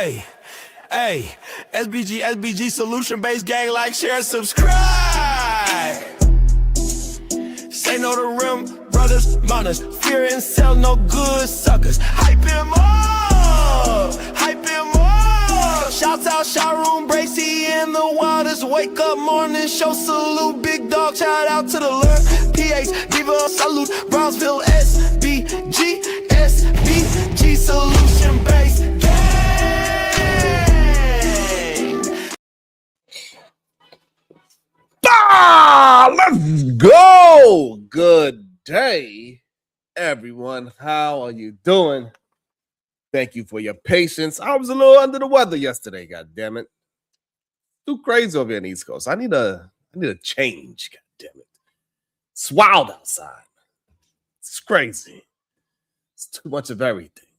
Hey, hey, SBG solution-based gang, like, share, subscribe. Say no to rim, brothers, mothers, fear and sell no good suckers. Hype him up, hype him up. Shouts out Sharon Bracy in the wildest wake up morning show salute. Big dog, shout out to the Lord. PH, Diva, salute. Brownsville, SBG solution based gang. Let's go. Good day, everyone. How are you doing? Thank you for your patience. I was a little under the weather yesterday. God damn it, too crazy over here on the East Coast. I need a change. God damn it, it's wild outside. It's crazy. It's too much of everything.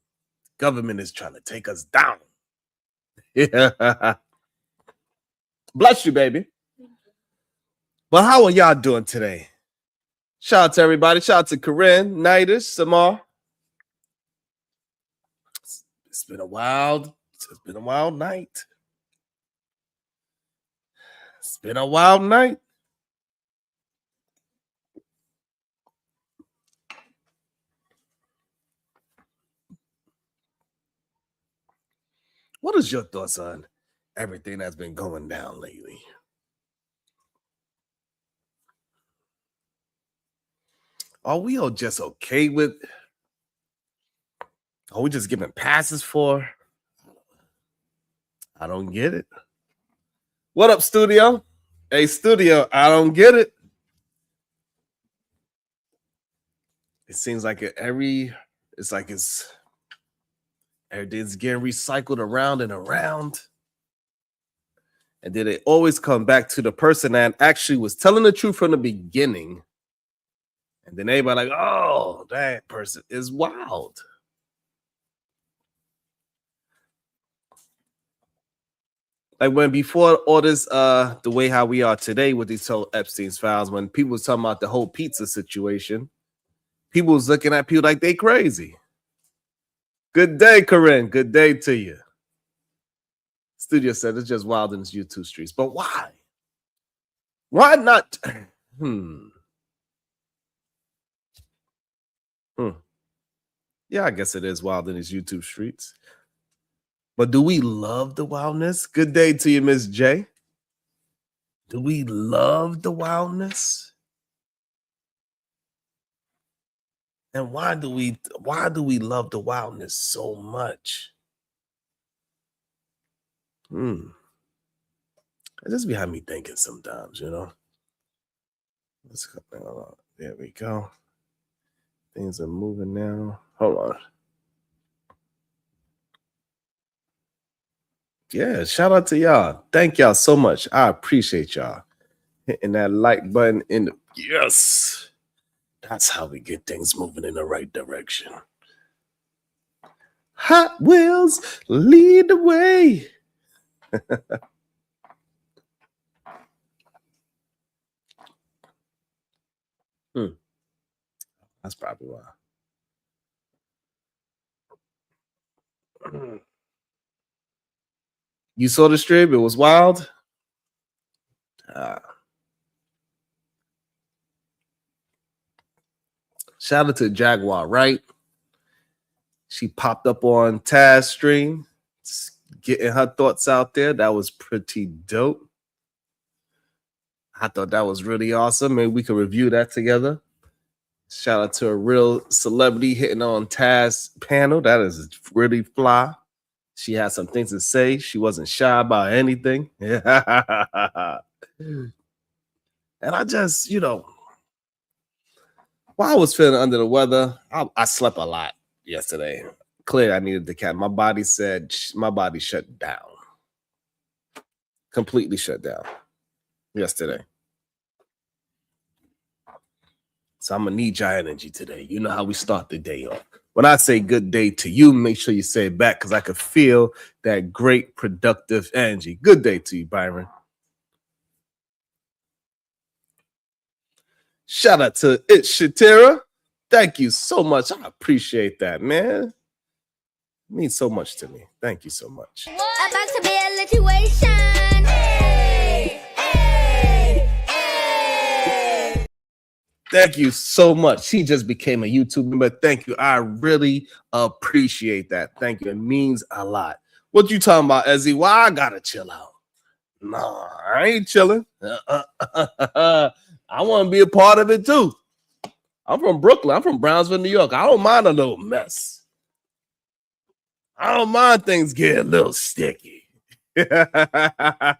The government is trying to take us down. Yeah. Bless you, baby. Well, how are y'all doing today? Shout out to everybody. Shout out to Corinne, Nidus, Samar. It's been a wild night. It's been a wild night. What is your thoughts on everything that's been going down lately? Are we all just okay with? Are we just giving passes for? I don't get it. What up, studio? Hey, studio, I don't get it. It seems like everything's getting recycled around and around. And then it always come back to the person that actually was telling the truth from the beginning. And then everybody like, oh, that person is wild. Like when before all this, the way how we are today with these whole Epstein's files, when people was talking about the whole pizza situation, people was looking at people like they crazy. Good day, Corinne. Good day to you. Studio said it's just wild in its YouTube streets. But why? Why not? Yeah, I guess it is wild in its YouTube streets. But do we love the wildness? Good day to you, Miss J. Do we love the wildness? And why do we love the wildness so much? It just behind me thinking sometimes, you know. Let's go. There we go. Things are moving now. Hold on. Yeah, shout out to y'all. Thank y'all so much. I appreciate y'all hitting that like button yes. That's how we get things moving in the right direction. Hot Wheels lead the way. That's probably why. You saw the stream? It was wild. Shout out to Jaguar, right? She popped up on Taz stream, getting her thoughts out there. That was pretty dope. I thought that was really awesome. Maybe we could review that together. Shout out to a real celebrity hitting on Taz panel. That is really fly. She had some things to say. She wasn't shy about anything. And I just, while I was feeling under the weather, I slept a lot yesterday. Clearly, I needed to catch. My body shut down. Completely shut down yesterday. So I'm going to need your energy today. You know how we start the day off. When I say good day to you, make sure you say it back because I could feel that great productive energy. Good day to you, Byron. Shout out to It Shatira. Thank you so much. I appreciate that, man. means so much to me. Thank you so much. About to be a situation. Thank you so much. She just became a YouTube member. Thank you. I really appreciate that. Thank you. It means a lot. What you talking about, Ezzy? Why I gotta chill out? No, I ain't chilling. I want to be a part of it too. I'm from Brooklyn. I'm from Brownsville, New York. I don't mind a little mess. I don't mind things getting a little sticky. I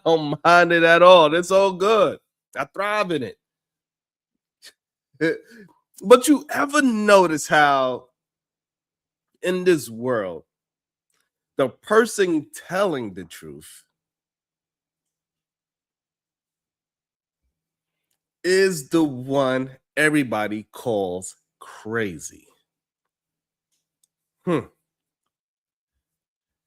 don't mind it at all. It's all good. I thrive in it. But you ever notice how in this world, the person telling the truth is the one everybody calls crazy?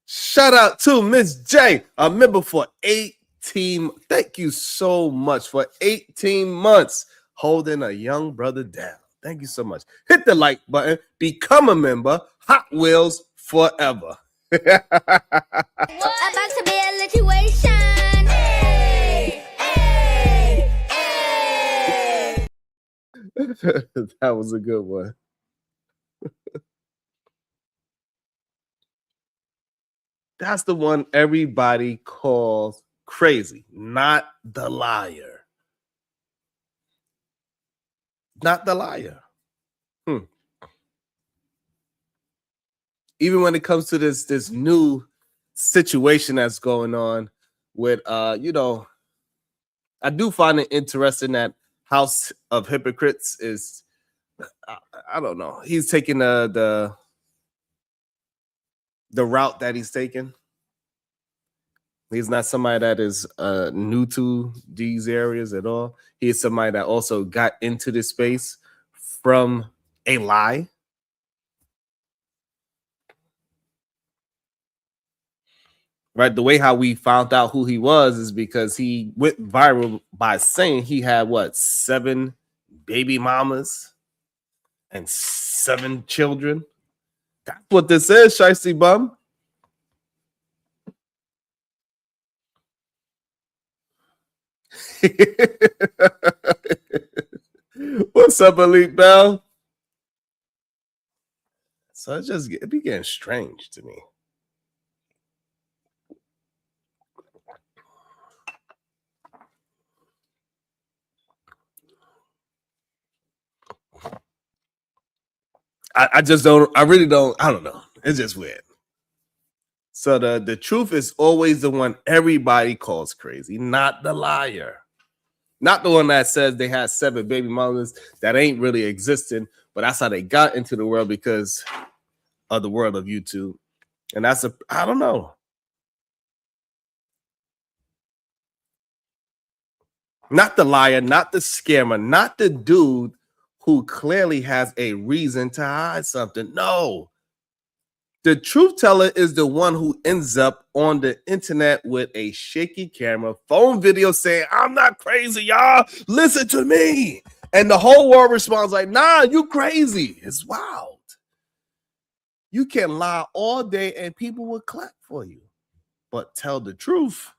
Shout out to Miss J, a member for 18. Thank you so much for 18 months holding a young brother down. Thank you so much. Hit the like button, become a member. Hot Wheels forever. About to be a situation. That was a good one. That's the one everybody calls crazy, not the liar. Not the liar. Even when it comes to this new situation that's going on with I do find it interesting that House of Hypocrites is I don't know. He's taking the route that he's taken. He's not somebody that is new to these areas at all. He is somebody that also got into this space from a lie. Right, the way how we found out who he was is because he went viral by saying he had 7 baby mamas and 7 children. That's what this is, Shiesty Bum. What's up, Elite Bell? So it be getting strange to me. I just don't. I really don't. I don't know. It's just weird. So the truth is always the one everybody calls crazy, not the liar. Not the one that says they had 7 baby mamas that ain't really existing, but that's how they got into the world because of the world of YouTube. And I don't know. Not the liar, not the scammer, not the dude who clearly has a reason to hide something. No. The truth teller is the one who ends up on the internet with a shaky camera, phone video saying, I'm not crazy, y'all. Listen to me. And the whole world responds like, nah, you crazy. It's wild. You can lie all day and people will clap for you. But tell the truth.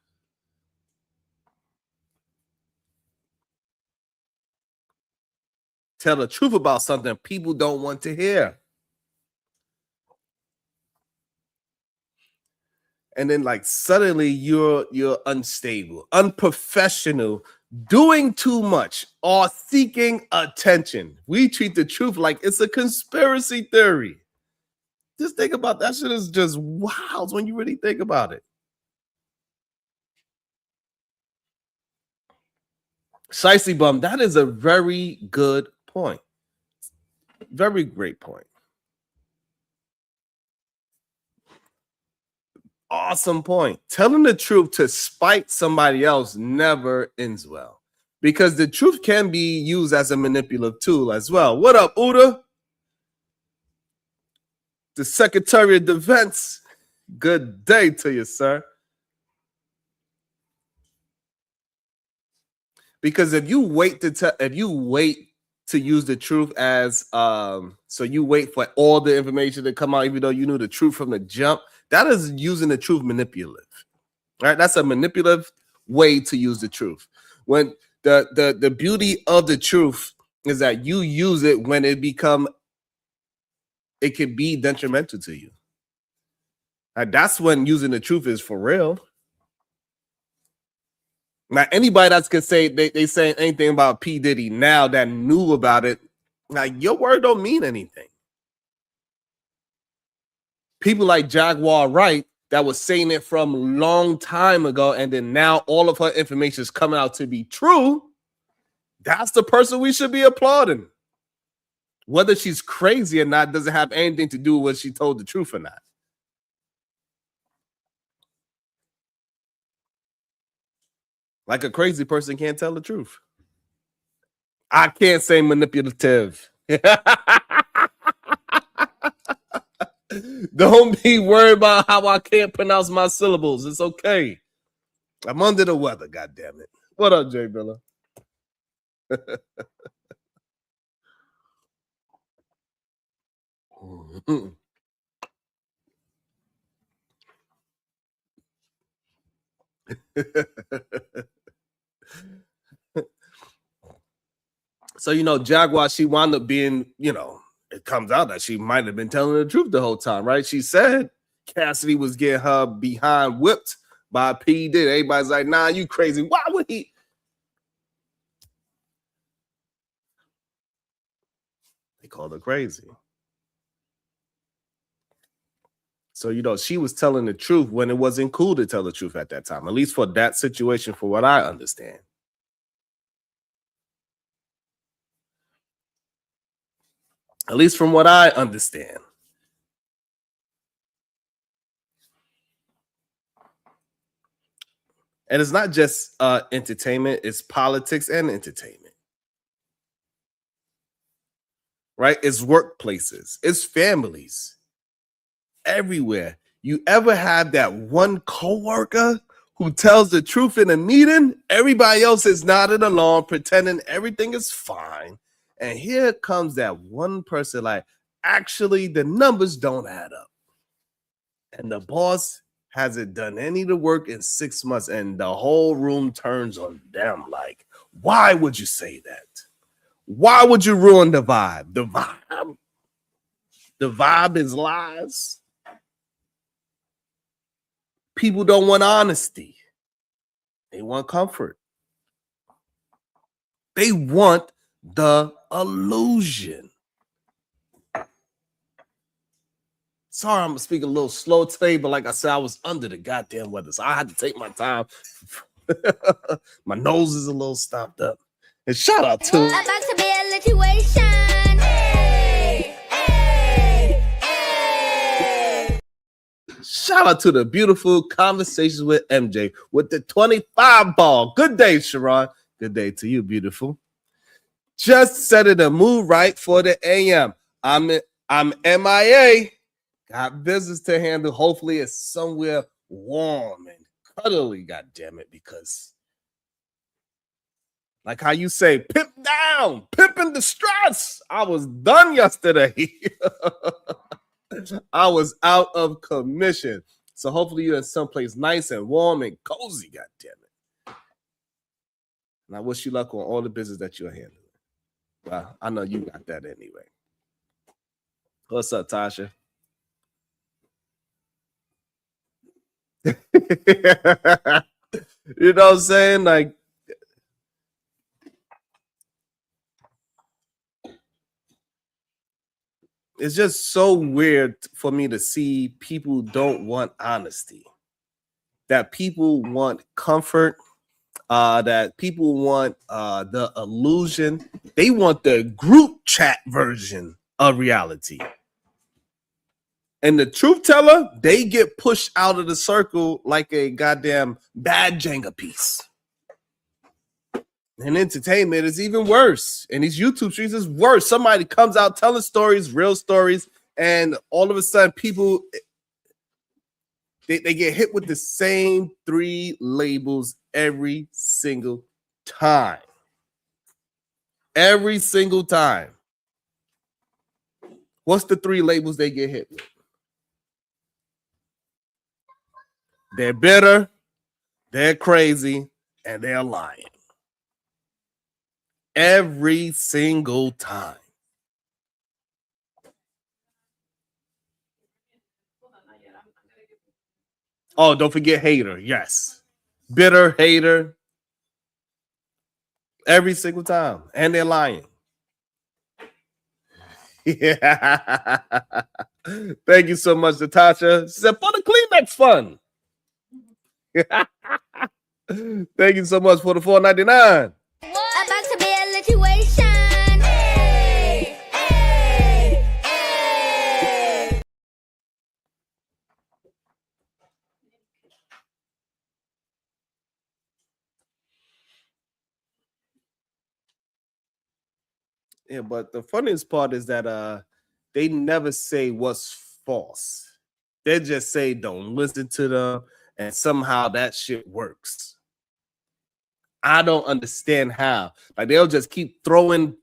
Tell the truth about something people don't want to hear. And then suddenly you're unstable, unprofessional, doing too much, or seeking attention. We treat the truth like it's a conspiracy theory. Just think about that. Shit is just wild when you really think about it. Shiesty Bum, that is a very good point. Very great point. Awesome point. Telling the truth to spite somebody else never ends well because the truth can be used as a manipulative tool as well. What up, Uda? The Secretary of Defense. Good day to you, sir. Because if you wait to use the truth as so you wait for all the information to come out, even though you knew the truth from the jump. That is using the truth manipulative. Right? That's a manipulative way to use the truth. When the beauty of the truth is that you use it when it can be detrimental to you. That's when using the truth is for real. Now, anybody that's gonna say they saying anything about P. Diddy now that knew about it, like your word don't mean anything. People like Jaguar Wright that was saying it from a long time ago, and then now all of her information is coming out to be true. That's the person we should be applauding. Whether she's crazy or not doesn't have anything to do with whether she told the truth or not. Like a crazy person can't tell the truth. I can't say manipulative. Don't be worried about how I can't pronounce my syllables. It's okay. I'm under the weather, God damn it. What up, Jay Billa? So, Jaguar, she wound up being, it comes out that she might have been telling the truth the whole time, right? She said Cassidy was getting her behind whipped by P. Diddy. Everybody's like, nah, you crazy. Why would he? They called her crazy. So, she was telling the truth when it wasn't cool to tell the truth at that time, at least for that situation, for what I understand. At least from what I understand. And it's not just entertainment, it's politics and entertainment. Right? It's workplaces, it's families, everywhere. You ever have that one coworker who tells the truth in a meeting? Everybody else is nodding along, pretending everything is fine. And here comes that one person like, actually, the numbers don't add up. And the boss hasn't done any of the work in 6 months, and the whole room turns on them like, why would you say that? Why would you ruin the vibe? The vibe is lies. People don't want honesty. They want comfort. They want the illusion. Sorry, I'm speaking a little slow today, but like I said, I was under the goddamn weather, so I had to take my time. My nose is a little stopped up. And shout out to About to be a situation. Hey, hey, hey. Shout out to the beautiful Conversations with MJ with the 25 ball. Good day, Sharon. Good day to you, beautiful. Just setting the mood right for the AM. I'm MIA. Got business to handle. Hopefully it's somewhere warm and cuddly, God damn it, because like how you say, pimp down, pimp in distress. I was done yesterday. I was out of commission. So hopefully you're in someplace nice and warm and cozy, God damn it. And I wish you luck on all the business that you're handling. Well, I know you got that anyway. What's up, Tasha? You know what I'm saying? Like, it's just so weird for me to see people don't want honesty, that people want comfort, that people want the illusion. They want the group chat version of reality. And the truth teller, they get pushed out of the circle like a goddamn bad Jenga piece. And entertainment is even worse. And these YouTube streams is worse. Somebody comes out telling stories, real stories, and all of a sudden people, they get hit with the same 3 labels every single time. Every single time. What's the 3 labels they get hit with? They're bitter, they're crazy, and they're lying. Every single time. Oh, don't forget hater. Yes. Bitter, hater. Every single time. And they're lying. Yeah. Thank you so much, Natasha. She said, for the Kleenex fund. Thank you so much for the $4.99. About to be a situation. Hey, hey, hey. Yeah, but the funniest part is that they never say what's false. They just say don't listen to them, and somehow that shit works. I don't understand how. Like they'll just keep throwing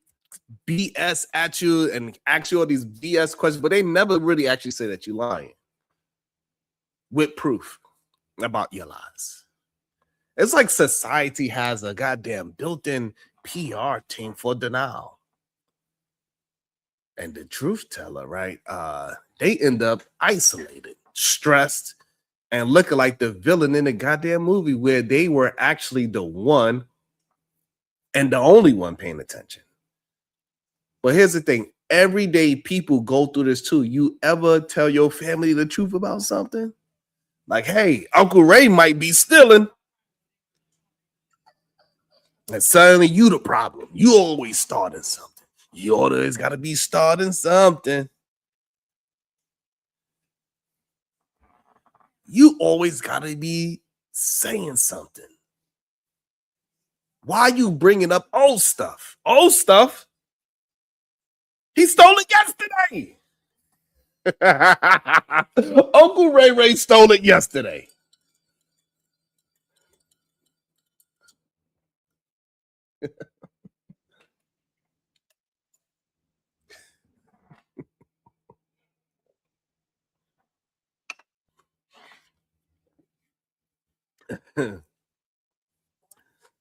BS at you and ask you all these BS questions, but they never really actually say that you're lying with proof about your lies. It's like society has a goddamn built-in PR team for denial. And the truth teller, right? They end up isolated, stressed, and looking like the villain in the goddamn movie where they were actually the one and the only one paying attention. But here's the thing. Everyday people go through this too. You ever tell your family the truth about something? Like, hey, Uncle Ray might be stealing. And suddenly you the problem. You always starting something. You always got to be starting something. You always got to be saying something. Why are you bringing up old stuff? Old stuff? He stole it yesterday. Uncle Ray stole it yesterday.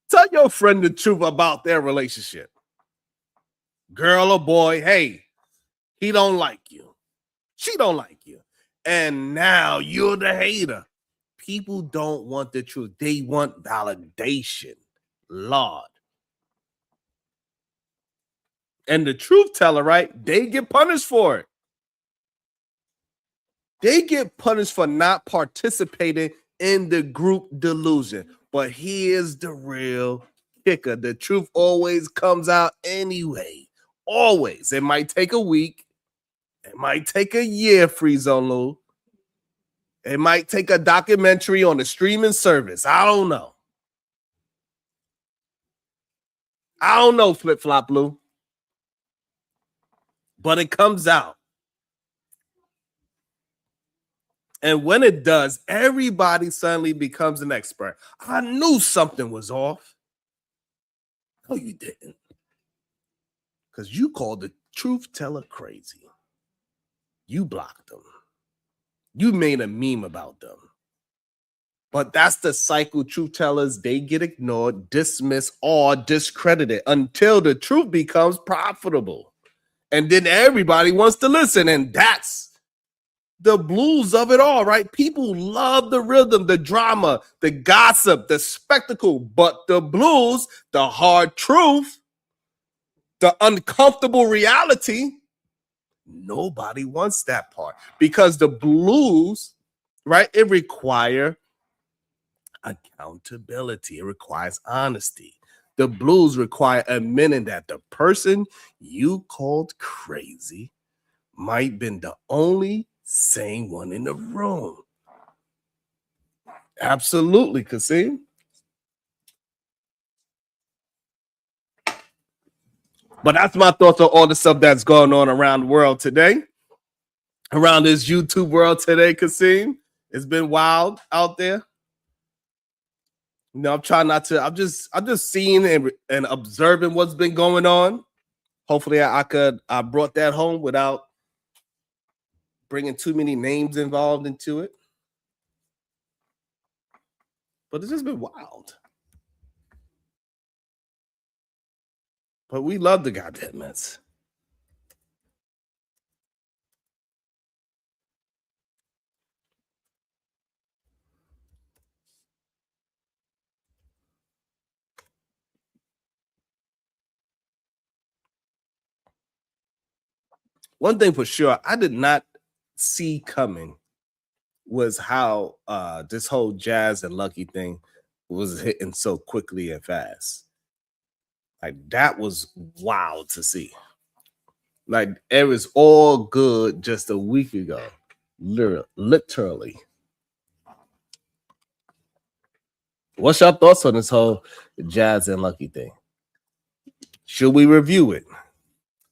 Tell your friend the truth about their relationship. Girl or boy, hey, he don't like you. She don't like you. And now you're the hater. People don't want the truth. They want validation. Lord. And the truth teller, right? They get punished for it. They get punished for not participating in the group delusion. But here's the real kicker. The truth always comes out anyway. Always. It might take a week. It might take a year, Free Zone Lou. It might take a documentary on the streaming service. I don't know. I don't know, Flip Flop Lou. But it comes out. And when it does, everybody suddenly becomes an expert. I knew something was off. No, you didn't. Because you called the truth teller crazy. You blocked them. You made a meme about them. But that's the cycle. Truth tellers, they get ignored, dismissed, or discredited until the truth becomes profitable. And then everybody wants to listen. And that's the blues of it all, right? People love the rhythm, the drama, the gossip, the spectacle. But the blues, the hard truth, the uncomfortable reality, nobody wants that part. Because the blues, right, it requires accountability. It requires honesty. The blues require admitting that the person you called crazy might have been the only sane one in the room. Absolutely, Kasim. But that's my thoughts on all the stuff that's going on around the world today. Around this YouTube world today, Kasim. It's been wild out there. No, I'm trying not to. I'm just seeing and observing what's been going on. Hopefully, I brought that home without bringing too many names involved into it. But it's just been wild. But we love the goddamn Mets. One thing for sure, I did not see coming was how this whole Jazz and Lucky thing was hitting so quickly and fast. Like that was wild to see. Like it was all good just a week ago. Literally. What's your thoughts on this whole Jazz and Lucky thing? Should we review it?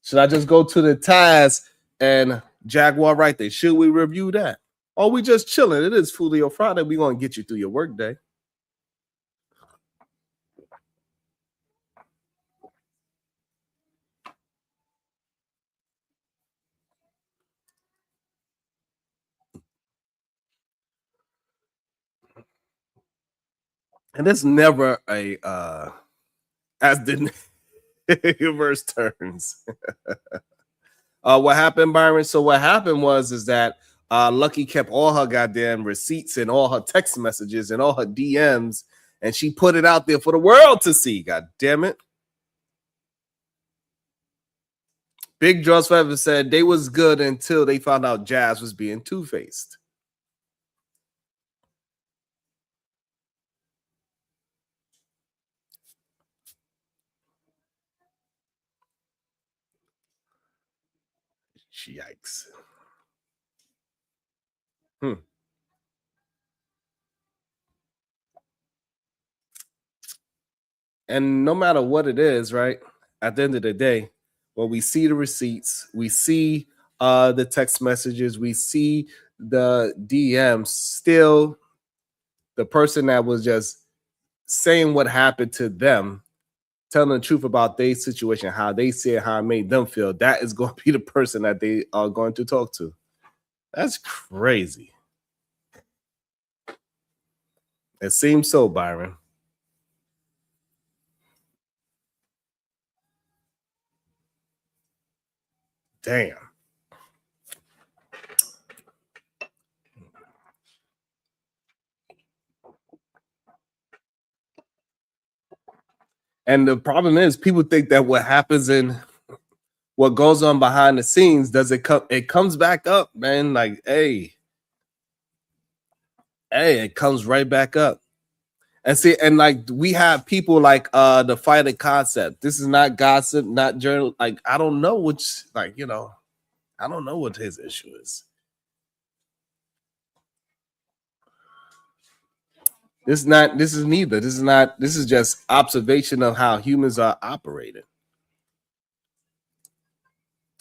Should I just go to the Taz and Jaguar right there? Should we review that? Or we just chilling? It is Foolery Friday. We're going to get you through your work day. And it's never a as the universe turns. What happened, Byron? So what happened is that Lucky kept all her goddamn receipts and all her text messages and all her DMs, and she put it out there for the world to see. God damn it. Big Draws Forever said they was good until they found out Jazz was being two-faced. Yikes. And no matter what it is, right? At the end of the day, when we see the receipts, we see the text messages, we see the DMs, still the person that was just saying what happened to them, telling the truth about their situation, how they see it, how it made them feel, that is going to be the person that they are going to talk to. That's crazy. It seems so, Byron. Damn. And the problem is people think that what happens in what goes on behind the scenes doesn't come, it comes back up, man. Like, hey, it comes right back up. And see, and like we have people like the Fighter Concept. This is not gossip, not journal. Like, I don't know which, like, you know, I don't know what his issue is. This is just observation of how humans are operating.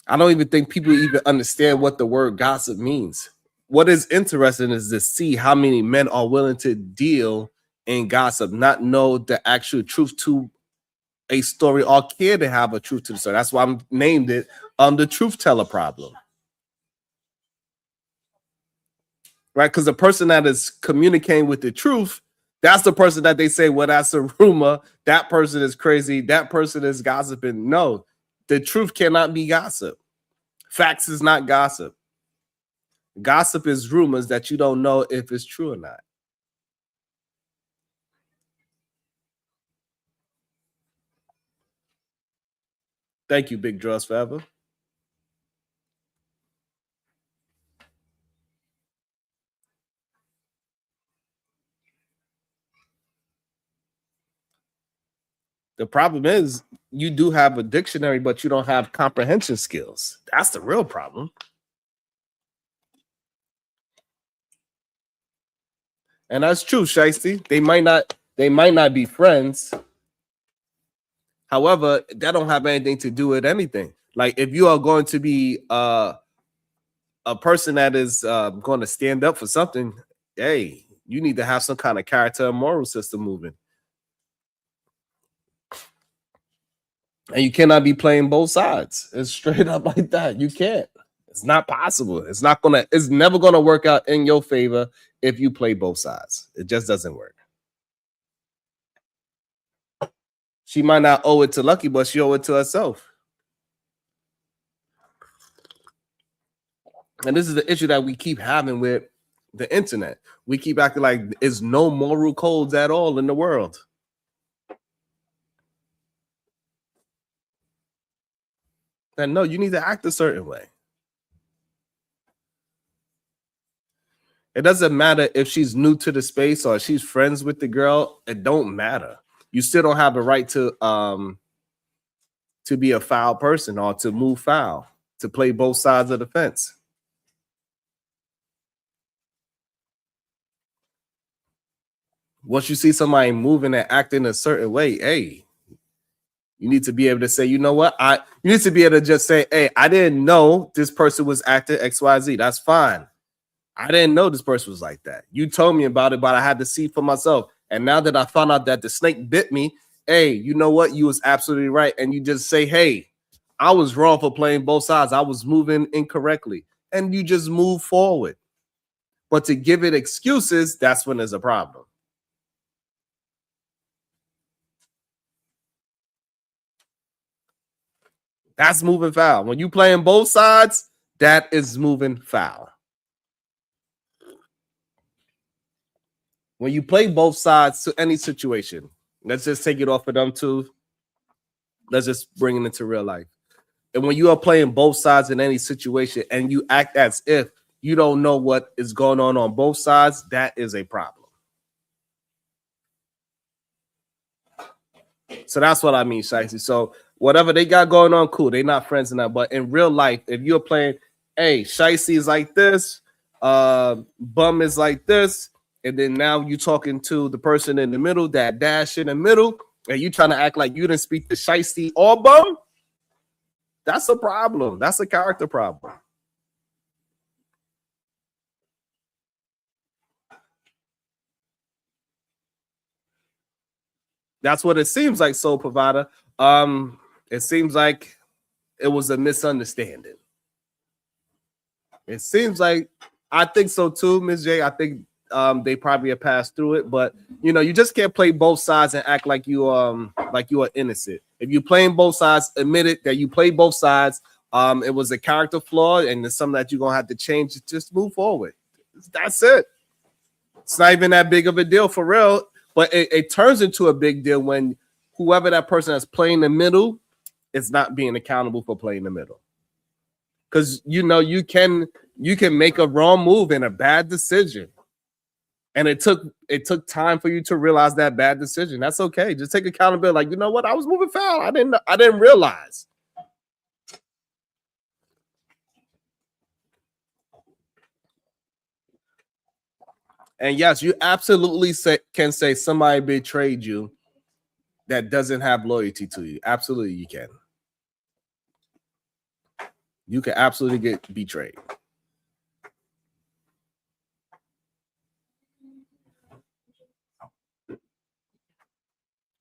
I don't even think people even understand what the word gossip means. What is interesting is to see how many men are willing to deal in gossip, not know the actual truth to a story or care to have a truth to the story. That's why I'm named it the truth teller problem. Right? Because the person that is communicating with the truth, that's the person that they say, well, that's a rumor. That person is crazy. That person is gossiping. No, the truth cannot be gossip. Facts is not gossip. Gossip is rumors that you don't know if it's true or not. Thank you, Big Draws Forever. The problem is you do have a dictionary, but you don't have comprehension skills. That's the real problem. And that's true, Shiesty. They might not be friends. However, that don't have anything to do with anything. Like if you are going to be a person that is going to stand up for something, hey, you need to have some kind of character and moral system moving. And you cannot be playing both sides. It's straight up like that. You can't. It's not possible. It's never gonna work out in your favor if you play both sides. It just doesn't work. She might not owe it to Lucky, but she owe it to herself. And this is the issue that we keep having with the internet. We keep acting like there's no moral codes at all in the world. And no, you need to act a certain way. It doesn't matter if she's new to the space or she's friends with the girl. It don't matter. You still don't have a right to be a foul person or to move foul, to play both sides of the fence. Once you see somebody moving and acting a certain way, hey, you need to be able to say, you know what? You need to be able to just say, hey, I didn't know this person was acting XYZ. That's fine. I didn't know this person was like that. You told me about it, but I had to see for myself. And now that I found out that the snake bit me, hey, you know what? You was absolutely right. And you just say, hey, I was wrong for playing both sides. I was moving incorrectly. And you just move forward. But to give it excuses, that's when there's a problem. That's moving foul. When you playing both sides, that is moving foul. When you play both sides to any situation, let's just take it off of them two. Let's just bring it into real life. And when you are playing both sides in any situation and you act as if you don't know what is going on both sides, that is a problem. So that's what I mean, Shicey. So whatever they got going on, cool. They're not friends in that. But in real life, if you're playing, hey, Shicey is like this, Bum is like this, and then now you talking to the person in the middle, that dash in the middle, and you trying to act like you didn't speak to Shicey or Bum, that's a problem. That's a character problem. That's what it seems like, Soul Provider. It seems like it was a misunderstanding. It seems like, I think so too, Ms. J. I think they probably have passed through it, but you know, you just can't play both sides and act like you are innocent. If you're playing both sides, admit it that you play both sides. It was a character flaw, and it's something that you're gonna have to change. Just move forward. That's it. It's not even that big of a deal for real, but it turns into a big deal when whoever that person that's playing the middle is not being accountable for playing the middle. Because you know you can make a wrong move and a bad decision, and it took time for you to realize that bad decision. That's okay. Just take accountability. Like, you know what? I was moving foul. I didn't realize. And yes, you absolutely can say somebody betrayed you that doesn't have loyalty to you. Absolutely, you can. You can absolutely get betrayed.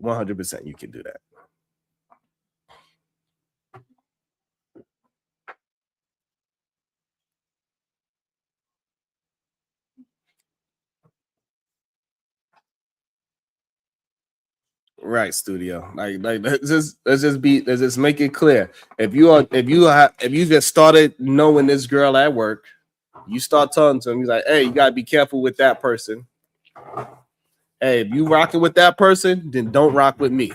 100% you can do that. Right, studio. Like let's just make it clear. If you just started knowing this girl at work, you start talking to him. He's like, hey, you gotta be careful with that person. Hey, if you rocking with that person, then don't rock with me,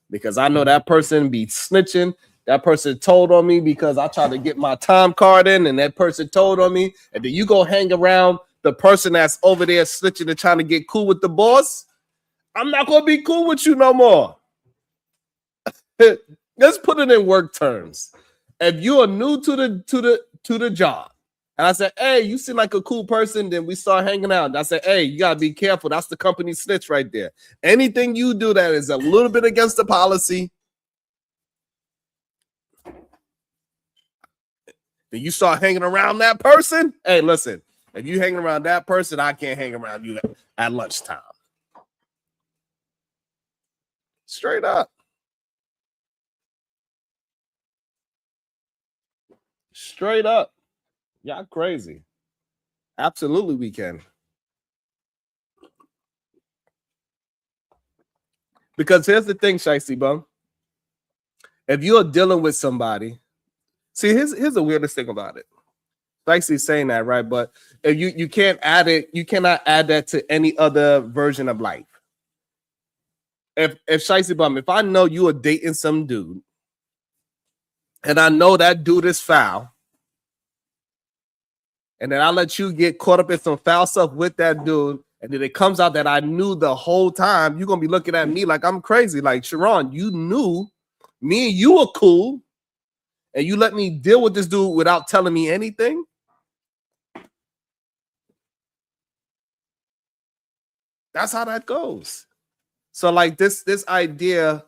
because I know that person be snitching. That person told on me because I tried to get my time card in, and that person told on me. And then you go hang around the person that's over there snitching and trying to get cool with the boss. I'm not gonna be cool with you no more. Let's put it in work terms. If you are new to the job, and I said, hey, you seem like a cool person, then we start hanging out. And I said, hey, you gotta be careful. That's the company snitch right there. Anything you do that is a little bit against the policy, then you start hanging around that person. Hey, listen, if you hanging around that person, I can't hang around you at lunchtime. Straight up. Straight up. Y'all crazy. Absolutely, we can. Because here's the thing, Shicey Bum. If you're dealing with somebody, see, here's the weirdest thing about it. Shicey's saying that, right? But if you can't add it, you cannot add that to any other version of life. If Shicey Bum, if I know you are dating some dude, and I know that dude is foul, and then I let you get caught up in some foul stuff with that dude, and then it comes out that I knew the whole time, you're gonna be looking at me like I'm crazy. Like, Sharon, you knew me and you were cool, and you let me deal with this dude without telling me anything. That's how that goes. So, like, this idea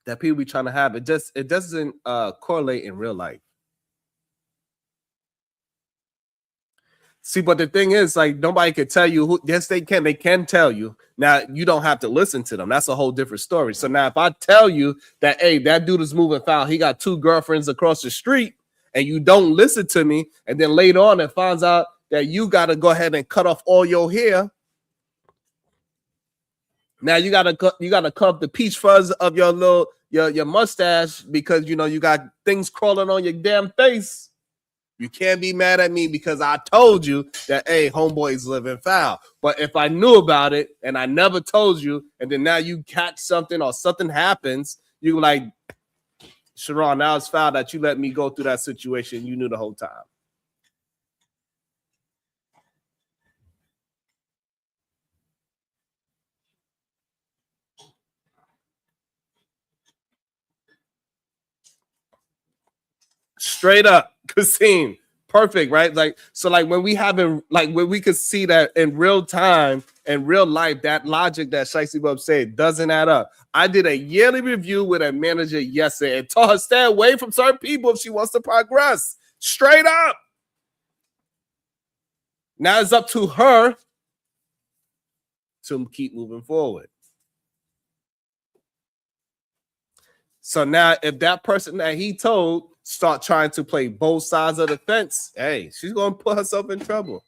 that people be trying to have, it doesn't correlate in real life. See, but the thing is, like, nobody can tell you who. Yes, they can tell you. Now, you don't have to listen to them. That's a whole different story. So now if I tell you that, hey, that dude is moving foul, he got 2 girlfriends across the street, and you don't listen to me, and then later on it finds out that you got to go ahead and cut off all your hair. Now you gotta cut up the peach fuzz of your little your mustache because you know you got things crawling on your damn face. You can't be mad at me because I told you that, hey, homeboy's living foul. But if I knew about it and I never told you, and then now you catch something or something happens, you like, Sharon, now it's foul that you let me go through that situation you knew the whole time. Straight up, Kasim. Perfect, right? Like, so like when we having, like when we could see that in real time, in real life, that logic that Shicey Bub said doesn't add up. I did a yearly review with a manager yesterday and told her stay away from certain people if she wants to progress. Straight up. Now it's up to her to keep moving forward. So now if that person that he told start trying to play both sides of the fence, hey, she's going to put herself in trouble.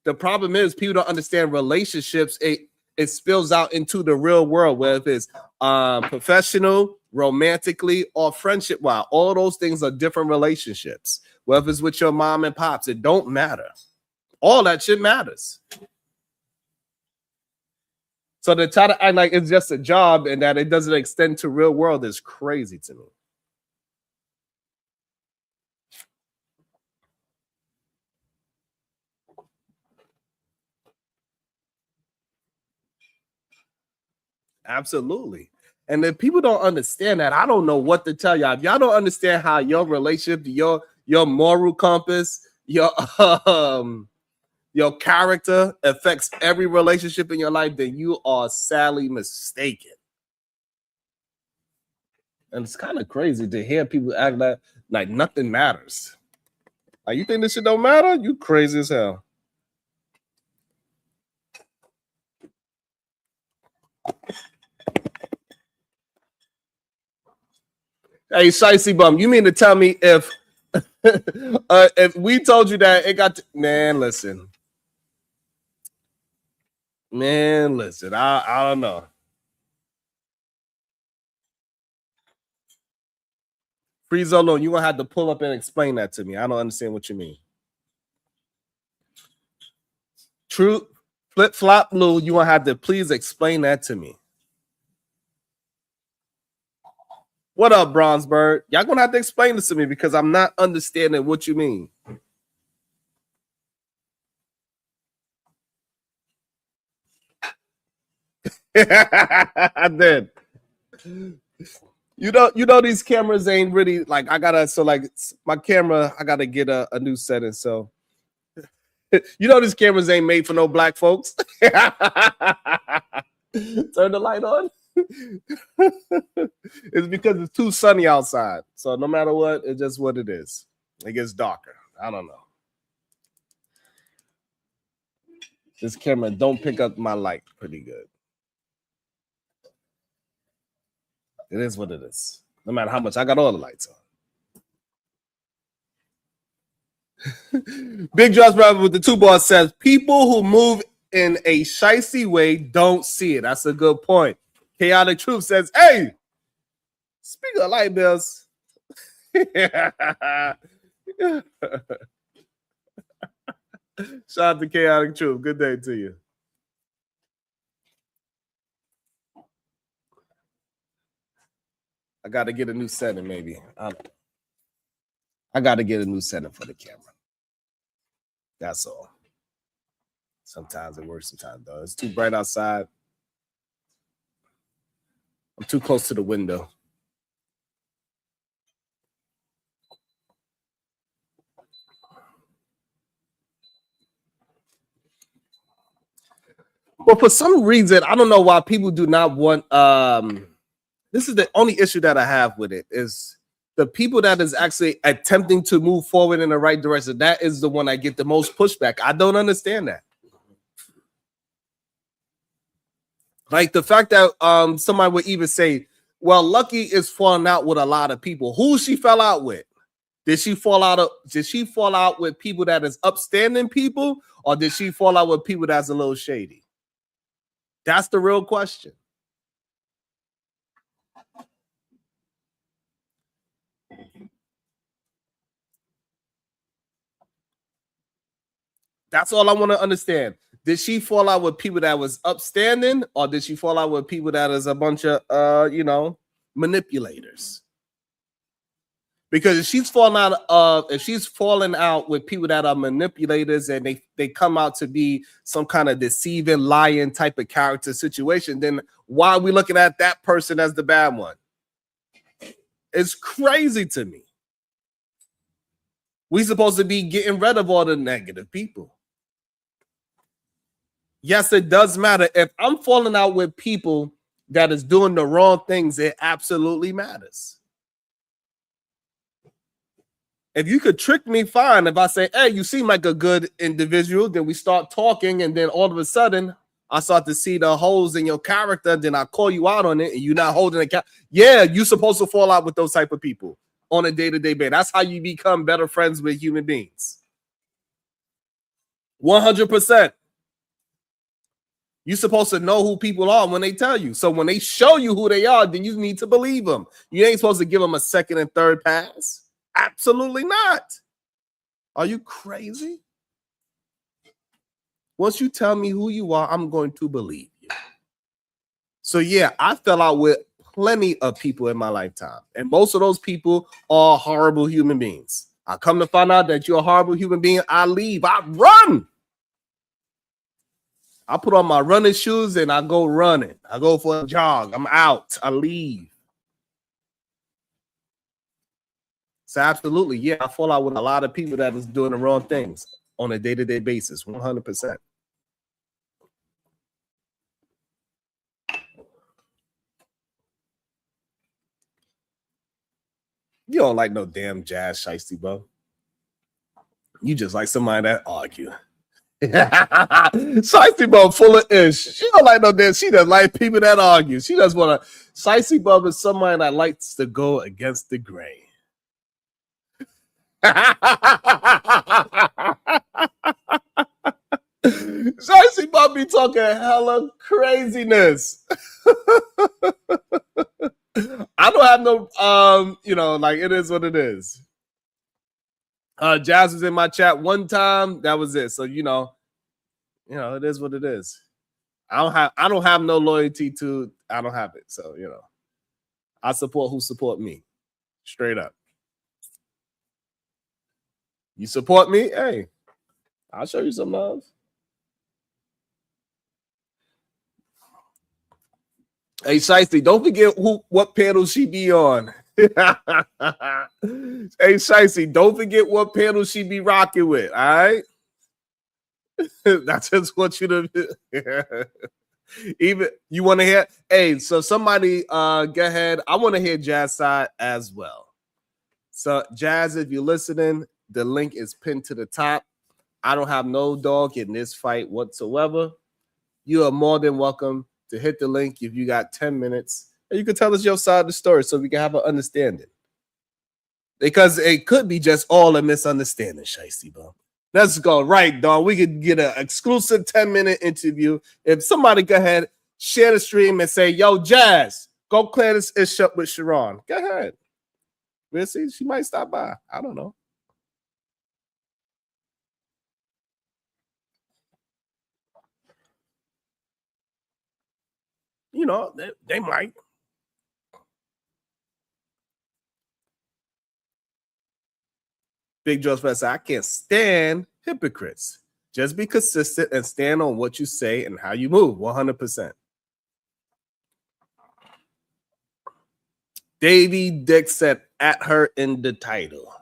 The problem is people don't understand relationships. It spills out into the real world, whether it's professional, romantically, or friendship. Wow, all those things are different relationships. Whether it's with your mom and pops, it don't matter. All that shit matters. So to try to act like it's just a job and that it doesn't extend to real world is crazy to me. Absolutely. And if people don't understand that, I don't know what to tell y'all. If y'all don't understand how your relationship, your moral compass, your character affects every relationship in your life, then you are sadly mistaken. And it's kind of crazy to hear people act like nothing matters. Like, you think this shit don't matter? You crazy as hell. Hey, Shicey Bum, you mean to tell me if we told you that it got man, listen. I don't know. Free Zolo, you're gonna have to pull up and explain that to me. I don't understand what you mean. True Flip Flop Blue, you gonna have to please explain that to me. What up, Bronzebird? Y'all gonna have to explain this to me because I'm not understanding what you mean. I did. You know these cameras ain't really like my camera, I gotta get a new setting. So you know these cameras ain't made for no black folks. Turn the light on. It's because it's too sunny outside. So no matter what, it's just what it is. It gets darker. I don't know. This camera don't pick up my light pretty good. It is what it is. No matter how much I got all the lights on. Big Josh Brother with the 2 bars says people who move in a shicey way don't see it. That's a good point. Chaotic Truth says, hey, speaking of light bills. Shout out to Chaotic Truth. Good day to you. I got to get a new setting, maybe. I got to get a new setting for the camera. That's all. Sometimes it works, sometimes though. It's too bright outside. I'm too close to the window. But for some reason, I don't know why people do not want this is the only issue that I have with it is the people that is actually attempting to move forward in the right direction. That is the one I get the most pushback. I don't understand that. Like the fact that somebody would even say, well, Lucky is falling out with a lot of people. Who she fell out with? Did she fall out with people that is upstanding people, or did she fall out with people that's a little shady? That's the real question. That's all I want to understand. Did she fall out with people that was upstanding, or did she fall out with people that is a bunch of manipulators? Because if she's falling out with people that are manipulators and they come out to be some kind of deceiving, lying type of character situation, then why are we looking at that person as the bad one? It's crazy to me. We're supposed to be getting rid of all the negative people. Yes, it does matter. If I'm falling out with people that is doing the wrong things, it absolutely matters. If you could trick me, fine. If I say, hey, you seem like a good individual, then we start talking, and then all of a sudden, I start to see the holes in your character, then I call you out on it, and you're not holding it. Yeah, you're supposed to fall out with those type of people on a day-to-day basis. That's how you become better friends with human beings. 100%. You're supposed to know who people are when they tell you. So when they show you who they are, then you need to believe them. You ain't supposed to give them a second and third pass. Absolutely not. Are you crazy? Once you tell me who you are, I'm going to believe you. So yeah, I fell out with plenty of people in my lifetime. And most of those people are horrible human beings. I come to find out that you're a horrible human being. I leave. I run. I put on my running shoes and I go running. I go for a jog. I'm out. I leave. So absolutely, yeah, I fall out with a lot of people that is doing the wrong things on a day-to-day basis, 100%. You don't like no damn jazz shiesty, bro. You just like somebody that argue. Shiesty Bub full of ish. She don't like no damn. She doesn't like people that argue. She does want to. Shiesty Bub is somebody that likes to go against the grain. Shiesty Bub be talking hella craziness. I don't have no like it is what it is. Jazz was in my chat one time. That was it. So it is what it is. I don't have no loyalty to. I don't have it. So I support who support me. Straight up. You support me? Hey, I'll show you some love. Hey, Shiesty, don't forget what panel she be on. Hey, Shiesty, don't forget what panel she be rocking with, all right? I just want you to even you want to hear. Hey, so somebody go ahead. I want to hear Jazz side as well. So, Jazz, if you're listening, the link is pinned to the top. I don't have no dog in this fight whatsoever. You are more than welcome to hit the link if you got 10 minutes You can tell us your side of the story so we can have an understanding. Because it could be just all a misunderstanding, Shicey, bro. Let's go. Right, dog. We could get an exclusive 10-minute interview. If somebody go ahead, share the stream and say, yo, Jazz, go clear this issue up with Sharon. Go ahead. We'll see. She might stop by. I don't know. You know, they might. Big Joe's Fest, I can't stand hypocrites. Just be consistent and stand on what you say and how you move. 100%. Davy Dick said at her in the title.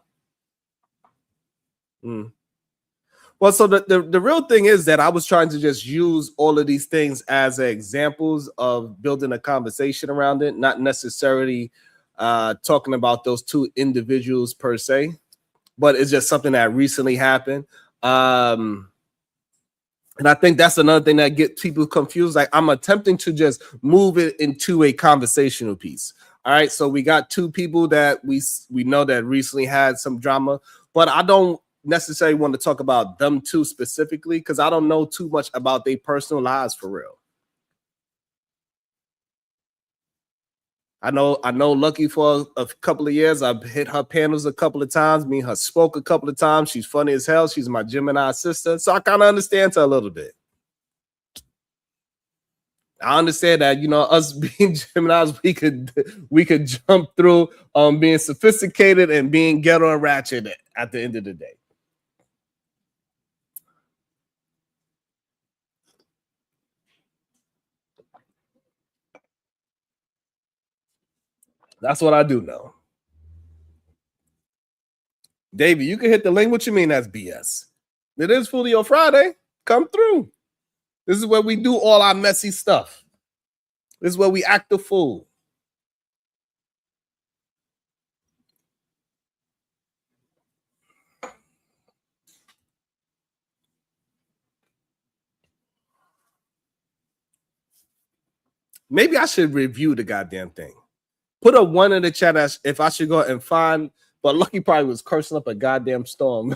Well, so the real thing is that I was trying to just use all of these things as examples of building a conversation around it, not necessarily talking about those two individuals per se, but it's just something that recently happened. And I think that's another thing that gets people confused. Like, I'm attempting to just move it into a conversational piece. All right, so we got two people that we know that recently had some drama, but I don't necessarily want to talk about them two specifically because I don't know too much about their personal lives for real. I know Lucky for a couple of years. I've hit her panels a couple of times. Me and her spoke a couple of times. She's funny as hell. She's my Gemini sister. So I kind of understand her a little bit. I understand that, you know, us being Geminis, we could jump through being sophisticated and being ghetto and ratchet at the end of the day. That's what I do know. Davey, you can hit the link. What you mean that's BS? It is Foolery on Friday. Come through. This is where we do all our messy stuff. This is where we act the fool. Maybe I should review the goddamn thing. Put a 1 in the chat as if I should go and find, but Lucky probably was cursing up a goddamn storm.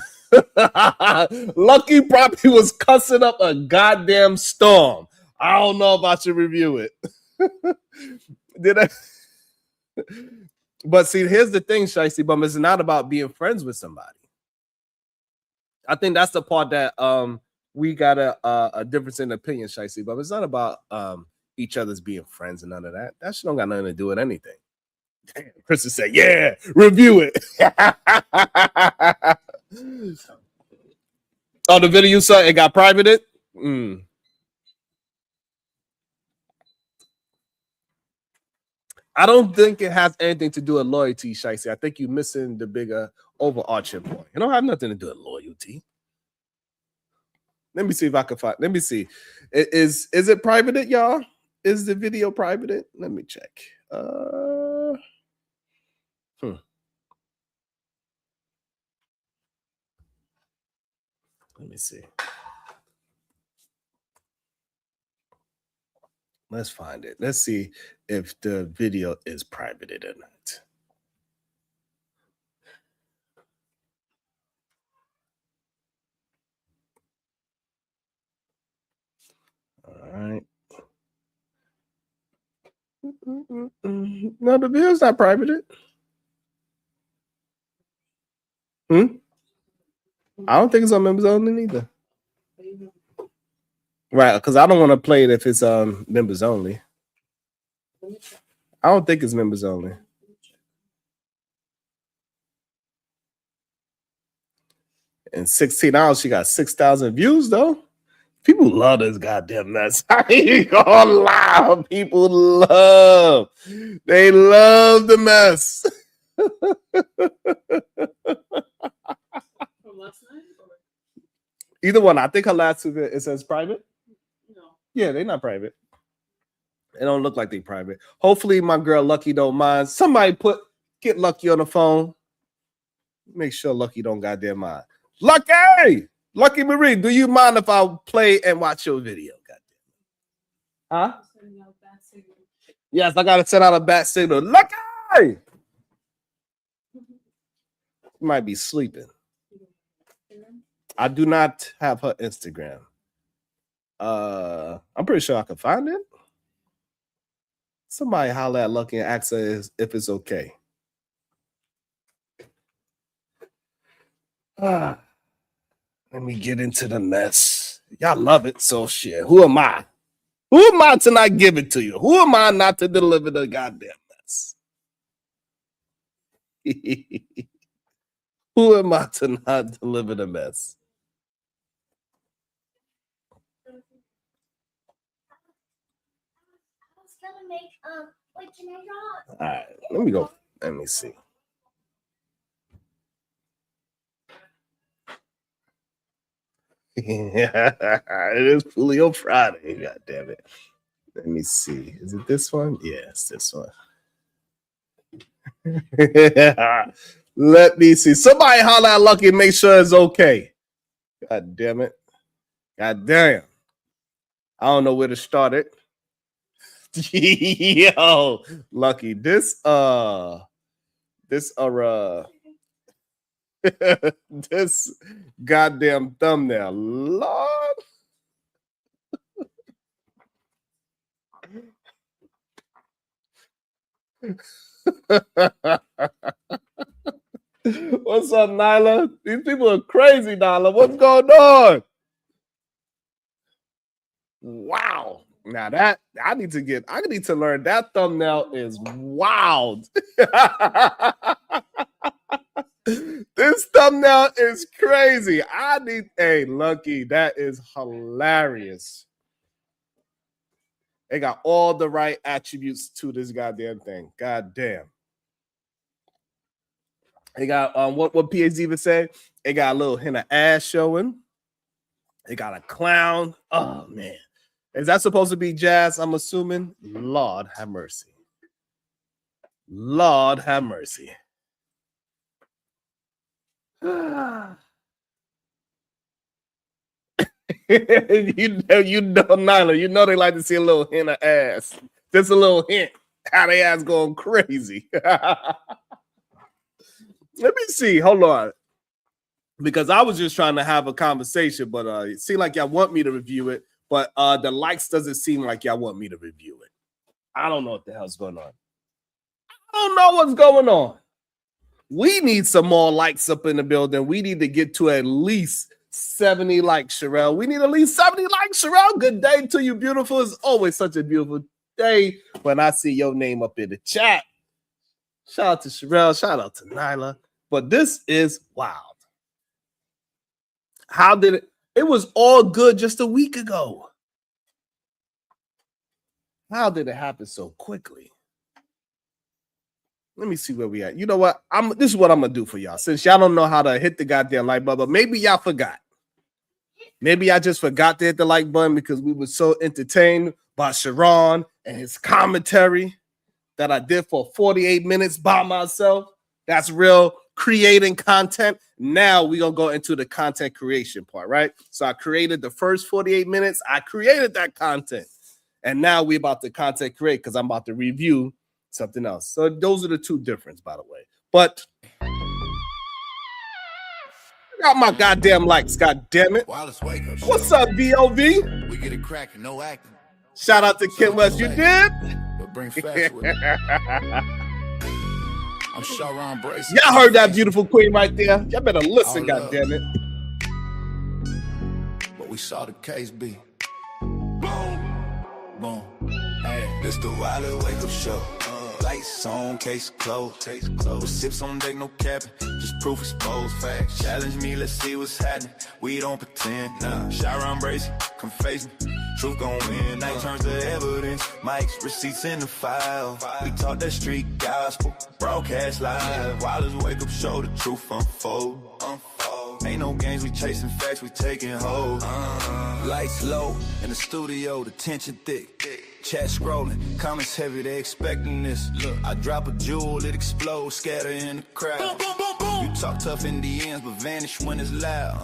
Lucky probably was cussing up a goddamn storm. I don't know if I should review it. Did I? But see, here's the thing, Shicey Bum. It's not about being friends with somebody. I think that's the part that we got a difference in opinion, Shicey Bum. It's not about each other's being friends and none of that. That shit don't got nothing to do with anything. Damn, Chris said, yeah, review it. Oh, the video you saw, it got privated? I don't think it has anything to do with loyalty, Shicey. I think you're missing the bigger overarching point. It don't have nothing to do with loyalty. Let me see if I can find. Let me see. Is it privated, y'all? Is the video privated? Let me check. Let me see. Let's find it. Let's see if the video is privated or not. All right. No, the video's not privated. I don't think it's on members only either. Right, because I don't want to play it if it's members only. I don't think it's members only. In 16 hours, she got 6,000 views though. People love this goddamn mess. I ain't gonna lie. People love the mess. From last night? Either one. I think her last two, it says private. No. Yeah, they're not private. They don't look like they private. Hopefully, my girl Lucky don't mind. Somebody get Lucky on the phone. Make sure Lucky don't goddamn mind. Lucky Marie, do you mind if I play and watch your video? Goddamn. Huh? Yes, I gotta send out a bat signal. Lucky! She might be sleeping. I do not have her Instagram. I'm pretty sure I can find it. Somebody holler at Lucky and ask her if it's okay. Let me get into the mess. Y'all love it, so shit. Who am I? Who am I to not give it to you? Who am I not to deliver the goddamn mess? Who am I to not deliver the mess? All right, let me go. Let me see. It is Julio Friday. God damn it. Let me see. Is it this one? Yes, this one. Let me see. Somebody holler at Lucky and make sure it's okay. God damn it. God damn. I don't know where to start it. Yo, Lucky. This this goddamn thumbnail. Lord. What's up, Nyla? These people are crazy, Nyla. What's going on? Wow. Now that I need to learn that thumbnail is wild. This thumbnail is crazy. Lucky, that is hilarious. They got all the right attributes to this goddamn thing. God damn. They got what PA's even say? They got a little hint of ass showing. They got a clown. Oh man. Is that supposed to be jazz? I'm assuming. Lord have mercy. Lord have mercy. you know, Nyla, you know they like to see a little hint of ass. Just a little hint. How they ass going crazy. Let me see. Hold on. Because I was just trying to have a conversation, but it seemed like y'all want me to review it, but the likes doesn't seem like y'all want me to review it. I don't know what the hell's going on. I don't know what's going on. We need some more likes up in the building. We need to get to at least 70 likes, Sherelle. We need at least 70 likes, Sherelle. Good day to you, beautiful. It's always such a beautiful day when I see your name up in the chat. Shout out to Sherelle. Shout out to Nyla. But this is wild. How did it? It was all good just a week ago. How did it happen so quickly? Let me see where we at. You know what? This is what I'm gonna do for y'all. Since y'all don't know how to hit the goddamn like button, but maybe y'all forgot. Maybe I just forgot to hit the like button because we were so entertained by Sharon and his commentary that I did for 48 minutes by myself. That's real creating content. Now we're gonna go into the content creation part, right? So I created the first 48 minutes. I created that content. And now we're about to content create because I'm about to review something else. So those are the two differences, by the way. But I got my goddamn likes, god damn it. What's up, VOV? We get it cracking, no acting. Shout out to Kid West. You did? But bring facts with it. I'm Sharon Brace. Y'all heard that beautiful queen right there. Y'all better listen, god damn it. But we saw the case be. Boom. Boom. Hey, this the Wilder Wake Up Show. Lights on, case closed. Sips on deck, no capping. Just proof exposed. Facts. Challenge me, let's see what's happening. We don't pretend. Nah. Sharon Brace, come face me. Truth gon' win. Night turns to evidence. Mike's receipts in the file. We talk that street gospel. Broadcast live. Wilder's Wake Up Show. The truth unfold. Ain't no games, we chasing facts, we taking hold. Lights low in the studio, the tension thick. Chat scrolling, comments heavy, they expecting this. Look, I drop a jewel, it explodes, scatter in the crowd. Boom, boom, boom, boom. You talk tough in the ends, but vanish when it's loud.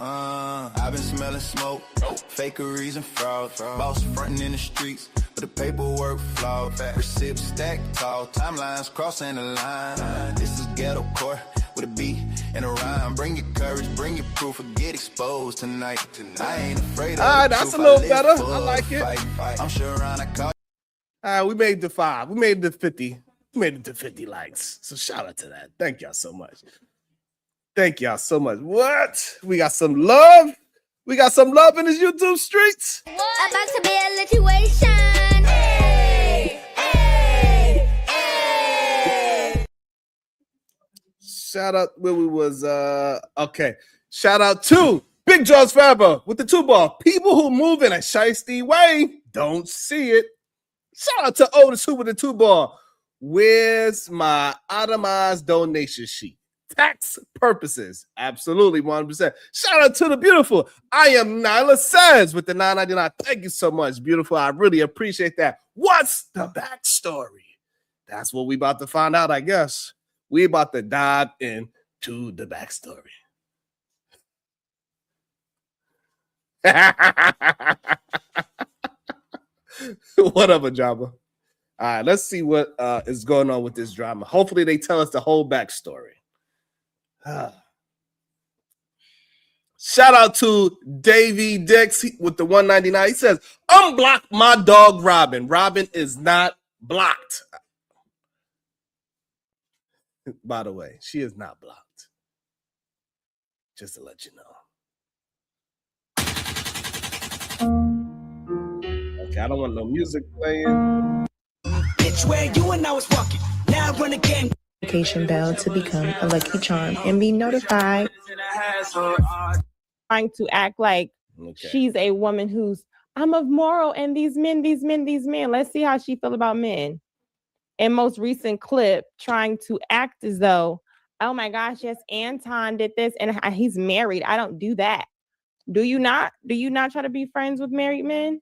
I've been smelling smoke, fakeries and fraud. Boss frontin' in the streets, but the paperwork flawed. Receipts stacked tall, timelines crossing the line. This is ghetto court with a beat and a rhyme. Bring your courage, bring your proof, or get exposed tonight. I ain't afraid of All right, the that's truth. a little live better. for I like it. fight. I'm sure I call. We made the 5. We made it to 50. We made it to 50 likes. So shout out to that. Thank y'all so much. Thank y'all so much. What? We got some love. We got some love in these YouTube streets. About to be a situation. Hey, hey, hey. Shout out where we was. Okay. Shout out to Big Jaws Forever with the 2-ball. People who move in a shiesty way don't see it. Shout out to Otis who with the 2-ball. Where's my itemized donation sheet? Tax purposes. Absolutely, 100%. Shout out to the beautiful. I am Nyla Says with the $9.99. Thank you so much, beautiful. I really appreciate that. What's the backstory? That's what we about to find out, I guess. We about to dive into the backstory. Whatever, Jabba. All right, let's see what is going on with this drama. Hopefully, they tell us the whole backstory. Shout out to Davey Dix with the $1.99. He says, unblock my dog Robin. Robin is not blocked. By the way, she is not blocked. Just to let you know. Okay, I don't want no music playing. Bitch, where you and I was walking. Now I run a game. Notification bell to become a lucky charm and be notified. Trying to act like she's a woman who's I'm of moral and these men. Let's see how she feel about men. In most recent clip, trying to act as though, oh my gosh, yes, Anton did this and he's married. I don't do that. Do you not? Do you not try to be friends with married men?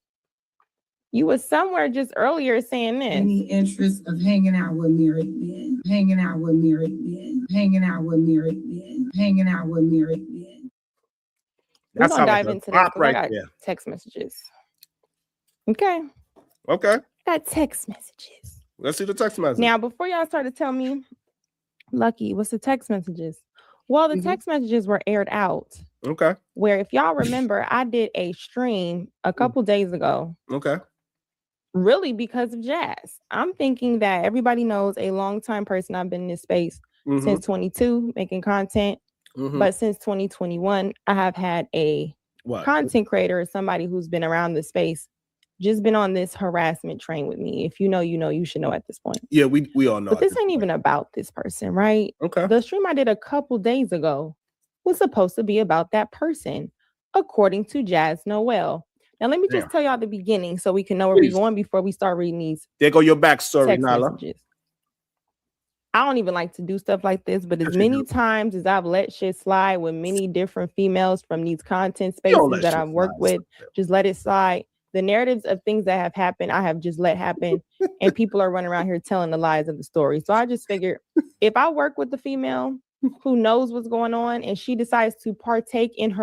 You was somewhere just earlier saying this. Any interest of hanging out with married men, hanging out with married men, hanging out with married men, hanging out with married men. We're gonna dive into this because I got text messages. Okay. Okay. I got text messages. Let's see the text message. Now, before y'all start to tell me, Lucky, what's the text messages? Well, the text messages were aired out. Okay. Where, if y'all remember, I did a stream a couple days ago. Okay. Really because of Jazz. I'm thinking that everybody knows a longtime person. I've been in this space since 22, making content. But since 2021, I have had a content creator, somebody who's been around the space, just been on this harassment train with me. If you know, you know, you should know at this point. Yeah, we all know. But this ain't even about this person, right? Okay. The stream I did a couple days ago was supposed to be about that person, according to Jazz Noel. Now, let me just tell y'all the beginning so we can know where we're going before we start reading these. There go your backstory, Nala. Messages. I don't even like to do stuff like this, but as many times as I've let shit slide with many different females from these content spaces that I've worked with, just let it slide. The narratives of things that have happened, I have just let happen. And people are running around here telling the lies of the story. So I just figured if I work with the female who knows what's going on and she decides to partake in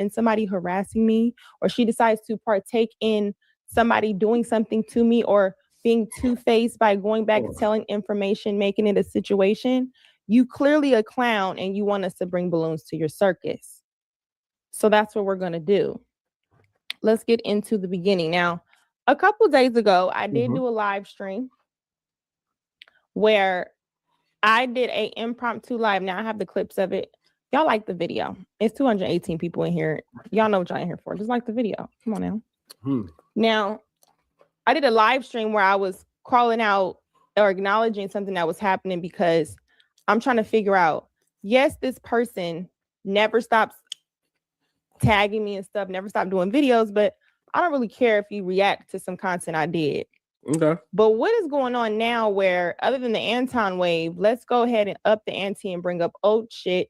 somebody harassing me, or she decides to partake in somebody doing something to me, or being two-faced by going back and telling information, making it a situation, you clearly a clown and you want us to bring balloons to your circus. So that's what we're going to do. Let's get into the beginning. Now, a couple days ago, I did do a live stream where I did a impromptu live. Now I have the clips of it. Y'all like the video. It's 218 people in here. Y'all know what y'all in here for. Just like the video. Come on now. Now, I did a live stream where I was calling out or acknowledging something that was happening because I'm trying to figure out, yes, this person never stops tagging me and stuff, never stopped doing videos, but I don't really care if you react to some content I did. Okay. But what is going on now where, other than the Anton wave, let's go ahead and up the ante and bring up old shit,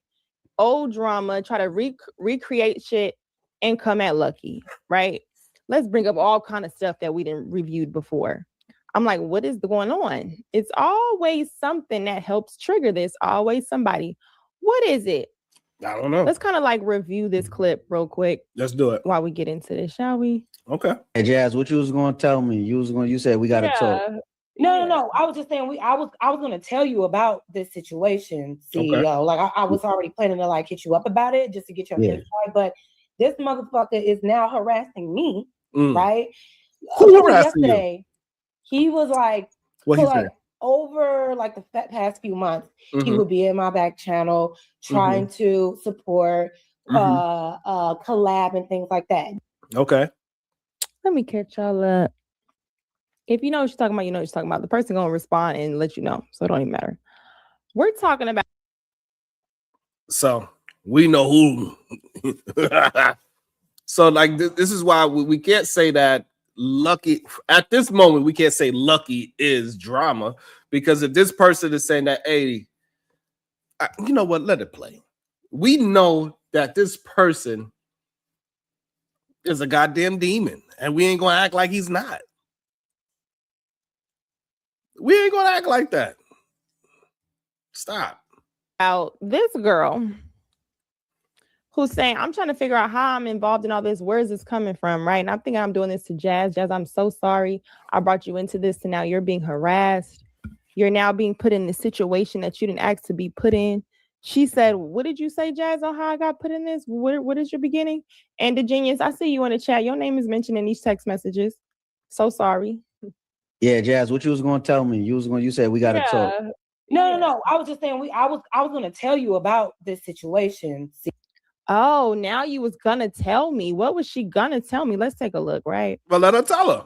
old drama, try to recreate shit and come at Lucky, right? Let's bring up all kind of stuff that we didn't reviewed before. I'm like, what is going on? It's always something that helps trigger this, always somebody. What is it? I don't know. Let's kind of like review this clip real quick. Let's do it while we get into this, shall we? Okay. Hey Jazz, what you was gonna tell me? You said we gotta talk. No. I was just saying I was gonna tell you about this situation, CEO. Okay. Like I was already planning to like hit you up about it just to get your insight, but this motherfucker is now harassing me, right? Who harassing you? He was like, What he said? over like the past few months, he would be in my back channel trying to support collab and things like that. Okay. Let me catch y'all up. If you know what you're talking about, you know what you're talking about. The person gonna respond and let you know, so it don't even matter. We're talking about. So we know who. So like this is why we can't say that Lucky at this moment. We can't say Lucky is drama, because if this person is saying that, hey, you know what? Let it play. We know that this person is a goddamn demon, and we ain't gonna act like he's not. We ain't gonna act like that. Stop. Out this girl who's saying, I'm trying to figure out how I'm involved in all this. Where is this coming from? Right. And I'm thinking I'm doing this to Jazz. Jazz, I'm so sorry. I brought you into this, and now you're being harassed. You're now being put in the situation that you didn't ask to be put in. She said, what did you say, Jazz, on how I got put in this? What is your beginning? And the genius, I see you in the chat. Your name is mentioned in these text messages. So sorry. Yeah, Jazz, what you was gonna tell me? You said we gotta talk. No. I was just saying I was gonna tell you about this situation. Oh, now you was gonna tell me. What was she gonna tell me? Let's take a look, right? Well, let her tell her.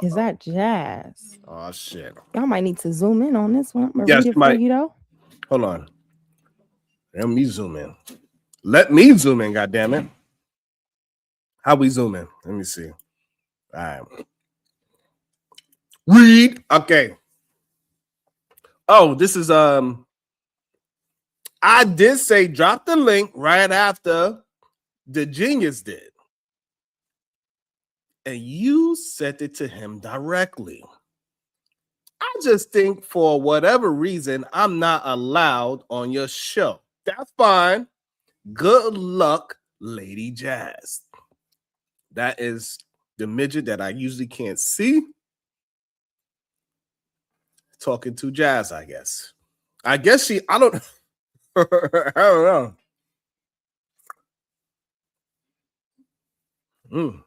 Is that Jazz? Oh shit. Y'all might need to zoom in on this one. I'm gonna Yes, read it Mike. for you though. Hold on. Let me zoom in. Let me zoom in, goddammit. How we zoom in? Let me see. All right. Read. Okay. Oh, this is I did say drop the link right after the genius did. And you sent it to him directly. I just think for whatever reason, I'm not allowed on your show. That's fine. Good luck, Lady Jazz. That is the midget that I usually can't see. Talking to Jazz, I guess. I don't I don't know.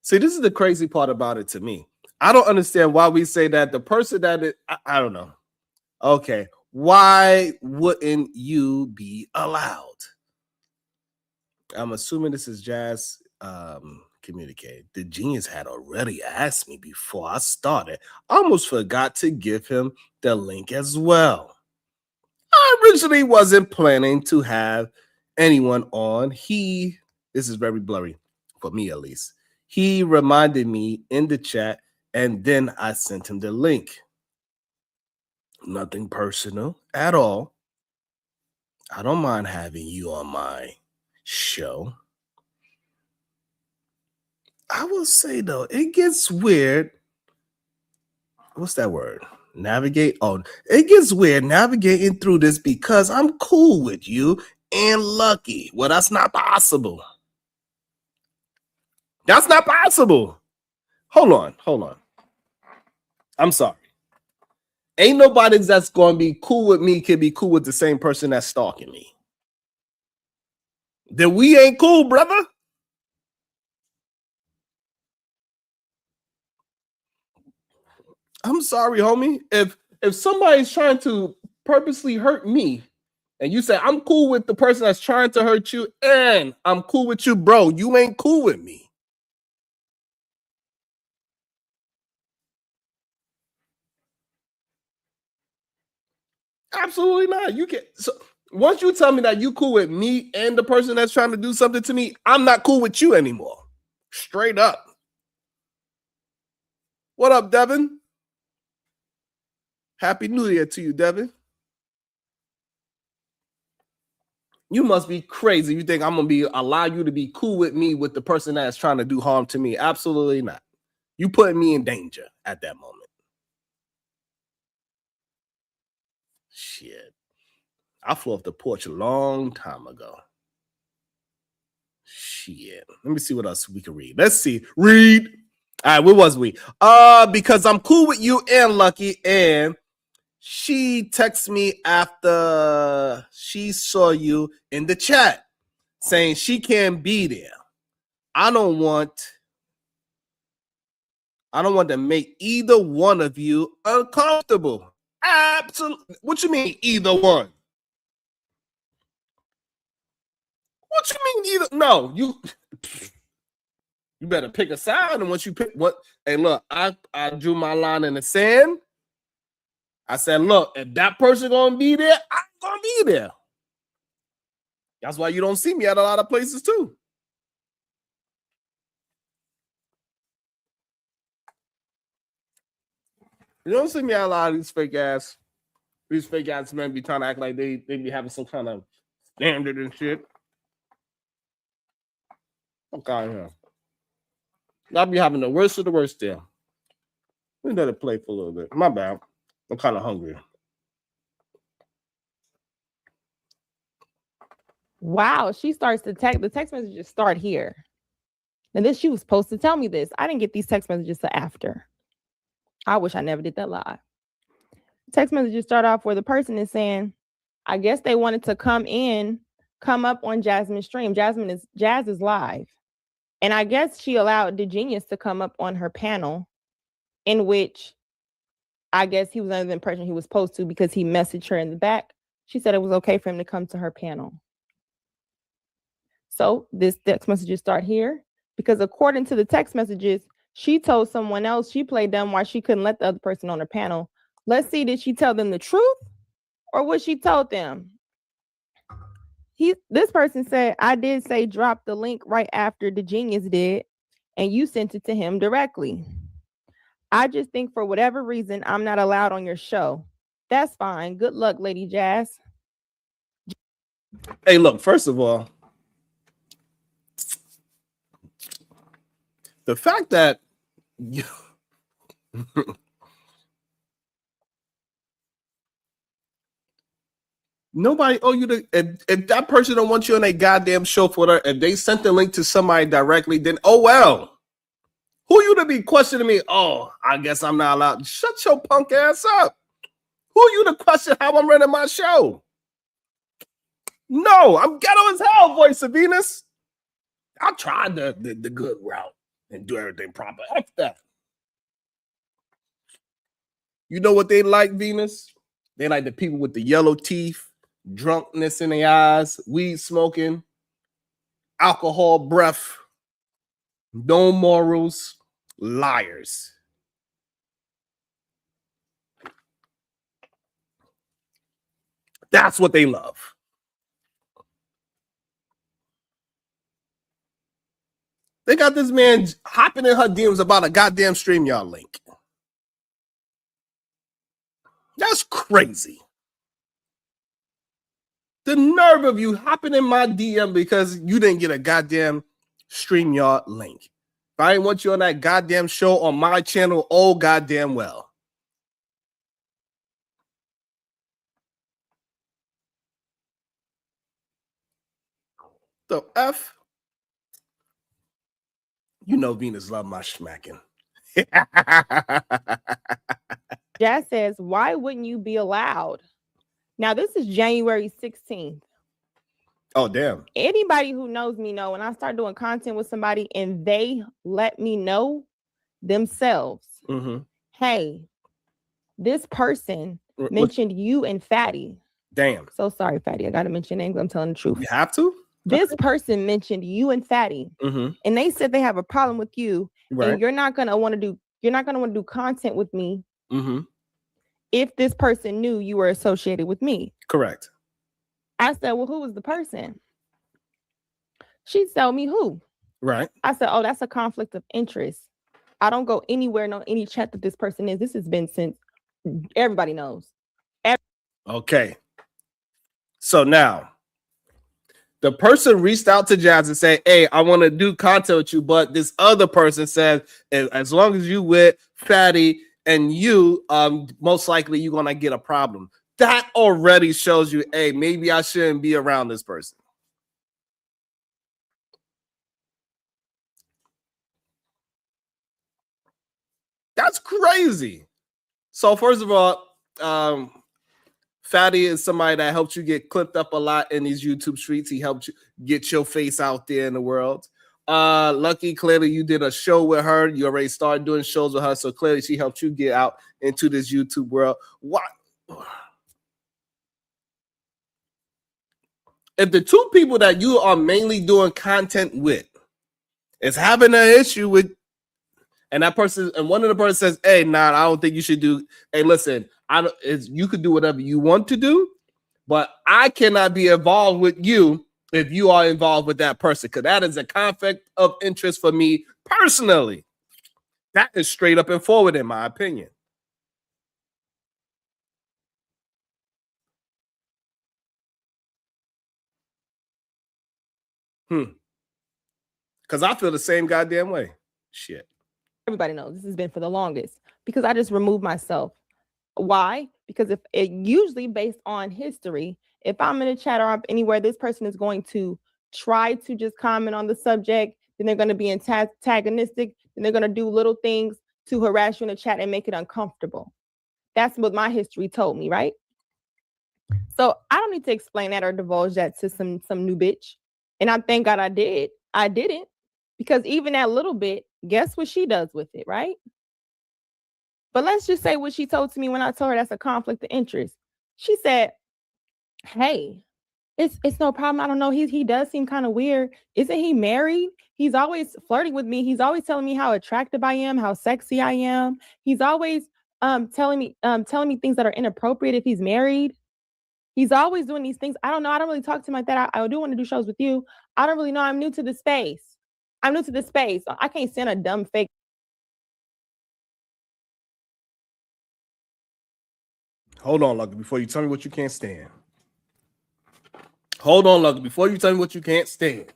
See, this is the crazy part about it to me. I don't understand why we say that the person that I don't know. Okay, why wouldn't you be allowed? I'm assuming this is Jazz communicated. The genius had already asked me before I started. I almost forgot to give him the link as well. I originally wasn't planning to have anyone on. This is very blurry for me at least. He reminded me in the chat, and then I sent him the link. Nothing personal at all. I don't mind having you on my show. I will say, though, it gets weird. What's that word? Navigate. Oh, it gets weird navigating through this because I'm cool with you and Lucky. Well, that's not possible. That's not possible. Hold on. I'm sorry. Ain't nobody that's going to be cool with me can be cool with the same person that's stalking me. Then we ain't cool, brother. I'm sorry, homie. If somebody's trying to purposely hurt me, and you say I'm cool with the person that's trying to hurt you, and I'm cool with you, bro, you ain't cool with me. Absolutely not. You can't. So once you tell me that you cool with me and the person that's trying to do something to me, I'm not cool with you anymore. Straight up. What up, Devin? Happy New Year to you, Devin. You must be crazy. You think I'm gonna allow you to be cool with me with the person that's trying to do harm to me? Absolutely not. You putting me in danger at that moment. Shit. I flew off the porch a long time ago. Shit. Let me see what else we can read. Let's see. Read. All right, where was we? Because I'm cool with you and Lucky, and she texted me after she saw you in the chat saying she can't be there. I don't want to make either one of you uncomfortable. Absolutely. What you mean either one? What you mean either? No, you better pick a side, and once you pick what, hey, look, I drew my line in the sand. I said, look, if that person gonna be there, I'm gonna be there. That's why you don't see me at a lot of places too. You don't see me at a lot of these fake ass men be trying to act like they be having some kind of standard and shit. Fuck out of here. Y'all be having the worst of the worst there. We let it play for a little bit. My bad. I'm kind of hungry. Wow, she starts to text. The text messages start here. And this, she was supposed to tell me this. I didn't get these text messages till after. I wish I never did that live. Text messages start off where the person is saying, I guess they wanted to come up on Jasmine's stream. Jazz is live. And I guess she allowed DeGenius to come up on her panel, in which I guess he was under the impression he was supposed to because he messaged her in the back. She said it was okay for him to come to her panel. So this text messages start here because according to the text messages, she told someone else she played dumb why she couldn't let the other person on her panel. Let's see, did she tell them the truth or what she told them? This person said, I did say drop the link right after DeGenius did, and you sent it to him directly. I just think for whatever reason, I'm not allowed on your show. That's fine. Good luck, Lady Jazz. Hey, look, first of all, the fact that you nobody owe you if that person don't want you on a goddamn show for her, if they sent the link to somebody directly, then oh well. Who you to be questioning me? Oh, I guess I'm not allowed. Shut your punk ass up. Who you to question how I'm running my show? No, I'm ghetto as hell, Voice of Venus. I tried the good route and do everything proper. F that. You know what they like, Venus? They like the people with the yellow teeth, drunkenness in their eyes, weed smoking, alcohol breath, no morals, liars. That's what they love. They got this man hopping in her DMs about a goddamn StreamYard link. That's crazy. The nerve of you hopping in my DM because you didn't get a goddamn StreamYard link. If I didn't want you on that goddamn show on my channel, oh goddamn well. The F? You know Venus love my smacking. Jazz says, why wouldn't you be allowed? Now, this is January 16th. Oh, damn. Anybody who knows me know when I start doing content with somebody and they let me know themselves, hey, this person mentioned you and Fatty. Damn. So sorry, Fatty. I got to mention names. I'm telling the truth. You have to? This person mentioned you and Fatty, and they said they have a problem with you, and you're not gonna want to do content with me if this person knew you were associated with me. Correct. I said, well, who was the person? She told me who. Right. I said, oh, that's a conflict of interest. I don't go anywhere, no any chat that this person is. This has been since everybody knows. Okay. So now, the person reached out to Jazz and said, hey, I want to do content with you, but this other person said, as long as you with Fatty and you, most likely you're going to get a problem. that already shows you, hey, maybe I shouldn't be around this person. That's crazy. So first of all, Fatty is somebody that helped you get clipped up a lot in these YouTube streets. He helped you get your face out there in the world. Lucky, clearly you did a show with her. You already started doing shows with her, so clearly she helped you get out into this YouTube world. What? If the two people that you are mainly doing content with is having an issue with, and that person, and one of the person says, "Hey, nah, I don't think you should do." Hey, listen, you could do whatever you want to do, but I cannot be involved with you if you are involved with that person, because that is a conflict of interest for me personally. That is straight up and forward, in my opinion. Because I feel the same goddamn way. Shit. Everybody knows this has been for the longest because I just removed myself. Why? Because if it usually based on history, if I'm in a chat or anywhere, this person is going to try to just comment on the subject, then they're going to be antagonistic, then they're going to do little things to harass you in the chat and make it uncomfortable. That's what my history told me, right? So I don't need to explain that or divulge that to some new bitch. And I thank God I did. I didn't, because even that little bit, guess what she does with it, right? But let's just say what she told to me when I told her that's a conflict of interest. She said, "Hey, it's no problem. I don't know. He does seem kind of weird. Isn't he married? He's always flirting with me. He's always telling me how attractive I am, how sexy I am. He's always telling me things that are inappropriate if he's married. He's always doing these things. I don't know. I don't really talk to him like that. I do want to do shows with you. I don't really know. I'm new to the space. I'm new to the space. I can't stand a dumb fake." Hold on, Lucky, before you tell me what you can't stand. Hold on, Lucky, before you tell me what you can't stand.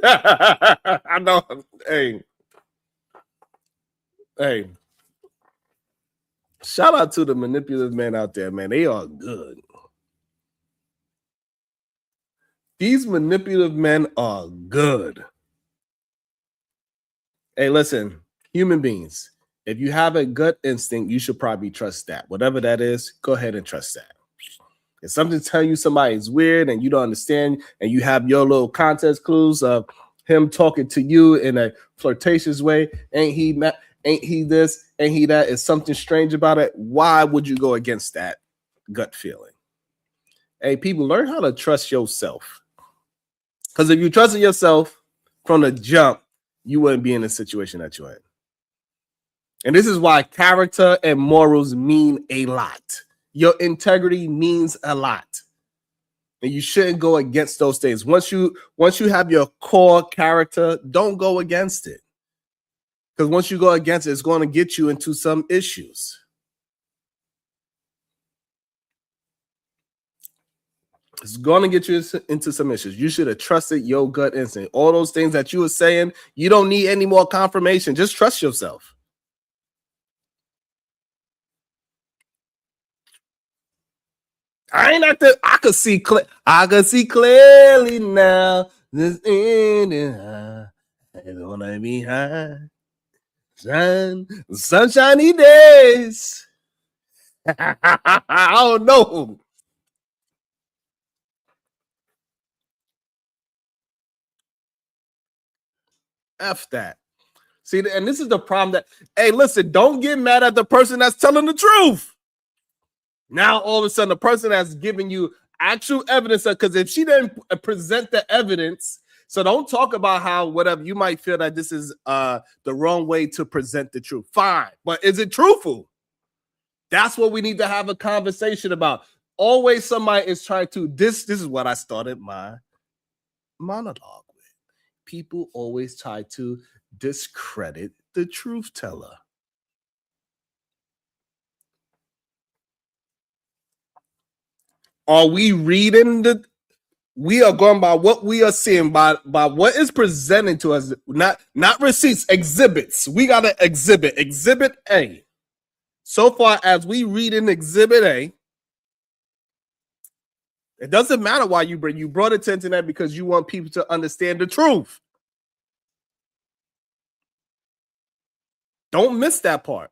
I know. Hey. Shout out to the manipulative men out there, man. They are good. These manipulative men are good. Hey, listen, human beings, if you have a gut instinct, you should probably trust that. Whatever that is, go ahead and trust that. If something telling you somebody's weird and you don't understand, and you have your little context clues of him talking to you in a flirtatious way, ain't he this, ain't he that, is something strange about it, why would you go against that gut feeling? Hey, people, learn how to trust yourself. Because if you trusted yourself from the jump, you wouldn't be in the situation that you're in. And this is why character and morals mean a lot. Your integrity means a lot. And you shouldn't go against those things. Once you have your core character, don't go against it. Because once you go against it, it's going to get you into some issues. It's going to get you into some issues. You should have trusted your gut instinct. All those things that you were saying, you don't need any more confirmation. Just trust yourself. I could see clearly now. This ending high. It's gonna be high. Sunshiny days. I don't know. F that. See, and this is the problem that, hey, listen, don't get mad at the person that's telling the truth. Now, all of a sudden, the person that's giving you actual evidence, because if she didn't present the evidence, so don't talk about how whatever you might feel that this is the wrong way to present the truth. Fine, but is it truthful? That's what we need to have a conversation about. Always somebody is trying to, this is what I started my monologue with. People always try to discredit the truth teller. Are we reading We are going by what we are seeing, by what is presented to us, not receipts, exhibits. We got to exhibit A. So far as we read in exhibit A, it doesn't matter why you brought attention to that because you want people to understand the truth. Don't miss that part.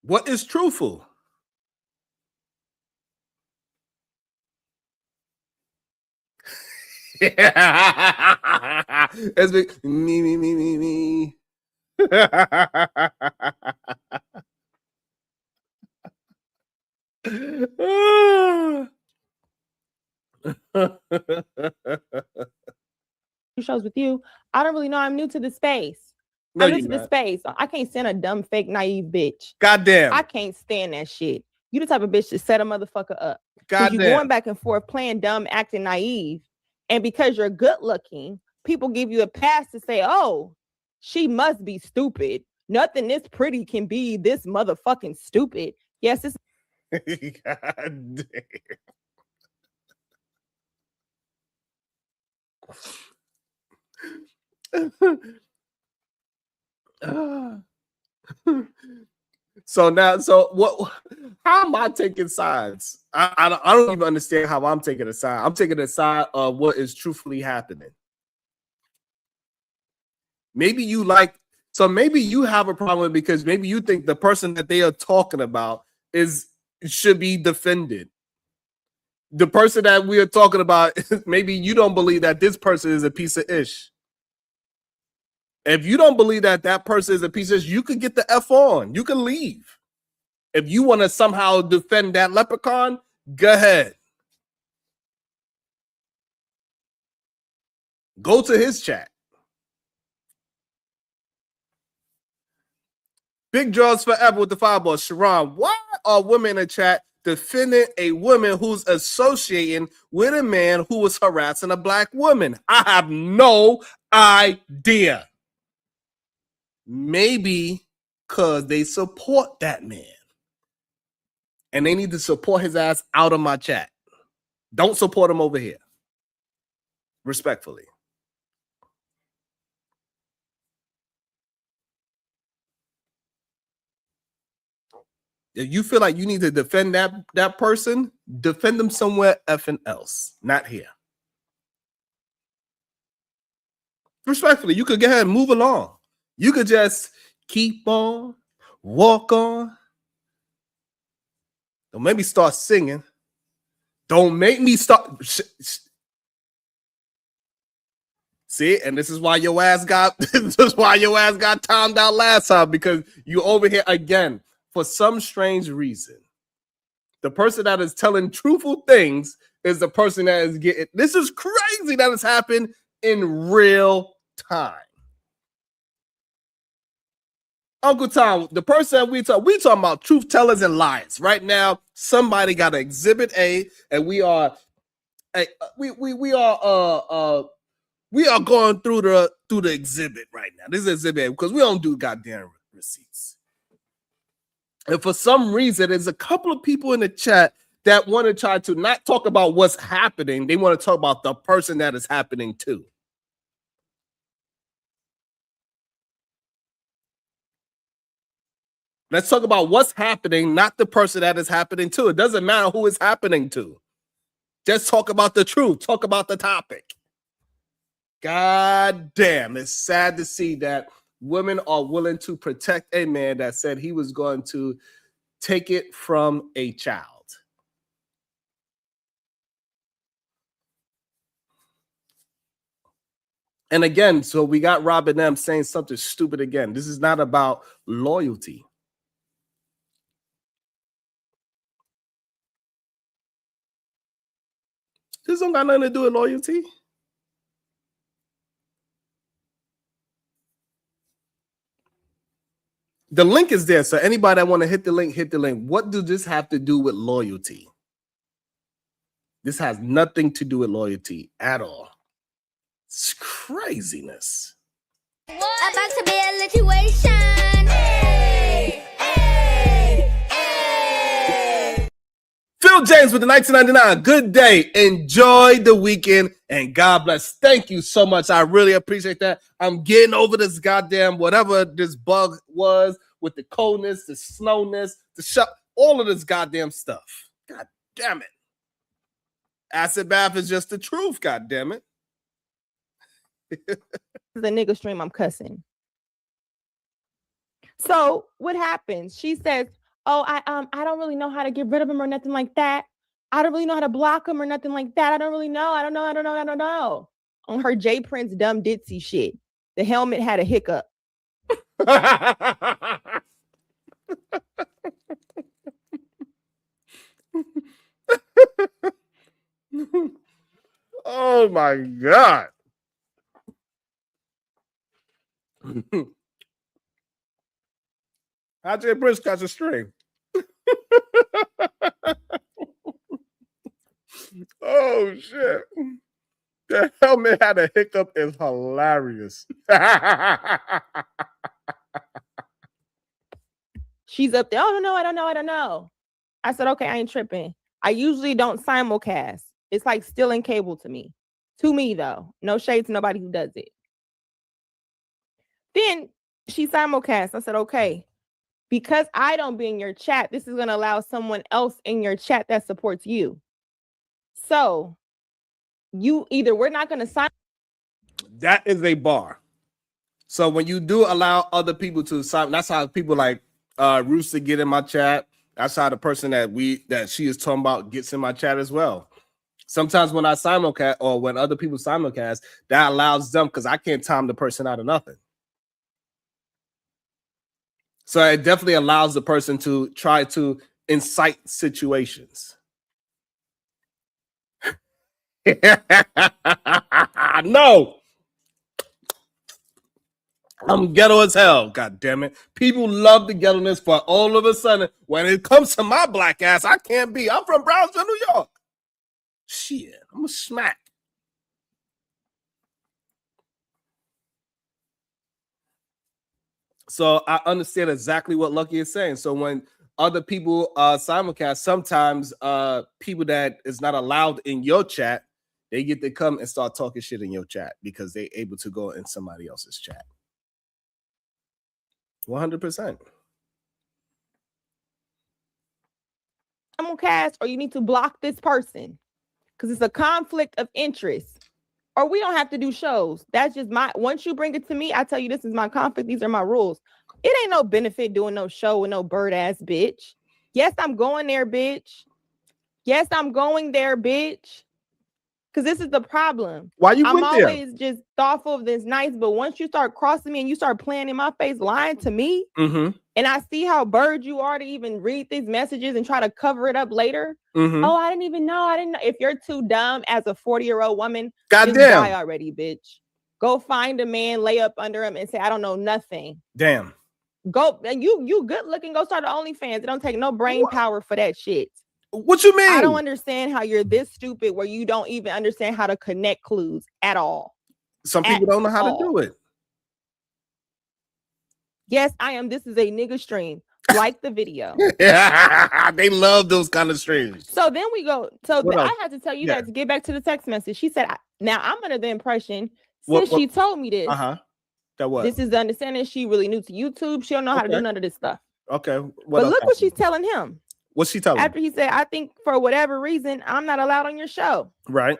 What is truthful? It's big, me. Shows with you. I don't really know. I'm new to the space. No, I'm new to the space. I can't stand a dumb, fake, naive bitch. Goddamn. I can't stand that shit. You the type of bitch to set a motherfucker up. Goddamn. You're going back and forth playing dumb, acting naive. And because you're good looking, people give you a pass to say, oh, she must be stupid. Nothing this pretty can be this motherfucking stupid. Yes, it's God damn. So what? How am I taking sides? I don't even understand how I'm taking a side. I'm taking a side of what is truthfully happening. Maybe you maybe you have a problem because maybe you think the person that they are talking about should be defended. The person that we are talking about, maybe you don't believe that this person is a piece of ish. If you don't believe that that person is a piece of ish, you could get the F on. You can leave. If you want to somehow defend that leprechaun, go ahead. Go to his chat. Big Jaws Forever with the Fireball. Sharon, why are women in the chat defending a woman who's associating with a man who was harassing a black woman? I have no idea. Maybe because they support that man. And they need to support his ass out of my chat. Don't support him over here. Respectfully. If you feel like you need to defend that person, defend them somewhere effing else, not here. Respectfully, you could go ahead and move along. You could just keep on, walk on. Don't make me start singing. Don't make me start. See, and this is why your ass got timed out last time, because you over here again. For some strange reason, the person that is telling truthful things is the person that is getting. This is crazy that has happened in real time. Uncle Tom, the person that we talking about truth tellers and liars. Right now, somebody got an exhibit A, and we are going through the exhibit right now. This is exhibit A because we don't do goddamn receipts. And for some reason, there's a couple of people in the chat that want to try to not talk about what's happening. They want to talk about the person that is happening to. Let's talk about what's happening, not the person that is happening to. It doesn't matter who it's happening to. Just talk about the truth. Talk about the topic. God damn, it's sad to see that women are willing to protect a man that said he was going to take it from a child. And again, so we got Robin M saying something stupid again. This is not about loyalty. This don't got nothing to do with loyalty. The link is there, so anybody that want to hit the link, hit the link. What does this have to do with loyalty? This has nothing to do with loyalty at all. It's craziness. About to be a situation. Hey. Phil James with the 1999. Good day. Enjoy the weekend and God bless. Thank you so much. I really appreciate that. I'm getting over this goddamn whatever this bug was with the coldness, the snowness, all of this goddamn stuff. God damn it. Acid bath is just the truth. God damn it. The nigga stream, I'm cussing. So what happens? She says, "Oh, I don't really know how to get rid of him or nothing like that. I don't really know how to block him or nothing like that. I don't know. I don't know." On her J Prince dumb ditzy shit. The helmet had a hiccup. Oh my God. How J Prince catch a string? Oh shit. The helmet had a hiccup is hilarious. She's up there. Oh, no, I don't know. I said, okay, I ain't tripping. I usually don't simulcast. It's like stealing cable to me. To me, though. No shade to nobody who does it. Then she simulcast. I said, okay, because I don't be in your chat, this is going to allow someone else in your chat that supports you. So we're not going to sign. That is a bar. So when you do allow other people to sign, that's how people like Rooster get in my chat. That's how the person that she is talking about gets in my chat as well. Sometimes when I simulcast or when other people simulcast, that allows them because I can't time the person out of nothing. So it definitely allows the person to try to incite situations. No. I'm ghetto as hell. God damn it. People love the ghetto-ness, but all of a sudden, when it comes to my black ass, I can't be. I'm from Brownsville, New York. Shit, I'm a smack. So I understand exactly what Lucky is saying. So when other people simulcast, sometimes people that is not allowed in your chat, they get to come and start talking shit in your chat because they're able to go in somebody else's chat. 100%. Simulcast, or you need to block this person because it's a conflict of interest. Or we don't have to do shows. That's just once you bring it to me, I tell you this is my conflict. These are my rules. It ain't no benefit doing no show with no bird ass bitch. Yes, I'm going there, bitch. Yes, I'm going there, bitch. Because this is the problem. Why you I'm went there? always just thoughtful of this nice, but once you start crossing me and you start playing in my face, lying to me, and I see how bird you are to even read these messages and try to cover it up later. Oh, I didn't even know. I didn't know. If you're too dumb as a 40-year-old woman, just die already, bitch. Go find a man, lay up under him, and say, I don't know nothing. Damn. Go, and you good looking. Go start the OnlyFans. It don't take no brain power for that shit. What you mean? I don't understand how you're this stupid where you don't even understand how to connect clues at all. Some people don't know how to do it. Yes, I am. This is a nigga stream. Like the video. They love those kind of streams. So then we go. So I had to tell you that to get back to the text message. She said, now I'm under the impression since she told me this. That what? This is the understanding. She really new to YouTube. She don't know how to do none of this stuff. Okay. But look what she's telling him. What's she telling him? After he said, I think for whatever reason, I'm not allowed on your show. Right.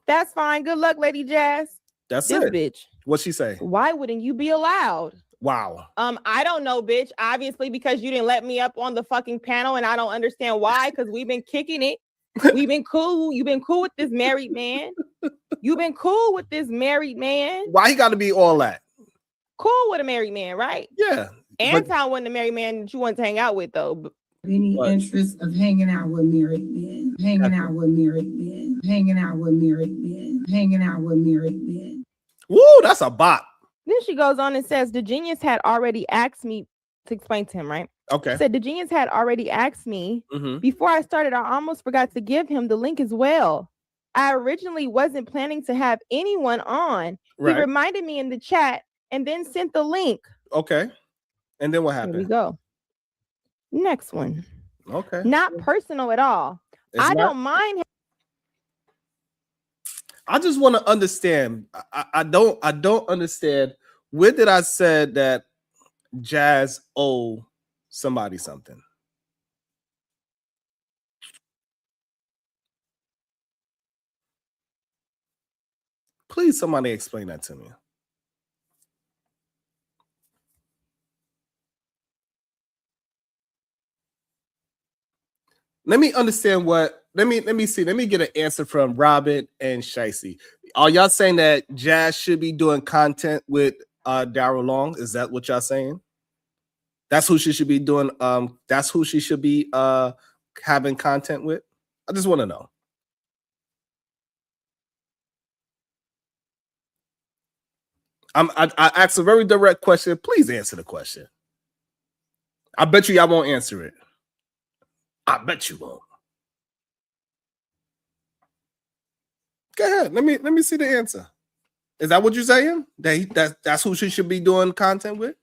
That's fine. Good luck, Lady Jazz. That's this it. Bitch. What's she say? Why wouldn't you be allowed? Wow. I don't know, bitch. Obviously, because you didn't let me up on the fucking panel, and I don't understand why. Because we've been kicking it. We've been cool. You've been cool with this married man. You've been cool with this married man. Why he got to be all that? Cool with a married man, right? Yeah. Anton wasn't a married man that you want to hang out with, though. Any interest of hanging out with married men, hanging out with married men, hanging out with married men, hanging out with married men. Woo, that's a bop. Then she goes on and says, the genius had already asked me to explain to him, right? Okay. She said, the genius had already asked me before I started. I almost forgot to give him the link as well. I originally wasn't planning to have anyone on. Right. He reminded me in the chat and then sent the link. Okay. And then what happened? Here we go. Next one. Okay. Not personal at all. I don't mind. I just want to understand. I don't understand. Where did I say that Jazz owe somebody something? Please, somebody explain that to me. Let me understand what. Let me see. Let me get an answer from Robin and Shicey. Are y'all saying that Jazz should be doing content with Daryl Long? Is that what y'all saying? That's who she should be doing. That's who she should be having content with. I just want to know. I asked a very direct question. Please answer the question. I bet you y'all won't answer it. I bet you won't. Go ahead. Let me see the answer. Is that what you're saying? That's who she should be doing content with?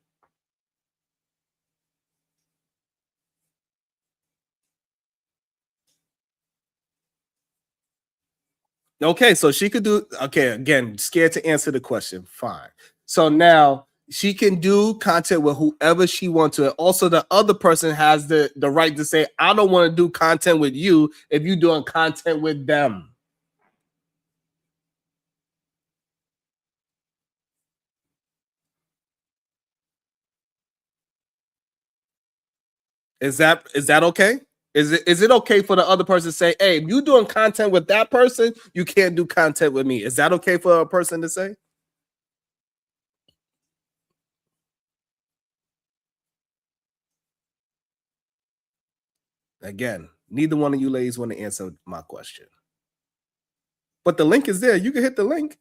Okay, so she could do. Okay, again, scared to answer the question. Fine. So now she can do content with whoever she wants to. Also, the other person has the right to say, I don't want to do content with you if you're doing content with them. Is that okay? Is it okay for the other person to say, hey, if you're doing content with that person, you can't do content with me? Is that okay for a person to say? Again, neither one of you ladies want to answer my question. But the link is there. You can hit the link.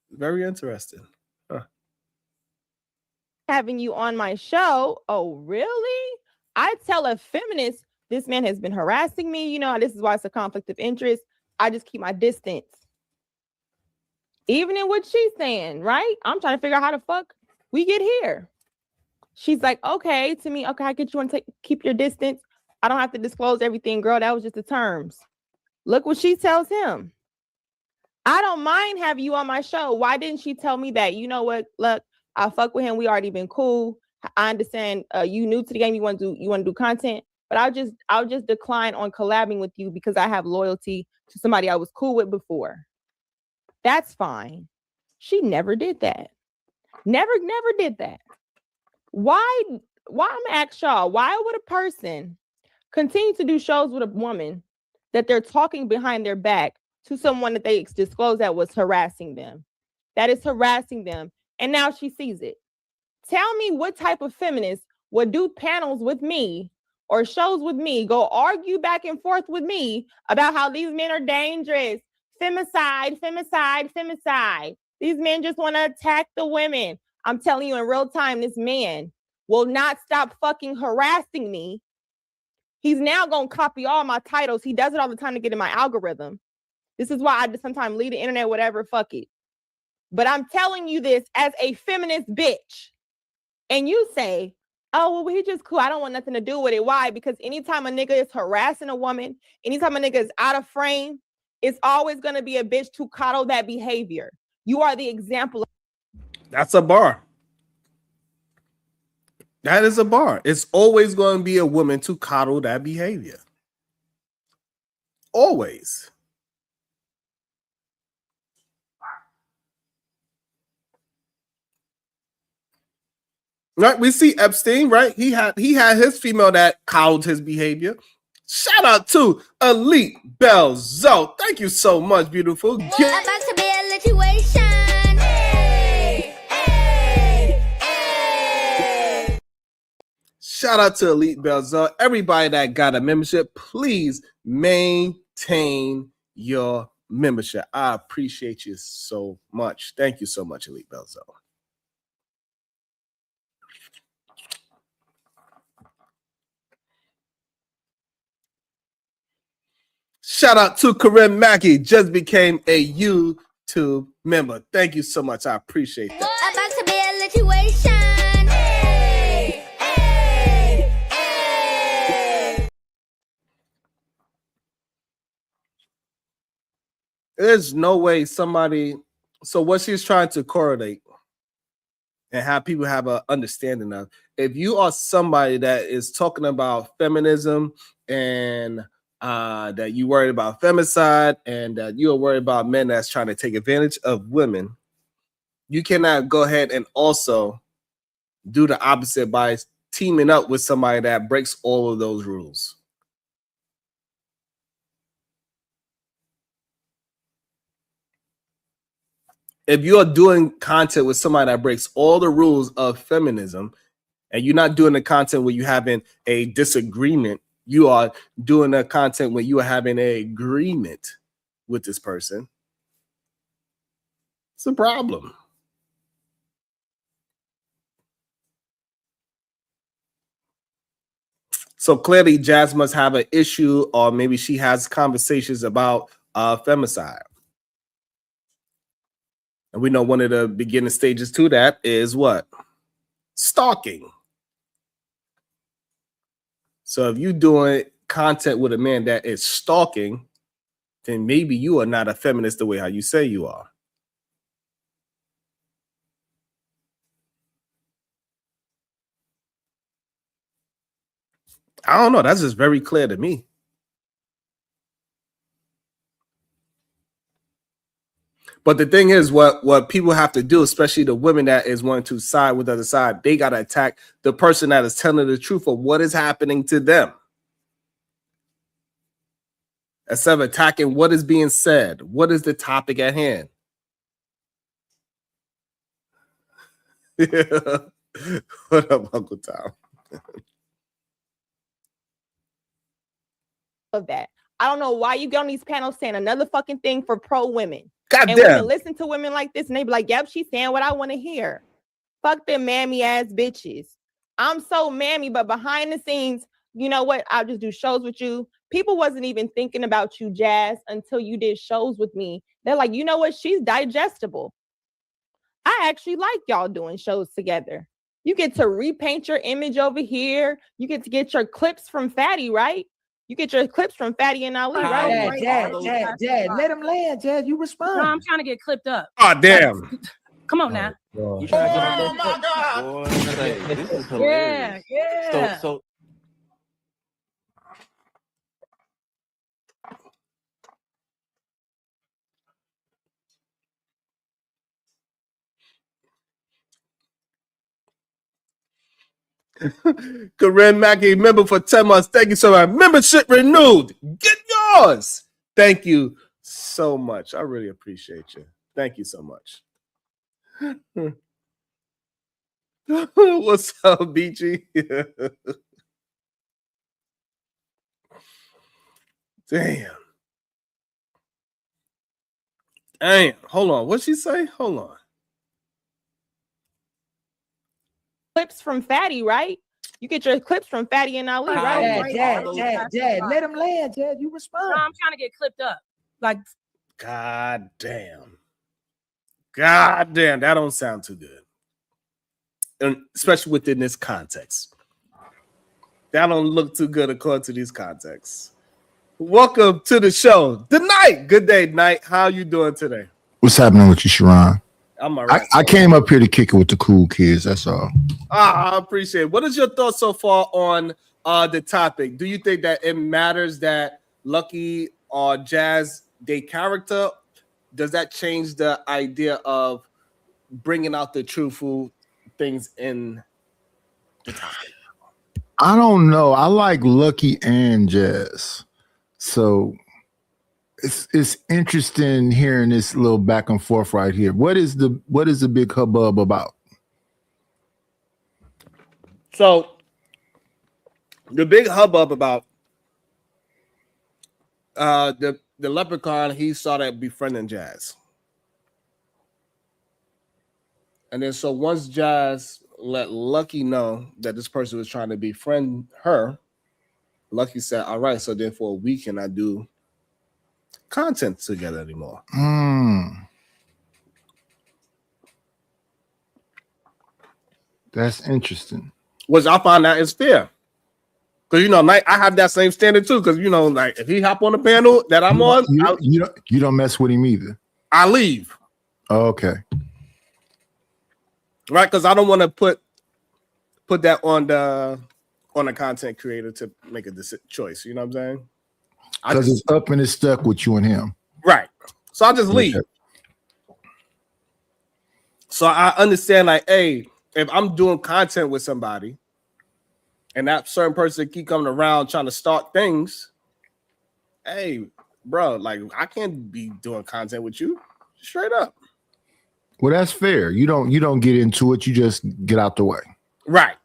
Very interesting. Huh. Having you on my show. Oh, really? I tell a feminist this man has been harassing me. You know, this is why it's a conflict of interest. I just keep my distance. Even in what she's saying, right? I'm trying to figure out how the fuck we get here. She's like, okay, to me, okay, I get you want to keep your distance. I don't have to disclose everything, girl. That was just the terms. Look what she tells him. I don't mind having you on my show. Why didn't she tell me that? You know what? Look, I fuck with him. We already been cool. I understand you new to the game. You want to do content, but I'll just decline on collabing with you because I have loyalty to somebody I was cool with before. That's fine. She never did that. Never did that. Why I'm gonna ask y'all, why would a person continue to do shows with a woman that they're talking behind their back to someone that they disclosed that was harassing them? That is harassing them. And now she sees it. Tell me what type of feminist would do panels with me or shows with me, go argue back and forth with me about how these men are dangerous. Femicide. These men just want to attack the women. I'm telling you in real time, this man will not stop fucking harassing me. He's now going to copy all my titles. He does it all the time to get in my algorithm. This is why I just sometimes leave the internet, whatever, fuck it. But I'm telling you this as a feminist bitch. And you say, oh, well, he just cool. I don't want nothing to do with it. Why? Because anytime a nigga is harassing a woman, anytime a nigga is out of frame, it's always going to be a bitch to coddle that behavior. You are the example. That's a bar. That is a bar. It's always going to be a woman to coddle that behavior. Always. Right? We see Epstein, right? He had his female that coddled his behavior. Shout out to Elite Belzo. Thank you so much, beautiful. About to be a situation. Shout out to Elite Belzo. Everybody that got a membership, please maintain your membership. I appreciate you so much. Thank you so much, Elite Belzo. Shout out to Corinne Mackey, just became a YouTube member. Thank you so much. I appreciate that. About to be a situation. There's no way somebody. So what she's trying to correlate and have people have an understanding of, if you are somebody that is talking about feminism and that you worried about femicide and that you are worried about men that's trying to take advantage of women, you cannot go ahead and also do the opposite by teaming up with somebody that breaks all of those rules. If you're doing content with somebody that breaks all the rules of feminism, and you're not doing the content where you're having a disagreement, you are doing the content where you are having an agreement with this person, it's a problem. So clearly Jazz must have an issue, or maybe she has conversations about femicide. And we know one of the beginning stages to that is what? Stalking. So if you're doing content with a man that is stalking, then maybe you are not a feminist the way how you say you are. I don't know. That's just very clear to me. But the thing is, what people have to do, especially the women that is wanting to side with the other side, they got to attack the person that is telling the truth of what is happening to them, instead of attacking what is being said. What is the topic at hand? What up, Uncle Tom? Of that. I don't know why you get on these panels saying another fucking thing for pro women. God and damn. women listen to women like this and they be like, yep, she's saying what I want to hear. Fuck them mammy ass bitches. I'm so mammy, but behind the scenes, you know what? I'll just do shows with you. People wasn't even thinking about you, Jazz, until you did shows with me. They're like, you know what? She's digestible. I actually like y'all doing shows together. You get to repaint your image over here. You get to get your clips from Fatty, right? You get your clips from Fatty and Ali, right? Jazz, Let him land, Jazz. You respond. No, I'm trying to get clipped up. Oh, damn. Come on now. Oh, my God. This is hilarious. Yeah. So Corinne Mackey, member for 10 months. Thank you so much. Membership renewed. Get yours. Thank you so much. I really appreciate you. Thank you so much. What's up, BG? Damn. Hold on. What'd she say? Hold on. Clips from Fatty, right? You get your clips from Fatty and Ali, right? Jazz. Let him land, Jazz. You respond. No, I'm trying to get clipped up. Like, God damn. God damn. That don't sound too good. And especially within this context. That don't look too good according to these contexts. Welcome to the show. The Night. Good day, Night. How you doing today? What's happening with you, Sharon? I'm all right. I came up here to kick it with the cool kids. That's all. I appreciate it. What is your thoughts so far on the topic? Do you think that it matters that Lucky or Jazz, their character, does that change the idea of bringing out the truthful things in the topic? I don't know. I like Lucky and Jazz. So it's interesting hearing this little back and forth right here. What is the big hubbub about? So the big hubbub about the leprechaun, he started befriending Jazz. And then so once Jazz let Lucky know that this person was trying to befriend her, Lucky said, all right, so then for a week can I do content together anymore? That's interesting. Which I find that is fair. Because like I have that same standard too. Because like if he hop on the panel that I'm on, you don't mess with him either. I leave. Oh, okay. Right, because I don't want to put that on the content creator to make a choice. You know what I'm saying? Because it's up and it's stuck with you and him. Right. So I just leave. Okay. So I understand, like, hey, if I'm doing content with somebody and that certain person keep coming around trying to start things, hey, bro, like I can't be doing content with you. Straight up. Well, that's fair. You don't get into it. You just get out the way. Right.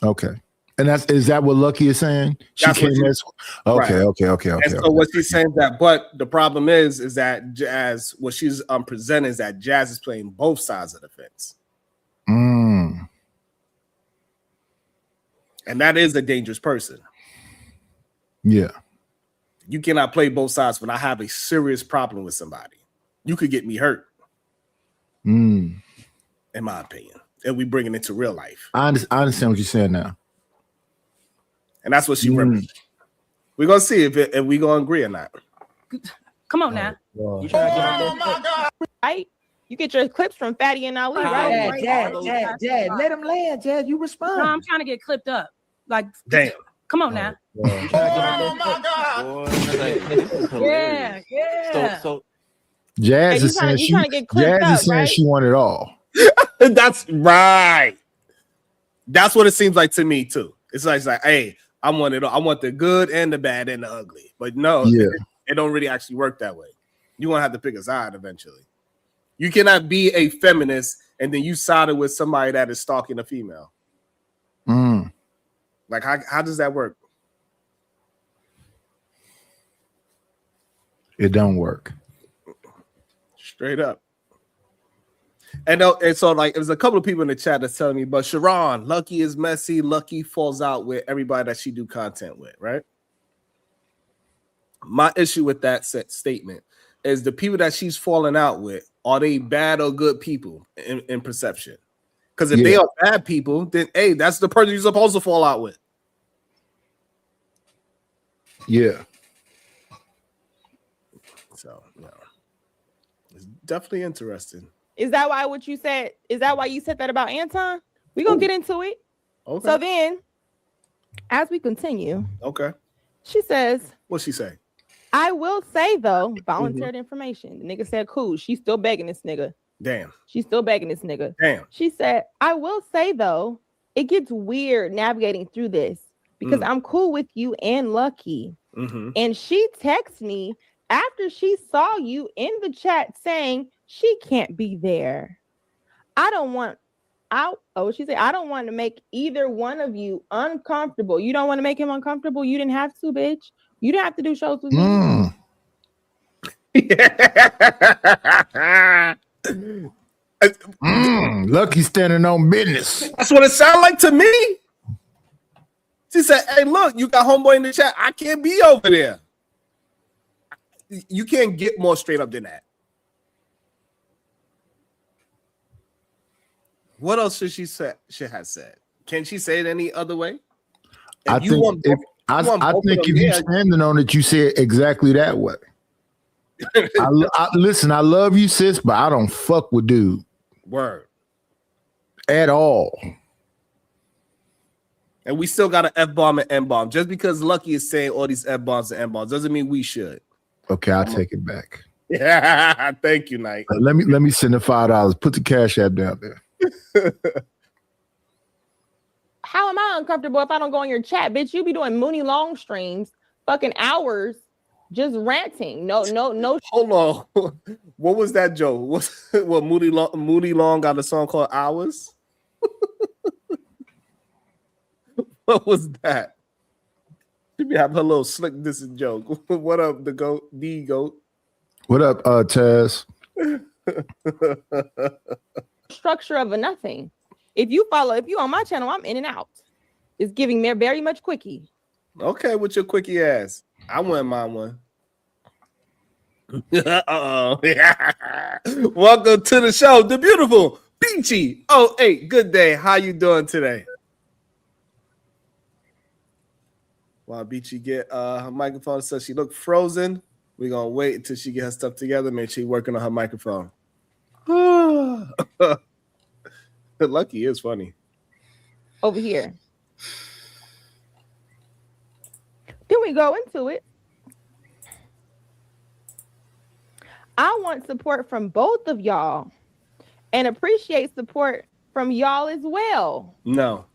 Okay. And is that what Lucky is saying? She can't mess. Okay. Right. Okay. And so what she's saying is that, but the problem is that Jazz, what she's presenting is that Jazz is playing both sides of the fence. Mm. And that is a dangerous person. Yeah. You cannot play both sides when I have a serious problem with somebody. You could get me hurt. Mm. In my opinion. And we bring it into real life. I understand what you're saying now. And that's what she represents. We're going to see if we're going to agree or not. Come on now. Oh my God. Right? You get your clips from Fatty and Ali, right? Jazz, let him land, Jazz. You respond. No, I'm trying to get clipped up. Like, damn. Come on now. Oh my God. Yeah. So Jazz is saying she wanted it all. That's right. That's what it seems like to me too. It's like, hey, I want it all. I want the good and the bad and the ugly. But no, it don't really actually work that way. You're gonna have to pick a side eventually. You cannot be a feminist and then you sided with somebody that is stalking a female. Mm. Like how does that work? It don't work. Straight up. And so like there's a couple of people in the chat that's telling me, but Sharon, Lucky is messy. Lucky falls out with everybody that she do content with, right? My issue with that statement is the people that she's falling out with, are they bad or good people in perception? Because if they are bad people, then hey, that's the person you're supposed to fall out with. Yeah. So it's definitely interesting. Is that why you said that about Anton? We're gonna get into it. Okay. So then, as we continue, okay, she says, what's she say? I will say though, volunteered information. The nigga said, cool. She's still begging this nigga. Damn. She's still begging this nigga. Damn. She said, I will say though, it gets weird navigating through this because I'm cool with you and Lucky. Mm-hmm. And she texts me after she saw you in the chat saying she can't be there. I don't want to make either one of you uncomfortable. You don't want to make him uncomfortable. You didn't have to, bitch. You didn't have to do shows with me. Lucky standing on business. That's what it sounded like to me. She said, hey, look, you got homeboy in the chat. I can't be over there. You can't get more straight up than that. What else should she have said? Can she say it any other way? I think if you're standing on it, you say it exactly that way. Listen, I love you, sis, but I don't fuck with dude. Word. At all. And we still got an F-bomb and M-bomb. Just because Lucky is saying all these F-bombs and M-bombs doesn't mean we should. Okay, I'll take it back. Yeah, thank you, Knight. Let me send the $5. Put the Cash App down there. How am I uncomfortable if I don't go on your chat, bitch? You be doing Mooney Long streams, fucking hours, just ranting. No. Hold on. What was that, Joe? What Moody Long got a song called Hours? What was that? She be having her little slick dissing joke. What up, the goat? The goat. What up, Taz? Structure of a nothing. If you on my channel, I'm in and out. It's giving me very much quickie. Okay, with your quickie ass. I wouldn't mind one. Uh-oh. Welcome to the show, the beautiful Peachy. Oh, hey, good day. How you doing today? While Beachy get her microphone, says she looked frozen. We're gonna wait until she get her stuff together. Make sure she working on her microphone. Lucky is funny. Over here. Then we go into it. I want support from both of y'all and appreciate support from y'all as well. No.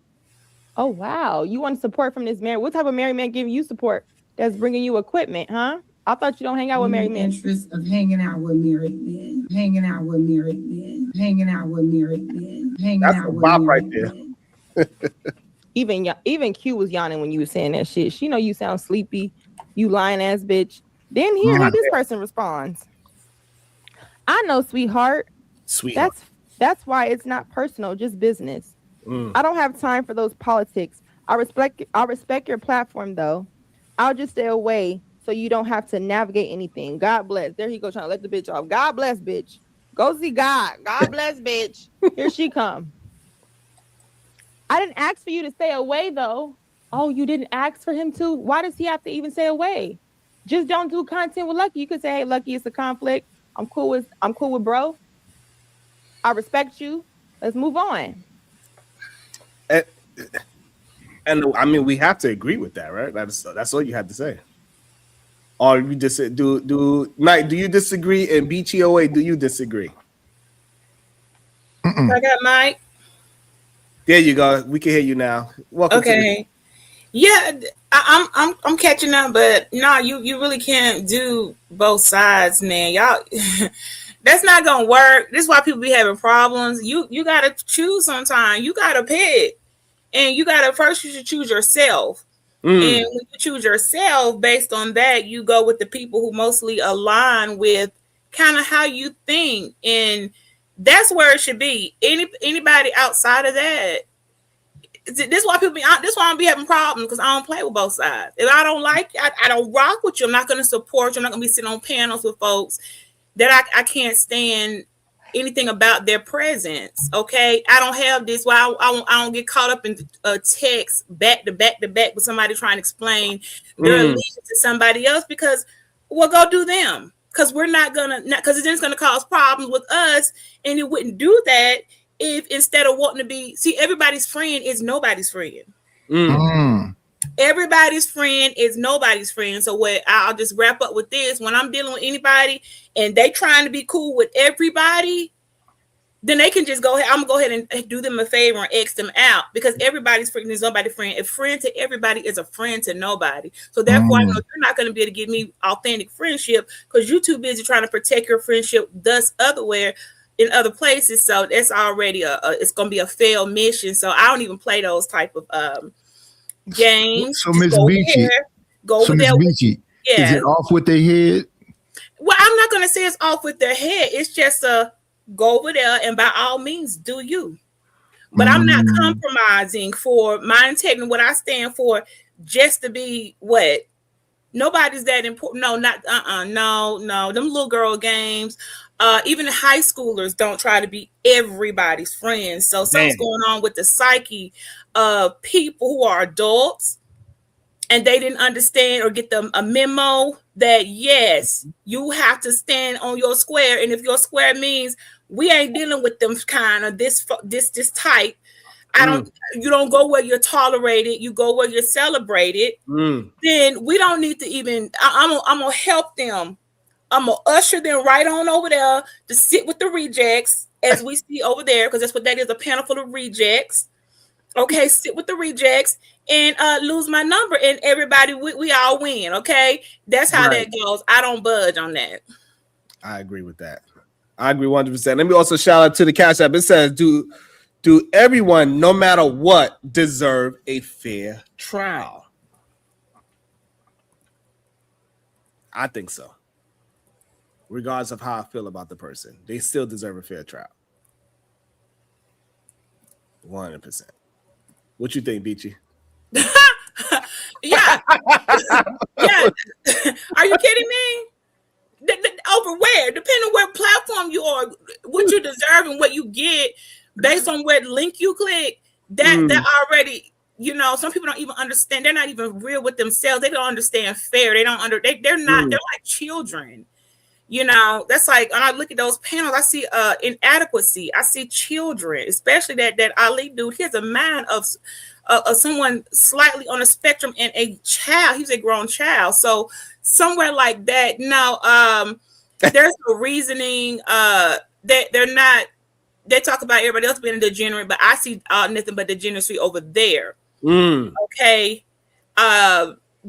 Oh, wow. You want support from this man? What type of married man giving you support that's bringing you equipment, huh? I thought you don't hang out with married men. Interest of hanging out with married men, hanging out with married men, hanging out with married men, hanging That's out a with bop right married there. men. Even Q was yawning when you was saying that shit. She know you sound sleepy, you lying ass bitch. Then hear how this person responds. I know, sweetheart. That's why it's not personal, just business. I don't have time for those politics. I respect your platform though. I'll just stay away so you don't have to navigate anything. God bless. There he go trying to let the bitch off. God bless, bitch. Go see God. God bless, bitch. Here she come. I didn't ask for you to stay away though. Oh, you didn't ask for him to? Why does he have to even stay away? Just don't do content with Lucky. You could say, hey, Lucky, it's a conflict. I'm cool with bro. I respect you. Let's move on. And I mean, we have to agree with that, right? That's all you had to say. Or you just do Knight, do you disagree? And BTOA, do you disagree? I got Mike. There you go. We can hear you now. Welcome. Okay. Yeah, I'm catching up, but no, you really can't do both sides, man. Y'all, that's not gonna work. This is why people be having problems. You gotta choose sometime. You gotta pick, and you should choose yourself. And when you choose yourself, based on that, you go with the people who mostly align with kind of how you think, and that's where it should be. Anybody outside of that. This is why people this why I don't be having problems, because I don't play with both sides. If I don't like you, I don't rock with you. I'm not going to support you. I'm not going to be sitting on panels with folks that I can't stand anything about their presence. Okay, I don't have this. Why I don't get caught up in text back to back with somebody trying to explain their allegiance to somebody else, because go do them. Because we're not gonna, because it's just gonna cause problems with us, and it wouldn't do that if instead of wanting to be, everybody's friend is nobody's friend. Everybody's friend is nobody's friend. So what I'll just wrap up with this: when I'm dealing with anybody and they trying to be cool with everybody, then they can just go ahead. I'm gonna go ahead and do them a favor and X them out, because everybody's friend is nobody's friend. A friend to everybody is a friend to nobody. So therefore, I know you're not gonna be able to give me authentic friendship because you're too busy trying to protect your friendship thus otherwhere in other places. So that's already it's gonna be a failed mission. So I don't even play those type of games. So Miss Beachy, is it off with their head? Well, I'm not gonna say it's off with their head. It's just go over there and by all means do you. But I'm not compromising for my integrity, what I stand for, just to be what? Nobody's that important. No, not no. Them little girl games. Even the high schoolers don't try to be everybody's friends. So something's going on with the psyche of people who are adults, and they didn't understand or get a memo that yes, you have to stand on your square, and if your square means we ain't dealing with them kind of this type. You don't go where you're tolerated. You go where you're celebrated. Then we don't need to even. I'm gonna help them. I'm gonna usher them right on over there to sit with the rejects, as we see over there, because that's what that is, a panel full of rejects. Okay, sit with the rejects and lose my number, and everybody we all win. Okay, that's how that goes. I don't budge on that. I agree with that. I agree 100%. Let me also shout out to the Cash App. It says, do everyone, no matter what, deserve a fair trial? I think so. Regardless of how I feel about the person, they still deserve a fair trial. 100%. What you think, Beachy? Yeah. Yeah. Are you kidding me? Over where? Depending on what platform you are, what you deserve and what you get based on what link you click, that already you know, some people don't even understand. They're not even real with themselves. They don't understand fair. They're not, they're like children. You know, that's like when I look at those panels, I see inadequacy. I see children, especially that Ali dude. He has a mind of someone slightly on the spectrum and a child. He's a grown child. So somewhere like that. Now, there's no reasoning that they're not. They talk about everybody else being a degenerate, but I see nothing but degeneracy over there. Okay.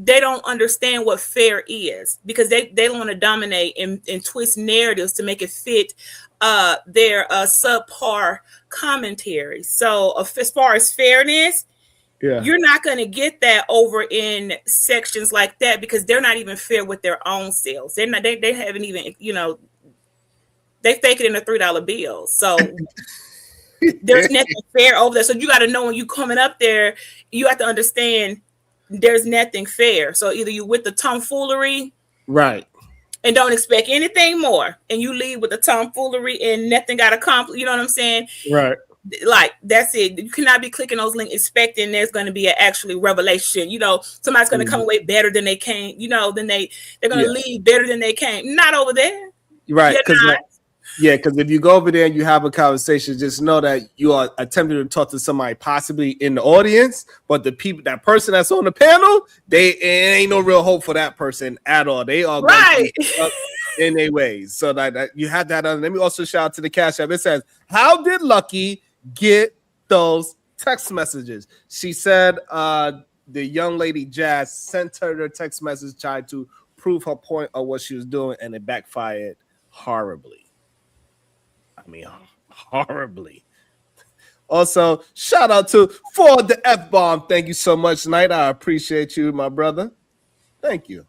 They don't understand what fair is because they want to dominate and twist narratives to make it fit their subpar commentary. So as far as fairness, you're not going to get that over in sections like that because they're not even fair with their own selves. They're not. They haven't even, you know, they fake it in a $3 bill. So there's nothing fair over there. So you got to know when you coming up there, you have to understand there's nothing fair. So either you with the tomfoolery, right, and don't expect anything more, and you leave with the tomfoolery and nothing got accomplished. You know what I'm saying? Right. Like that's it. You cannot be clicking those links expecting there's going to be an actually revelation. You know, somebody's going to come away better than they came. You know, then they're going to leave better than they came. Not over there, right? Because if you go over there and you have a conversation, just know that you are attempting to talk to somebody possibly in the audience, but that person that's on the panel, it ain't no real hope for that person at all. They are right in their ways. So that you have that. Let me also shout out to the Cash App. It says, "How did Lucky get those text messages?" She said the young lady Jazz sent her the text message trying to prove her point of what she was doing, and it backfired horribly. I mean, horribly. Also, shout out to For the F-Bomb. Thank you so much, Knight. I appreciate you, my brother. Thank you.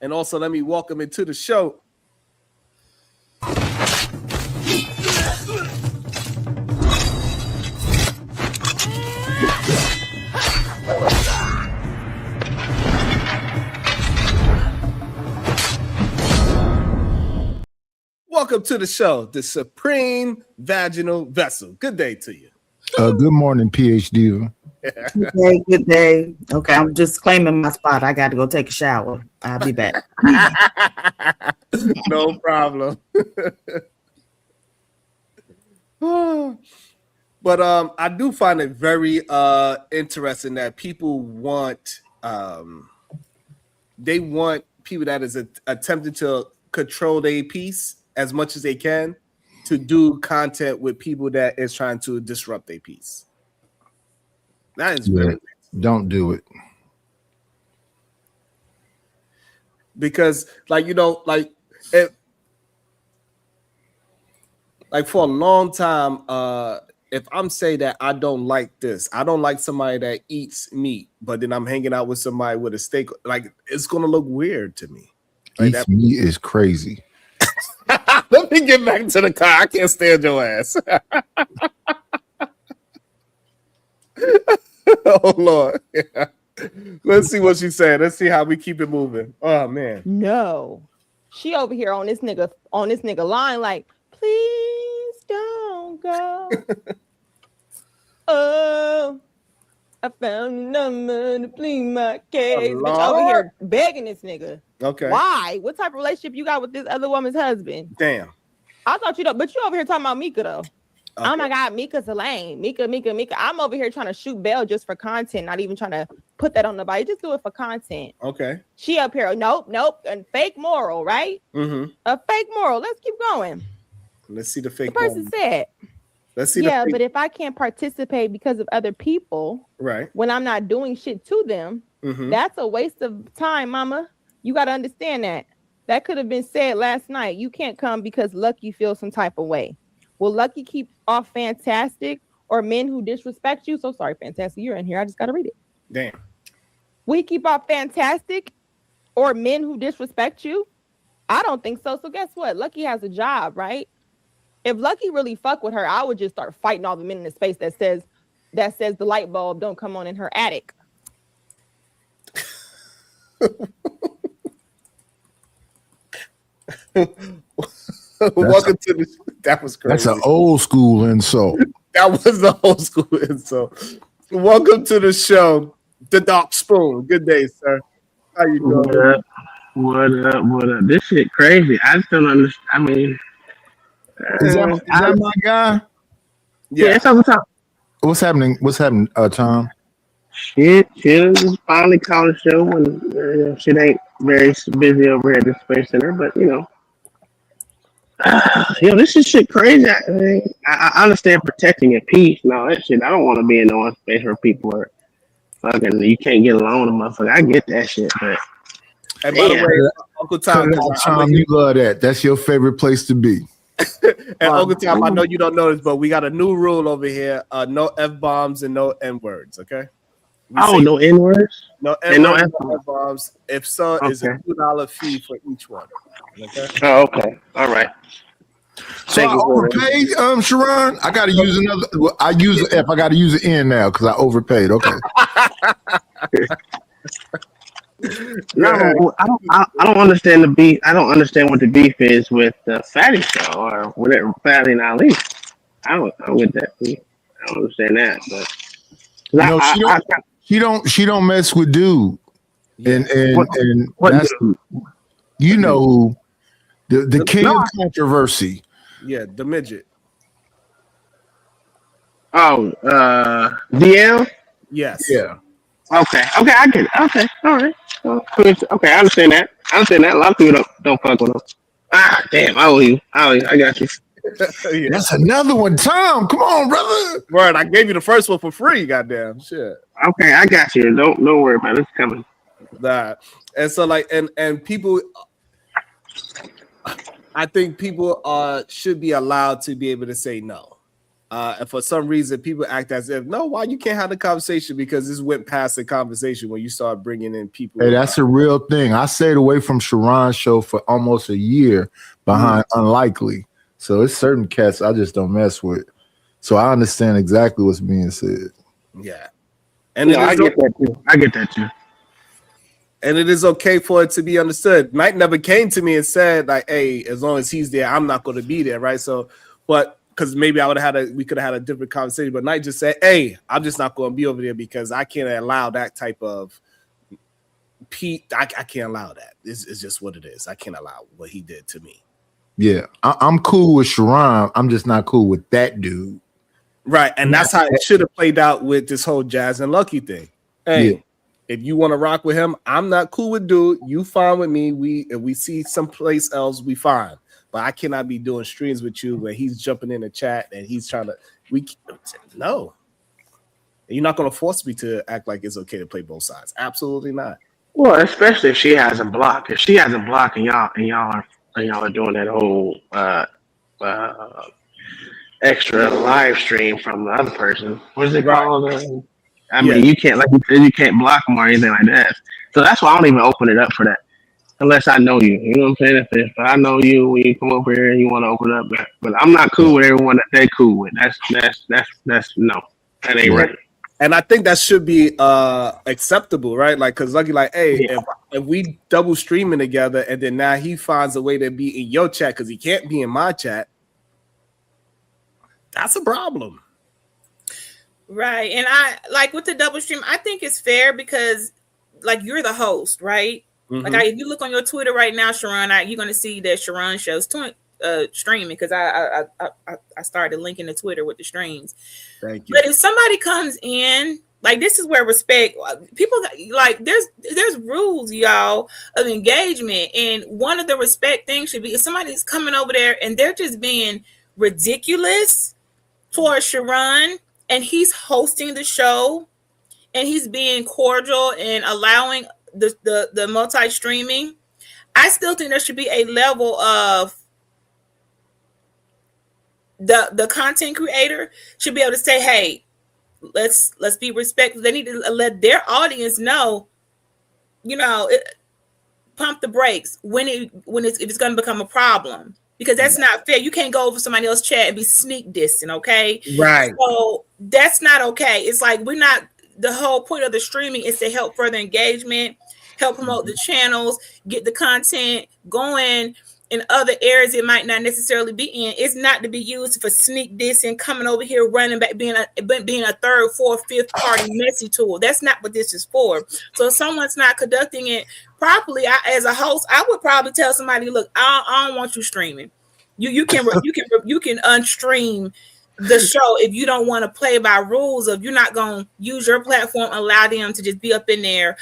And also, let me welcome into the show. Welcome to the show, the Supreme Vaginal Vessel. Good day to you. Good morning, PhD. Good day. Okay, I'm just claiming my spot. I got to go take a shower. I'll be back. No problem. But I do find it very interesting that people want they want people that is attempting to control their piece as much as they can to do content with people that is trying to disrupt their piece. That is very don't do it. Because like for a long time, if I'm saying that I don't like this, I don't like somebody that eats meat, but then I'm hanging out with somebody with a steak, like it's gonna look weird to me. Like Eats meat is crazy. Let me get back to the car. I can't stand your ass. Oh Lord. Yeah. Let's see what she said. Let's see how we keep it moving. Oh man. No. She over here on this nigga line like, please don't go. Oh, I found a number to plead my case. Bitch over here begging this nigga. Okay. Why? What type of relationship you got with this other woman's husband? Damn. I thought you know, but you over here talking about Mika though. Okay. Oh my God, Mika's a lame. Mika. I'm over here trying to shoot bail just for content, not even trying to put that on nobody. Just do it for content. Okay. She up here, nope. And fake moral, right? Mm-hmm. A fake moral. Let's keep going. Let's see the fake The person said. Let's see. Yeah, but if I can't participate because of other people, right? When I'm not doing shit to them, that's a waste of time, mama. You got to understand that. That could have been said last night. You can't come because Lucky feels some type of way. Will Lucky keep off Fantastic or men who disrespect you? So sorry, Fantastic, you're in here. I just got to read it. Damn. We keep off Fantastic or men who disrespect you? I don't think so. So guess what? Lucky has a job, right? If Lucky really fuck with her, I would just start fighting all the men in the space that says the light bulb don't come on in her attic. Welcome to the. That was crazy. That's an old school insult. That was the old school insult. Welcome to the show, the Dark Spoon. Good day, sir. How you doing? What up? What up? What up? This shit crazy. I just don't understand. I mean, Is that my guy? yeah, it's over top. What's happening? What's happening, Tom? Shit, just finally called the show when shit ain't very busy over here at the Space Center, but this is shit crazy. I understand protecting your peace and all that shit. I don't want to be in no space where people are fucking. You can't get along with a motherfucker. I get that shit, but. And by the way, Uncle Tom, you love that. That's your favorite place to be. And Uncle Tom, I know you don't know this, but we got a new rule over here: no F-bombs and no N-words. Okay. No N-words. No N-words, no F-bombs. If so, it's a $2 fee for each one. Okay. Oh, okay. All right. So I overpaid, Sharon. I got to use another. I use an F. I got to use an N now because I overpaid. Okay. No, I don't understand the beef. I don't understand what the beef is with the Fatty Show or whatever, Fatty and Ali. I'm with that. I don't understand that, but she don't mess with dude, and what that's dude? You know who the king of controversy. Yeah, the midget. Oh, DL. Yes. Yeah. Okay, I get it. Okay, all right. Okay, I understand that. A lot of people don't fuck with them. Ah, damn, I owe you. I got you. Yeah. That's another one, Tom. Come on, brother. Word, I gave you the first one for free. Goddamn shit. Okay, I got you. Don't worry about it. It's coming. That and so like and people. I think people should be allowed to be able to say no. And for some reason, people act as if, no, why you can't have the conversation? Because this went past the conversation when you start bringing in people. Hey, that's a real thing. I stayed away from Sharon's show for almost a year behind Unlikely. So it's certain cats I just don't mess with. So I understand exactly what's being said. Yeah. And I get that too. And it is okay for it to be understood. Knight never came to me and said, like, hey, as long as he's there, I'm not going to be there, right? So, but because maybe we could have had a different conversation, but Knight just said, hey, I'm just not going to be over there because I can't allow that type of I can't allow that. It's just what it is. I can't allow what he did to me. Yeah, I'm cool with Sharon. I'm just not cool with that dude. Right, and that's how it should have played out with this whole Jazz and Lucky thing. Hey, if you want to rock with him, I'm not cool with dude. You fine with me. If we see someplace else, we fine. But I cannot be doing streams with you where he's jumping in the chat and he's trying to. No. You're not going to force me to act like it's okay to play both sides. Absolutely not. Well, especially if she hasn't blocked. If she hasn't blocked and y'all are doing that whole extra live stream from the other person. What is it called? I mean, you can't, like you said, you can't block them or anything like that. So that's why I don't even open it up for that. Unless I know you, you know what I'm saying? If I know you, when you come over here and you want to open up, but I'm not cool with everyone that they cool with. That's no, that ain't right. And I think that should be acceptable, right? Like, cause Lucky, like, hey, if we double streaming together, and then now he finds a way to be in your chat because he can't be in my chat, that's a problem, right? And I like with the double stream, I think it's fair because, like, you're the host, right? Mm-hmm. Like, if you look on your Twitter right now, Sharon, you're gonna see that Sharon shows streaming because I started linking the Twitter with the streams. Thank you. But if somebody comes in, like, this is where respect, people like there's rules, y'all, of engagement, and one of the respect things should be if somebody's coming over there and they're just being ridiculous for Sharon and he's hosting the show and he's being cordial and allowing the multi-streaming, I still think there should be a level of the content creator should be able to say, hey, let's be respectful. They need to let their audience know, pump the brakes if it's going to become a problem, because that's not fair. You can't go over somebody else's chat and be sneak dissing, okay? Right. So that's not okay. It's like the whole point of the streaming is to help further engagement, help promote the channels, get the content going. in other areas it might not necessarily be in. It's not to be used for sneak this and coming over here running back, being a third, fourth, fifth party messy tool. That's not what this is for. So if someone's not conducting it properly, as a host, I would probably tell somebody, look, I don't want you streaming. You can unstream the show if you don't want to play by rules of you're not going to use your platform, allow them to just be up in there,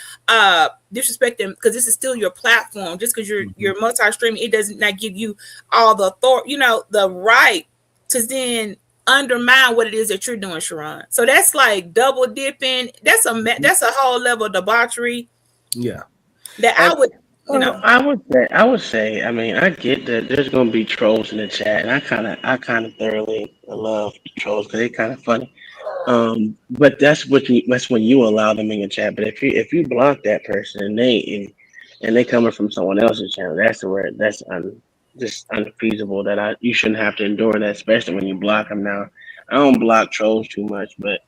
disrespect them, because this is still your platform. Just because you're multi-streaming, it doesn't not give you all the authority, the right to then undermine what it is that you're doing, Sharon. So that's like double dipping. That's a whole level of debauchery. Yeah. That I would. I would say. I mean, I get that there's gonna be trolls in the chat, and I kind of thoroughly love trolls because they're kind of funny. But that's when you allow them in your chat. But if you block that person and they coming from someone else's channel, that's just unfeasible. You shouldn't have to endure that, especially when you block them. Now, I don't block trolls too much, but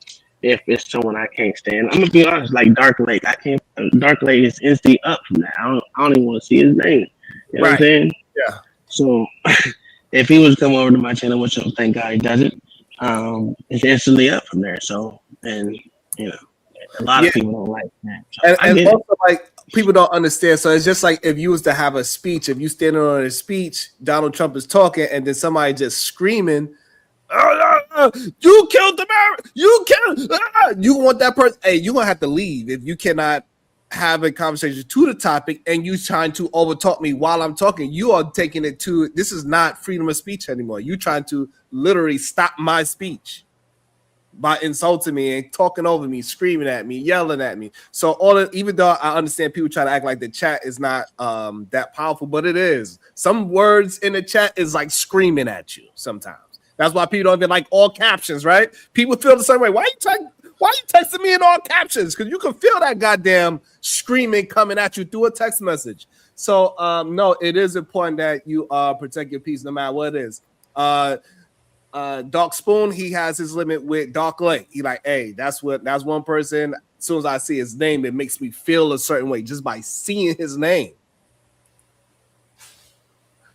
if it's someone I can't stand, I'm gonna be honest. Like Dark Lake, Dark Lake is instantly up from that. I don't even want to see his name. You know what I'm saying? Yeah. So if he was to come over to my channel, which thank God he doesn't, it's instantly up from there. So a lot of people don't like that. So and also like people don't understand. So it's just like if you was to have a speech, if you standing on a speech, Donald Trump is talking, and then somebody just screaming, you killed the man, you killed, you want that person, hey, you're gonna have to leave if you cannot have a conversation to the topic and you trying to overtalk me while I'm talking. You are taking it to, this is not freedom of speech anymore. You trying to literally stop my speech by insulting me and talking over me, screaming at me, yelling at me. So even though I understand people try to act like the chat is not that powerful, but it is. Some words in the chat is like screaming at you sometimes. That's why people don't even like all captions, right? People feel the same way. Why you texting me in all captions? Because you can feel that goddamn screaming coming at you through a text message. So no, it is important that you protect your peace no matter what it is. Dark Spoon, he has his limit with Dark Lake. He like, hey, that's one person. As soon as I see his name, it makes me feel a certain way just by seeing his name.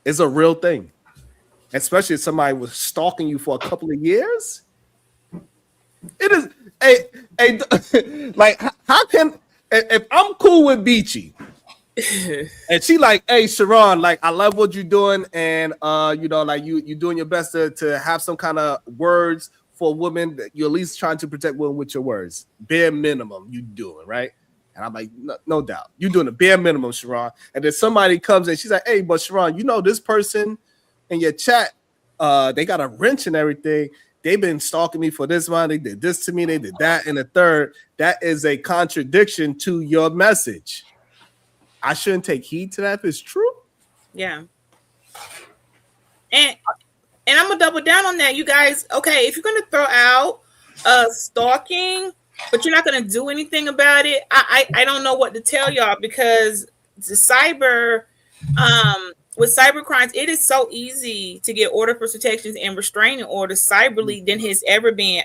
It's a real thing. Especially if somebody was stalking you for a couple of years. It is like how can, if I'm cool with Beachy and she like, hey Sharon, like I love what you're doing, and like you're doing your best to have some kind of words for women that you're at least trying to protect women with your words. Bare minimum you doing, right? And I'm like, no doubt. You're doing the bare minimum, Sharon. And then somebody comes and she's like, hey, but Sharon, this person in your chat, they got a wrench and everything. They've been stalking me for this one. They did this to me. They did that. And the third, that is a contradiction to your message. I shouldn't take heed to that if it's true. Yeah. And I'm gonna double down on that, you guys. Okay, if you're gonna throw out stalking, but you're not gonna do anything about it, I don't know what to tell y'all, because the cyber with cyber crimes, it is so easy to get order for protections and restraining orders cyberly than has ever been.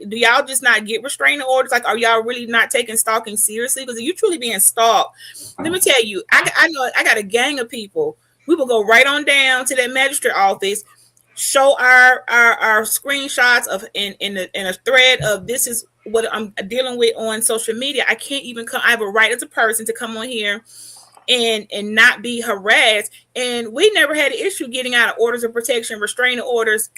Do y'all just not get restraining orders? Like, are y'all really not taking stalking seriously? Because if you truly being stalked, let me tell you, I know I got a gang of people. We will go right on down to that magistrate office, show our screenshots of in a thread of this is what I'm dealing with on social media. I can't even come. I have a right as a person to come on here and not be harassed. And we never had an issue getting out of orders of protection, restraining orders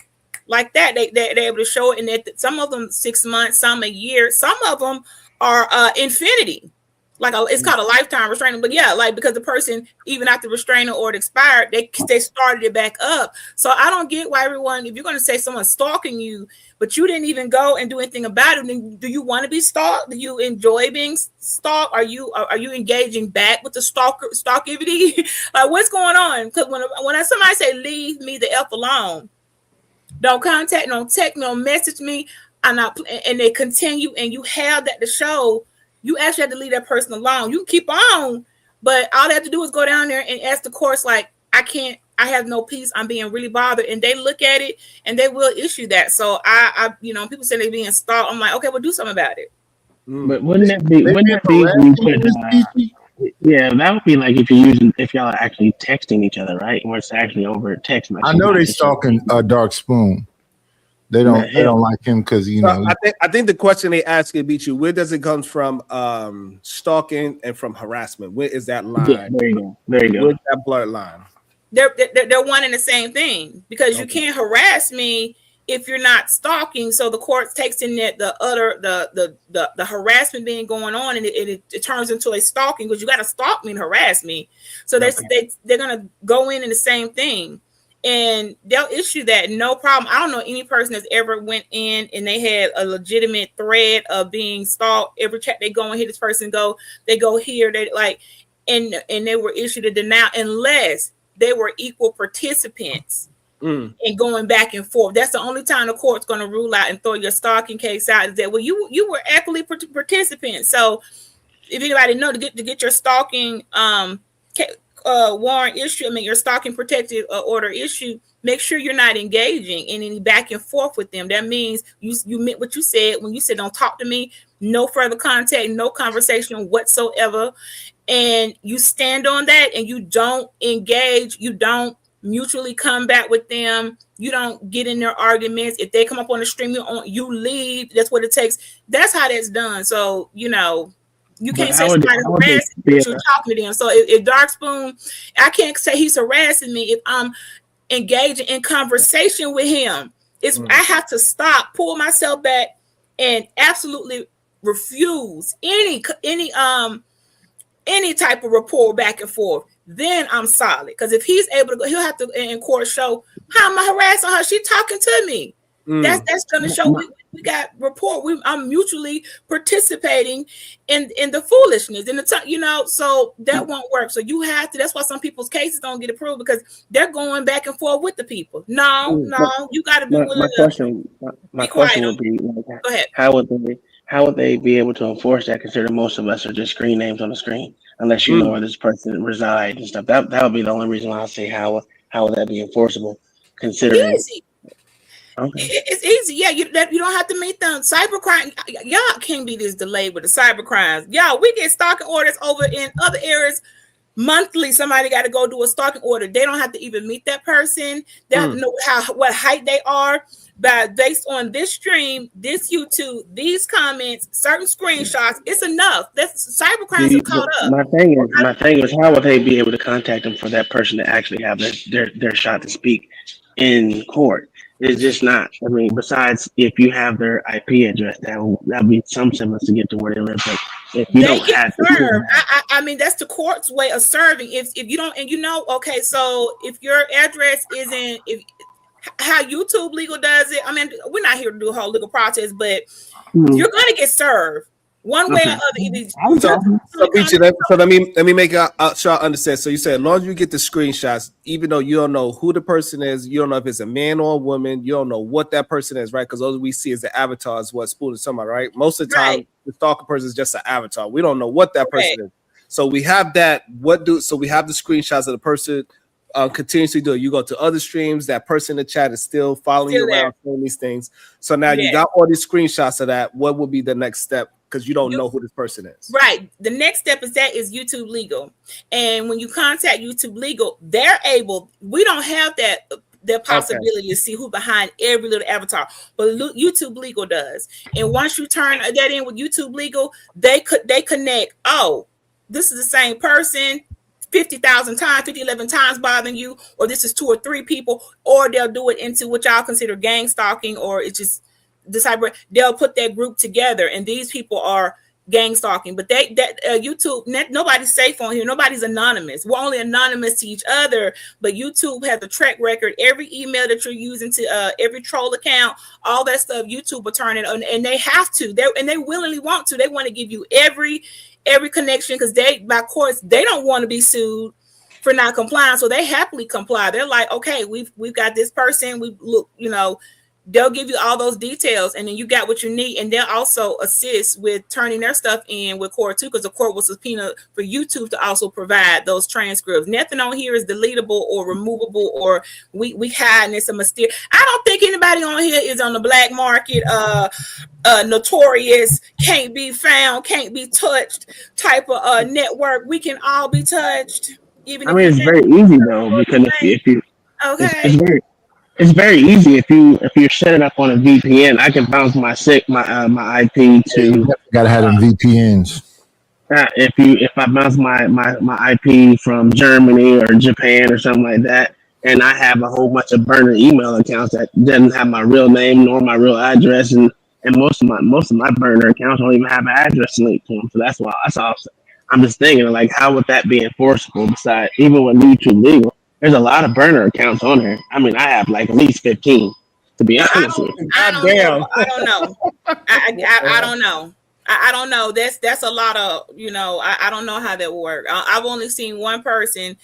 like that. They're able to show it, and that some of them 6 months, some a year, some of them are infinity. Like it's called a lifetime restraining. But yeah, like because the person, even after restraining order expired, they started it back up. So I don't get why everyone, if you're going to say someone's stalking you, but you didn't even go and do anything about it, then do you want to be stalked? Do you enjoy being stalked? Are you engaging back with the stalkivity? Like what's going on? Because when somebody say leave me the F alone, don't contact, don't text, don't message me, and they continue, and you have that to show. You actually have to leave that person alone. You can keep on, but all they have to do is go down there and ask the courts, like, I have no peace. I'm being really bothered. And they look at it and they will issue that. So people say they're being stalked. I'm like, okay, well, do something about it. But wouldn't that be when you put Yeah, that would be like if y'all are actually texting each other, right? Where it's actually over text message. I know not they just over- stalking Dark Spoon. They Man, don't like him because you So know. I think the question they ask you, Beat you, where does it come from? Stalking and from harassment. Where is that line? Yeah, there you go. There you go. Where's that blurred line? They're one and the same thing, because you can't harass me if you're not stalking. So the court takes in that the harassment being going on, and it turns into a stalking, because you got to stalk me and harass me. So they're gonna go in the same thing, and they'll issue that, no problem. I don't know any person that's ever went in and they had a legitimate thread of being stalked. Every chat they go and hear this person go, they go here, they like, and they were issued a denial unless they were equal participants and going back and forth. That's the only time the court's going to rule out and throw your stalking case out, is that, well, you were equally participants. So if anybody know, to get your stalking warrant issue, your stalking protective order issue, make sure you're not engaging in any back and forth with them. That means you meant what you said when you said, don't talk to me, no further contact, no conversation whatsoever. And you stand on that, and you don't engage, you don't mutually combat with them, you don't get in their arguments. If they come up on the stream, you leave. That's what it takes. That's how that's done. So you can't say somebody harassing you, you're talking to them. So if Dark Spoon, I can't say he's harassing me if I'm engaging in conversation with him. I have to stop, pull myself back, and absolutely refuse any type of rapport back and forth. Then I'm solid. Because if he's able to go, he'll have to in court show, how am I harassing her? She talking to me. That's going to show we got rapport. I'm mutually participating in the foolishness, in the so that won't work. So you have to. That's why some people's cases don't get approved, because they're going back and forth with the people. No, you got to be willing. My question would be, go ahead. How would they be able to enforce that, considering most of us are just screen names on the screen, unless you know where this person resides and stuff? That would be the only reason why I say how would that be enforceable, considering. Easy. Okay. It's easy. Yeah, you don't have to meet them. Cybercrime, y'all can't be this delayed with the cyber crimes. Y'all, we get stalking orders over in other areas monthly. Somebody got to go do a stalking order. They don't have to even meet that person. They have to know what height they are. But based on this stream, this YouTube, these comments, certain screenshots, it's enough. That's cybercrimes are caught up. My thing is, how would they be able to contact them for that person to actually have their shot to speak in court? It's just not. I mean, besides if you have their IP address, that'll be some semblance to get to where they live. But if you don't have, I mean, that's the court's way of serving. If you don't, and okay, so if your address isn't, how YouTube legal does it, I mean, we're not here to do a whole legal process, but you're going to get served one way or other. So let me make sure I understand. So you said, as long as you get the screenshots, even though you don't know who the person is, you don't know if it's a man or a woman, you don't know what that person is, right? Because all we see is the avatar is what Spoon is talking about, right? Most of the time, the stalker person is just an avatar. We don't know what that person is. So we have that. So we have the screenshots of the person continuously do it. You go to other streams, that person in the chat is still following you around, doing these things. So now you got all these screenshots of that. What would be the next step? Because you don't know who this person is. Right. The next step is YouTube legal. And when you contact YouTube legal, they're able, we don't have the possibility to see who behind every little avatar, but YouTube legal does. And once you turn that in with YouTube legal, they connect, this is the same person 50,000 times, 11 times bothering you, or this is 2 or 3 people, or they'll do it into what y'all consider gang stalking, or it's just the cyber. They'll put that group together, and these people are gang stalking. But YouTube, nobody's safe on here. Nobody's anonymous. We're only anonymous to each other. But YouTube has a track record. Every email that you're using to every troll account, all that stuff, YouTube will turn it on, and they have to. They willingly want to. They want to give you every connection, because by courts, they don't want to be sued for not complying, so they happily comply. They're like, okay, we've got this person. We look, they'll give you all those details, and then you got what you need, and they'll also assist with turning their stuff in with court too, because the court will subpoena for YouTube to also provide those transcripts. Nothing on here is deletable or removable, or we hide, and it's a mysterious. I don't think anybody on here is on the black market, notorious, can't be found, can't be touched type of network. We can all be touched. Even I mean, it's very easy though, because if you okay. it's very easy if you're setting up on a VPN. I can bounce my my IP to. Gotta have them VPNs. If I bounce my IP from Germany or Japan or something like that, and I have a whole bunch of burner email accounts that doesn't have my real name nor my real address, and most of my burner accounts don't even have an address linked to them. So that's all. I'm just thinking, like, how would that be enforceable? Besides, even with YouTube legal, there's a lot of burner accounts on here. I mean, I have like at least 15, to be honest with you. I don't know. I don't know. I don't know. That's a lot of, I don't know how that will work. I've only seen one person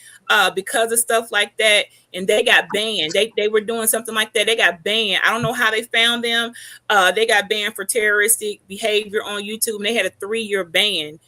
because of stuff like that, and they got banned. They were doing something like that. They got banned. I don't know how they found them. They got banned for terroristic behavior on YouTube, and they had a 3-year ban.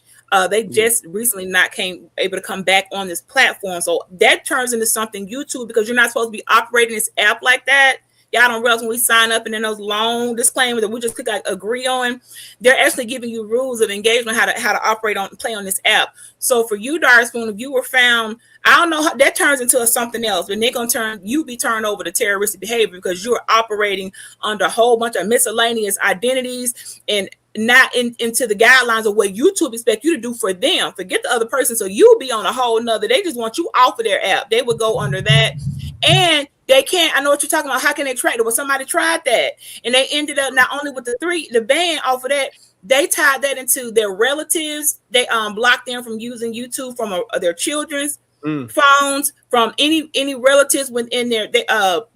They just recently not able to come back on this platform. So that turns into something YouTube, because you're not supposed to be operating this app like that. Y'all don't realize when we sign up and then those long disclaimers that we just click agree on, they're actually giving you rules of engagement, how to operate play on this app. So for you, Darspoon, if you were found, I don't know how that turns into something else, but they're gonna be turned over to terroristic behavior, because you're operating under a whole bunch of miscellaneous identities and not into the guidelines of what YouTube expect you to do for them. Forget the other person. So you'll be on a whole nother. They just want you off of their app. They would go under that. And they can't, I know what you're talking about. How can they track it? Well, somebody tried that, and they ended up not only with the ban off of that, they tied that into their relatives. They blocked them from using YouTube from their children's phones, from any relatives within there. This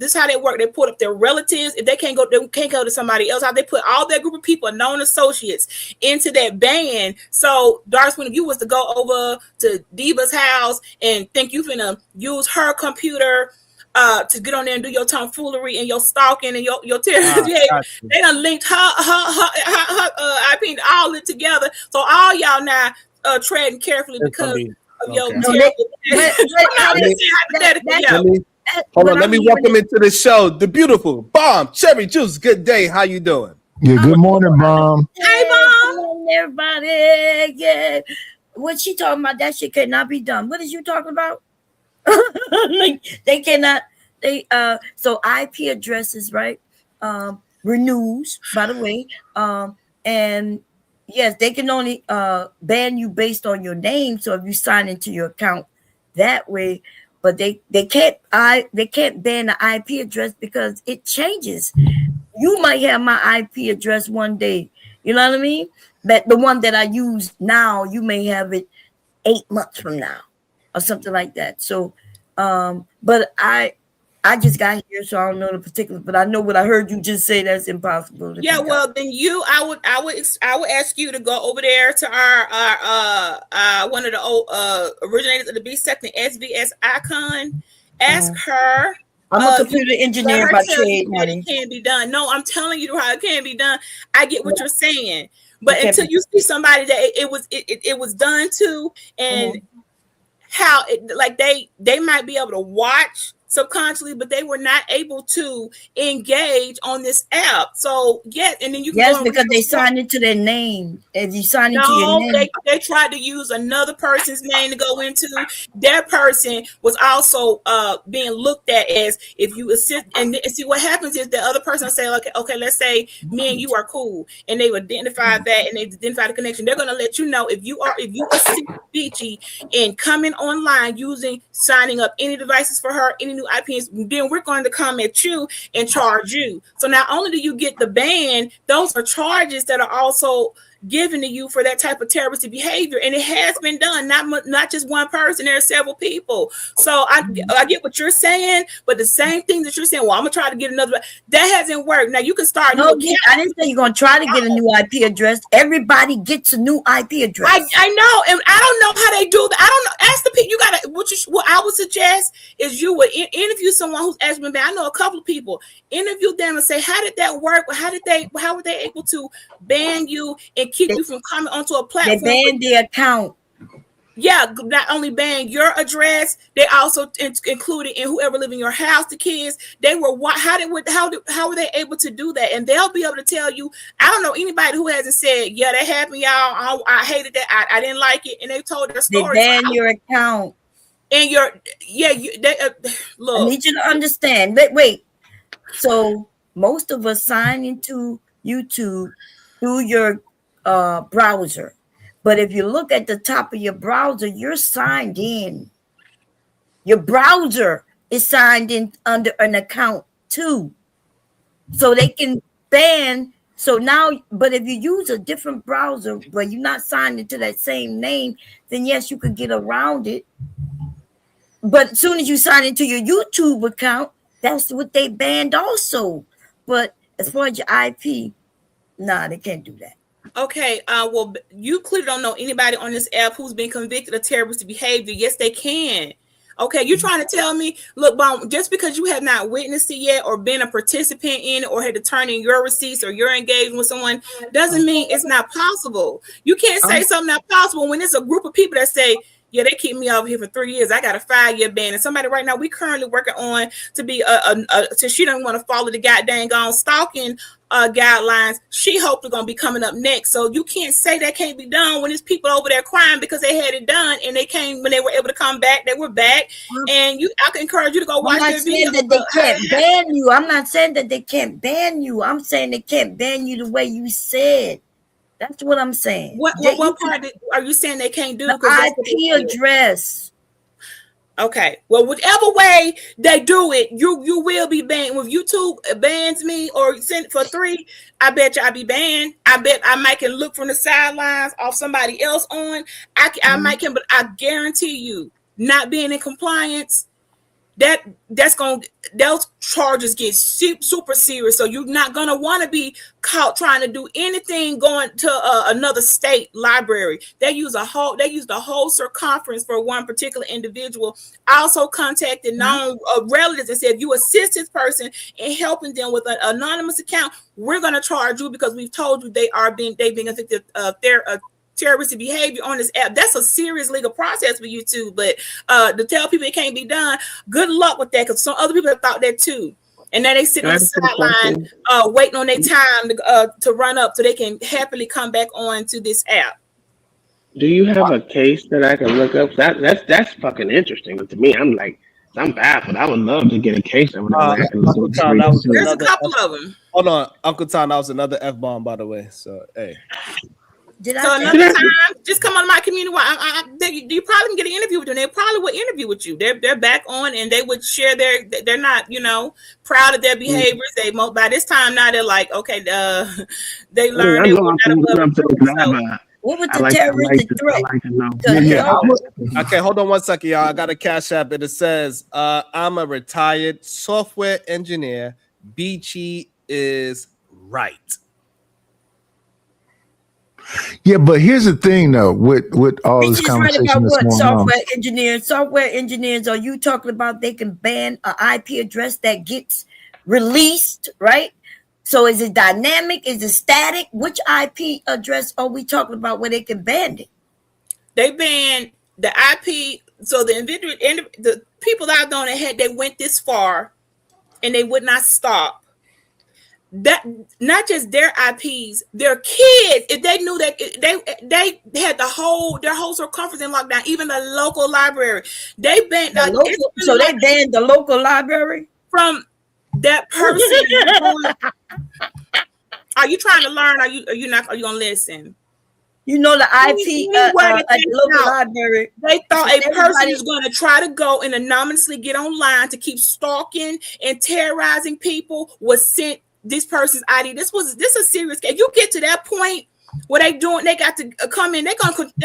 is how they work. They put up their relatives. If they can't go to somebody else. How they put all that group of people, known associates, into that ban. So Darspoon, if you was to go over to Diva's house and think you finna use her computer to get on there and do your tomfoolery and your stalking and your terrorism behavior, they done linked her IP all it together. So all y'all now treading carefully because of your Hold on, let me welcome into the show the beautiful Bomb Cherry Juice. Good day, how you doing? Yeah, good morning, Mom. Hey, Mom. Everybody, yeah. What she talking about? That shit cannot be done. What is you talking about? They cannot. So IP addresses, right? Renews, by the way. And yes, they can only ban you based on your name. So if you sign into your account that way, but they can't ban the IP address because it changes. You might have my IP address one day, you know what I mean? But the one that I use now, you may have it 8 months from now or something like that. So but I just got here, so I don't know the particulars, but I know what I heard you just say. That's impossible. Yeah, well, then I would ask you to go over there to our one of the originators of the Beast Second SBS icon. Ask her. I'm a computer engineer by trade. It can be done. No, I'm telling you how it can be done. I get what you're saying, but until you see somebody that it was done to, and how they might be able to watch subconsciously, but they were not able to engage on this app. So and then you can because they signed into their name. If you sign into your name, they tried to use another person's name to go into. That person was also being looked at as, if you assist, and see what happens is the other person say, okay, let's say me and you are cool, and they identify that, and they identify the connection. They're going to let you know if you assist Beachy in coming online using signing up any devices for her, any new IPs, then we're going to come at you and charge you. So not only do you get the ban, those are charges that are also given to you for that type of terroristic behavior, and it has been done. Not just one person. There are several people. So I get what you're saying, but the same thing that you're saying. Well, I'm gonna try to get another. That hasn't worked. Now you can start. No, I didn't say you're gonna try to get a new IP address. Everybody gets a new IP address. I know, and I don't know how they do that. I don't know. Ask the people. You gotta. What I would suggest is you would interview someone who's actually been banned. I know a couple of people. Interview them and say, how did that work? How were they able to ban you and keep you from coming onto a platform? They banned the account. Yeah, not only ban your address, they also included in whoever live in your house, the kids. They were how were they able to do that? And they'll be able to tell you. I don't know anybody who hasn't said, yeah, that happened, y'all. I hated that. I didn't like it, and they told their story. They banned your account. And look. I need you to understand. Wait. So most of us sign into YouTube through your browser. But if you look at the top of your browser, you're signed in. Your browser is signed in under an account too. So they can ban. So now, but if you use a different browser, but you're not signed into that same name, then yes, you could get around it. But as soon as you sign into your YouTube account, that's what they banned also. But as far as your IP, nah, they can't do that. Okay, well, you clearly don't know anybody on this app who's been convicted of terrorist behavior. Yes, they can. Okay, you're trying to tell me, look, Bon, just because you have not witnessed it yet or been a participant in it or had to turn in your receipts or you're engaged with someone doesn't mean it's not possible. You can't say something not possible when it's a group of people that say, yeah, they keep me over here for 3 years. I got a 5-year ban. And somebody right now, we currently working on to be so she doesn't want to follow the goddamn stalking guidelines. She hopefully gonna be coming up next. So you can't say that can't be done when there's people over there crying because they had it done and they came when they were able to come back. They were back, and I can encourage you to go watch their video. That they can't ban you. I'm not saying that they can't ban you. I'm saying they can't ban you the way you said. That's what I'm saying. What part are you saying they can't do? The IP address. Okay. Well, whichever way they do it, you will be banned. If YouTube bans me or send for 3, I bet you I'll be banned. I bet I might can look from the sidelines off somebody else on. I might can, but I guarantee you, not being in compliance, those charges get super serious. So you're not gonna want to be caught trying to do anything going to another state library. They use the whole circumference for one particular individual. I also contacted known relatives and said, if you assist this person in helping them with an anonymous account, we're gonna charge you because we've told you they've been convicted of terroristic behavior on this app. That's a serious legal process for you too. But to tell people it can't be done, good luck with that, because some other people have thought that too. And now they sit on the sideline waiting on their time to run up so they can happily come back on to this app. Do you have a case that I can look up? That's fucking interesting. But to me, I'm baffled. I would love to get a case of it. There's a couple of them. Hold on, Uncle Tom, that was another F-bomb, by the way. So, hey. Another time, just come on my community. You probably can get an interview with them. They probably would interview with you. They're back on, and they would share they're not, proud of their behaviors. They by this time now they're like, okay, they learned. What was the terroristic threat? Okay, hold on one second, y'all. I got a cash app, and it says, I'm a retired software engineer. Beachy is right. Yeah, but here's the thing, though, with all this conversation right about that's going on. Software engineers, are you talking about they can ban an IP address that gets released, right? So is it dynamic? Is it static? Which IP address are we talking about where they can ban it? They banned the IP. So the people that I've known they went this far, and they would not stop. That not just their IPs, their kids. If they knew that they had their whole circumference in lockdown, even the local library, they banned. So they banned the local library from that person. Are you trying to learn? Are you gonna listen? You know the IP at the local library. They thought a person is going to try to go and anonymously get online to keep stalking and terrorizing people was sent this person's ID. This is a serious case. You get to that point, What they doing? They got to come in. They're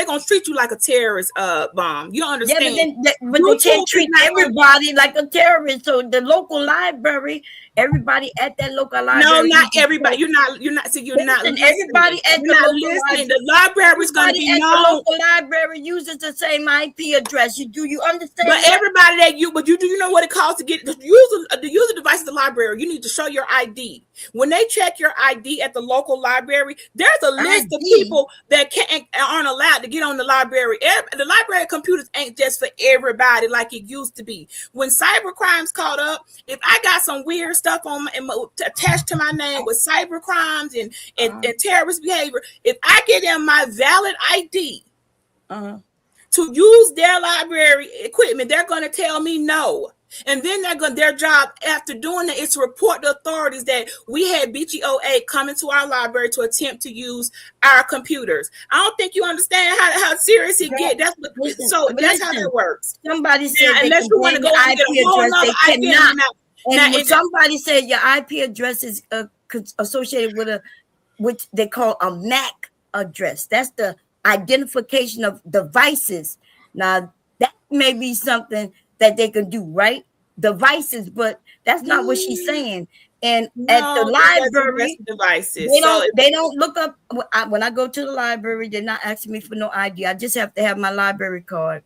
gonna treat you like a terrorist bomb. You don't understand. But they can't treat everybody like a terrorist. So the local library, everybody at that local library. No, not everybody. You're not. See, you're not. Everybody at the local library. The library is going to be known. The local library uses the same IP address. Do you understand? But everybody that you do you know what it costs to get the user device at the library? You need to show your ID. When they check your ID at the local library, there's a list of people that aren't allowed to get on the library. The library computers ain't just for everybody like it used to be. When cyber crimes caught up, if I got some weird stuff on attached to my name with cyber crimes and terrorist behavior, if I give them my valid ID to use their library equipment, they're going to tell me no. And then their job after doing that is to report to authorities that we had BGOA come into our library to attempt to use our computers. I don't think you understand how serious it gets. That's how that works. Somebody said unless you want to go and get a whole other IP cannot. And when somebody said your IP address is associated with which they call a MAC address. That's the identification of devices. Now that may be something that they can do, right? Devices, but that's not what she's saying. And at the library, devices. They don't look up when I go to the library. They're not asking me for no ID. I just have to have my library card,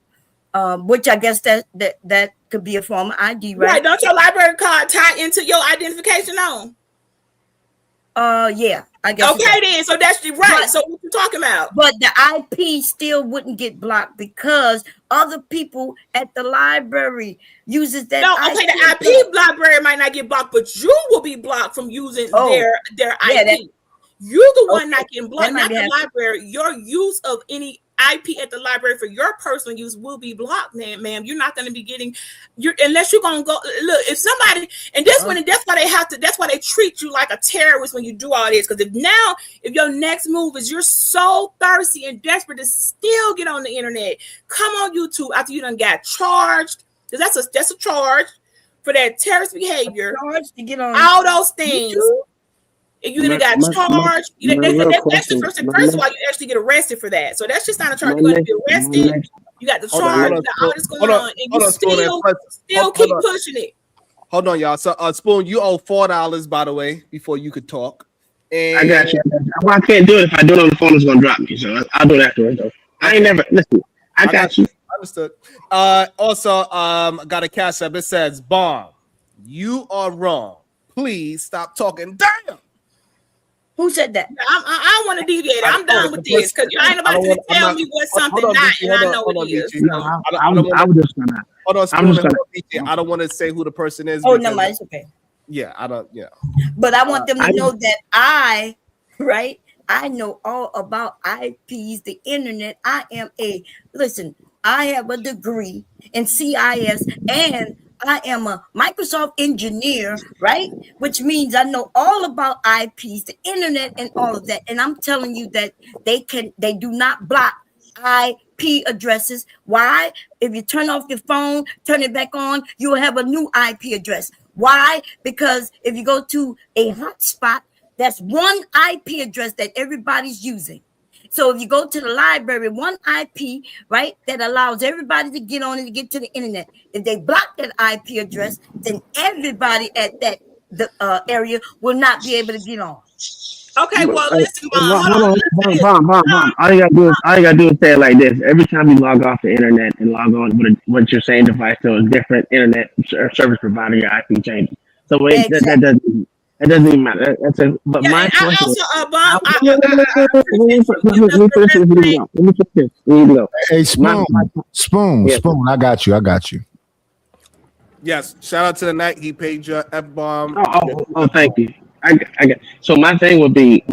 which I guess that could be a form of ID, right? Right? Don't your library card tie into your identification on? Yeah, I guess. Okay, then. So that's right. So what you talking about? But the IP still wouldn't get blocked because other people at the library uses that. No, okay, the IP library might not get blocked, but you will be blocked from using their IP. You're the one not getting blocked, not the library. Your use of any IP at the library for your personal use will be blocked, ma'am. You're not going to be getting unless you're going to go look. If somebody that's why they treat you like a terrorist when you do all this. Because if your next move is you're so thirsty and desperate to still get on the internet, come on YouTube after you done got charged, because that's a charge for that terrorist behavior. Charged to get on all those things. YouTube? If you either got charged, that's the first of all, you actually get arrested for that. So that's just not a charge. You're going to be arrested. You got the charge, you got all this going on, and you still keep pushing it. Hold on, y'all. So, Spoon, you owe $4, by the way, before you could talk. And I got you. Well, I can't do it if I do it on the phone. It's going to drop me. So I'll do it afterwards, though. I ain't never listen. I got you. Understood. Also, got a cash up. It says, "Bomb, you are wrong. Please stop talking." Damn. Who said that? I don't want to deviate. I'm done with this because you ain't about to tell me what's something not, and I know what it is. I was just gonna. Hold on, I don't want to say who the person is. Oh no, it's okay. Yeah, I don't. Yeah, but I want them to know that I know all about IPs, the internet. I have a degree in CIS and I am a Microsoft engineer, right? Which means I know all about IPs, the internet, and all of that. And I'm telling you that they do not block IP addresses. Why? If you turn off your phone, turn it back on, you will have a new IP address. Why? Because if you go to a hotspot, that's one IP address that everybody's using. So if you go to the library, one IP, right, that allows everybody to get on and to get to the internet. If they block that IP address, then everybody at that area will not be able to get on. Okay, well, listen, Bomb. All you gotta do is say it like this. Every time you log off the internet and log on with what you're saying device to a different internet service provider, your IP changes. So that doesn't even matter. But my question. Hey, Spoon. I got you. Yes. Shout out to the night he paid your F-bomb. Oh, thank you. I got. So my thing would be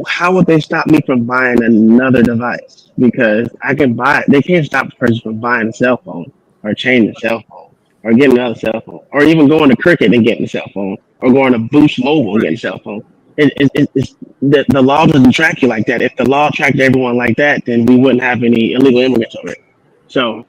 how would they stop me from buying another device? Because I can buy it. They can't stop the person from buying a cell phone or changing a cell phone, or getting another cell phone, or even going to Cricket and getting a cell phone, or going to Boost Mobile and getting a cell phone. It's the law doesn't track you like that. If the law tracked everyone like that, then we wouldn't have any illegal immigrants over it. So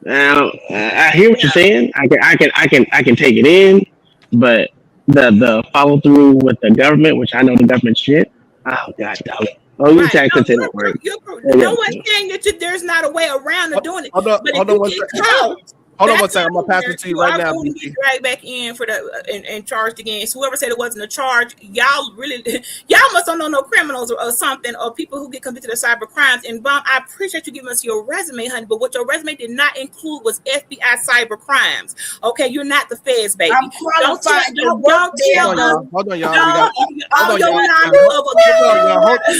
now I hear what you're saying. I can take it in, but the follow through with the government, which I know the government shit. Oh god, dog. Oh, you can't continue to work. No one's saying that there's not a way around doing it. Hold on, But hold if on you one get second. caught, Hold on one that's second. I'm gonna pass it to you right now, going to BT. be dragged back in for the and charged again. So whoever said it wasn't a charge, y'all really, y'all must don't know no criminals or something, or people who get convicted of cyber crimes. And Bomb, I appreciate you giving us your resume, honey, but what your resume did not include was FBI cyber crimes. Okay, you're not the feds, baby. I'm qualified to work Don't there, tell though. us. Hold on, y'all. We got. Hold on, y'all.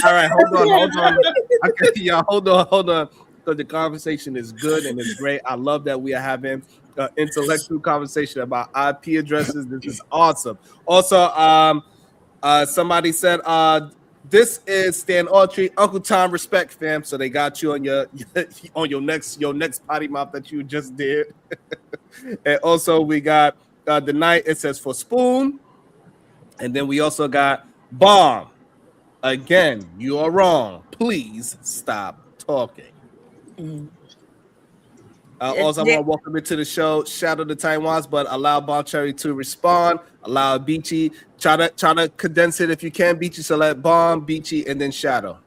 All right, hold on. Okay, y'all, hold on. Because the conversation is good and it's great. I love that we are having intellectual conversation about IP addresses. This is awesome. Also, somebody said this is Stan Autry, Uncle Tom respect, fam. So they got you on your on your next potty mouth that you just did. And also we got the night. It says for Spoon, and then we also got Bomb. Again, you are wrong. Please stop talking. Also, I want to welcome you to the show. Shadow the Taiwans, but allow Bomb Cherry to respond. Allow Beachy. Try to condense it if you can, Beachy. So let Bomb, Beachy, and then Shadow.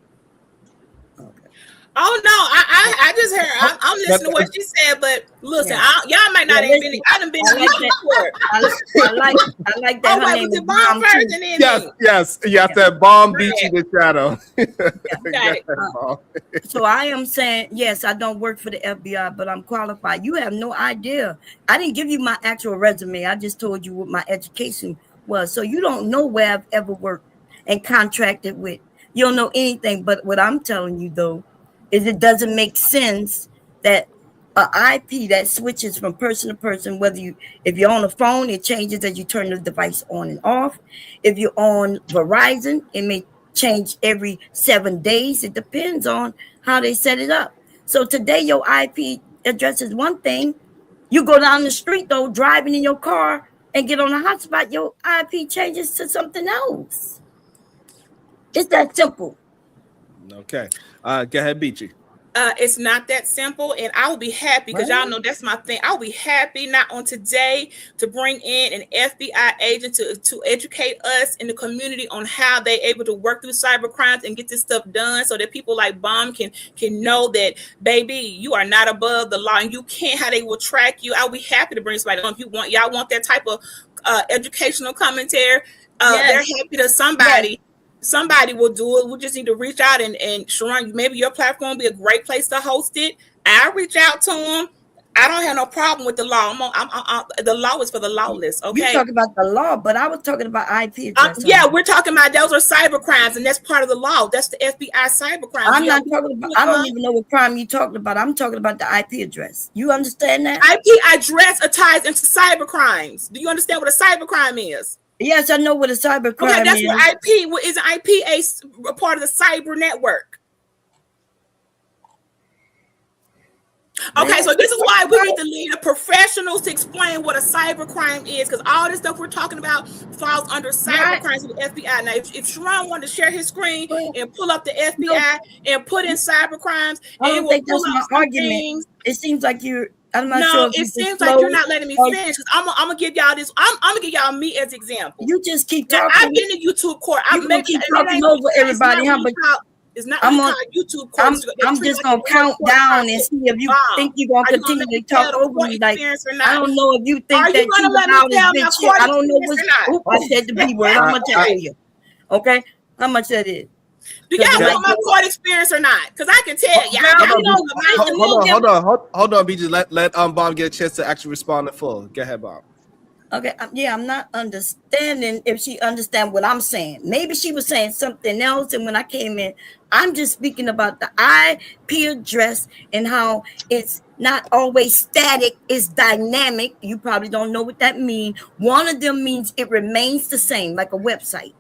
Oh no, I just heard. I'm listening to what she said, but listen, y'all might not have been. I done been in the I like that. Oh, wait, was it Bomb first and then Yes. You have to have Bomb, Beachy, then Shadow. Okay. So I am saying, yes, I don't work for the FBI, but I'm qualified. You have no idea. I didn't give you my actual resume. I just told you what my education was. So you don't know where I've ever worked and contracted with. You don't know anything. But what I'm telling you, though, is it doesn't make sense that an IP that switches from person to person, if you're on a phone, it changes as you turn the device on and off. If you're on Verizon, it may change every 7 days. It depends on how they set it up. So today your IP address is one thing. You go down the street though, driving in your car and get on a hotspot, your IP changes to something else. It's that simple. Okay. Go ahead, Beachy. It's not that simple, and I will be happy because y'all know that's my thing. I'll be happy not on today to bring in an FBI agent to educate us in the community on how they're able to work through cyber crimes and get this stuff done, so that people like Bomb can know that, baby, you are not above the law and you can't. How they will track you. I'll be happy to bring somebody on. If y'all want that type of educational commentary, they're happy to somebody. Yes. Somebody will do it. We just need to reach out and Sharon, maybe your platform will be a great place to host it. I'll reach out to them. I don't have no problem with the law. The law is for the lawless. Okay. You talk about the law, but I was talking about IP address. Yeah, we're talking about those are cyber crimes, and that's part of the law. That's the FBI cyber crimes. I'm not talking about. I don't even know what crime you're talking about. I'm talking about the IP address. You understand that? IP address ties into cyber crimes. Do you understand what a cyber crime is? Yes, I know what a cyber crime that's is. What IP is. An IP a part of the cyber network. Okay, so this is why we need to lead the professionals to explain what a cyber crime is, because all this stuff we're talking about falls under cyber crimes with the FBI. Now, if Sharon wanted to share his screen and pull up the FBI and put in cyber crimes, I don't think that's my argument. Things. It seems like you're. I'm not sure. It seems like you're not letting me finish, because I'm gonna give y'all this. I'm gonna give y'all me as example. You just keep talking. I've been in YouTube court. I'm keep talking over everybody. It's not on YouTube court. I'm just gonna count down and see if you think you're gonna continue to talk over me. Like I don't know if you think that you allowed this bitch. I don't know what. I said the B word. How much I owe you? Okay, how much that is? Do y'all want my court experience or not? Because I can tell y'all. Hold on, BJ. Let Bomb get a chance to actually respond in full. Go ahead, Bomb. Okay, yeah, I'm not understanding if she understand what I'm saying. Maybe she was saying something else, and when I came in, I'm just speaking about the IP address and how it's not always static, it's dynamic. You probably don't know what that means. One of them means it remains the same, like a website.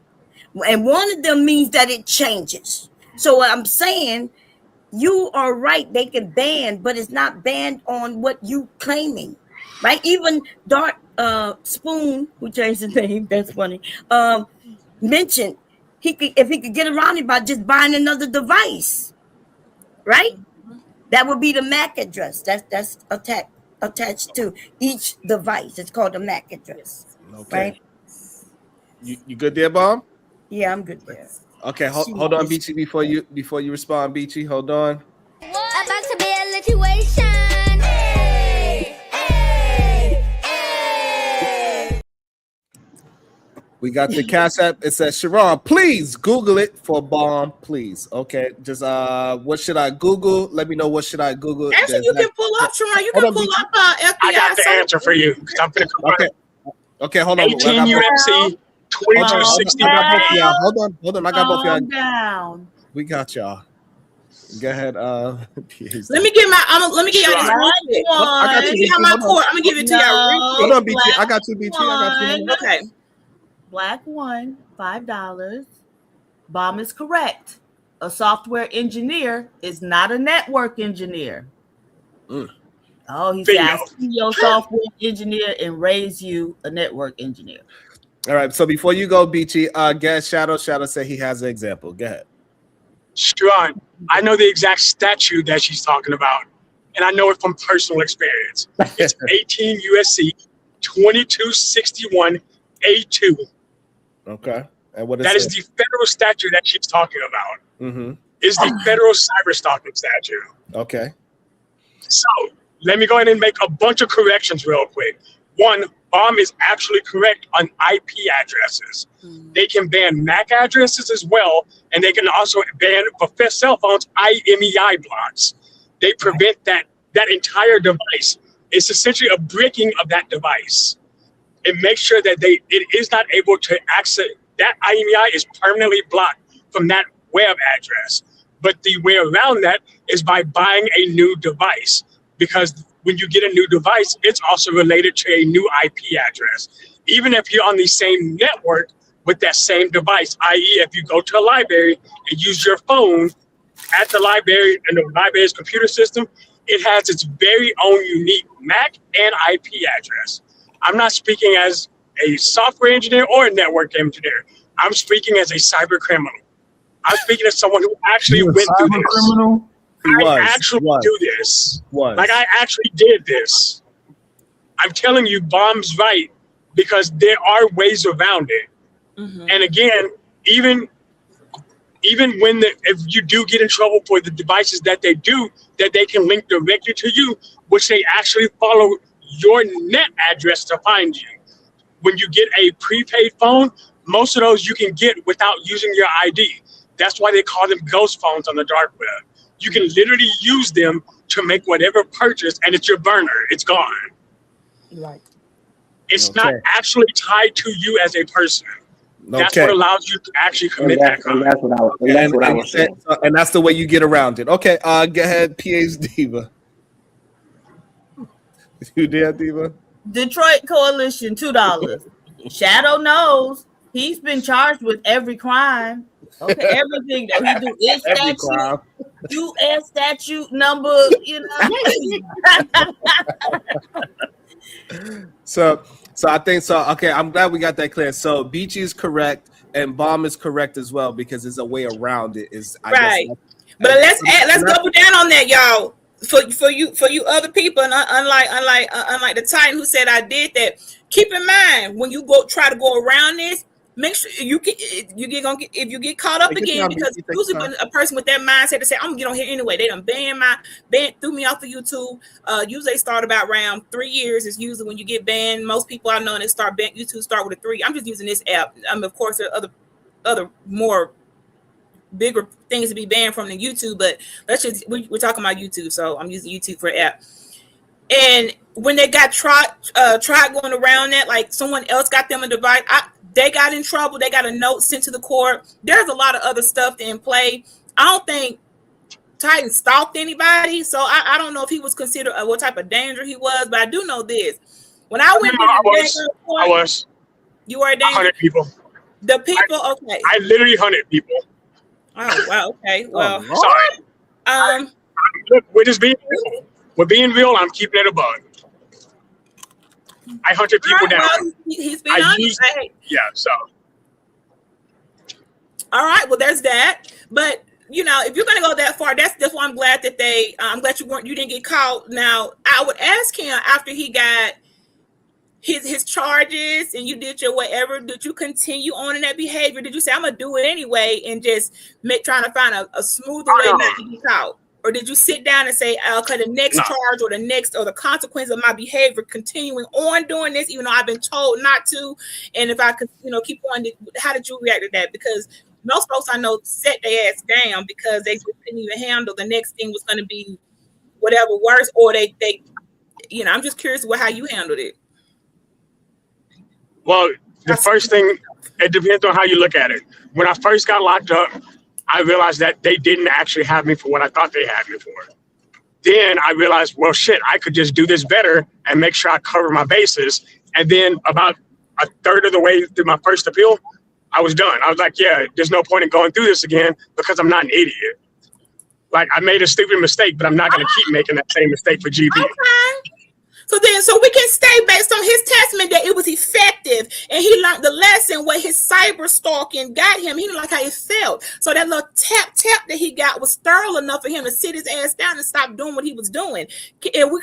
And one of them means that it changes. So what I'm saying, you are right, they can ban, but it's not banned on what you claiming, right? Even Dark Spoon, who changed his name, that's funny, mentioned if he could get around it by just buying another device, right? That would be the MAC address. That's attached to each device. It's called the MAC address, right? You good there, Bomb? Yeah, I'm good there. Okay, hold on, Beachy, before you respond, Beachy. Hold on. About to be a situation. We got the Cash App. It says, Sharon, please Google it for Bomb, please. Okay, just what should I Google? Let me know what should I Google. Actually, you can pull up, Sharon. You can pull up FBI. I got the answer for you. I'm gonna come Okay, hold on. 18 UFC 2261. Hold on. I got both y'all. Down. We got y'all. Go ahead. Let me get my. Let me get y'all this real quick. I got you, my court. I'm gonna give it to y'all real quick. Hold on, BT. I got you, BT. Okay. Black one, $5. Bomb is correct. A software engineer is not a network engineer. Oh, he said, I see your software engineer and raise you a network engineer. All right. So before you go, BT, guess Shadow said he has an example. Go ahead. Sharon, I know the exact statute that she's talking about, and I know it from personal experience. It's 18 USC 2261 A2. Okay. And what is that? Is the federal statute that she's talking about. Mm-hmm. Is the federal cyber stalking statute. Okay. So let me go ahead and make a bunch of corrections real quick. One, Bomb is absolutely correct on IP addresses. They can ban MAC addresses as well, and they can also ban for cell phones IMEI blocks. They prevent that entire device. It's essentially a breaking of that device. It makes sure that it is not able to access that IMEI is permanently blocked from that web address. But the way around that is by buying a new device, because when you get a new device, it's also related to a new IP address. Even if you're on the same network with that same device, i.e. if you go to a library and use your phone at the library and the library's computer system, it has its very own unique MAC and IP address. I'm not speaking as a software engineer or a network engineer. I'm speaking as a cyber criminal. I'm speaking as someone who actually went through this. Criminal? I actually do this. Like I actually did this. I'm telling you, Bomb's right, because there are ways around it. And again, even when if you do get in trouble for the devices that they do, that they can link directly to you, which they actually follow your net address to find you. When you get a prepaid phone, most of those you can get without using your ID. That's why they call them ghost phones on the dark web. You can literally use them to make whatever purchase, and it's your burner. It's gone. Right. It's not actually tied to you as a person. That's what allows you to actually commit that crime. That's what I was saying. And that's the way you get around it. Okay, go ahead, PH Diva. You there, Diva? Detroit Coalition, $2. Shadow knows he's been charged with every crime. Okay, everything that he do is statute, U.S. statute number, you know. So I think so. Okay, I'm glad we got that clear. So Beachy is correct, and Bomb is correct as well, because there's a way around it. Right. But let's double down on that, y'all. For you other people, and unlike the Titan who said I did that. Keep in mind when you try to go around this, make sure if you get caught up again, because usually when a person with that mindset to say I'm gonna get on here anyway, they done threw me off of YouTube. Usually they start about around 3 years. Is usually when you get banned. Most people I know and they start banned. YouTube start with a 3. I'm just using this app. Of course there are other more bigger things to be banned from than YouTube, but we're talking about YouTube, so I'm using YouTube for app. And when they got tried going around that, like someone else got them a device, they got in trouble. They got a note sent to the court. There's a lot of other stuff in play. I don't think Titan stalked anybody, so I don't know if he was considered what type of danger he was, but I do know this. When I went to the court, I was. You were a danger. 100 people. The people, okay. I literally hunted people. Oh wow, okay. Well, sorry. Look, we're just being real. We're being real. I'm keeping it a bug. I hunted people down. Well, he's being honest. So. All right. Well, there's that. But you know, if you're gonna go that far, that's why I'm glad that I'm glad you didn't get caught. Now, I would ask him after he his charges and you did your whatever, did you continue on in that behavior? Did you say I'm gonna do it anyway and just trying to find a smoother way not to get caught? Or did you sit down and say, okay, the next charge or the consequence of my behavior continuing on doing this, even though I've been told not to, and if I could, keep on, how did you react to that? Because most folks I know set their ass down because they couldn't even handle the next thing was going to be whatever worse, or they I'm just curious how you handled it. Well, the first thing, it depends on how you look at it. When I first got locked up, I realized that they didn't actually have me for what I thought they had me for. Then I realized, well, shit, I could just do this better and make sure I cover my bases. And then about a third of the way through my first appeal, I was done. I was like, yeah, there's no point in going through this again because I'm not an idiot. Like, I made a stupid mistake, but I'm not going to keep making that same mistake for GB. Okay. So we can stay based on his testament that it was effective and he learned the lesson where his cyber stalking got him. He didn't like how it felt. So that little tap that he got was thorough enough for him to sit his ass down and stop doing what he was doing.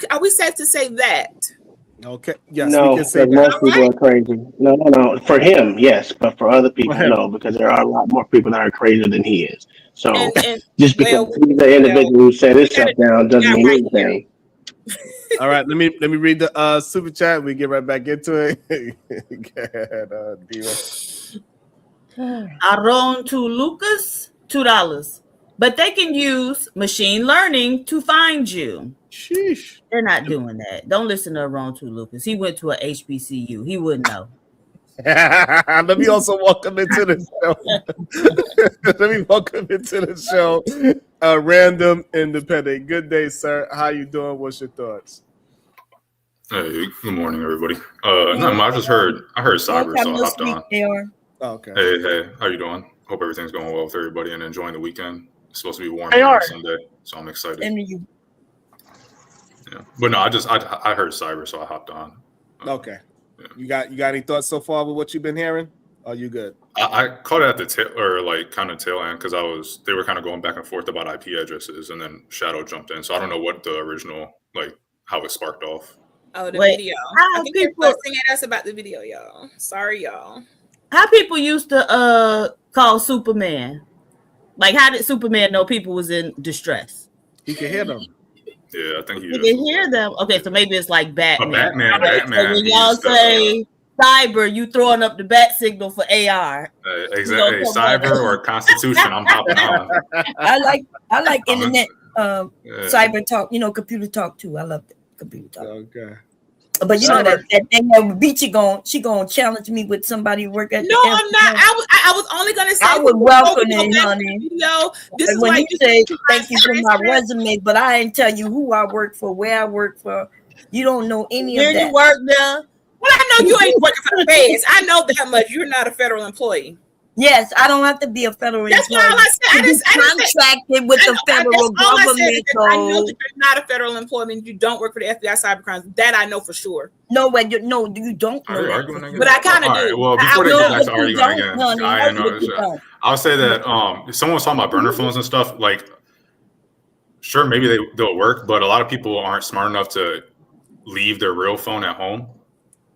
Are we safe to say that? Okay. Yes, no, we can say because most people are crazy. No. For him, yes, but for other people, no, because there are a lot more people that are crazier than he is. So just because he's the individual who set himself down doesn't mean anything. All right, let me read the super chat. We get right back into it. Go ahead, Diva. Aaron to Lucas, $2. But they can use machine learning to find you. Sheesh. They're not doing that. Don't listen to Aaron to Lucas. He went to a HBCU. He wouldn't know. Let me also welcome into the show. Random Independent. Good day, sir. How you doing? What's your thoughts? Hey, good morning, everybody. I heard cyber, so I hopped on. Okay. Hey, how you doing? Hope everything's going well with everybody and enjoying the weekend. It's supposed to be warm on Sunday, so I'm excited. Yeah, but no, I heard cyber, so I hopped on. Okay. Yeah. You got any thoughts so far with what you've been hearing? Are you good? I caught it at the tail end because they were kind of going back and forth about IP addresses, and then Shadow jumped in. So I don't know what the original how it sparked off. Oh, the video. I think they're fussing at us about the video, y'all. Sorry, y'all. How people used to call Superman? Like, how did Superman know people was in distress? He could hear them. Yeah, I think he can hear them. Okay, so maybe it's like Batman. Batman. So when y'all say cyber, you throwing up the bat signal for AR. Exactly. Cyber or Constitution, I'm hopping on. I like internet cyber talk, computer talk too. I love it. Computer talk. Okay. But you know that thing that would beat you she gonna challenge me with somebody who work at No, I'm not. I was only gonna say I would welcome it, honey. This is when why you say thank you for my resume, but I ain't tell you who I work for, where I work for. You don't know any of that. Where you work now? Well, I know you ain't working for the feds. I know that much. You're not a federal employee. Yes, I don't have to be a federal employee. That's all I said. I didn't contracted with the federal government. I know that you're not a federal employee. You don't work for the FBI cybercrimes. That I know for sure. No, you don't know that. But I kind of do. Well, before they get back to arguing again, I'll say that if someone was talking about burner phones and stuff, sure, maybe they'll work, but a lot of people aren't smart enough to leave their real phone at home.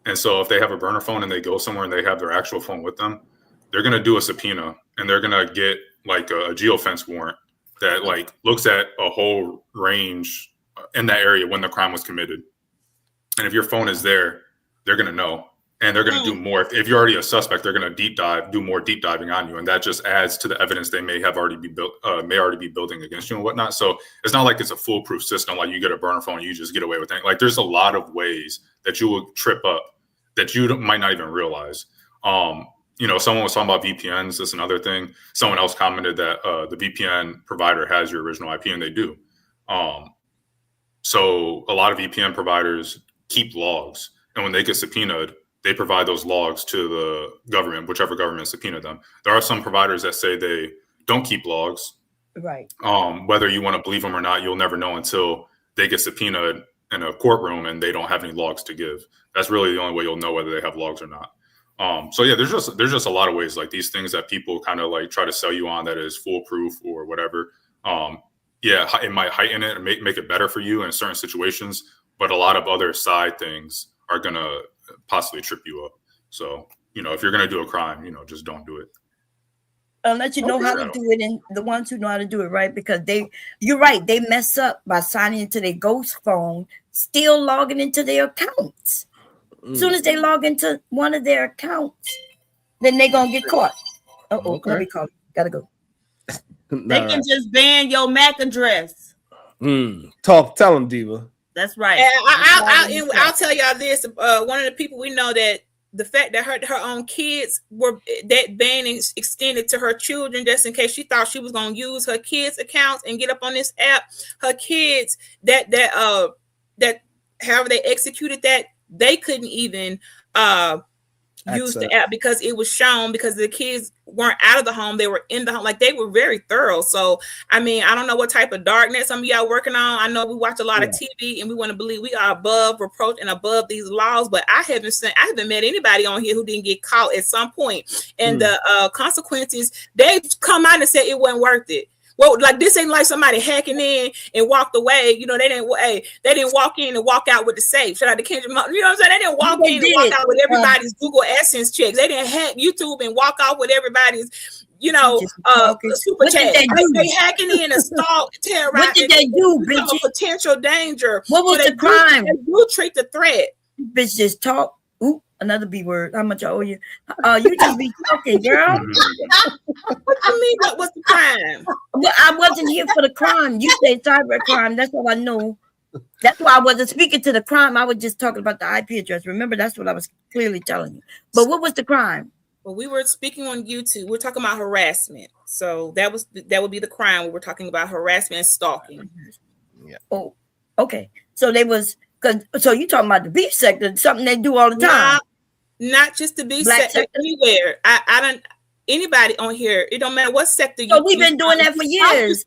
And so if they have a burner phone and they go somewhere and they have their actual phone with them, they're going to do a subpoena and they're going to get a geofence warrant that looks at a whole range in that area when the crime was committed. And if your phone is there, they're going to know, and they're going to do more. If you're already a suspect, they're going to do more deep diving on you. And that just adds to the evidence they may already be building against you and whatnot. So it's not like it's a foolproof system. Like you get a burner phone, you just get away with it. There's a lot of ways that you will trip up that you might not even realize. Someone was talking about VPNs. That's another thing. Someone else commented that the VPN provider has your original IP, and they do. So a lot of VPN providers keep logs, and when they get subpoenaed, they provide those logs to the government, whichever government subpoenaed them. There are some providers that say they don't keep logs. Right. Whether you want to believe them or not, you'll never know until they get subpoenaed in a courtroom and they don't have any logs to give. That's really the only way you'll know whether they have logs or not. So yeah, there's just a lot of ways, these things that people kind of try to sell you on that is foolproof or whatever. Yeah, it might heighten it and make it better for you in certain situations, but a lot of other side things are gonna possibly trip you up. So, if you're going to do a crime, just don't do it. Unless you know how to do it, and the ones who know how to do it, right? Because you're right, they mess up by signing into their ghost phone, still logging into their accounts. As soon as they log into one of their accounts, then they're gonna get caught. Okay. Let me call. Gotta go. They can just ban your MAC address. Tell them, Diva. That's right. And I'll tell y'all this. One of the people we know that the fact that her own kids were that ban is extended to her children, just in case she thought she was going to use her kids' accounts and get up on this app. Her kids that however they executed that, they couldn't even use the app because it was shown because the kids weren't out of the home, they were in the home. Like, they were very thorough. So I mean, I don't know what type of darkness some of y'all working on. I know we watch a lot of TV and we want to believe we are above reproach and above these laws, but I haven't met anybody on here who didn't get caught at some point, and the consequences, they've come out and said it wasn't worth it. Well, like, this ain't like somebody hacking in and walked away. They didn't walk in and walk out with the safe. Shout out to Kendrick. You know what I'm saying? They didn't walk in and walk out with everybody's Google AdSense checks. They didn't hack YouTube and walk out with everybody's, super chat. They hacking in and stalk, terrorizing. What did they do, bitch? A potential danger. What was the crime? They do treat the threat. Bitch, just talk. Ooh, another B word. How much I owe you? You just be talking, girl. What you mean? What was the crime? Well, I wasn't here for the crime. You say cyber crime. That's all I know. That's why I wasn't speaking to the crime. I was just talking about the IP address. Remember, that's what I was clearly telling you. But what was the crime? Well, we were speaking on YouTube. We're talking about harassment. So that would be the crime. We were talking about harassment and stalking. Yeah. Oh, okay. So so you talking about the beef sector, something they do all the time. Not just the beef sector, anywhere. I don't. Anybody on here, it don't matter what sector you. So we've been doing that for years.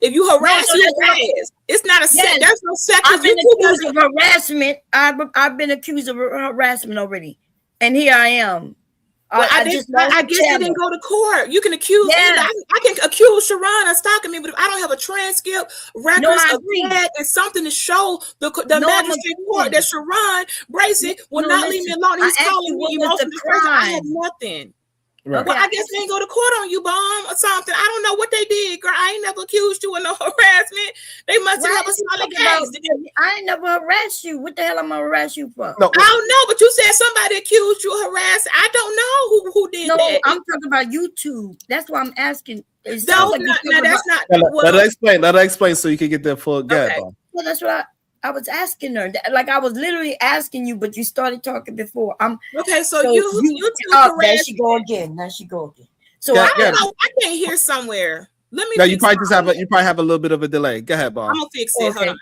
If you harass, you harass. It's not a sector. There's no sector. I've been accused of harassment. I've been accused of harassment already, and here I am. Well, I guess I didn't go to court. You can accuse me. I can accuse Sharon of stalking me, but if I don't have a transcript, records of that, and something to show the magistrate court that Sharon Bracy will not leave me alone. He's calling me emotionally. I have nothing. Right. Well, I guess they ain't go to court on you, Bomb, or something. I don't know what they did, girl. I ain't never accused you of no harassment. They must have a solid case. I ain't never harassed you. What the hell am I harass you for? No, I don't know, but you said somebody accused you of harassment. I don't know who did that. No, I'm talking about YouTube. That's why I'm asking. That's not. Let her explain so you can get the full gap. Well, that's what I was asking her. Like, I was literally asking you, but you started talking before. Okay, so you there she go again. Now she go again. So I don't know. I can't hear somewhere. Let me. No, you probably have a little bit of a delay. Go ahead, Bob. I'm gonna fix it. Hold on.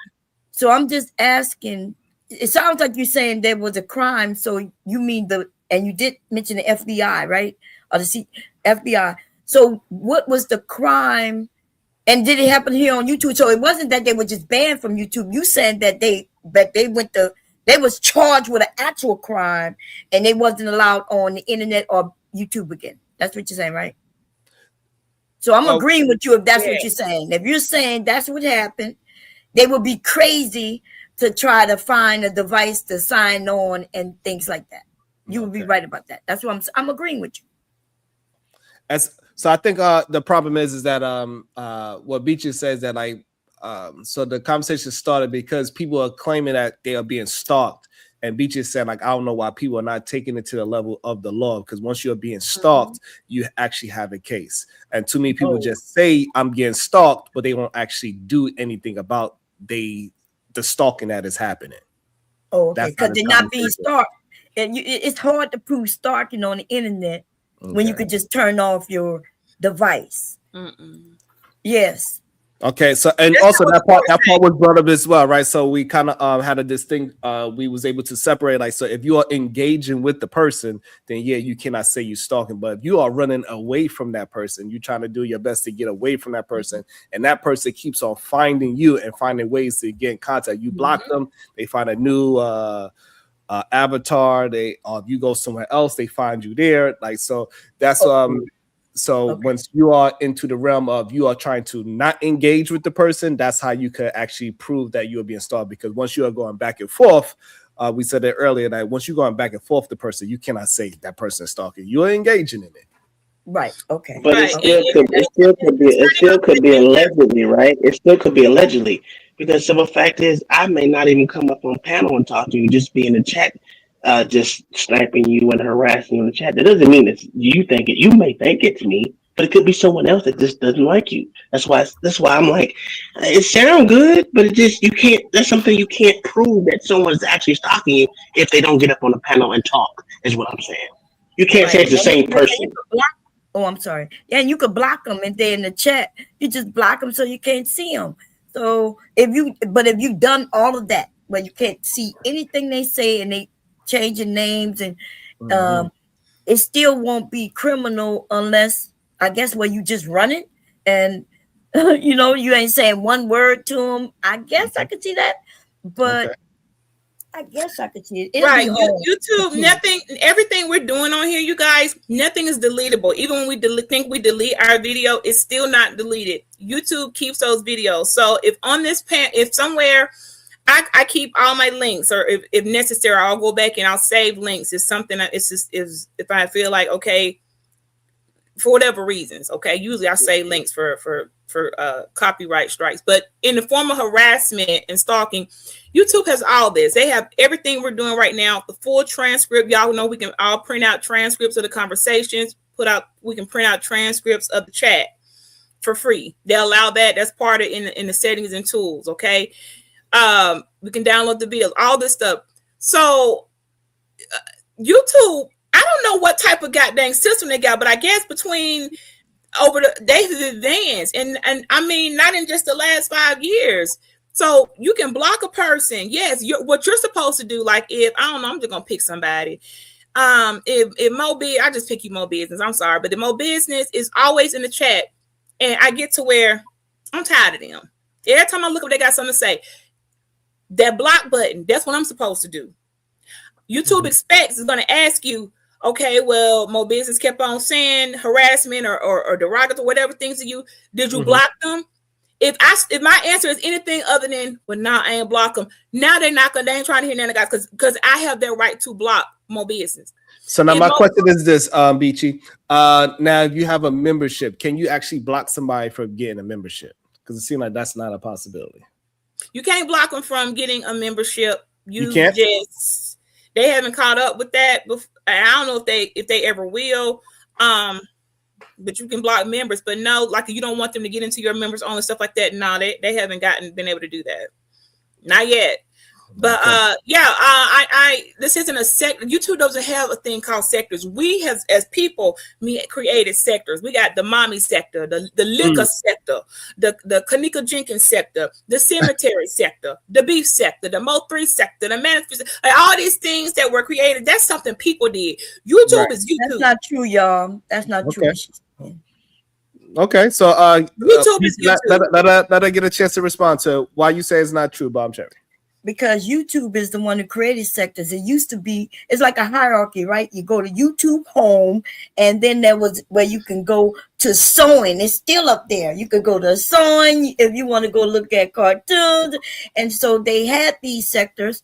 So I'm just asking. It sounds like you're saying there was a crime. So you mean and you did mention the FBI, right? Or the FBI. So what was the crime? And did it happen here on YouTube? So it wasn't that they were just banned from YouTube. You said that they was charged with an actual crime and they wasn't allowed on the internet or YouTube again. That's what you're saying, right? So I'm agreeing with you if that's what you're saying. If you're saying that's what happened, they would be crazy to try to find a device to sign on and things like that. You would be right about that. That's what I'm agreeing with you. So I think the problem is that what Beaches says that so the conversation started because people are claiming that they are being stalked, and Beaches said I don't know why people are not taking it to the level of the law, because once you're being stalked, you actually have a case. And too many people just say I'm getting stalked, but they won't actually do anything about the stalking that is happening. Oh, okay, because they're not being stalked, and it's hard to prove stalking on the internet. When you could just turn off your device. Yes. Okay. So, and also that part was brought up as well, right? So we kind of had a distinct. We was able to separate. So if you are engaging with the person, then you cannot say you're stalking. But if you are running away from that person, you're trying to do your best to get away from that person, and that person keeps on finding you and finding ways to get in contact. You block them. They find a new avatar. If you go somewhere else, they find you there. So that's once you are into the realm of you are trying to not engage with the person, that's how you could actually prove that you are being stalked, because once you are going back and forth, we said it earlier that once you're going back and forth with the person, you cannot say that person is stalking. You're engaging in it. Right. Okay. But right. it still could be allegedly, right? It still could be allegedly, because the fact is, I may not even come up on panel and talk to you, just be in the chat, just sniping you and harassing you in the chat. That doesn't mean it's you think it. You may think it's me, but it could be someone else that just doesn't like you. That's why I'm like, it sounds good, but it just you can't. That's something you can't prove that someone's actually stalking you if they don't get up on the panel and talk. Is what I'm saying. You can't say it's the same person. Oh, I'm sorry. Yeah, and you could block them if they're in the chat. You just block them so you can't see them. So if you've done all of that, but you can't see anything they say and they changing names and it still won't be criminal unless I guess where you just run it and you ain't saying one word to them. I guess I could see that, but I guess I could see it. Right. YouTube, nothing, everything we're doing on here, you guys, nothing is deletable. Even when we think we delete our video, it's still not deleted. YouTube keeps those videos. So if on this if somewhere I keep all my links, or if necessary, I'll go back and I'll save links. It's something that it's just if I feel like, okay, for whatever reasons, okay, usually I save links for copyright strikes, but in the form of harassment and stalking, YouTube has all this. They have everything we're doing right now, the full transcript. Y'all know we can all print out transcripts of the conversations, we can print out transcripts of the chat for free. They allow that. That's part of in the settings and tools. Okay. We can download the videos, all this stuff. So YouTube, I don't know what type of goddamn system they got, but I guess they've advanced, and I mean, not in just the last 5 years. So you can block a person. Yes, what you're supposed to do. Like if I don't know, I'm just gonna pick somebody. If Mo I just pick you Mo Business. I'm sorry, but the Mo Business is always in the chat, and I get to where I'm tired of them. Every time I look up, they got something to say. That block button. That's what I'm supposed to do. YouTube expects is gonna ask you. Okay, well, Mo Business kept on saying harassment or derogatory, whatever things to you. Did you block them? If my answer is anything other than, well, nah, I ain't block them. Now they ain't trying to hear none of guys because I have their right to block Mo Business. So now my question is this, Beachy. Now if you have a membership, can you actually block somebody from getting a membership? Because it seems like that's not a possibility. You can't block them from getting a membership. You can't? They haven't caught up with that. I don't know if they ever will. But you can block members. But no, like you don't want them to get into your members only stuff like that. No, they haven't been able to do that. Not yet. But this isn't a sector. YouTube doesn't have a thing called sectors. We have, as people, created sectors. We got the mommy sector, the liquor sector, the Kanika Jenkins sector, the cemetery sector, the beef sector, the Mo3 sector, the management, all these things that were created. That's something people did. YouTube is YouTube. That's not true, y'all. That's not true. Okay, so YouTube is YouTube. Let I get a chance to respond to why you say it's not true, Bob Cherry. Because YouTube is the one who created sectors. It used to be, it's like a hierarchy, right? You go to YouTube Home, and then there was where you can go to sewing. It's still up there. You could go to sewing if you want to go look at cartoons. And so they had these sectors.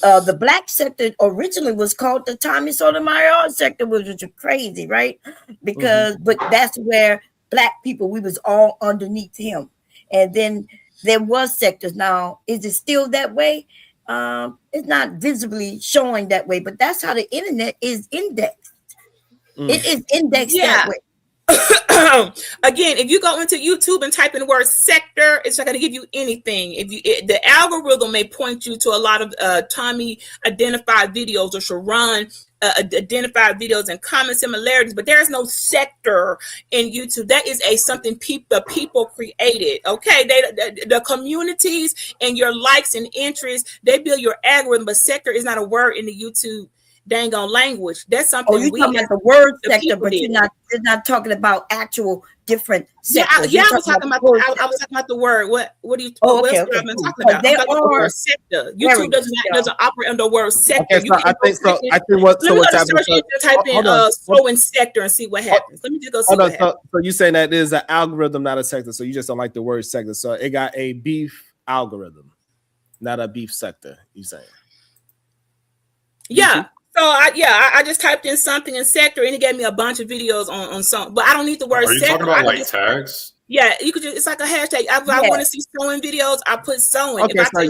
The black sector originally was called the Tommy Sotomayor sector, which was crazy, right? Because, but that's where black people, we was all underneath him. And then there was sectors. Now, is it still that way? It's not visibly showing that way, but that's how the internet is indexed. It is indexed that way. Again, if you go into YouTube and type in the word sector, it's not going to give you anything. The algorithm may point you to a lot of Tommy identified videos or Sharon identified videos and common similarities, but there is no sector in YouTube. That is something the people created. Okay, the communities and your likes and interests, they build your algorithm, but sector is not a word in the YouTube dang on language. That's something. Oh, you're talking about the word sector, but you're not talking about actual different sectors. I was talking about the word. What do you? What else I've been talking about? I'm talking about the word sector. YouTube doesn't operate under the word sector. Okay, so I think so. I think what. Let me go to search engine, type in sewing sector and see what happens. Let me just go see what happens. So you saying that it is an algorithm, not a sector. So you just don't like the word sector. So it got a beef algorithm, not a beef sector. You saying? Yeah. So I just typed in something in sector and it gave me a bunch of videos on some, but I don't need the word Are you sector. talking about like tags? Yeah, you could just, it's like a hashtag. I want to see sewing videos, I put sewing. Okay, so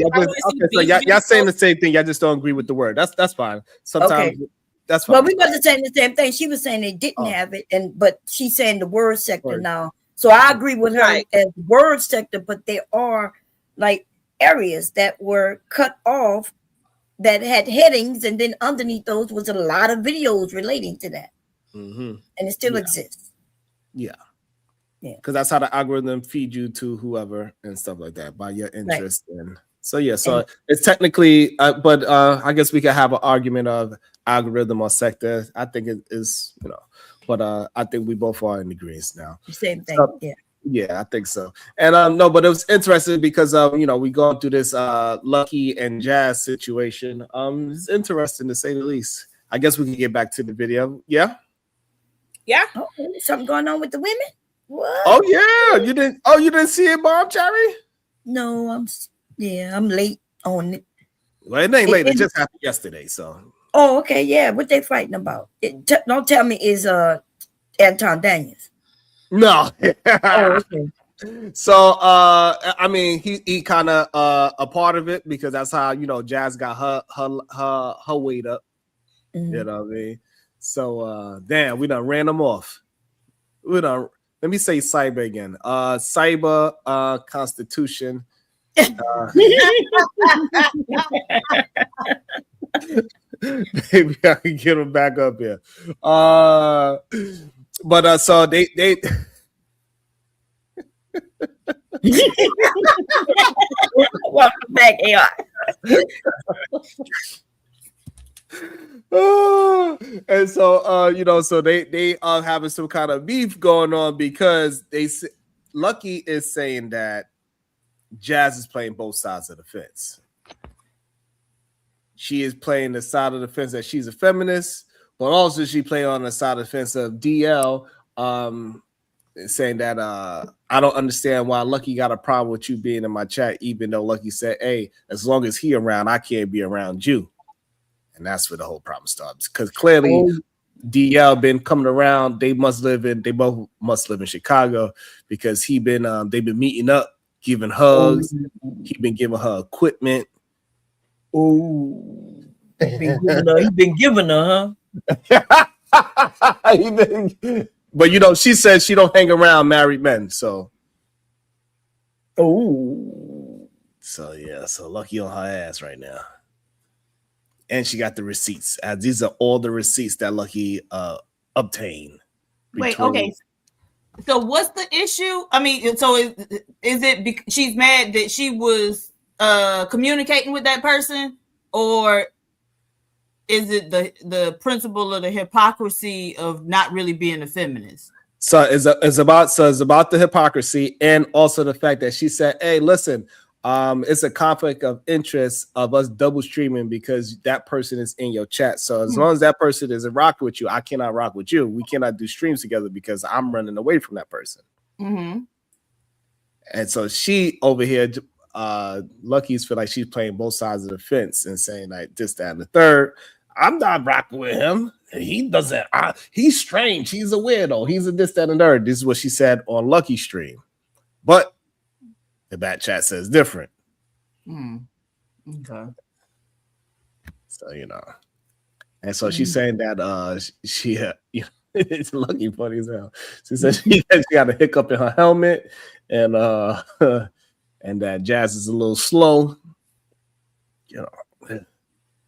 y'all saying the same thing. Y'all just don't agree with the word. That's fine. Sometimes that's fine. Well, we wasn't saying the same thing. She was saying they didn't have it, but she's saying the word sector now. So I agree with her as word sector, but there are like areas that were cut off that had headings, and then underneath those was a lot of videos relating to that, and it still exists. Yeah, because that's how the algorithm feeds you to whoever and stuff like that by your interest. And so it's technically, but I guess we could have an argument of algorithm or sector. I think it is, but I think we both are in agreement now. The same thing, Yeah, I think so. And no, but it was interesting because we going through this Lucky and Jazz situation. It's interesting to say the least. I guess we can get back to the video. Yeah. Yeah. Oh, something going on with the women? What? Oh yeah. You didn't see it, Mom, Cherry? No, I'm late on it. Well, it ain't late. It just happened yesterday. So. Oh, okay. Yeah. What they fighting about? Don't tell me it's Anton Daniels. No. Oh, okay. So I mean he kind of a part of it because that's how Jazz got her weight up. You know what I mean? So damn, we done ran them off. Let me say cyber again. Cyber Constitution. Maybe I can get them back up here. But so they welcome back, AI. And so so they are having some kind of beef going on because Lucky is saying that Jazz is playing both sides of the fence. She is playing the side of the fence that she's a feminist, but also she playing on the side of the fence of DL, saying that I don't understand why Lucky got a problem with you being in my chat, even though Lucky said, hey, as long as he around, I can't be around you. And that's where the whole problem starts. Because clearly DL been coming around. They both must live in Chicago because they've been meeting up, giving hugs. He been giving her equipment. Oh, he been giving her, huh? But she says she don't hang around married men, so. So yeah, so Lucky on her ass right now. And she got the receipts. These are all the receipts that Lucky obtained. Wait, okay. So what's the issue? I mean, so is it she's mad that she was communicating with that person, or is it the principle of the hypocrisy of not really being a feminist? So it's about the hypocrisy and also the fact that she said, hey, listen, it's a conflict of interest of us double streaming because that person is in your chat. So as long as that person isn't rocking with you, I cannot rock with you. We cannot do streams together because I'm running away from that person. And so she over here, Lucky's feel like she's playing both sides of the fence and saying like this, that, and the third. I'm not rocking with him. He doesn't. He's strange. He's a weirdo. He's a this, that, and the third. This is what she said on Lucky stream. But the back chat says different. Okay. So and so she's saying that she it's Lucky funny as hell. She said she got a hiccup in her helmet, and and that Jazz is a little slow.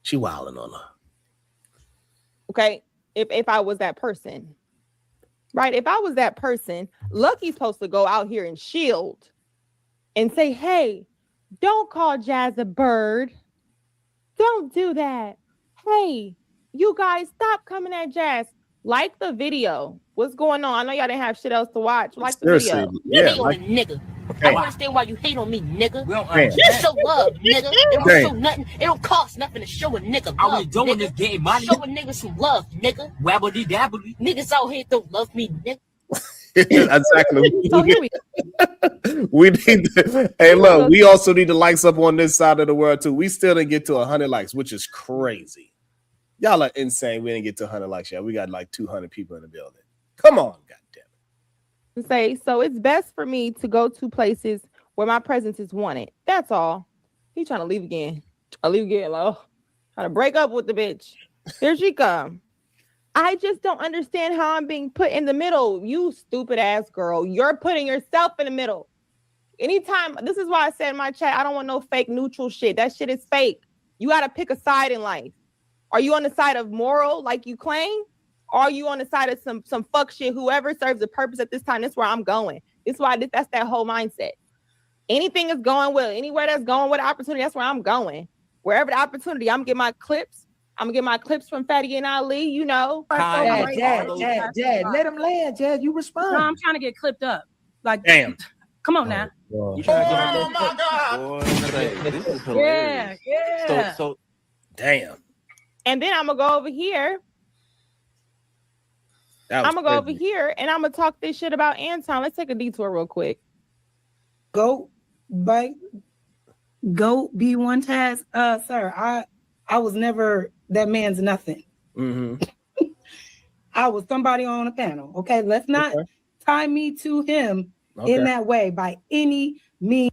She wilding on her. Okay, if I was that person, right? If I was that person, Lucky's supposed to go out here and shield and say, hey, don't call Jazz a bird. Don't do that. Hey, you guys, stop coming at Jazz. Like the video. What's going on? I know y'all didn't have shit else to watch. Like the video. You hate on a nigga. I don't understand why you hate on me, nigga. Just show love, nigga. It don't show nothing. It don't cost nothing to show a nigga love. I was doing this getting money. Show a nigga some love, nigga. Wabbly dabbly. Niggas out here don't love me, nigga. Exactly. So here we need to, hey, look, we also need the likes up on this side of the world too. We still didn't get to 100 likes, which is crazy. Y'all are insane. We didn't get to 100 likes yet. We got like 200 people in the building. Come on, goddamn. Say, so it's best for me to go to places where my presence is wanted. That's all. He trying to leave again. I leave again. Like, trying to break up with the bitch. Here she come. I just don't understand how I'm being put in the middle. You stupid ass girl. You're putting yourself in the middle. Anytime, this is why I said in my chat, I don't want no fake neutral shit. That shit is fake. You got to pick a side in life. Are you on the side of moral like you claim? Or are you on the side of some fuck shit? Whoever serves a purpose at this time, that's where I'm going. That's why that's that whole mindset. Anything is going well. Anywhere that's going with opportunity, that's where I'm going. Wherever the opportunity, I'm getting my clips. I'm gonna get my clips from Fatty and Ali, you know. Jazz, let him land, Jazz. You respond. No, I'm trying to get clipped up. Like, damn. Come on now. You trying to get my God. This is hilarious. Yeah. So damn. And then I'm gonna go over here. I'm gonna go over here and I'm gonna talk this shit about Anton. Let's take a detour real quick. Go be one task. Sir, I was never that man's nothing. Mm-hmm. I was somebody on a panel. Okay, let's not tie me to him in that way by any means.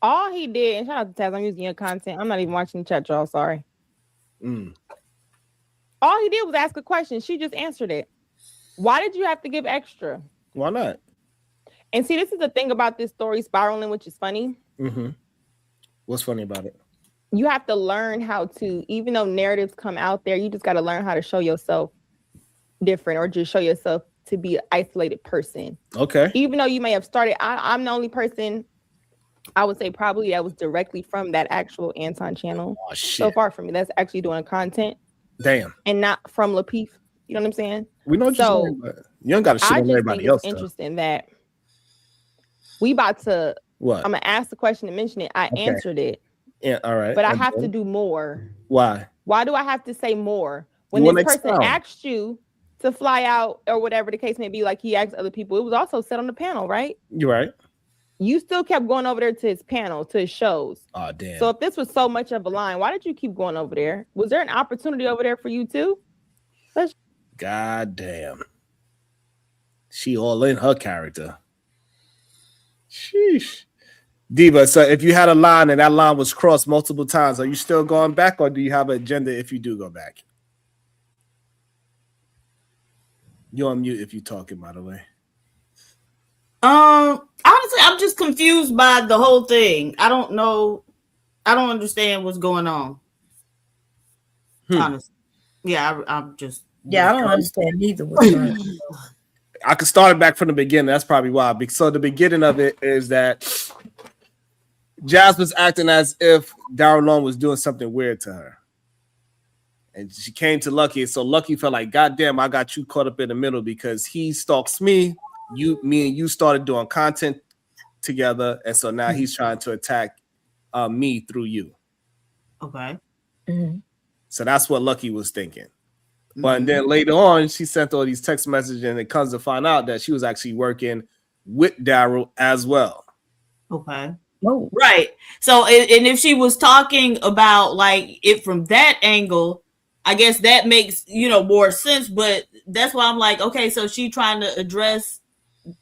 All he did, and shout out to Taz, I'm using your content. I'm not even watching the chat, y'all. Sorry. All he did was ask a question. She just answered it. Why did you have to give extra? Why not? And see, this is the thing about this story spiraling, which is funny. Mm-hmm. What's funny about it? You have to learn how to, even though narratives come out there, you just got to learn how to show yourself different or just show yourself to be an isolated person. Okay. Even though you may have started, I'm the only person, I would say probably that was directly from that actual Anton channel. Oh, shit. So far from me, that's actually doing content. Damn. And not from Lapeef. You know what I'm saying? We know what you're saying, but you don't got to shit on everybody else. It's interesting that we about to, what? I'm going to ask the question and mention it. I answered it. Yeah, all right. But I have to do more. Why? Why do I have to say more? When this person asked you to fly out or whatever the case may be, like he asked other people, it was also said on the panel, right? You're right. You still kept going over there to his panel, to his shows. Oh, damn. So if this was so much of a line, why did you keep going over there? Was there an opportunity over there for you too? God damn. She all in her character. Sheesh. Diva, so if you had a line and that line was crossed multiple times, are you still going back or do you have an agenda if you do go back? You're on mute if you're talking, by the way. Honestly, I'm just confused by the whole thing. I don't know. I don't understand what's going on. Honestly. Yeah, I'm just. Yeah, I don't understand either. What's going on. I could start it back from the beginning. That's probably why. So the beginning of it is that Jazz was acting as if Daryl Long was doing something weird to her. And she came to Lucky. So Lucky felt like, God damn, I got you caught up in the middle because he stalks me. Me and you started doing content together. And so now he's trying to attack me through you. Okay. Mm-hmm. So that's what Lucky was thinking. But then later on, she sent all these text messages and it comes to find out that she was actually working with Daryl as well. Okay. Oh. Right. So, and if she was talking about like it from that angle, I guess that makes, more sense. But that's why I'm like, okay, so she trying to address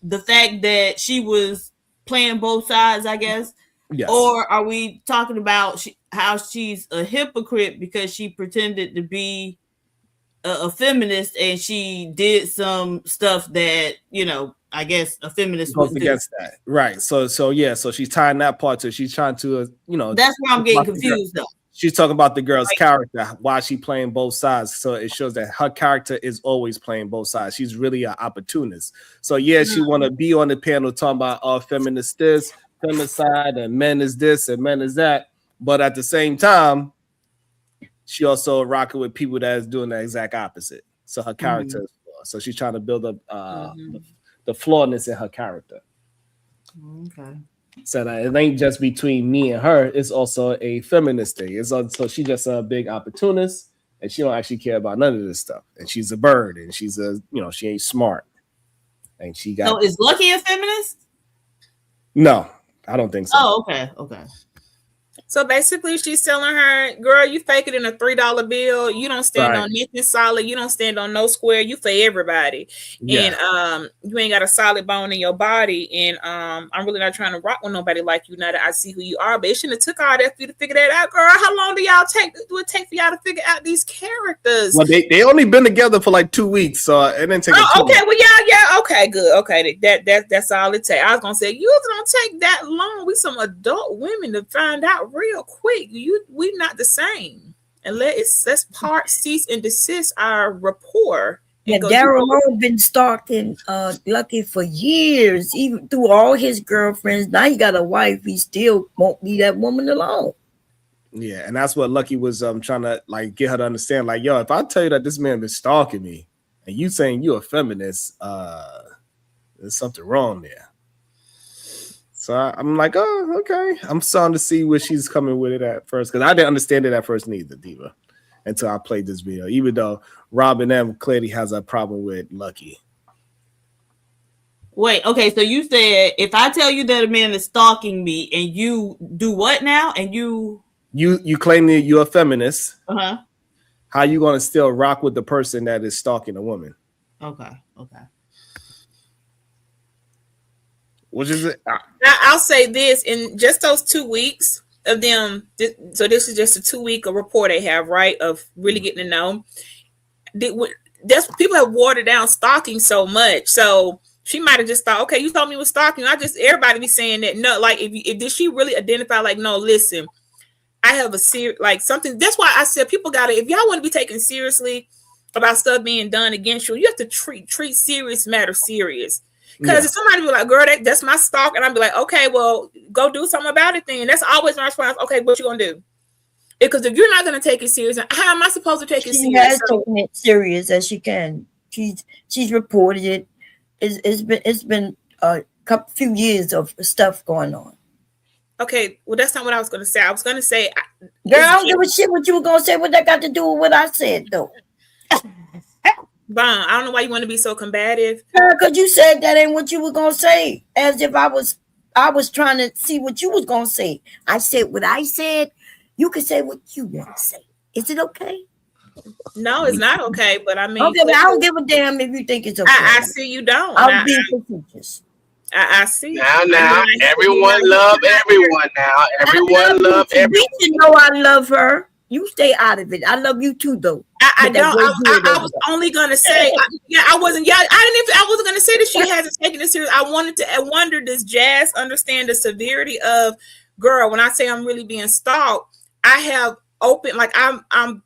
the fact that she was playing both sides, I guess. Yes. Or are we talking about how she's a hypocrite because she pretended to be a feminist and she did some stuff that, I guess a feminist goes against that. Right. So she's tying that part to, she's trying to, that's where I'm getting confused though. She's talking about the girl's character, why she playing both sides. So it shows that her character is always playing both sides. She's really an opportunist. So she want to be on the panel talking about feminist this, femicide, and men is this and men is that. But at the same time, she also rocking with people that is doing the exact opposite. So her character is flawed. So she's trying to build up the flawedness in her character. Okay. So that it ain't just between me and her, it's also a feminist thing. It's also, she's just a big opportunist and she don't actually care about none of this stuff. And she's a bird and she's she ain't smart. And she got. So is Lucky a feminist? No, I don't think so. Oh, okay. So basically, she's telling her, girl, you fake it in a $3 bill. You don't stand on nothing solid. You don't stand on no square. You for everybody. Yeah. And you ain't got a solid bone in your body. And I'm really not trying to rock with nobody like you now that I see who you are. But it shouldn't have took all that for you to figure that out, girl. How long do it take for y'all to figure out these characters? Well, they only been together for like 2 weeks, so it didn't take. Okay. Well, yeah. Okay, good. Okay, that's all it takes. I was gonna say you don't take that long. We some adult women to find out real quick. We not the same. And let's part cease and desist our rapport. Yeah, Daryl Rowe been stalking Lucky for years, even through all his girlfriends. Now he got a wife. He still won't leave that woman alone. Yeah, and that's what Lucky was trying to like get her to understand. Like, yo, if I tell you that this man been stalking me, and you saying you a feminist, there's something wrong there. So I'm like, oh, okay. I'm starting to see where she's coming with it at first, because I didn't understand it at first neither, Diva, until I played this video. Even though Robin M clearly has a problem with Lucky. Wait, okay, so you said if I tell you that a man is stalking me and you do what now? And you claim that you're a feminist. Uh-huh. How you gonna still rock with the person that is stalking a woman? Okay. Which is it? I'll say this: in just those 2 weeks of them, so this is just a 2-week report they have, right? Of really getting to know. That's people have watered down stalking so much, so she might have just thought, okay, you told me it was stalking. Everybody be saying that. No, like if did she really identify? Like, no, listen, I have a serious like something. That's why I said people gotta, if y'all want to be taken seriously about stuff being done against you, you have to treat serious matter serious. Because if somebody be like, girl, that's my stalk, and I'd be like, okay, well, go do something about it then. That's always my response. Okay, what you gonna do? Because if you're not gonna take it serious, how am I supposed to take it serious? She has taken it serious as she can. She's reported it. It's been a few years of stuff going on. Okay, well, that's not what I was gonna say. I was gonna say, girl, I don't give a shit what you were gonna say. What that got to do with what I said, though? Bon, I don't know why you want to be so combative. Because you said that ain't what you were gonna say, as if I was trying to see what you was gonna say. I said what I said. You can say what you want to say. Is it okay? No, it's not okay. But I mean, okay, but I don't give a damn if you think it's okay. I see you don't. I'm being facetious. I see. Now, everyone love everyone. Now, everyone love everyone. You know I love her. You stay out of it. I love you too, though. I don't. I was only gonna say, I wasn't. Yeah, I wasn't gonna say that she hasn't taken it serious. I wonder, does Jazz understand the severity of, girl? When I say I'm really being stalked, I have open, like I'm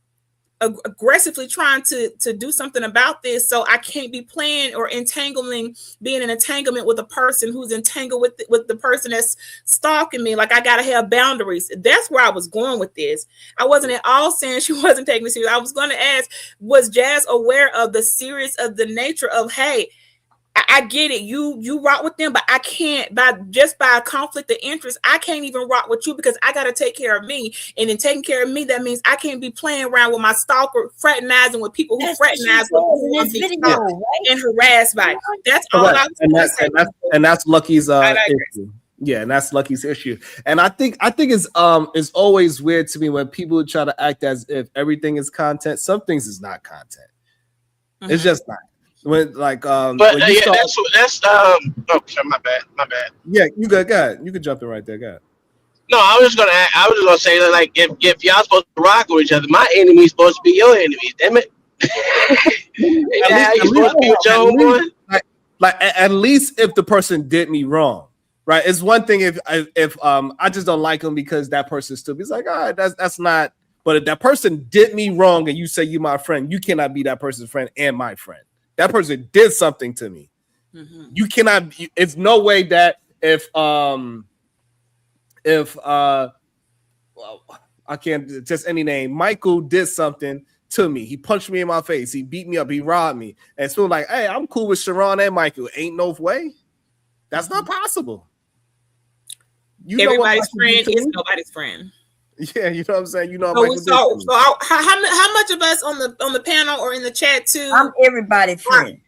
aggressively trying to do something about this, so I can't be playing or being in entanglement with a person who's entangled with the person that's stalking me. Like, I gotta have boundaries. That's where I was going with this. I wasn't at all saying she wasn't taking it serious. I was going to ask, was Jazz aware of the nature of, hey, I get it. You rock with them, but I can't by a conflict of interest. I can't even rock with you because I got to take care of me. And in taking care of me, that means I can't be playing around with my stalker, fraternizing with people who fraternize with me and harassed by. That's all I was going to say. And that's Lucky's issue. Yeah, and that's Lucky's issue. And I think it's always weird to me when people try to act as if everything is content. Some things is not content. Mm-hmm. It's just not. When like but when that's oh sorry, my bad. Yeah, you go ahead. You can jump in right there. Go ahead. No, I was just gonna say that, like, if y'all supposed to rock with each other, my enemy's supposed to be your enemy. Damn it. You're supposed to be your own one. Like at least if the person did me wrong, right? It's one thing if I just don't like him because that person still be like, all right, that's not. But if that person did me wrong and you say you my friend, you cannot be that person's friend and my friend. That person did something to me. Mm-hmm. You cannot. It's no way that if well, I can't just any name. Michael did something to me. He punched me in my face. He beat me up. He robbed me. And it's still like, hey, I'm cool with Sharon and Michael. Ain't no way. That's not possible. Everybody's friend is nobody's friend. Yeah, you know what I'm saying. You know, so how much of us on the panel or in the chat too? I'm everybody's friend.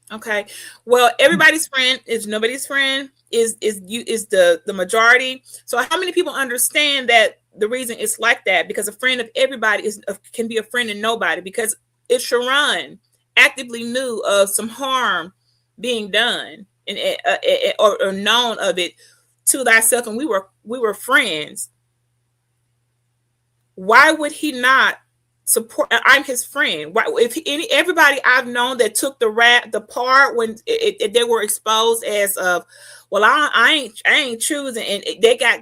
Okay, well, everybody's friend is nobody's friend. is the majority. So how many people understand that the reason it's like that? Because a friend of everybody can be a friend of nobody. Because if Sharon actively knew of some harm being done and or known of it to thyself, and we were friends, why would he not support? I'm his friend. Why, if everybody I've known that took the part when they were exposed as of, well, I ain't choosing, and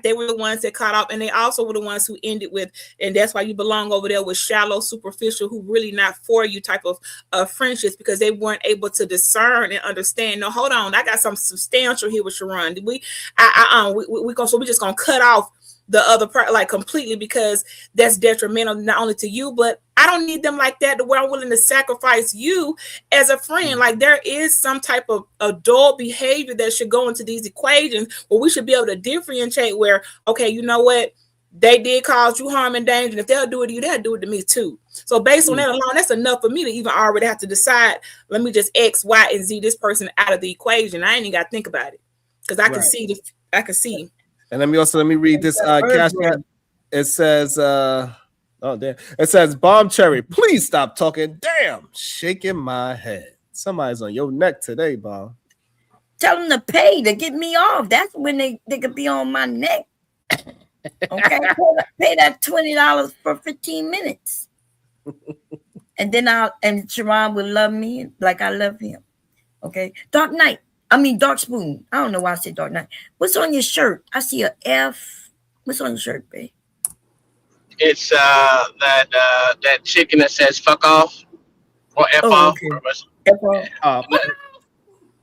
they were the ones that caught up, and they also were the ones who ended with, and that's why you belong over there with shallow, superficial, who really not for you type of friendships, because they weren't able to discern and understand. No, hold on, I got something substantial here with Sharon. We just gonna cut off the other part like completely, because that's detrimental not only to you, but I don't need them like that to where I'm willing to sacrifice you as a friend. Like, there is some type of adult behavior that should go into these equations where we should be able to differentiate where, okay, you know what, they did cause you harm and danger, and if they'll do it to you, they'll do it to me too. So based on that alone, that's enough for me to even already have to decide, let me just X, Y, and Z this person out of the equation. I ain't even got to think about it, because I can see I can see. And let me read this cash app. It says it says, Bomb Cherry, please stop talking. Damn, shaking my head. Somebody's on your neck today, Bomb. Tell them to pay to get me off. That's when they could be on my neck. Okay, pay that $20 for 15 minutes. And then Sharon will love me like I love him. Okay. Dark Spoon. I don't know why I said Dark Knight. What's on your shirt? I see a F. What's on your shirt, babe? It's that chicken that says "fuck off" or "f off." Okay. F off.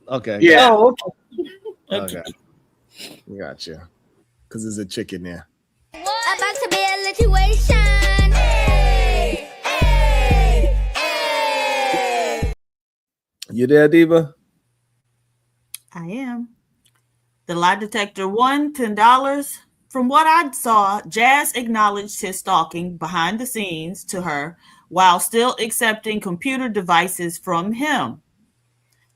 Okay. Yeah. Oh, okay. Okay. Gotcha. Because there's a chicken there. About to be a situation. Hey, hey, hey. You there, Diva? I am. The lie detector won $10. From what I saw, Jazz acknowledged his stalking behind the scenes to her while still accepting computer devices from him.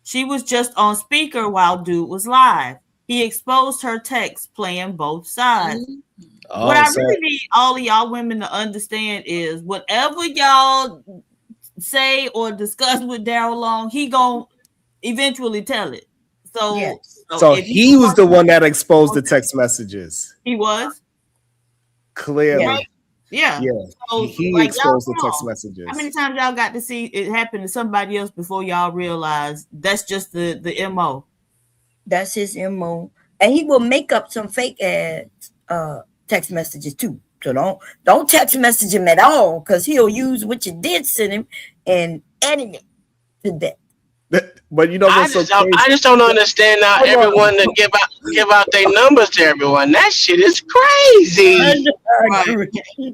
She was just on speaker while dude was live. He exposed her text playing both sides. What I really need all of y'all women to understand is whatever y'all say or discuss with Daryl Long, he gonna eventually tell it. So, yes. So he was the one that exposed the text messages. He was? Clearly. Yeah. So he exposed the text messages. How many times y'all got to see it happen to somebody else before y'all realize that's just the MO? That's his MO. And he will make up some fake ads, text messages too. So don't text message him at all, because he'll use what you did send him and edit it to that. But you know what's so crazy? I just don't understand how everyone to give out their numbers to everyone. That shit is crazy.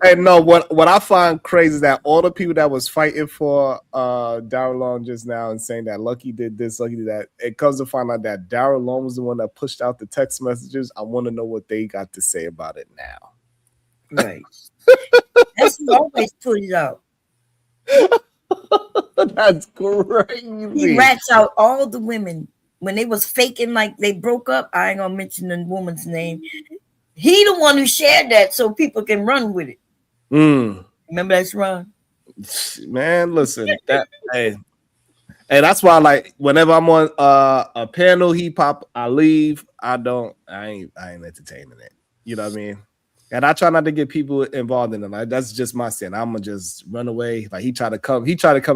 And no, what I find crazy is that all the people that was fighting for Daryl Long just now and saying that Lucky did this, Lucky did that, it comes to find out that Daryl Long was the one that pushed out the text messages. I want to know what they got to say about it now. Right. That's who always put it out. That's crazy. He rats out all the women when they was faking like they broke up. I ain't gonna mention the woman's name. He the one who shared that so people can run with it. Remember that's Ron? Man, listen, hey, that's why, like, whenever I'm on a panel, he pop, I leave. I ain't entertaining it. You know what I mean? And I try not to get people involved in it. Like, that's just my sin. I'm gonna just run away. Like, he tried to come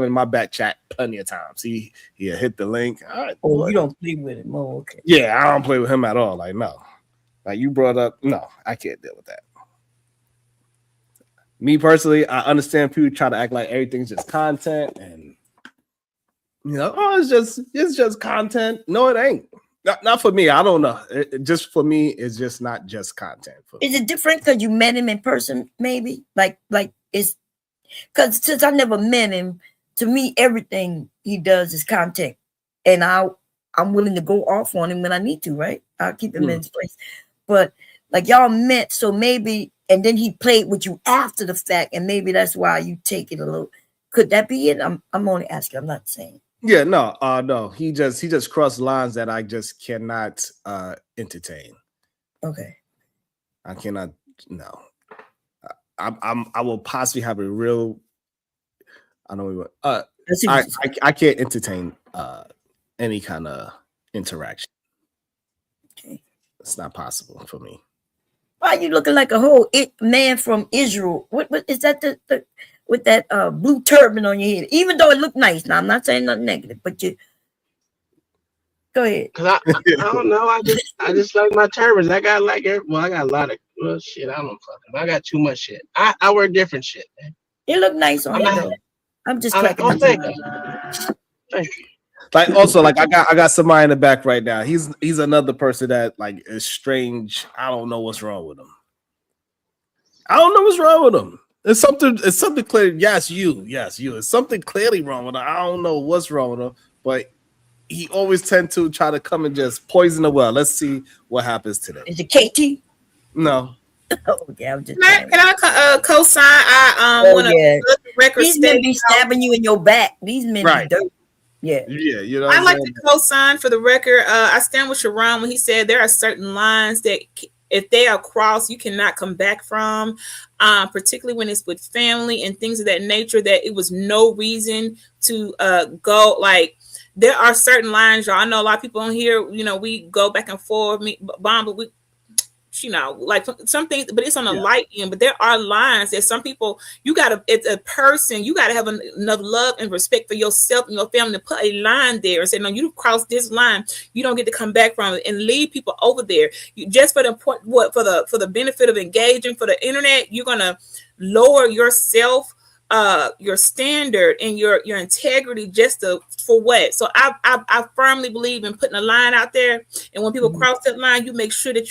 in my back chat plenty of times. He hit the link. All right, you don't play with him. Oh, okay. Yeah, I don't play with him at all. Like, no. Like, you brought up, no, I can't deal with that. Me personally, I understand people try to act like everything's just content and it's just content. No, it ain't. Not for me. I don't know. Just for me, it's just not just content. Is it different because you met him in person? Maybe like it's because since I never met him, to me everything he does is content, and I'm willing to go off on him when I need to. Right? I'll keep him in his place. But like y'all met, so maybe, and then he played with you after the fact, and maybe that's why you take it a little. Could that be it? I'm only asking. I'm not saying. Yeah, no. He just crossed lines that I just cannot entertain. Okay. I cannot. No. I will possibly have a real. I know. I can't entertain any kind of interaction. Okay. It's not possible for me. Why are you looking like a whole man from Israel? What is that? The with that blue turban on your head? Even though it looked nice. Now I'm not saying nothing negative, but you go ahead. Cause I don't know. I just like my turbans. I got I got a lot of shit. I don't fucking. I got too much shit. I wear different shit, man. It look nice on you though. I'm just cracking up. Thank you. Like also, like I got somebody in the back right now. He's another person that like is strange. I don't know what's wrong with him. I don't know what's wrong with him. It's something clear. Yes, you. It's something clearly wrong with him. I don't know what's wrong with him, but he always tend to try to come and just poison the well. Let's see what happens today. Is it KT? No. Oh yeah, I'm just. Can I co-sign? I want to record. These men be stabbing you in your back. These men be dirty. Yeah, you know. I like to co-sign for the record. I stand with Sharon when he said there are certain lines that if they are crossed, you cannot come back from. Particularly when it's with family and things of that nature. That it was no reason to go like. There are certain lines, y'all. I know a lot of people on here. You know, we go back and forth, but we. You know, like some things, but it's on a light end. But there are lines that some people, it's a person, you gotta have enough love and respect for yourself and your family to put a line there and say, no, you crossed this line, you don't get to come back from it, and leave people over there. You just for the benefit of engaging for the internet, you're gonna lower yourself, your standard and your integrity for what? So I firmly believe in putting a line out there, and when people cross that line, you make sure that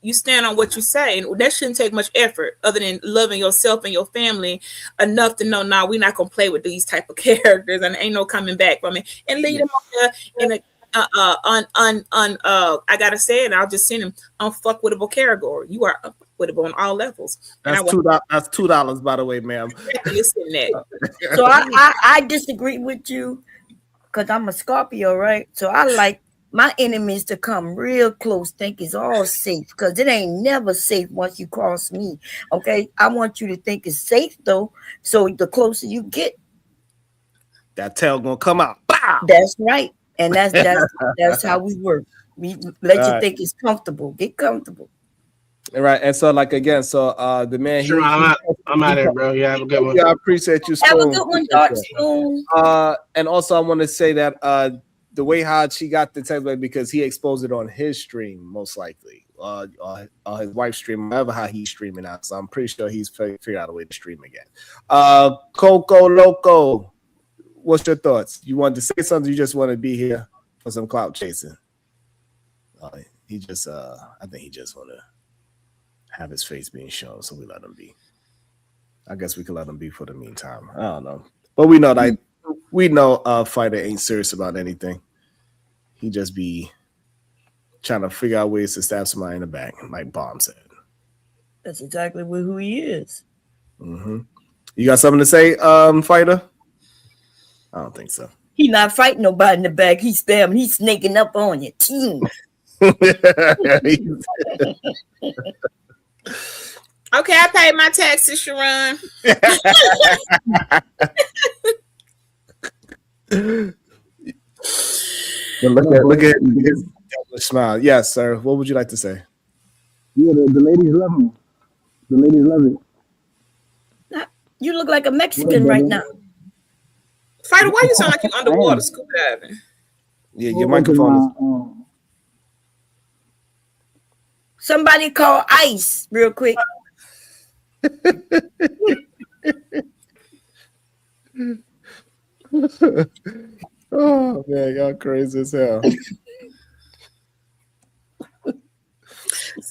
you stand on what you say, and that shouldn't take much effort other than loving yourself and your family enough to know, we're not gonna play with these type of characters, and ain't no coming back from it, and leave them on there in a I gotta say it. I'll just send them unfuckwittable category. You are unfuckwittable on all levels. That's $2, by the way, ma'am. So I disagree with you because I'm a Scorpio, right? So I like my enemies to come real close, think it's all safe, because it ain't never safe once you cross me. Okay, I want you to think it's safe though, so the closer you get, that tail gonna come out. Bow! That's right, and that's how we work. We let you think it's comfortable. Get comfortable. All right, and so like again, so the man. Sure, I'm out here, bro. Yeah, have a good one. Yeah, I appreciate you. Have a good one, Dark Spoon. And also I want to say that the way how she got the text because he exposed it on his stream, most likely, his wife's stream, whatever how he's streaming out. So I'm pretty sure he's figured out a way to stream again. Coco Loco, what's your thoughts? You wanted to say something? You just want to be here for some clout chasing? He just, I think he just want to have his face being shown, so we let him be. I guess we could let him be for the meantime. I don't know, but we know that. We know Fighter ain't serious about anything. He just be trying to figure out ways to stab somebody in the back, like Bomb said. That's exactly who he is. Mm-hmm. You got something to say, Fighter? I don't think so. He not fighting nobody in the back. He's stabbing. He's sneaking up on you. Okay, I paid my taxes, Sharon. Look at his smile. Yes, sir. What would you like to say? Yeah, the ladies love me. The ladies love it. You look like a Mexican right now. Fighter, why you sound like you're underwater scuba diving? Yeah, your microphone is. Somebody call ICE real quick. Oh man, y'all crazy as hell.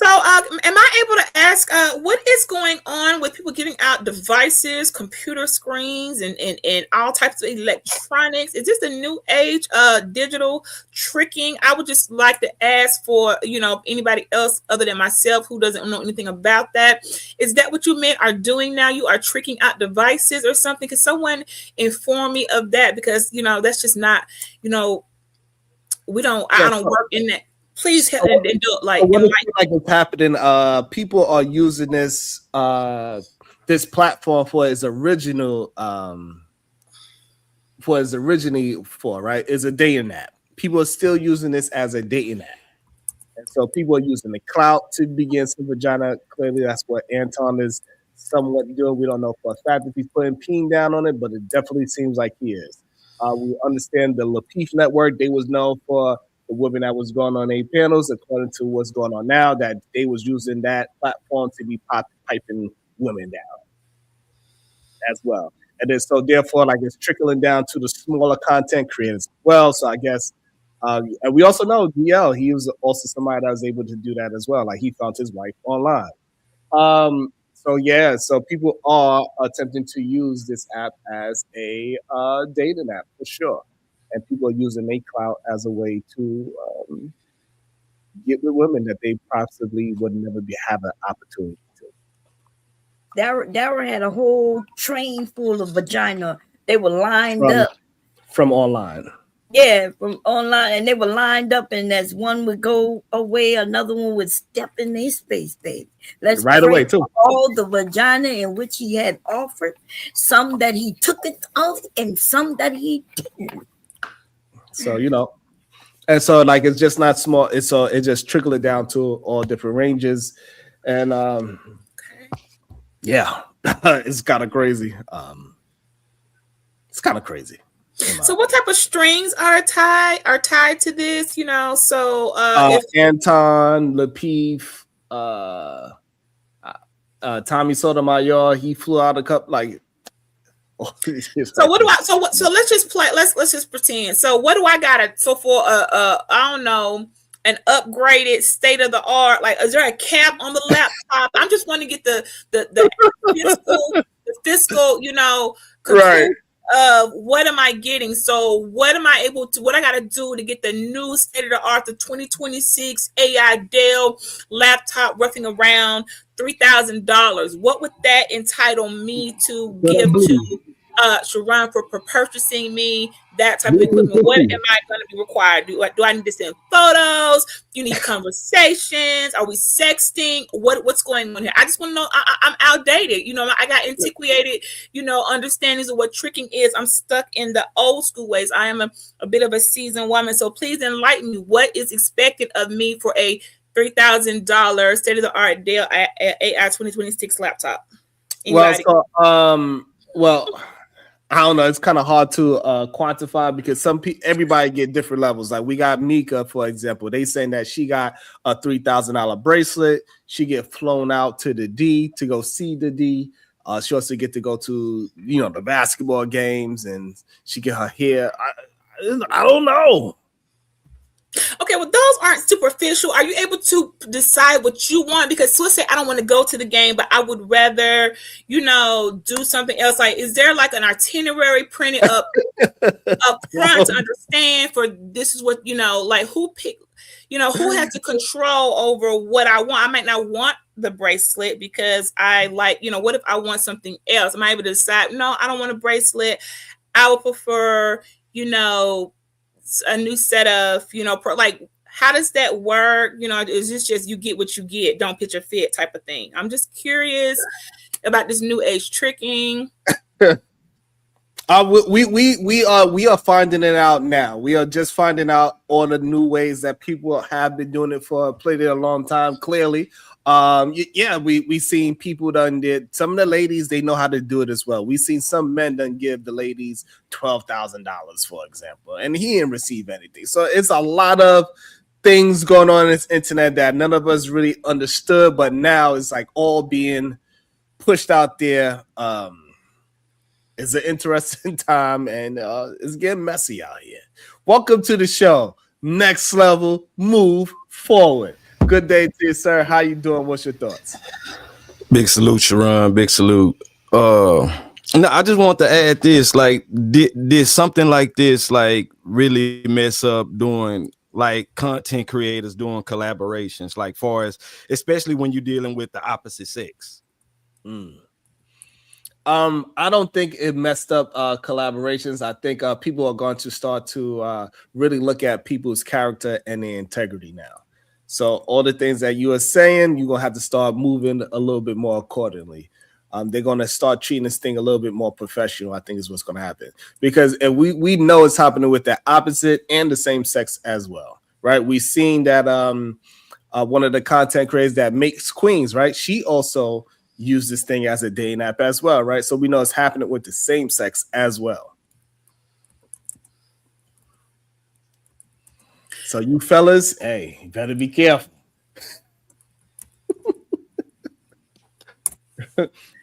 So, am I able to ask what is going on with people giving out devices, computer screens, and all types of electronics? Is this the new age digital tricking? I would just like to ask for anybody else other than myself who doesn't know anything about that. Is that what you are doing now? You are tricking out devices or something? Can someone inform me of that? Because that's just not we don't. I don't work in that. Please help and do it like. What is it's happening? People are using this this platform for its original right? Is a dating app. People are still using this as a dating app, and so people are using the clout to begin some vagina. Clearly, that's what Anton is somewhat doing. We don't know for a fact if he's putting peen down on it, but it definitely seems like he is. We understand the Lapeef network. They was known for the women that was going on a panels, according to what's going on now, that they was using that platform to be piping women down as well. And then so therefore, like it's trickling down to the smaller content creators as well. So I guess, and we also know DL, he was also somebody that was able to do that as well. Like he found his wife online. So yeah, so people are attempting to use this app as a dating app for sure. And people are using their clout as a way to get with women that they possibly would never have an opportunity to. Dara had a whole train full of vagina. They were lined up. From online. Yeah, from online. And they were lined up, and as one would go away, another one would step in their space, baby. Let's right away, too. All the vagina in which he had offered, some that he took it off, and some that he didn't. So, and so like it's just not small. It just trickled it down to all different ranges. And yeah, it's kind of crazy. It's kind of crazy. So what type of strings are tied to this? So if Anton, Lapeef, Tommy Sotomayor, he flew out a couple like. So what do I? So let's just play. Let's just pretend. So what do I got? So for I don't know, an upgraded state of the art. Like, is there a cap on the laptop? I'm just want to get the fiscal, right. What am I getting? So what am I able to? What I got to do to get the new state of the art, the 2026 AI Dell laptop, roughing around $3,000? What would that entitle me to give to Sharon for purchasing me that type of equipment? What am I going to be required? Do I need to send photos? Do you need conversations? Are we sexting? What's going on here? I just want to know. I'm outdated. I got antiquated, understandings of what tricking is. I'm stuck in the old school ways. I am a bit of a seasoned woman. So please enlighten me. What is expected of me for a $3,000 state-of-the-art Dell AI 2026 laptop? Anybody? Well, I don't know. It's kind of hard to quantify because everybody get different levels. Like we got Mika, for example. They saying that she got a $3,000 bracelet. She get flown out to the D to go see the D. She also get to go to the basketball games, and she get her hair. I don't know. Okay, well, those aren't superficial. Are you able to decide what you want? Because let's say I don't want to go to the game, but I would rather, do something else. Like, is there like an itinerary printed up front to understand for this is what, like who picked, who has the control over what I want? I might not want the bracelet because I like, what if I want something else? Am I able to decide, no, I don't want a bracelet. I would prefer, a new set of, like, how does that work? Is this just you get what you get, don't pitch a fit type of thing? I'm just curious about this new age tricking. We are finding it out now. We are just finding out all the new ways that people have been doing it for a long time. Clearly, we seen people done did. Some of the ladies, they know how to do it as well. We seen some men done give the ladies $12,000, for example, and he didn't receive anything. So it's a lot of things going on in this internet that none of us really understood, but now it's like all being pushed out there. It's an interesting time, and it's getting messy out here. Welcome to the show. Next level, move forward. Good day to you, sir. How you doing? What's your thoughts? Big salute, Sharon. Big salute. No, I just want to add this. Like, did something like this like really mess up doing like content creators doing collaborations, like far as especially when you're dealing with the opposite sex? I don't think it messed up collaborations. I think people are going to start to really look at people's character and their integrity now. So all the things that you are saying, you're gonna have to start moving a little bit more accordingly. They're gonna start treating this thing a little bit more professional. I think is what's gonna happen, because we know it's happening with the opposite and the same sex as well, right? We've seen that one of the content creators that makes queens, right? She also use this thing as a dating app as well, right? So we know it's happening with the same sex as well. So you fellas, hey, you better be careful.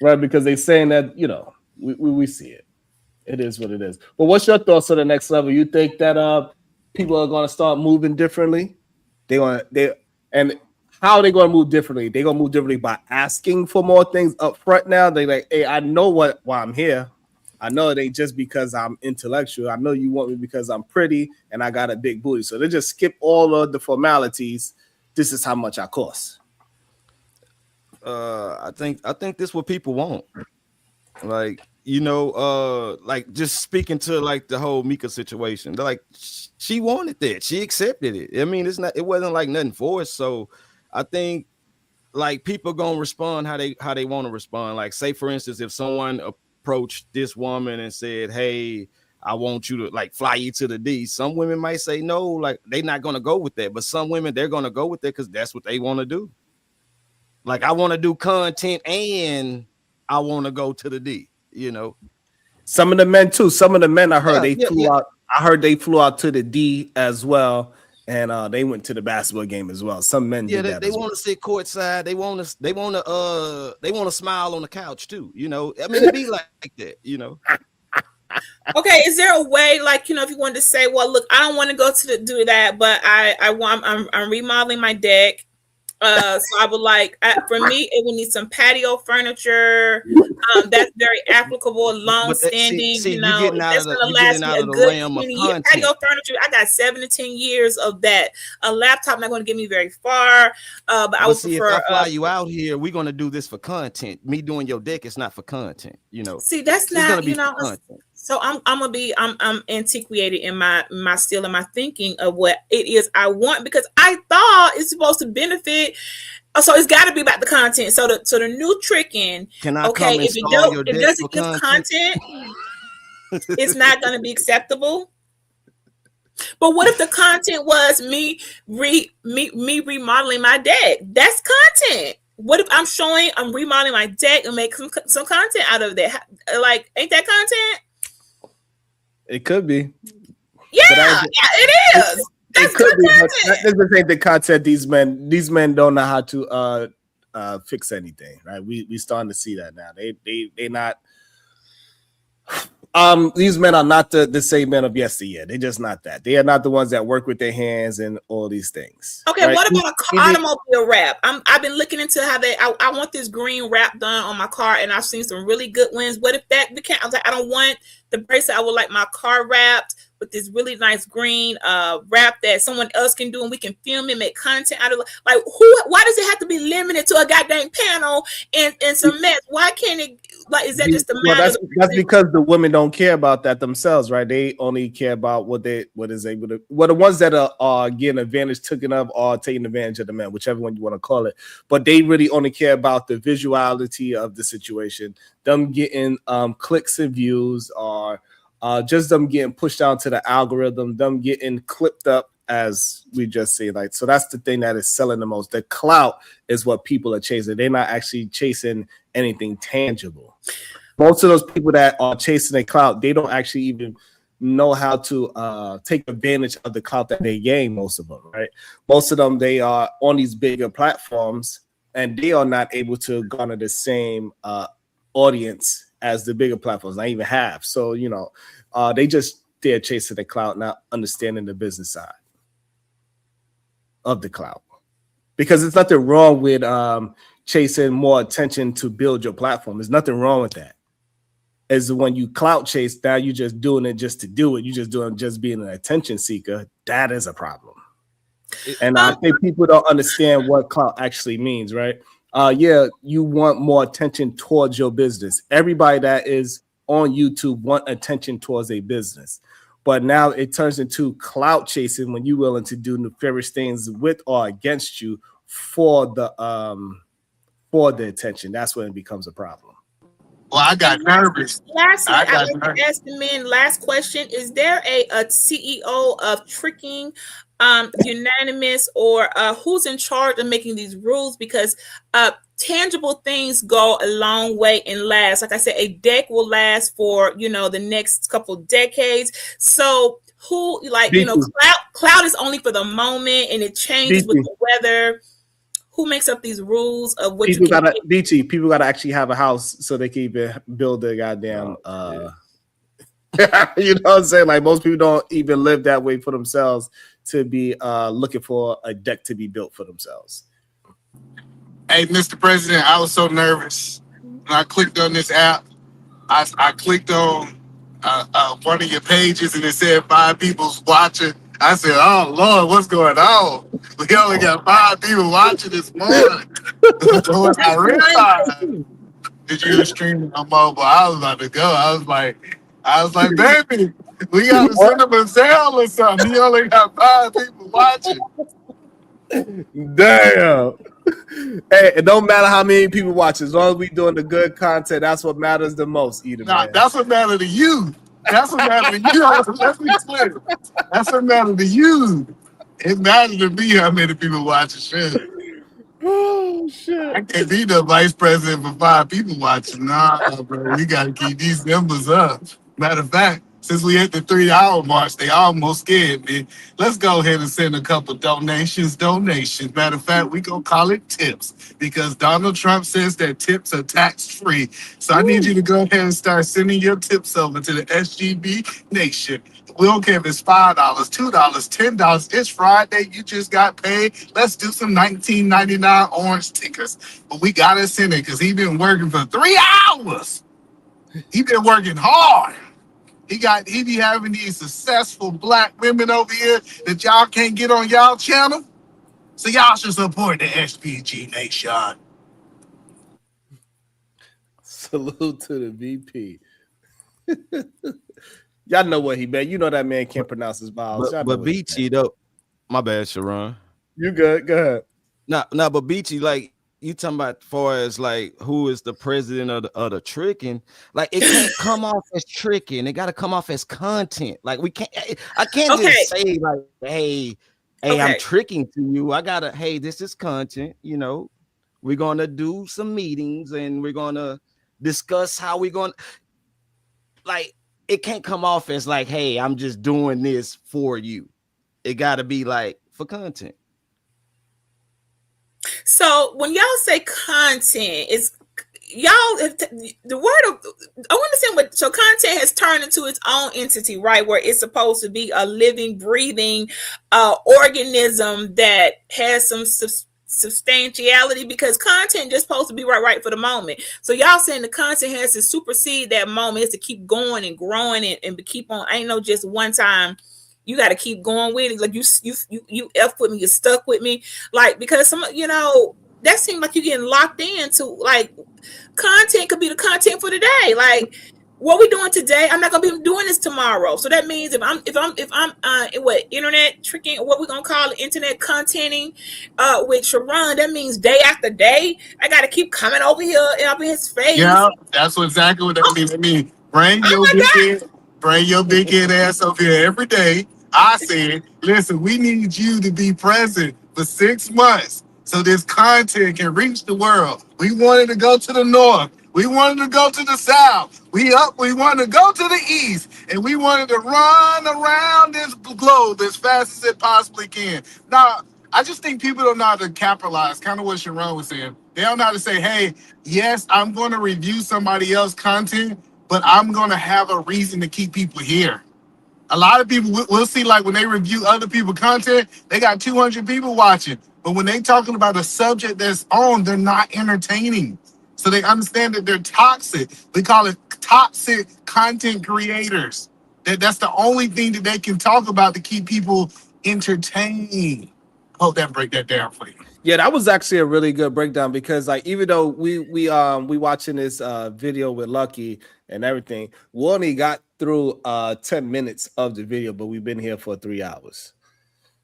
Right, because they're saying that, you know, we see it. It is what it is. But what's your thoughts on the next level? You think that people are going to start moving differently? And how are they going to move differently? They're going to move differently by asking for more things up front now. They like, hey, I know why I'm here. I know it ain't just because I'm intellectual. I know you want me because I'm pretty and I got a big booty. So they just skip all of the formalities. This is how much I cost. I think this is what people want. Like, you know, like just speaking to like the whole Mika situation. Like she wanted that. She accepted it. I mean, it wasn't like nothing forced. So I think like people gonna respond how they want to respond. Like, say for instance, if someone approached this woman and said, hey, I want you to like fly you to the D, some women might say no, like they're not gonna go with that. But some women, they're gonna go with that because that's what they want to do. Like, I want to do content and I want to go to the D, you know. Some of the men too. Some of the men I heard flew out. I heard they flew out to the D as well, and they went to the basketball game as well. Some men did that. They want to sit courtside. They want to smile on the couch too. You know, I mean, it be like that. You know. Okay, is there a way, like, you know, if you wanted to say, well, look, I don't want to go to do that, but I'm remodeling my deck. So I would like, for me, it would need some patio furniture. That's very applicable, long standing. You know, that's gonna last me a good 20 years. Patio furniture, I got 7 to 10 years of that. A laptop not going to get me very far. But I would prefer. If I fly you out here, we're going to do this for content. Me doing your deck is not for content. You know. See, that's not, you know. So I'm antiquated in my still in my thinking of what it is I want, because I thought it's supposed to benefit. So it's got to be about the content. So the new tricking. Okay, if it doesn't give content, it's not going to be acceptable. But what if the content was me remodeling my deck? That's content. What if I'm remodeling my deck and make some content out of that? Like, ain't that content? It could be. Yeah, it is. That's it could good be, content. but that doesn't ain't the content. These men don't know how to fix anything, right? We starting to see that now. They not. These men are not the same men of yesteryear. They're just not that. They are not the ones that work with their hands and all these things. Okay, right? what about an automobile wrap? I've been looking into how I want this green wrap done on my car, and I've seen some really good ones. What if that became? I was like, I don't want the bracelet. I would like my car wrapped with this really nice green wrap that someone else can do, and we can film it, make content out of it. Like, why does it have to be limited to a goddamn panel and some mess? Why can't it, like, is that just the matter? That's because the women don't care about that themselves, right? They only care about what is able to, the ones that are getting advantage taken of or taking advantage of the men, whichever one you want to call it. But they really only care about the visuality of the situation, them getting clicks and views, or just them getting pushed down to the algorithm, them getting clipped up, as we just say. Like, so that's the thing that is selling the most. The clout is what people are chasing. They're not actually chasing anything tangible. Most of those people that are chasing the clout, they don't actually even know how to take advantage of the clout that they gain. Most of them, right? Most of them, they are on these bigger platforms, and they are not able to garner the same audience as the bigger platforms, not even half. So, you know, they're chasing the clout, not understanding the business side of the clout. because it's nothing wrong with chasing more attention to build your platform. There's nothing wrong with that. As when you clout chase, now you're just doing it just to do it. You're just doing just being an attention seeker. That is a problem. And I think people don't understand what clout actually means, right? Yeah, you want more attention towards your business. Everybody that is on YouTube want attention towards a business. But now it turns into clout chasing when you're willing to do nefarious things with or against you for the attention. That's when it becomes a problem. Well, I got nervous. Lastly, I'd like to ask the men, last question. Is there a CEO of tricking unanimous, or who's in charge of making these rules? Because tangible things go a long way and last. Like I said, a deck will last for, the next couple decades. So who, cloud is only for the moment, and it changes with the weather. Who makes up these rules of what people gotta actually have a house so they can even build their goddamn you know what I'm saying? Like, most people don't even live that way for themselves to be looking for a deck to be built for themselves. Hey, Mr. President, I was so nervous when I clicked on this app. I clicked on one of your pages and it said 5 people's watching. I said, oh, Lord, what's going on? We only got 5 people watching this morning. So I realized that you were streaming on mobile, I was about to go. I was like, baby, we got to send him a sale or something. He only got 5 people watching. Damn. Hey, it don't matter how many people watch. As long as we doing the good content, that's what matters the most. That's what matters to you. That's what matters to you. Let's be clear. That's what matters to you. It matters to me how many people watching shit. Oh shit! I can't be the vice president for 5 people watching. Nah, bro. We gotta keep these numbers up. Matter of fact, since we hit the 3-hour march, they almost scared me. Let's go ahead and send a couple donations. Matter of fact, we gonna call it tips because Donald Trump says that tips are tax-free. So I need you to go ahead and start sending your tips over to the SGB Nation. We don't care if it's $5, $2, $10. It's Friday. You just got paid. Let's do some $19.99 orange stickers. But we gotta send it because he been working for 3 hours. He been working hard. He be having these successful black women over here that y'all can't get on y'all channel. So y'all should support the SPG Nation. Salute to the VP. Y'all know what he meant. You know that man can't pronounce his vowels. But Beachy, though, my bad, Sharon. You good? Go ahead. No, but Beachy, like, you talking about far as like who is the president of the tricking, like it can't come off as tricking. It got to come off as content. Like I can't just say like, hey, I'm tricking to you. I gotta, hey, this is content. We're gonna do some meetings and we're gonna discuss how we're gonna, like, it can't come off as like, hey, I'm just doing this for you. It got to be like for content. So when y'all say content, it's the word of, I understand so content has turned into its own entity, right? Where it's supposed to be a living, breathing organism that has some substantiality, because content just supposed to be right for the moment. So y'all saying the content has to supersede that moment, has to keep going and growing and keep on. Ain't no just one time. You got to keep going with it. Like you F with me, you stuck with me. Like, because that seems like you're getting locked into, like, content could be the content for today. Like, what we doing today, I'm not gonna be doing this tomorrow. So that means if I'm internet tricking, what we gonna call it, internet contenting with Sharon, that means day after day, I gotta keep coming over here and up in his face. Yeah, that's exactly what that means. I mean, bring your big head ass over here every day. I said, listen, we need you to be present for 6 months so this content can reach the world. We wanted to go to the north. We wanted to go to the south. We wanted to go to the east. And we wanted to run around this globe as fast as it possibly can. Now, I just think people don't know how to capitalize, kind of what Sharon was saying. They don't know how to say, hey, yes, I'm going to review somebody else's content, but I'm going to have a reason to keep people here. A lot of people we'll see, like when they review other people's content, they got 200 people watching. But when they talking about a subject that's on, they're not entertaining. So they understand that they're toxic. We call it toxic content creators. That's the only thing that they can talk about to keep people entertained. Hope that break that down for you. Yeah, that was actually a really good breakdown because like even though we watching this video with Lucky and everything, we only got through 10 minutes of the video, but we've been here for 3 hours.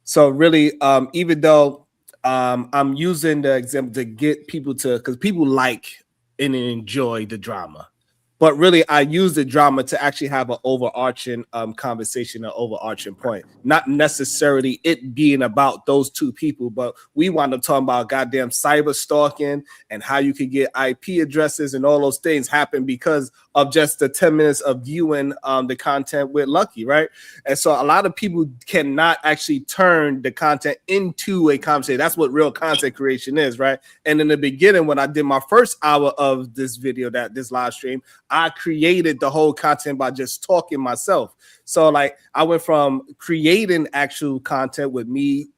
So really, even though I'm using the example to get people to, because people like and enjoy the drama. But really, I use the drama to actually have an overarching conversation, an overarching point. Not necessarily it being about those two people, but we wound up talking about goddamn cyber stalking and how you could get IP addresses and all those things happen because of just the 10 minutes of viewing the content with Lucky, right? And so a lot of people cannot actually turn the content into a conversation. That's what real content creation is, right? And in the beginning, when I did my first hour of this video, this live stream, I created the whole content by just talking myself. So like I went from creating actual content with me,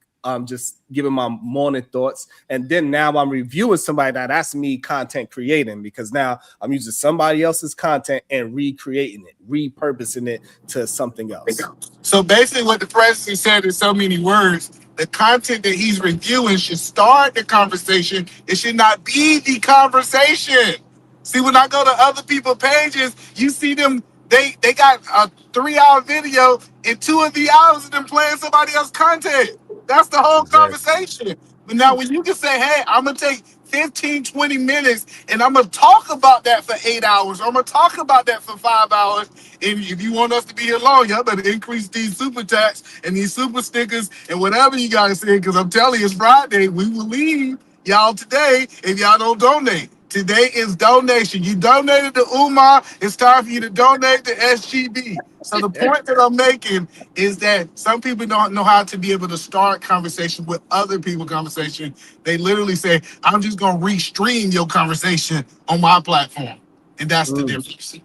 just giving my morning thoughts. And then now I'm reviewing somebody that's me content creating because now I'm using somebody else's content and recreating it, repurposing it to something else. So basically what the president said in so many words, the content that he's reviewing should start the conversation. It should not be the conversation. See, when I go to other people's pages, you see them, they got a 3-hour video and 2 of the hours of them playing somebody else's content. That's the whole conversation. But now when you can say, hey, I'm going to take 15, 20 minutes and I'm going to talk about that for 8 hours. I'm going to talk about that for 5 hours. And if you want us to be here long, y'all better increase these super chats and these super stickers and whatever you got to say. Because I'm telling you, it's Friday. We will leave y'all today if y'all don't donate. Today is donation. You donated to Umar. It's time for you to donate to SGB. So the point that I'm making is that some people don't know how to be able to start conversation with other people's conversation. They literally say, I'm just going to restream your conversation on my platform. And that's the difference.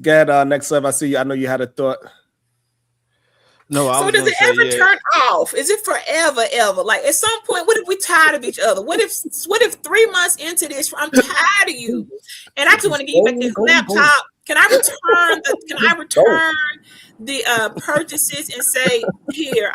Get next up. I see you. I know you had a thought. No, so does it ever turn off? Is it forever, ever? Like at some point, what if we tired of each other? What if 3 months into this, I'm tired of you, and I just want to give you back this laptop? Can I return the purchases and say, here,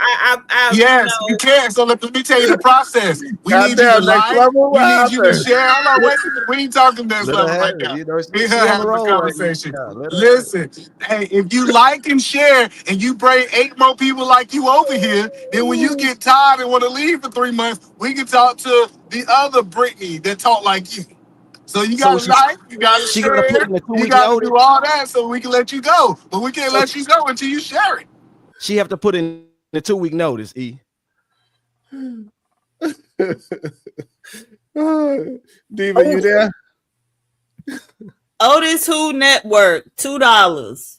yes, you can. So let me tell you the process. We need you to like, we need you to share. Hold on, wait, we ain't talking next level right now. We have a conversation. Listen, hey, if you like and share and you bring 8 more people like you over here, then when you get tired and want to leave for 3 months, we can talk to the other Brittany that talk like you. So you gotta like, you gotta share, you gotta do all that so we can let you go. But we can't let you go until you share it. She have to put in the 2-week notice, E. Diva, you there? Otis Who Network, $2.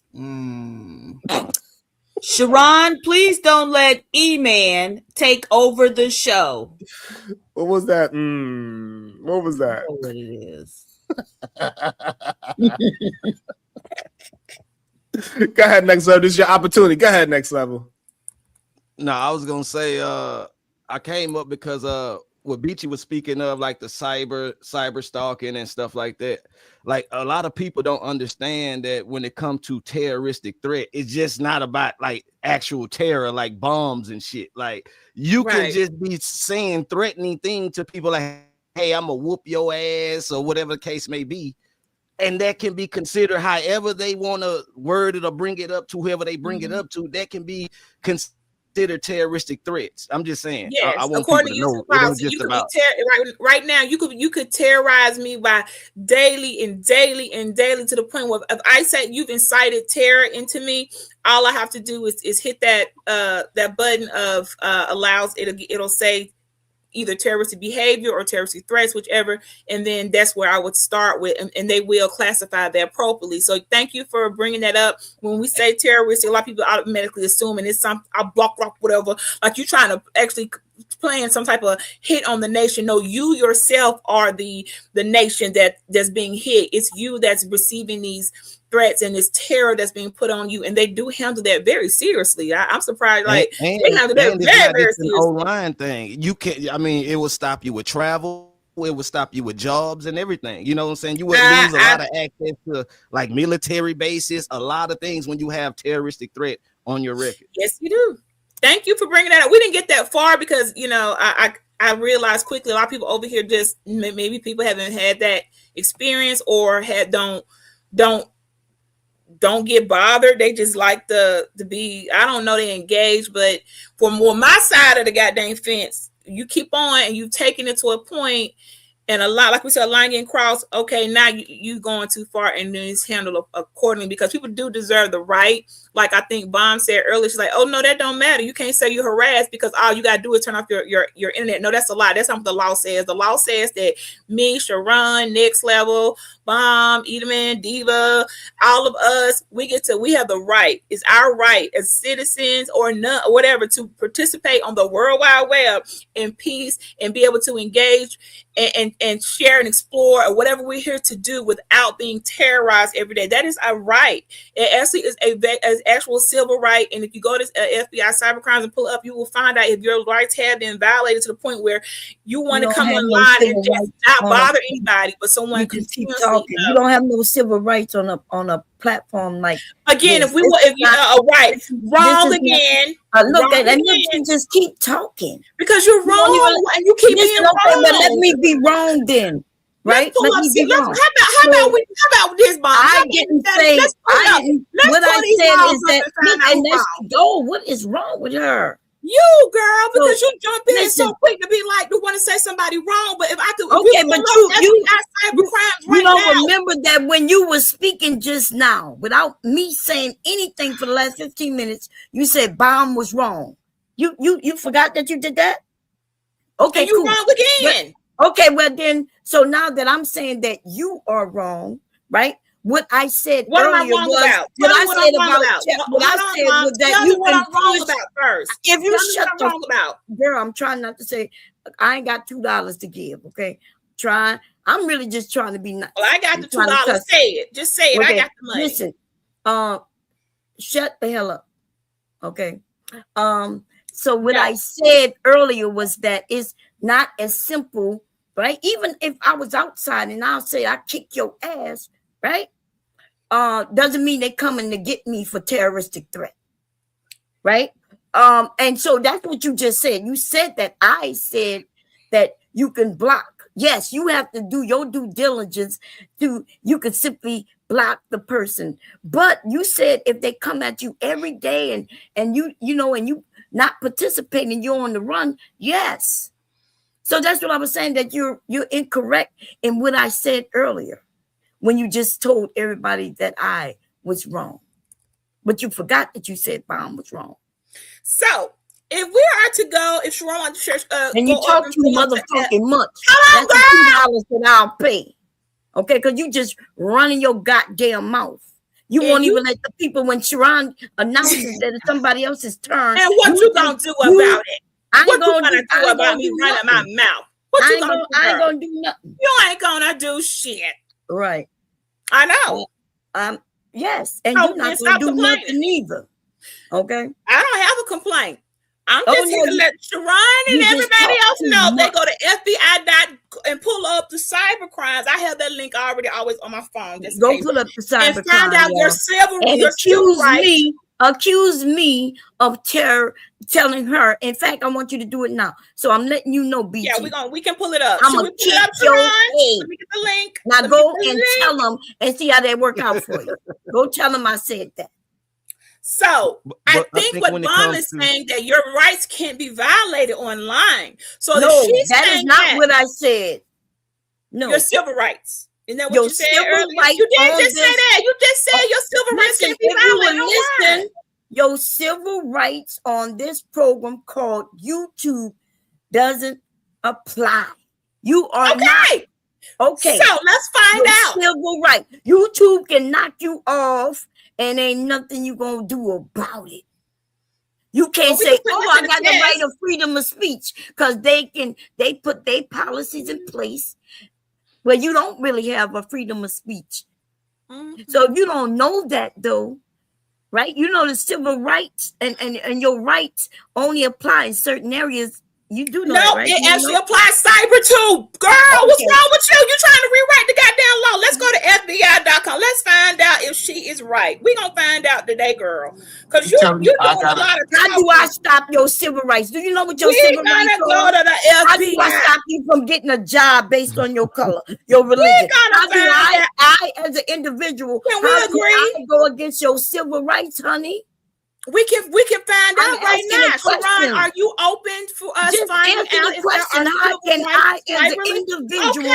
Sharon, please don't let E-Man take over the show. What was that? What was that? I know what it is. Go ahead, next level. This is your opportunity. Go ahead, next level. No, I was gonna say I came up because what Beachy was speaking of, like the cyber stalking and stuff like that. Like a lot of people don't understand that when it comes to terroristic threat, it's just not about like actual terror, like bombs and shit. Like you can just be saying threatening things to people like, hey, I'm gonna whoop your ass or whatever the case may be. And that can be considered however they want to word it or bring it up to whoever they bring it up to. That can be considered terroristic threats. I'm just saying. Yes, I want according to people to you, know. you could be right now. You could terrorize me by daily and daily and daily to the point where if I say you've incited terror into me, all I have to do is hit that button of allows it'll say either terroristic behavior or terroristic threats, whichever, and then that's where I would start with, and they will classify that appropriately. So thank you for bringing that up. When we say terroristic, a lot of people automatically assume, and it's some I block whatever, like you're trying to actually playing some type of hit on the nation. No, you yourself are the nation that's being hit. It's you that's receiving these threats and this terror that's being put on you, and they do handle that very seriously. I'm surprised, like they handle that very, very seriously. Online thing, you can't. I mean, it will stop you with travel. It would stop you with jobs and everything. You know what I'm saying? You would lose a lot of access to like military bases, a lot of things when you have terroristic threat on your record. Yes, you do. Thank you for bringing that up. We didn't get that far because, you know, I realized quickly a lot of people over here just maybe people haven't had that experience or don't get bothered. They just like to be, I don't know, they engage. But for more my side of the goddamn fence, you keep on and you've taken it to a point, and a lot, like we said, a line getting crossed. Okay, now you going too far, and then it's handled accordingly because people do deserve the right. Like I think Bomb said earlier, she's like, "Oh no, that don't matter. You can't say you harassed because all you gotta do is turn off your internet." No, that's a lie. That's not what the law says. The law says that me, Sharon, Next Level, Bomb, Edelman, Diva, all of us, we have the right. It's our right as citizens or not, or whatever, to participate on the World Wide Web in peace and be able to engage and share and explore or whatever we're here to do without being terrorized every day. That is our right. It actually is an actual civil right. And if you go to FBI cybercrimes and pull up, you will find out if your rights have been violated to the point where you want to come online and just not bother anybody, but someone can keep talking. You don't have no civil rights on a platform like again. This. If you right, wrong again. Look at and you just keep talking because you're wrong and you keep being wrong. But let me be wrong then. Right? How about this, Bomb? I didn't say what I said is that and let's go. What is wrong with her? You girl, because you jump in so quick to be like to want to say somebody wrong. But if I could, okay, but you don't remember that when you were speaking just now, without me saying anything for the last 15 minutes, you said Bomb was wrong. You forgot that you did that? Okay, you wrong again. Okay, well then, so now that I'm saying that you are wrong, right? What I said earlier was what I said was that you what I'm wrong about first. If you shut the wrong about, girl, I'm trying not to say I ain't got $2 to give. Okay, I'm really just trying to be nice. Well, I got the $2. Say it. Just say it. Okay. I got the money. Listen, shut the hell up. Okay. So what I said earlier was that it's not as simple, right? Even if I was outside and I'll say I kick your ass. Right? Doesn't mean they coming to get me for terroristic threat. Right? And so that's what you just said. You said that I said that you can block. Yes, you have to do your due diligence you can simply block the person. But you said if they come at you every day and you you not participating, you're on the run. Yes. So that's what I was saying, that you're incorrect in what I said earlier, when you just told everybody that I was wrong. But you forgot that you said Bomb was wrong. So, if we are to go, if Sharon wants to share... and you talk too motherfucking much. That's the $2 that I'll pay. Okay? Because you just running your goddamn mouth. You won't even let the people, when Sharon announces that it's somebody else's turn. And what you gonna do about it? What you gonna do about me running my mouth? What you gonna do? I ain't gonna do nothing. You ain't gonna do shit. Right. I know. Yes. And you're not going to do nothing either. Okay. I don't have a complaint. I'm just here to let Sharon and everybody else know. They go to FBI and pull up the cyber crimes. I have that link already always on my phone. Just go pull up the cyber and find out your civil rights. Accuse me of terror, telling her. In fact, I want you to do it now. So I'm letting you know, BT. Yeah, we can pull it up. I'm gonna kick your ass. Let me get the link. Now go and tell them and see how they work out for you. Go tell them I said that. So I think what Bomb is saying, that your rights can't be violated online. So no, that is not what I said. No, your civil rights. Isn't that what you said earlier? You did just say that. You just said your civil rights can't be violated. Your civil rights on this program called YouTube doesn't apply. You are not. Okay. So let's find out. Civil right. YouTube can knock you off and ain't nothing you gonna do about it. You can't say, "Oh, I got the right of freedom of speech," because they put their policies in place where you don't really have a freedom of speech. So if you don't know that, though, right? You know the civil rights and your rights only apply in certain areas. You do know that, right? It actually applies cyber too. Girl, what's wrong with you? You trying to rewrite the goddamn law. Let's go to FBI.com. Let's find out if she is right. We gonna find out today, girl. Because you doing a lot of How do I stop your civil rights? Do you know what your civil rights are? Go to the FBI. How do I stop you from getting a job based on your color, your religion? How do I as an individual, can we agree? I go against your civil rights, honey? We can find out right now. Sharon, are you open for us finding out if question, how can I as an individual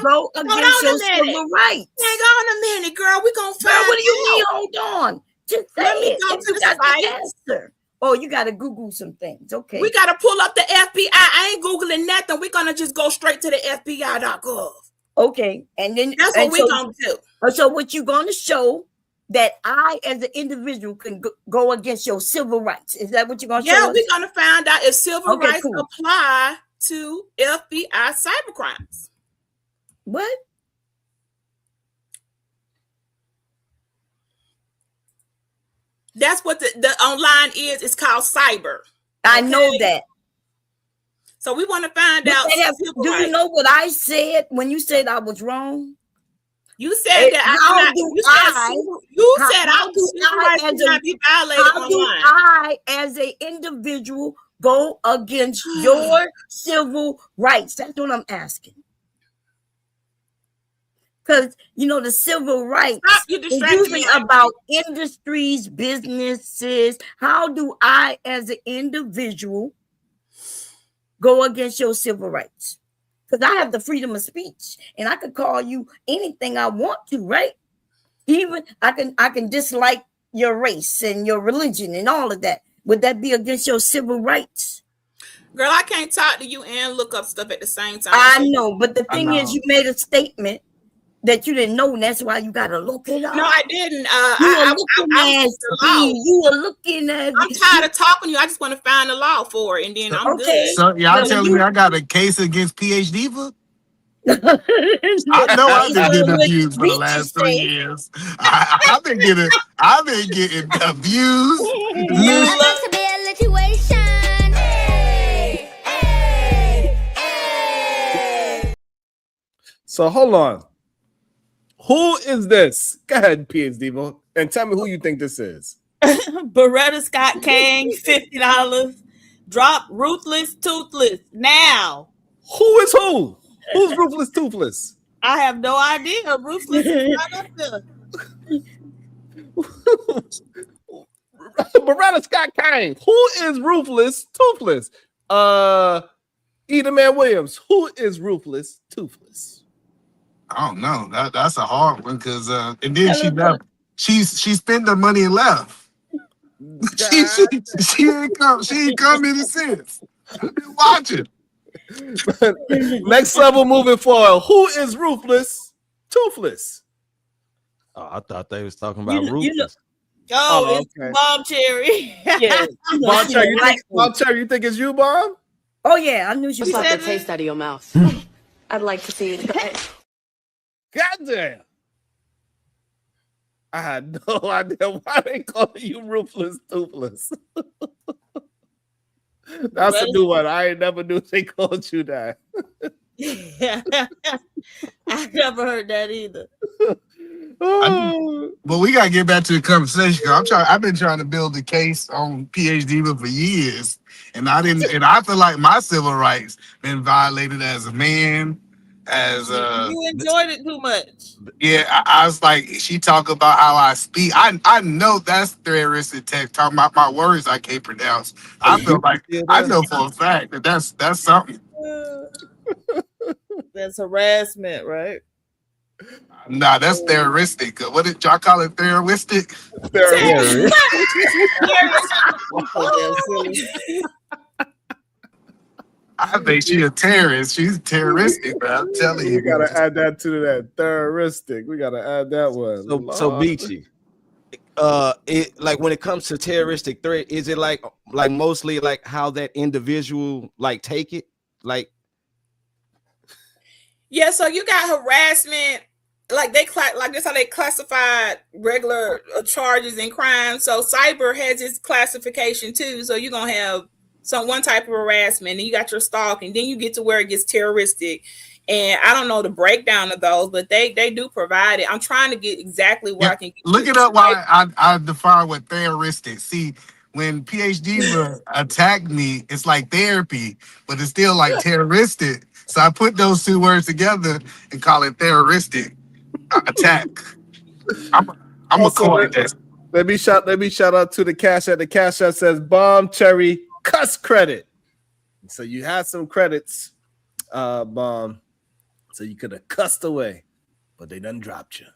go against your civil rights? Hang on a minute, girl. We're gonna find out. What do you mean? Hold on. Just say Let me it. go to the answer. Oh, you gotta Google some things. Okay. We gotta pull up the FBI. I ain't Googling nothing. We're gonna just go straight to the FBI.gov. Okay. And then that's what we're gonna do. So what you gonna show that I, as an individual, can go against your civil rights? Is that what you're going to show us? Yeah, we're going to find out if civil rights apply to FBI cybercrimes. What? That's what the online is. It's called cyber. I know that. So we want to find out. Do you know what I said when you said I was wrong? You said that how do I, as an individual, go against your civil rights? That's what I'm asking. Because the civil rights is usually about industries, businesses. How do I, as an individual, go against your civil rights? Because I have the freedom of speech, and I could call you anything I want to, right? Even I can dislike your race and your religion and all of that. Would that be against your civil rights? Girl, I can't talk to you and look up stuff at the same time. I know, but the thing is, you made a statement that you didn't know, and that's why you got to look it up. No, I didn't. You were looking at. I'm tired of talking to you. I just want to find the law for it, and then I'm good. So y'all telling me I got a case against PhD? I know I've been getting abused for the last 3 years. I've been getting abused. So hold on. Who is this? Go ahead, PhD, and tell me who you think this is. Beretta Scott Kane, $50. Drop Ruthless Toothless now. Who is who? Who's Ruthless Toothless? I have no idea. Ruthless is not up there. Beretta Scott Kane. Who is Ruthless Toothless? Edaman Williams. Who is Ruthless Toothless? I don't know. That's a hard one because and then she left. She spent the money and left. she ain't come. She ain't come in a sense. Watch it. Next level moving forward. Who is Ruthless Toothless? Oh, I thought they was talking about Ruthless. It's Bomb Cherry. Yeah. Bomb Cherry, you think it's you, Bomb? Oh yeah, I knew you. What's like the taste out of your mouth? I'd like to see it. Goddamn. I had no idea why they call you Ruthless Toothless. That's a new one. I ain't never knew they called you that. I never heard that either. But we gotta get back to the conversation. I've been trying to build a case on PhD for years, and I feel like my civil rights been violated as a man. You enjoyed it too much. Yeah, I was like, she talk about how I speak. I know that's terroristic text, talking about my words I can't pronounce. I feel like I know for a fact that that's something. That's harassment, right? Nah, that's terroristic. What did y'all call it? Terroristic? I think she's a terrorist. She's terroristic, man. I'm telling you. We gotta add that to that terroristic. We gotta add that one. So Beachy, it like when it comes to terroristic threat, is it like mostly like how that individual like take it? Like, yeah, so you got harassment, like that's how they classified regular charges and crimes. So cyber has its classification too. So you're gonna have one type of harassment, and you got your stalking, then you get to where it gets terroristic. And I don't know the breakdown of those, but they do provide it. I'm trying to get exactly where I can get look it up while I define what theoristic. See, when PhDs attack me, it's like therapy, but it's still like terroristic. So I put those two words together and call it theoristic attack. I'm a coin this. Let me shout out to the Cash App. The Cash App says Bomb Cherry cuss credit. So you had some credits, Bomb. So you could have cussed away, but they done dropped you.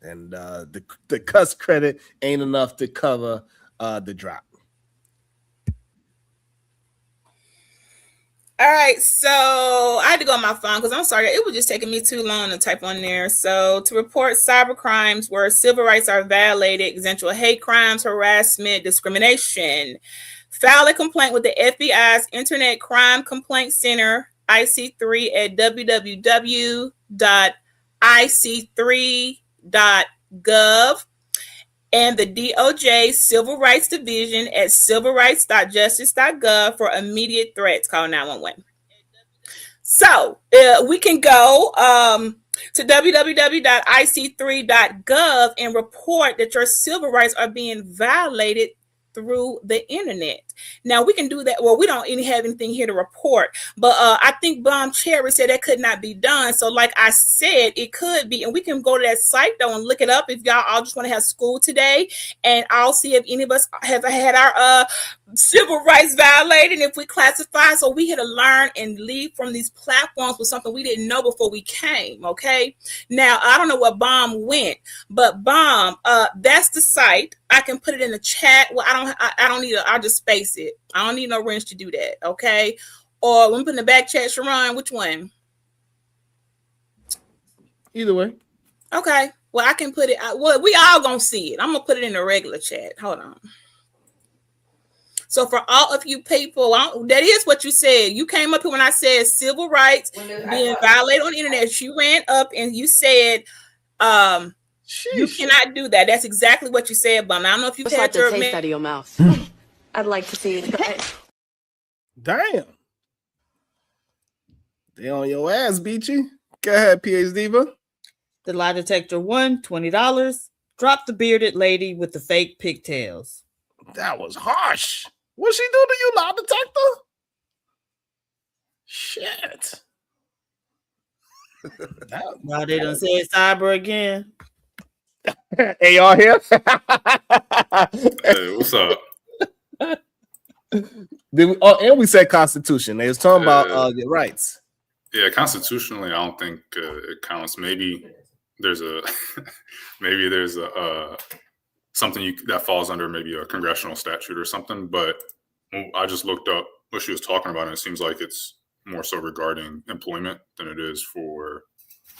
And the cuss credit ain't enough to cover the drop. All right, so I had to go on my phone because I'm sorry, it was just taking me too long to type on there. So to report cyber crimes where civil rights are violated, exemptional hate crimes, harassment, discrimination, file a complaint with the FBI's Internet Crime Complaint Center, IC3, at www.ic3.gov, and the DOJ Civil Rights Division at civilrights.justice.gov for immediate threats. Call 911. So we can go to www.ic3.gov and report that your civil rights are being violated through the internet. Now we can do that. Well, we don't have anything here to report, but I think Bomb Cherry said that could not be done. So like I said, it could be, and we can go to that site though and look it up if y'all all just want to have school today, and I'll see if any of us have had our civil rights violated, if we classify. So we had to learn and leave from these platforms with something we didn't know before we came. Okay, now I don't know where Bomb went, but Bomb, that's the site. I can put it in the chat. Well, I don't need I'll just space it. I don't need no wrench to do that. Okay, or let me put in the back chat. Sharon, which one? Either way. Okay, well I can put it. Well, we all gonna see it. I'm gonna put it in the regular chat. Hold on. So for all of you people, that is what you said. You came up here when I said civil rights being violated on the internet. You ran up and you said, you cannot do that. That's exactly what you said, Bum. I don't know if you had your taste out of your mouth. I'd like to see it. Damn. They on your ass, beat you. Go ahead, PH Diva. The lie detector won $20. Drop the bearded lady with the fake pigtails. That was harsh. What she do to you, lie detector? Shit. Now they done said cyber again. Hey, y'all here? Hey, what's up? And we said Constitution. They was talking about your rights. Yeah, constitutionally, I don't think it counts. Maybe there's a something that falls under maybe a congressional statute or something. But I just looked up what she was talking about, and it seems like it's more so regarding employment than it is for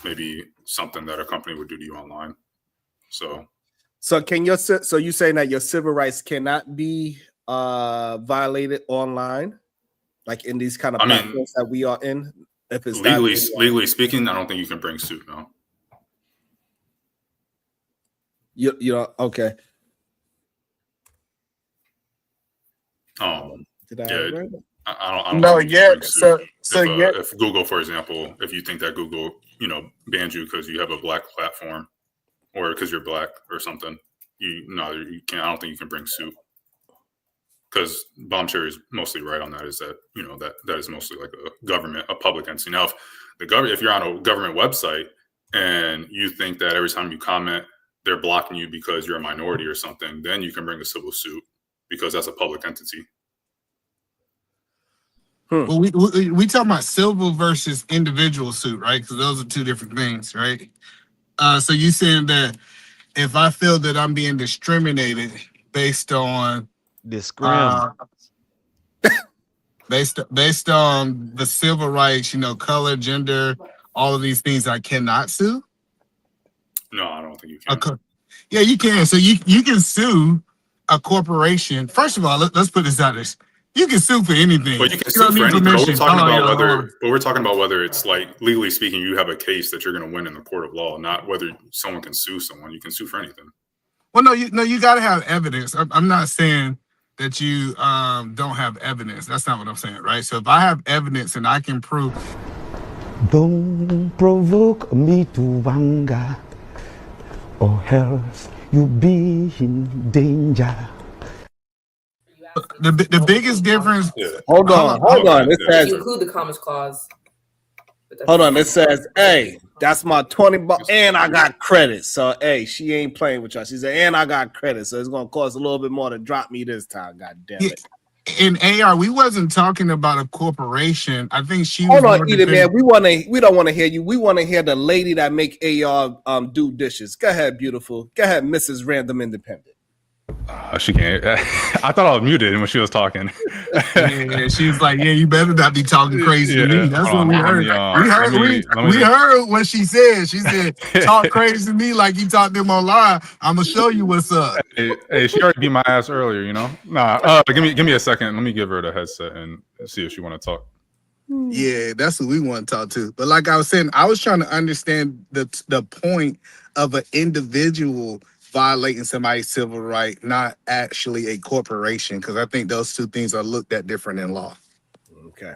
maybe something that a company would do to you online. So can you saying that your civil rights cannot be violated online, like in these kind of platforms that we are in? If it's legally speaking, I don't think you can bring suit. No. You know, okay. Did I? I don't. No, yeah. If Google, for example, if you think that Google, banned you because you have a black platform, or because you're black or something, you can't. I don't think you can bring suit. Because Bomb Cherry is mostly right on that. Is that that is mostly like a public entity. Now, if you're on a government website and you think that every time you comment they're blocking you because you're a minority or something, then you can bring a civil suit because that's a public entity. Well, we talking about civil versus individual suit, right? Because those are two different things, right? So you saying that if I feel that I'm being discriminated based on based on the civil rights, color, gender, all of these things, I cannot sue? No, I don't think you can. Yeah, you can. So you can sue a corporation. First of all, let's put this out there. You can sue for anything. But you can You sue don't for need anything. But permission. we're talking about whether it's like legally speaking, you have a case that you're going to win in the court of law, not whether someone can sue someone. You can sue for anything. Well, no, you got to have evidence. I'm not saying that you don't have evidence. That's not what I'm saying, right? So if I have evidence and I can prove. Don't provoke me to anger, or else you'll be in danger. The biggest difference. Hold on. It says You include the Commerce Clause. hold on. It says, hey, that's my $20 and I got credit. So hey, she ain't playing with y'all. She said, and I got credit. So it's gonna cost a little bit more to drop me this time. God damn it. In AR, we wasn't talking about a corporation. I think she Hold on, Edith, man. We don't want to hear you. We want to hear the lady that make AR do dishes. Go ahead, beautiful. Go ahead, Mrs. Random Independent. She can't. I thought I was muted when she was talking. Yeah, she was like, "Yeah, you better not be talking crazy to me." That's what we heard. We heard what she said. She said, "Talk crazy to me like you talked to them online. I'm gonna show you what's up." Hey, she already beat my ass earlier, you know. Nah, give me a second. Let me give her the headset and see if she want to talk. Yeah, that's what we want to talk to. But like I was saying, I was trying to understand the point of an individual violating somebody's civil right, not actually a corporation, because I think those two things are looked at different in law. Okay.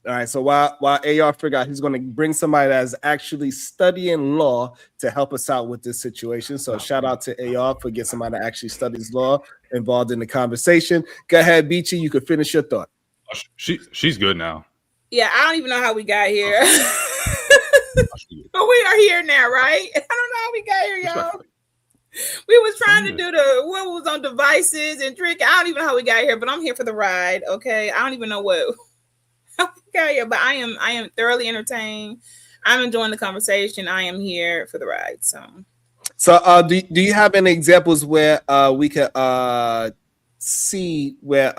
All right. So while AR figure out he's going to bring somebody that's actually studying law to help us out with this situation. So shout out to AR for getting somebody that actually studies law involved in the conversation. Go ahead, Beachy. You can finish your thought. She's good now. Yeah, I don't even know how we got here. But we are here now, right? I don't know how we got here, y'all. We was trying to do what was on devices and trick. I don't even know how we got here, but I'm here for the ride. Okay, I don't even know how we got here, but I am thoroughly entertained. I'm enjoying the conversation. I am here for the ride. So do you have any examples where we could see where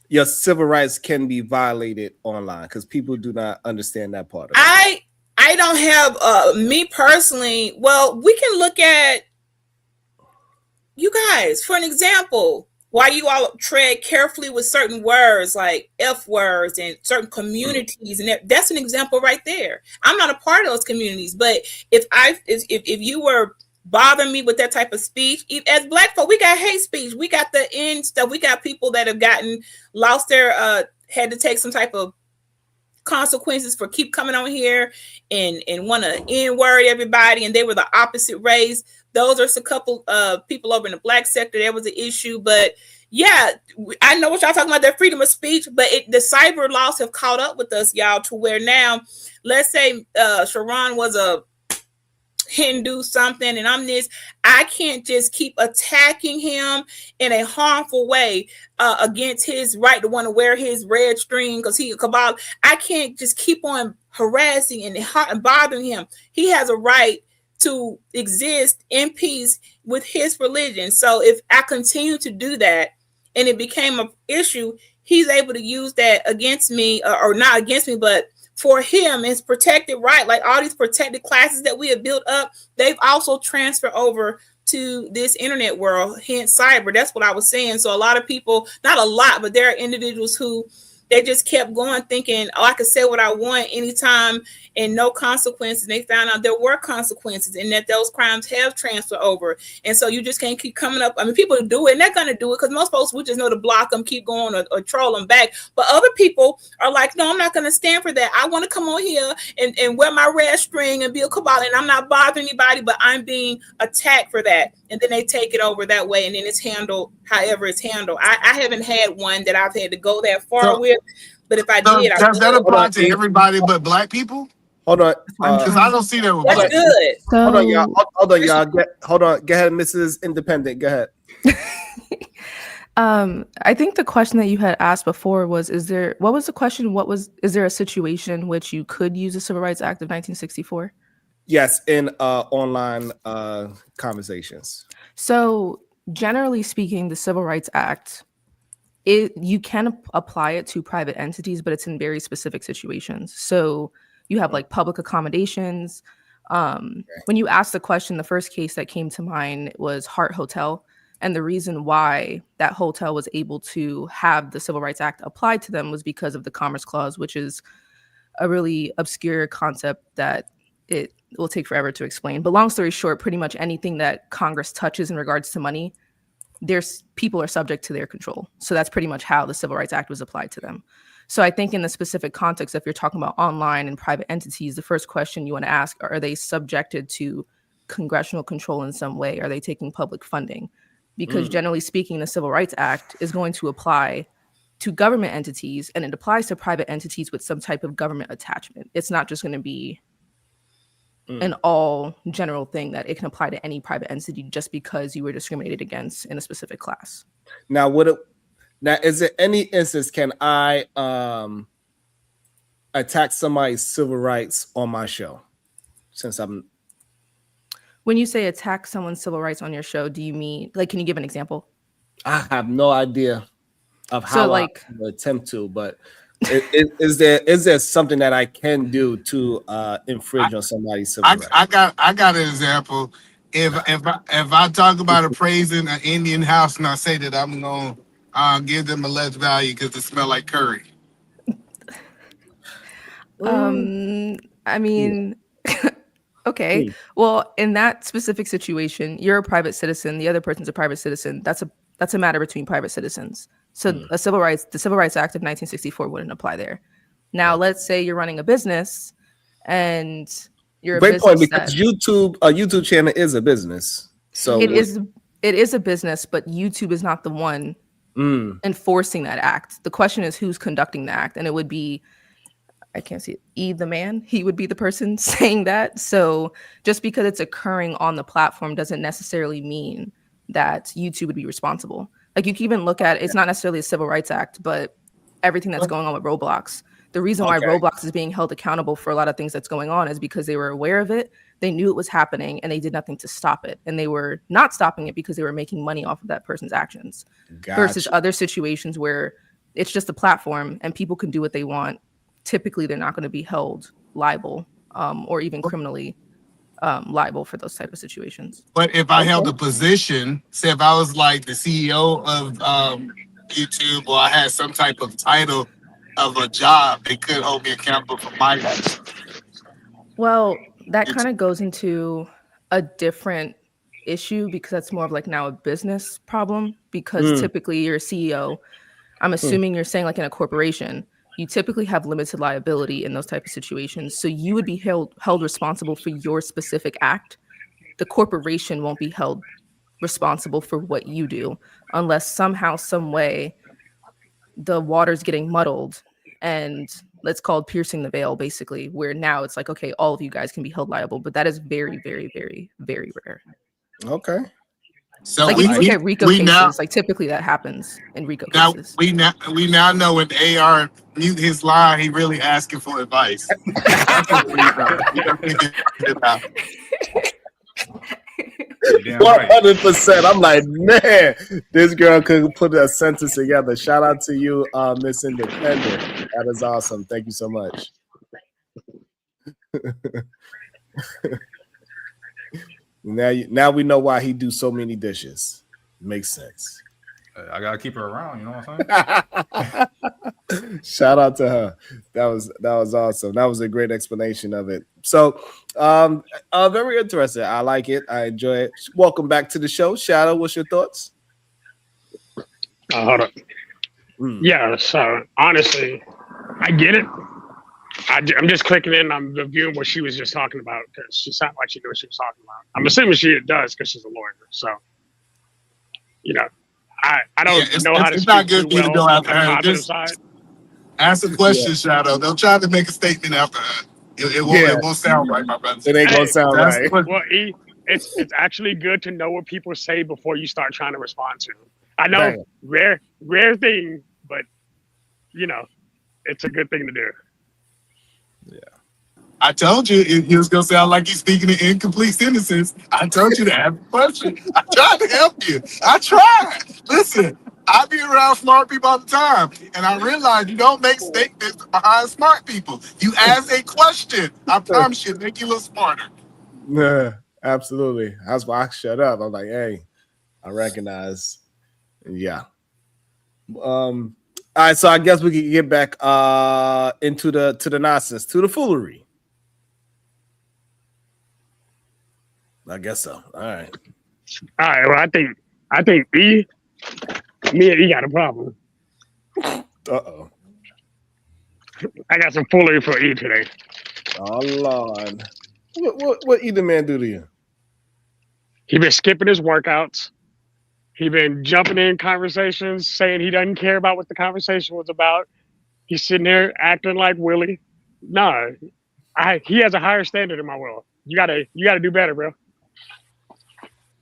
your civil rights can be violated online? Because people do not understand that part of it. I don't have me personally. Well, we can look at you guys for an example. Why you all tread carefully with certain words like F words and certain communities, and that's an example right there. I'm not a part of those communities, but if you were bothering me with that type of speech, as Black folk, we got hate speech, we got the end stuff, we got people that have lost their had to take some type of consequences for keep coming on here and want to N-word everybody, and they were the opposite race. Those are a couple of people over in the Black sector. There was an issue, but yeah, I know what y'all talking about, that freedom of speech, but the cyber laws have caught up with us, y'all, to where now, let's say Sharon was a Hindu something and I'm this, I can't just keep attacking him in a harmful way against his right to want to wear his red string because he a Kabbalah. I can't just keep on harassing and bothering him. He has a right to exist in peace with his religion. So if I continue to do that and it became an issue, he's able to use that against me, or not against me, but for him, it's protected right. Like all these protected classes that we have built up, they've also transferred over to this internet world, hence cyber. That's what I was saying. So a lot of people, not a lot, but there are individuals who they just kept going thinking, oh, I could say what I want anytime and no consequences. And they found out there were consequences and that those crimes have transferred over. And so you just can't keep coming up. I mean, people do it and they're going to do it because most folks would just know to block them, keep going or troll them back. But other people are like, no, I'm not going to stand for that. I want to come on here and wear my red string and be a Kabbalah, and I'm not bothering anybody, but I'm being attacked for that. And then they take it over that way. And then it's handled however it's handled. I haven't had one that I've had to go that far with. But if I did, does that apply to everybody but Black people? Hold on, because I don't see that with That's Black good. people. Hold on, y'all. Hold on, y'all. Hold on. Go ahead, Mrs. Independent. Go ahead. I think the question that you had asked before was, is there a situation which you could use the Civil Rights Act of 1964? Yes, in online conversations. So generally speaking, the Civil Rights Act, you can apply it to private entities, but it's in very specific situations. So you have like public accommodations, When you asked the question, the first case that came to mind was Hart Hotel. And the reason why that hotel was able to have the Civil Rights Act applied to them was because of the Commerce Clause, which is a really obscure concept that it will take forever to explain. But long story short, pretty much anything that Congress touches in regards to money, people are subject to their control. So that's pretty much how the Civil Rights Act was applied to them. So I think in the specific context, if you're talking about online and private entities, the first question you want to ask, are they subjected to congressional control in some way? Are they taking public funding? Because generally speaking, the Civil Rights Act is going to apply to government entities, and it applies to private entities with some type of government attachment. It's not just going to be an all general thing that it can apply to any private entity just because you were discriminated against in a specific class. Now, is there any instance can I attack somebody's civil rights on my show? When you say attack someone's civil rights on your show, do you mean, like, can you give an example? I have no idea of how I attempt to, but is there something that I can do to infringe on somebody's civil rights? I got an example. If I talk about appraising an Indian house and I say that I'm gonna give them a less value because it smell like curry. I mean, okay. Well, in that specific situation, you're a private citizen. The other person's a private citizen. That's a matter between private citizens. So the Civil Rights Act of 1964 wouldn't apply there. Now, let's say you're running a business and you're a great business point, because a YouTube channel is a business. So it is a business, but YouTube is not the one enforcing that act. The question is who's conducting the act, and it would be, I can't see it, the man. He would be the person saying that. So just because it's occurring on the platform doesn't necessarily mean that YouTube would be responsible. Like, you can even look at, it's not necessarily a Civil Rights Act, but everything that's going on with Roblox. The reason why Roblox is being held accountable for a lot of things that's going on is because they were aware of it, they knew it was happening, and they did nothing to stop it. And they were not stopping it because they were making money off of that person's actions. Versus other situations where it's just a platform and people can do what they want. Typically, they're not going to be held liable or even criminally liable for those type of situations. But if I held a position, say if I was like the CEO of YouTube, or I had some type of title of a job, they could hold me accountable for my actions. Well, that kind of goes into a different issue because that's more of like now a business problem, because typically you're a CEO. I'm assuming you're saying like in a corporation, you typically have limited liability in those type of situations. So you would be held responsible for your specific act. The corporation won't be held responsible for what you do unless somehow, some way, the water's getting muddled, and let's call it piercing the veil, basically, where now it's like, okay, all of you guys can be held liable, but that is very, very, very, very rare. Okay. So like if you look at RICO cases, like typically that happens in RICO cases. We now know when AR mute his line, he really asking for advice. 100%. I'm like, man, this girl could put a sentence together. Shout out to you, Miss Independent. That is awesome. Thank you so much. Now we know why he do so many dishes. Makes sense. I gotta keep her around. You know what I'm saying? Shout out to her. That was awesome. That was a great explanation of it. So, very interesting. I like it. I enjoy it. Welcome back to the show, Shadow. What's your thoughts? Hold on. Yeah. So honestly, I get it. I'm just clicking in. I'm reviewing what she was just talking about because she sounded like she knew what she was talking about. I'm assuming she does because she's a lawyer. So, you know, I don't know how to speak. It's not good for you to go after her. Just ask a question, Shadow. Don't try to make a statement after her. It won't sound right, my brother. It ain't gonna sound right. Well, it's actually good to know what people say before you start trying to respond to them. I know, rare thing, but you know, it's a good thing to do. Yeah. I told you it was gonna sound like you're speaking in incomplete sentences. I told you to ask a question. I tried to help you. I tried. Listen, I be around smart people all the time, and I realize you don't make statements behind smart people. You ask a question. I promise you, make you look smarter. Yeah, absolutely. That's why I shut up. I'm like, hey, I recognize. Yeah. All right, so I guess we can get back into the nonsense, to the foolery. I guess so. All right. All right. Well, I think me and E got a problem. Uh-oh. I got some foolery for E today. Oh Lord. What either man do to you? He been skipping his workouts. He been jumping in conversations, saying he doesn't care about what the conversation was about. He's sitting there acting like Willie. Nah, he has a higher standard in my world. You gotta do better, bro.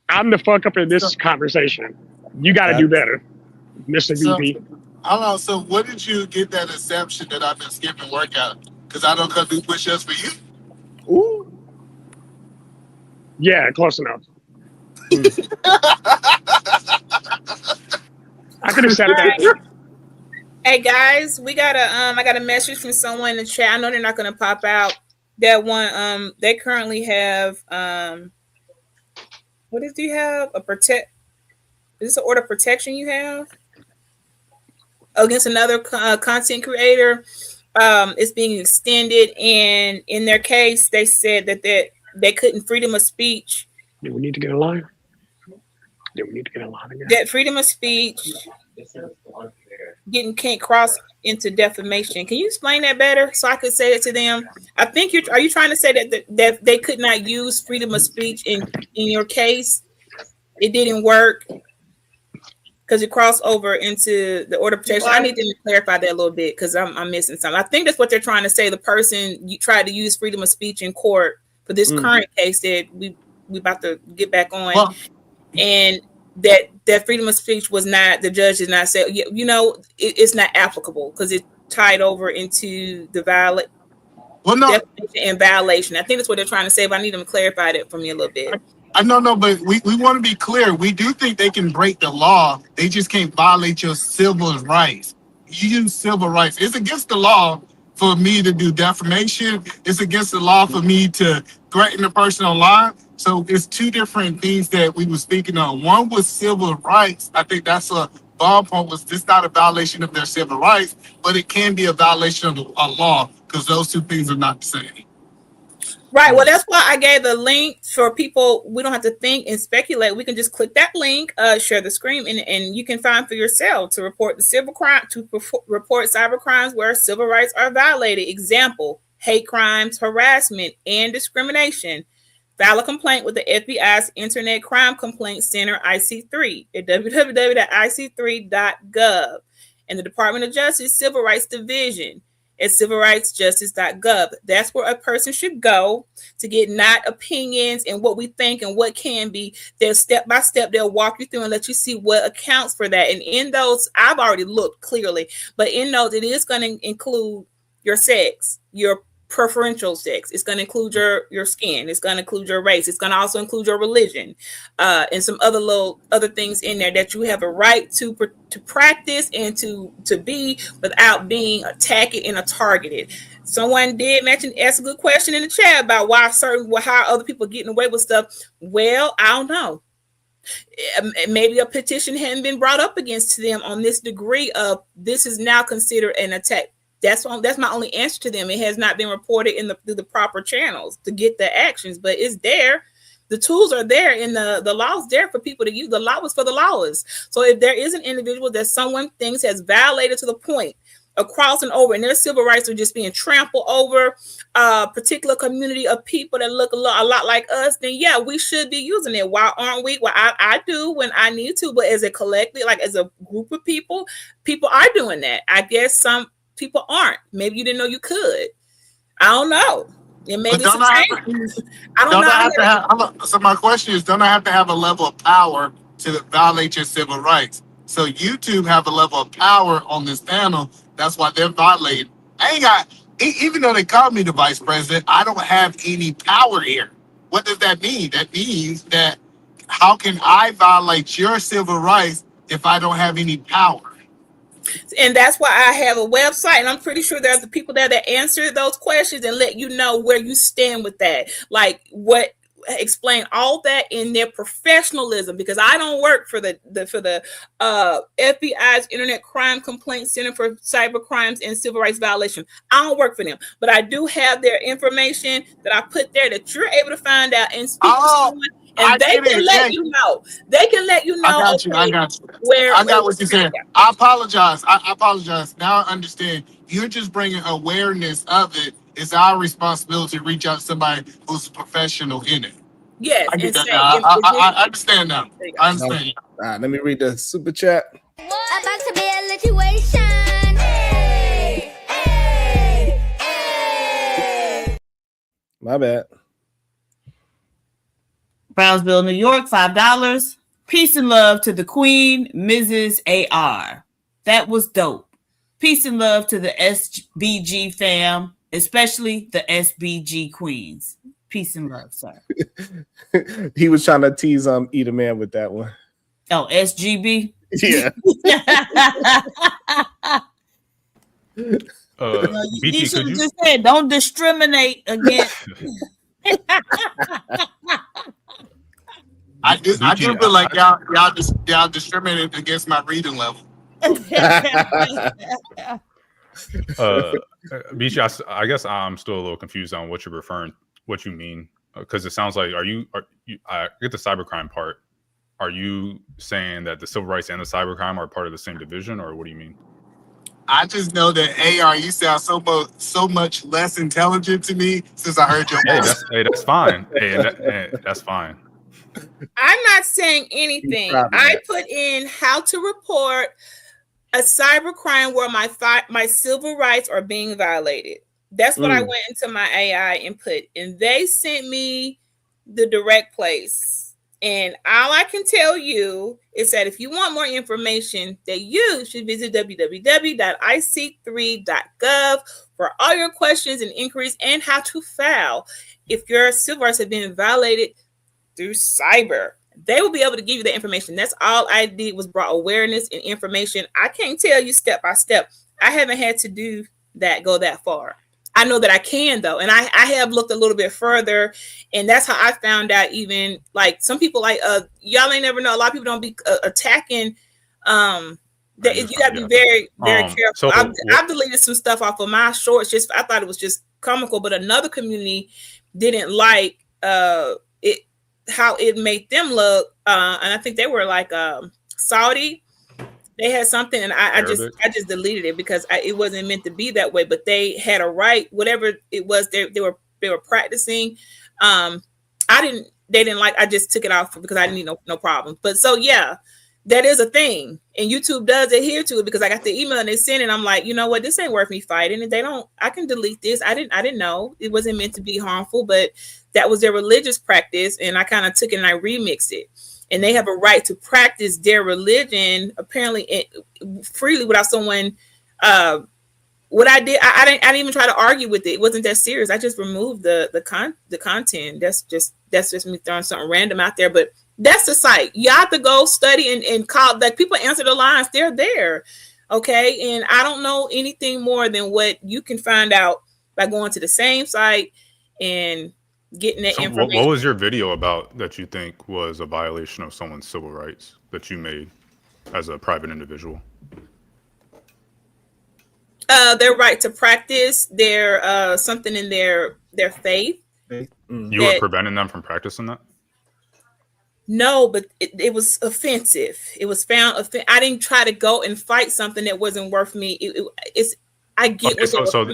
I'm the fuck up in this conversation. You gotta do better, Mr. VP. Hold on. So, what did you get that assumption that I've been skipping workout? Because I don't come do push-ups for you. Ooh. Yeah, close enough. I could accept that. Hey guys, we got I got a message from someone in the chat. I know they're not gonna pop out. That one, they currently have what do you have? Is this an order of protection you have against another content creator? It's being extended, and in their case, they said that they couldn't freedom of speech. Do we need to get a line? Again? That freedom of speech can't cross into defamation. Can you explain that better so I could say it to them? I think are you trying to say that they could not use freedom of speech in your case? It didn't work because it crossed over into the order of protection. I need to clarify that a little bit because I'm missing something. I think that's what they're trying to say. The person you tried to use freedom of speech in court for this current case that we about to get back on, and that freedom of speech was not, the judge did not say, it's not applicable because it tied over into the defamation and violation. I think that's what they're trying to say, but I need them to clarify that for me a little bit. I know, but we want to be clear. We do think they can break the law. They just can't violate your civil rights. You use civil rights. It's against the law for me to do defamation. It's against the law for me to threaten a person online. So it's two different things that we were speaking on. One was civil rights. I think that's a bomb point. Was this not a violation of their civil rights, but it can be a violation of a law because those two things are not the same. Right. Well, that's why I gave the link for people. We don't have to think and speculate. We can just click that link, share the screen, and you can find for yourself to report the civil crime, to report cyber crimes where civil rights are violated. Example: hate crimes, harassment, and discrimination. File a complaint with the FBI's Internet Crime Complaint Center, IC3, at www.ic3.gov, and the Department of Justice Civil Rights Division at civilrightsjustice.gov. That's where a person should go to get not opinions and what we think and what can be. They're step by step. They'll walk you through and let you see what accounts for that. And in those, I've already looked clearly, but in those, it is going to include your sex, your preferential sex. It's going to include your skin. It's going to include your race. It's going to also include your religion, and some other things in there that you have a right to practice and to be without being attacked and targeted. Someone did ask a good question in the chat about how other people are getting away with stuff. Well, I don't know. Maybe a petition hadn't been brought up against them on this degree of this is now considered an attack. That's my only answer to them. It has not been reported through the proper channels to get the actions, but it's there. The tools are there, and the law's there for people to use. The law is for the lawless. So if there is an individual that someone thinks has violated to the point of crossing over and their civil rights are just being trampled over, a particular community of people that look a lot like us, then yeah, we should be using it. Why aren't we? Well, I do when I need to, but as a collective, like as a group of people are doing that. I guess some people aren't. Maybe you didn't know you could. I don't know. And maybe So my question is, don't I have to have a level of power to violate your civil rights? So YouTube have a level of power on this panel. That's why they're violating. Even though they call me the vice president, I don't have any power here. What does that mean? That means that how can I violate your civil rights if I don't have any power? And that's why I have a website, and I'm pretty sure there's the people there that answer those questions and let you know where you stand with that. Like what explain all that in their professionalism, because I don't work for the FBI's Internet Crime Complaint Center for Cyber Crimes and Civil Rights Violation. I don't work for them, but I do have their information that I put there that you're able to find out and speak to someone, and they can let you know. They can let you know. I got you. I got what you're saying. I apologize. I apologize. Now I understand. You're just bringing awareness of it. It's our responsibility to reach out to somebody who's a professional in it. Yes, I get that now. I understand now. I understand. All right, let me read the super chat. About to be a situation. Hey, hey, hey. My bad. Brownsville, New York, $5. Peace and love to the Queen, Mrs. AR. That was dope. Peace and love to the SBG fam, especially the SBG queens. Peace and love, sir. He was trying to tease Eat a Man with that one. Oh, SGB? Yeah. You should have just said, don't discriminate against. I do feel like y'all discriminated against my reading level. Beachy, I guess I'm still a little confused on what you mean, because it sounds like I get the cybercrime part. Are you saying that the civil rights and the cybercrime are part of the same division, or what do you mean? I just know that AR, you sound so much less intelligent to me since I heard your voice. That's fine. That's fine. I'm not saying anything. I put in how to report a cybercrime where my civil rights are being violated. That's what I went into my AI and put, and they sent me the direct place. And all I can tell you is that if you want more information, that you should visit www.ic3.gov for all your questions and inquiries and how to file if your civil rights have been violated through cyber. They will be able to give you the information. That's all I did, was brought awareness and information. I can't tell you step by step. I haven't had to do that, go that far. I know that I can, though, and I have looked a little bit further, and that's how I found out. Even like some people, like y'all ain't never know. A lot of people don't be attacking. You got to be very, very careful. I've deleted some stuff off of my shorts. Just I thought it was just comical, but another community didn't like it, how it made them look, and I think they were like Saudi. They had something, and I just deleted it because it wasn't meant to be that way. But they had a right, whatever it was. They were practicing. They didn't like. I just took it off because I didn't need no problem. But so yeah, that is a thing, and YouTube does adhere to it because I got the email and they sent it. I'm like, you know what, this ain't worth me fighting. And they don't. I can delete this. I didn't know it wasn't meant to be harmful, but that was their religious practice, and I kind of took it and I remixed it. And they have a right to practice their religion apparently freely without someone. What I did, I didn't even try to argue with it. It wasn't that serious. I just removed the content. That's just me throwing something random out there. But that's the site. You have to go study and call. Like people answer the lines. They're there, okay. And I don't know anything more than what you can find out by going to the same site and getting that information. What was your video about that you think was a violation of someone's civil rights that you made as a private individual? Their right to practice their something in their faith. You were preventing them from practicing that? No, but it was offensive. It was found. I didn't try to go and fight something that wasn't worth me. I get okay,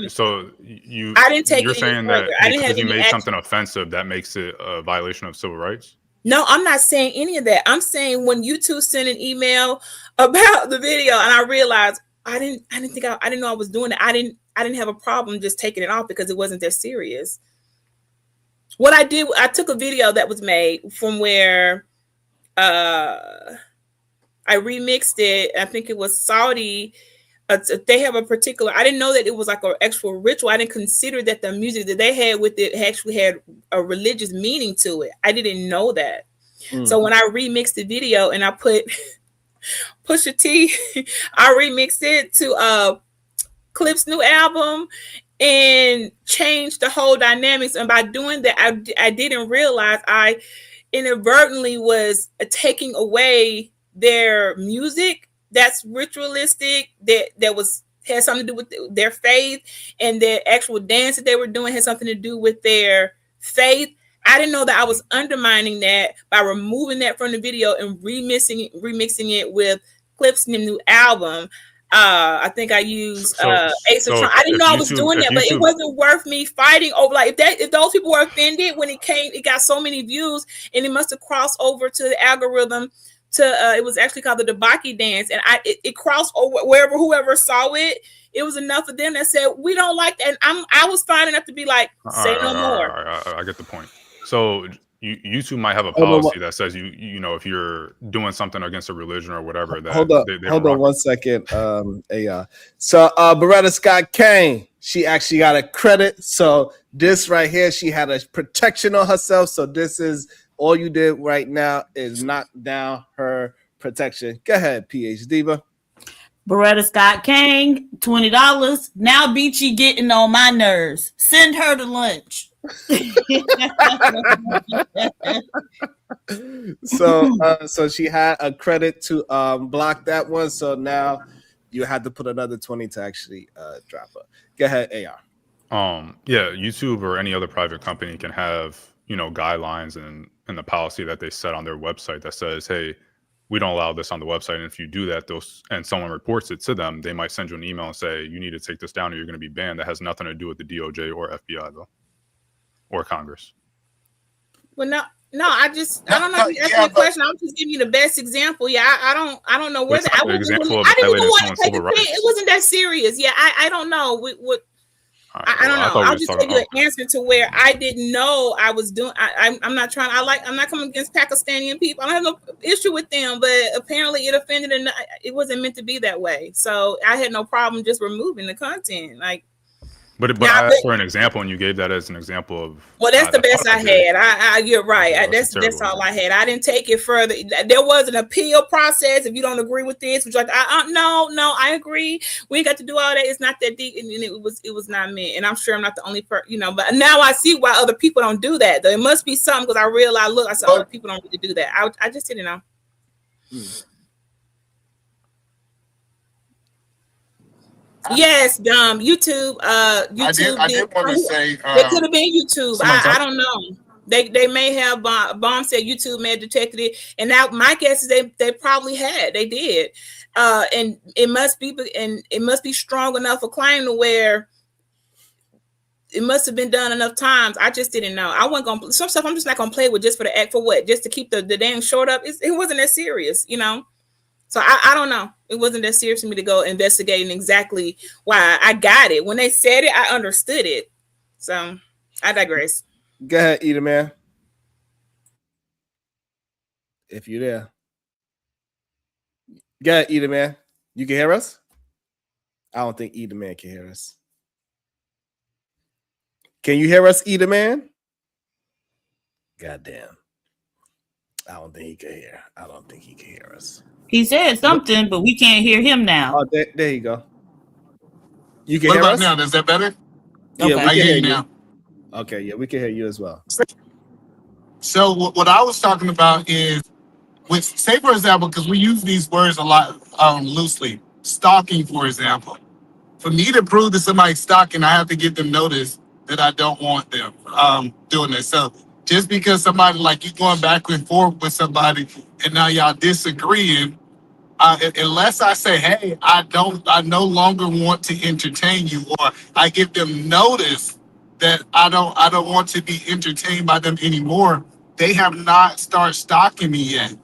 so you. I didn't take. You're saying that because you made something offensive, that makes it a violation of civil rights? No, I'm not saying any of that. I'm saying when you two sent an email about the video, and I realized I didn't know I was doing it. I didn't have a problem just taking it off because it wasn't that serious. What I did, I took a video that was made from where I remixed it. I think it was Saudi. They have a particular, I didn't know that it was like an actual ritual. I didn't consider that the music that they had with it actually had a religious meaning to it. I didn't know that. So when I remixed the video and I put Pusha T, I remixed it to Clip's new album, and changed the whole dynamics. And by doing that, I didn't realize I inadvertently was taking away their music that's ritualistic, that had something to do with their faith, and their actual dance that they were doing had something to do with their faith. I didn't know that I was undermining that by removing that from the video and remixing it with clips in the new album. I think I used Ace of Tron. I didn't know I was doing that, but it wasn't worth me fighting over. Like if those people were offended when it got so many views, and it must have crossed over to the algorithm to it was actually called the Debaki dance, and it crossed over whoever saw it. It was enough of them that said we don't like that, and I was fine enough to be like, say no more. I get the point. So YouTube might have a policy that says you know, if you're doing something against a religion or whatever, that hold on 1 second. So Beretta Scott Kane, she actually got a credit. So this right here, she had a protection on herself. So this is all you did right now is knock down her protection. Go ahead, PH Diva. Beretta Scott Kane, $20. Now Beachy getting on my nerves. Send her to lunch. So she had a credit to block that one. So now you had to put another 20 to actually drop her. Go ahead, AR. Yeah, YouTube or any other private company can have, you know, guidelines and the policy that they set on their website that says, hey, we don't allow this on the website. And if you do that, and someone reports it to them, they might send you an email and say, you need to take this down or you're going to be banned. That has nothing to do with the DOJ or FBI though, or Congress. Well, no, I don't know if you asked me a question. I was just giving you the best example. Yeah, I don't know where I didn't even want to take it wasn't that serious. Yeah, I don't know what. I don't know. I'll just give you an answer to where I didn't know I was doing. I'm not trying. I'm not coming against Pakistani people. I don't have no issue with them, but apparently it offended and it wasn't meant to be that way. So I had no problem just removing the content. Like, but I asked for an example, and you gave that as an example of. Well, that's the best I had. You're right. That's all I had. I didn't take it further. There was an appeal process. If you don't agree with this, which like, no, I agree. We ain't got to do all that. It's not that deep, and it was not meant. And I'm sure I'm not the only person, you know. But now I see why other people don't do that. Though it must be something because I realized. Look, I said other people don't really do that. I just didn't know. Yes, YouTube. YouTube. I did want to say it could have been YouTube. I don't know. They may have Bomb said YouTube may have detected it, and now my guess is they probably had. They did, and it must be strong enough a claim to where it must have been done enough times. I just didn't know. I wasn't gonna some stuff. I'm just not gonna play with just for the act for what? Just to keep the damn short up. It wasn't that serious, you know. So I don't know. It wasn't that serious for me to go investigating exactly why I got it. When they said it, I understood it. So I digress. Go ahead, Eater Man. If you're there. Go ahead, Eater Man. You can hear us? I don't think Eater Man can hear us. Can you hear us, Eater Man? Goddamn. I don't think he can hear. I don't think he can hear us. He said something, but we can't hear him now. Oh, there you go. You can what hear about us now? Is that better? Yeah, okay. we I can hear hear you now. Okay, yeah, we can hear you as well. So what I was talking about is, say for example, because we use these words a lot loosely. Stalking, for example. For me to prove that somebody's stalking, I have to give them notice that I don't want them doing this. So just because somebody like you going back and forth with somebody and now y'all disagreeing, unless I say, hey, I no longer want to entertain you, or I give them notice that I don't want to be entertained by them anymore, they have not started stalking me yet.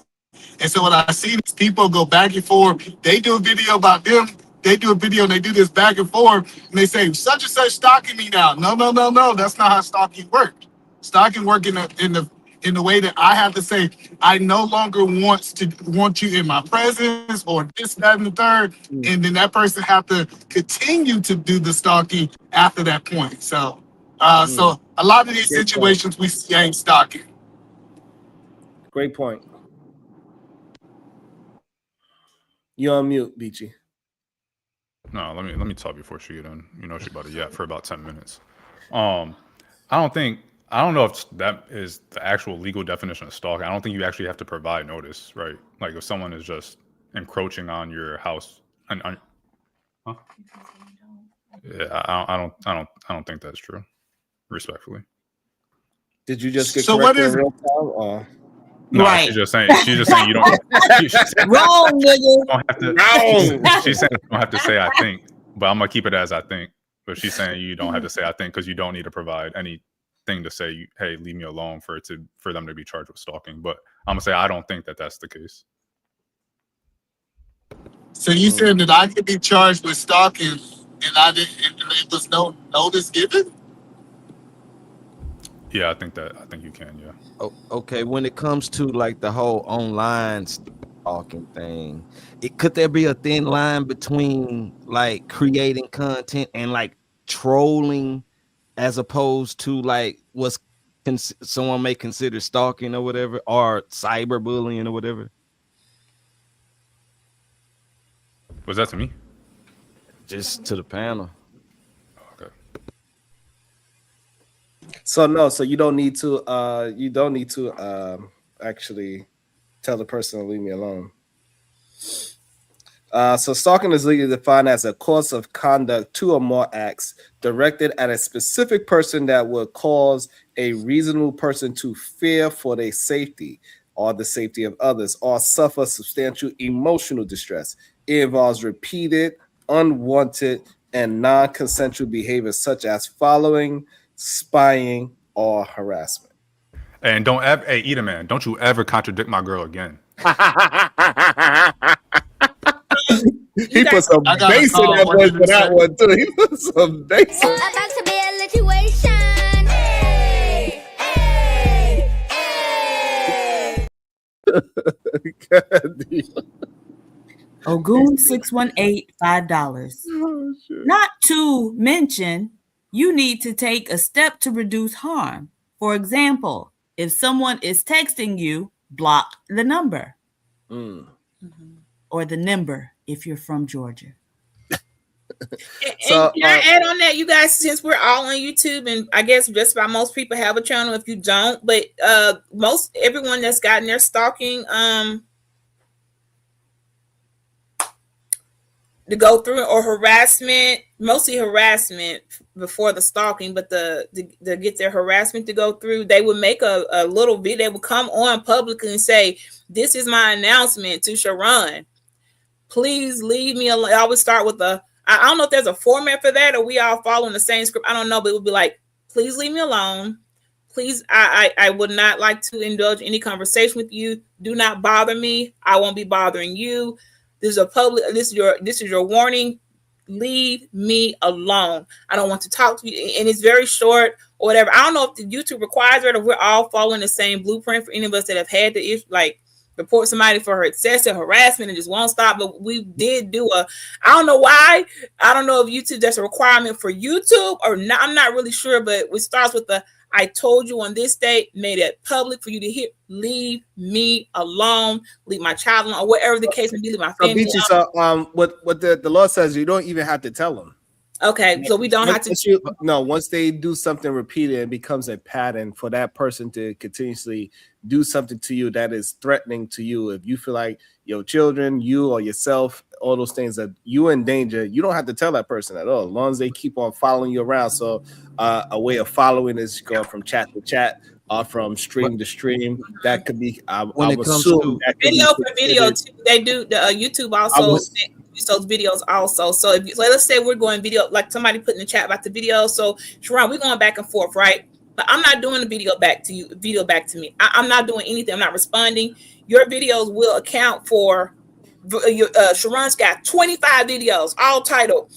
And so what I see is people go back and forth. They do a video about them. They do a video and they do this back and forth, and they say such and such stalking me now. No. That's not how stalking works. Stalking work in the way that I have to say, I no longer want you in my presence or this, that, and the third. And then that person have to continue to do the stalking after that point. So so a lot of these situations we see ain't stalking. Great point. You're on mute, Beachy. No, let me talk before she get in. You know, she about to yap for about 10 minutes. I don't know if that is the actual legal definition of stalking. I don't think you actually have to provide notice, right? Like if someone is just encroaching on your house, huh? Yeah, I don't think that's true. Respectfully. Did you just get so corrected what is in real time? Or? No, Right. she's just saying you don't. Wrong, nigga. Don't have to, she's saying you don't have to say I think, but I'm gonna keep it as I think. But she's saying you don't have to say I think because you don't need to provide anything to say, hey, leave me alone for them to be charged with stalking. But I'm gonna say I don't think that that's the case. So you said that I could be charged with stalking and it was no notice given? Yeah, I think you can. Yeah. Oh, okay. When it comes to like the whole online stalking thing, could there be a thin line between like creating content and like trolling, as opposed to like what's someone may consider stalking or whatever, or cyberbullying or whatever? Was that to me? Just to the panel. Okay. So you don't need to actually tell the person to leave me alone. So stalking is legally defined as a course of conduct, 2 or more acts directed at a specific person that would cause a reasonable person to fear for their safety or the safety of others, or suffer substantial emotional distress. It involves repeated, unwanted, and non-consensual behavior such as following, spying, or harassment. And don't ever, hey, Eat a Man, don't you ever contradict my girl again. He put some bass in that voice for that one too. He put some bass. About to be a situation. Hey, hey, hey. Ogun 618 $5. Oh, Not to mention, you need to take a step to reduce harm. For example, if someone is texting you, block the number. Or the number if you're from Georgia. So, can I add on that, you guys, since we're all on YouTube, and I guess just about most people have a channel if you don't, but everyone that's gotten their stalking to go through, or harassment, mostly harassment before the stalking, but to get their harassment to go through, they would make a little video. They would come on publicly and say, "This is my announcement to Sharon. Please leave me alone." I would start with I don't know if there's a format for that or we all following the same script. I don't know, but it would be like, "Please leave me alone. Please, I would not like to indulge any conversation with you. Do not bother me. I won't be bothering you. This is your warning. Leave me alone. I don't want to talk to you." And it's very short or whatever. I don't know if the YouTube requires it or we're all following the same blueprint for any of us that have had the issue, like report somebody for her excessive harassment and just won't stop. But we did do I don't know why. I don't know if YouTube, that's a requirement for YouTube or not. I'm not really sure, but it starts with "I told you on this date," made it public for you to hear. Leave me alone. Leave my child alone, or whatever the case may be. Leave my family alone. What the law says, you don't even have to tell them. Okay, so we don't have to. Once they do something repeated, it becomes a pattern for that person to continuously do something to you that is threatening to you. If you feel like your children, you or yourself, all those things that you're in danger, you don't have to tell that person at all, as long as they keep on following you around. So a way of following is going from chat to chat, or from stream to stream. That could be when it comes to video for video too. They do the YouTube also use those videos also. So if let's say we're going video, like somebody put in the chat about the video. So Sharon, we're going back and forth, right? But I'm not doing the video back to you, video back to me. I'm not doing anything. I'm not responding. Your videos will account for Sharon's got 25 videos, all titled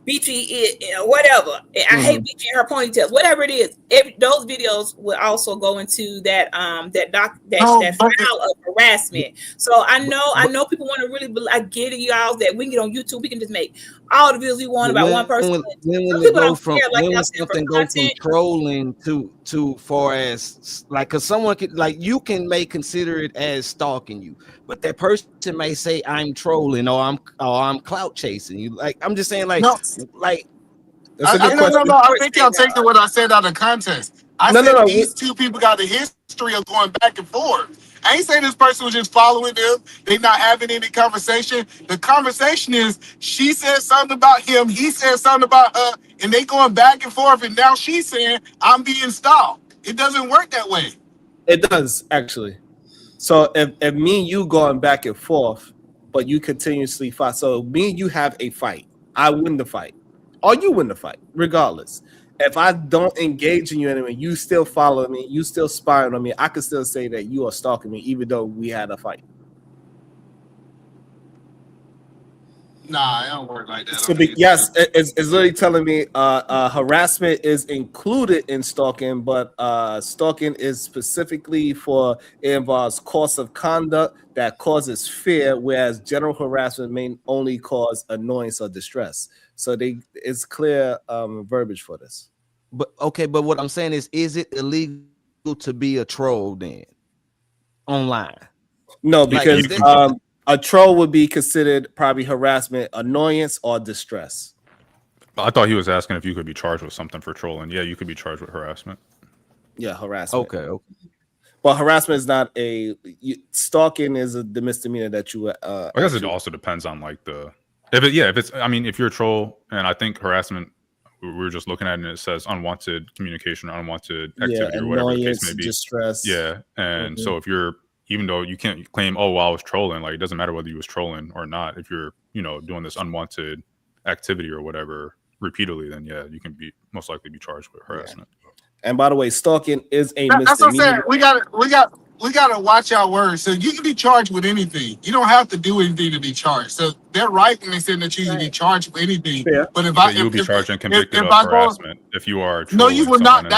Beachy, whatever. I hate Beachy and her ponytails. Whatever it is, those videos will also go into that file of harassment. So I know people want to really. I get it, y'all. That we can get on YouTube, we can just make all the videos we want about one person. When something go from trolling to far as like, because someone could, like, you may consider it as stalking you, but that person may say I'm trolling or I'm clout chasing you. Like, I'm just saying, like, no. Like, No. I think y'all taking what I said out of context. I said these two people got a history of going back and forth. I ain't saying this person was just following them. They not having any conversation. The conversation is she said something about him, he said something about her, and they going back and forth. And now she's saying I'm being stalked. It doesn't work that way. It does, actually. So if me and you going back and forth, but you continuously fight. So me and you have a fight. I win the fight. Or you win the fight, regardless. If I don't engage in you anyway, you still follow me, you still spying on me, I can still say that you are stalking me, even though we had a fight. Nah, it don't work like that. So yes, it's literally telling me harassment is included in stalking, but stalking is specifically for it involves course of conduct that causes fear, whereas general harassment may only cause annoyance or distress. So it's clear verbiage for this. But what I'm saying is it illegal to be a troll then online? No, because a troll would be considered probably harassment, annoyance, or distress. I thought he was asking if you could be charged with something for trolling. Yeah, you could be charged with harassment. Yeah, harassment. Okay. But harassment is not stalking is the misdemeanor that you. I guess it also depends on like if you're a troll, and I think harassment, we were just looking at it and it says unwanted communication, unwanted activity, or whatever the case may be. Distress. Yeah, and so if you're, even though you can't claim, oh, well, I was trolling, like it doesn't matter whether you was trolling or not. If you're, doing this unwanted activity or whatever repeatedly, then yeah, you can most likely be charged with harassment. Yeah. And by the way, stalking is a misdemeanor. That's what I'm saying. We gotta watch our words. So you can be charged with anything. You don't have to do anything to be charged. So they're right when they say that you can be charged with anything. Yeah. But you will be charged and convicted of harassment if you are. No, you will not.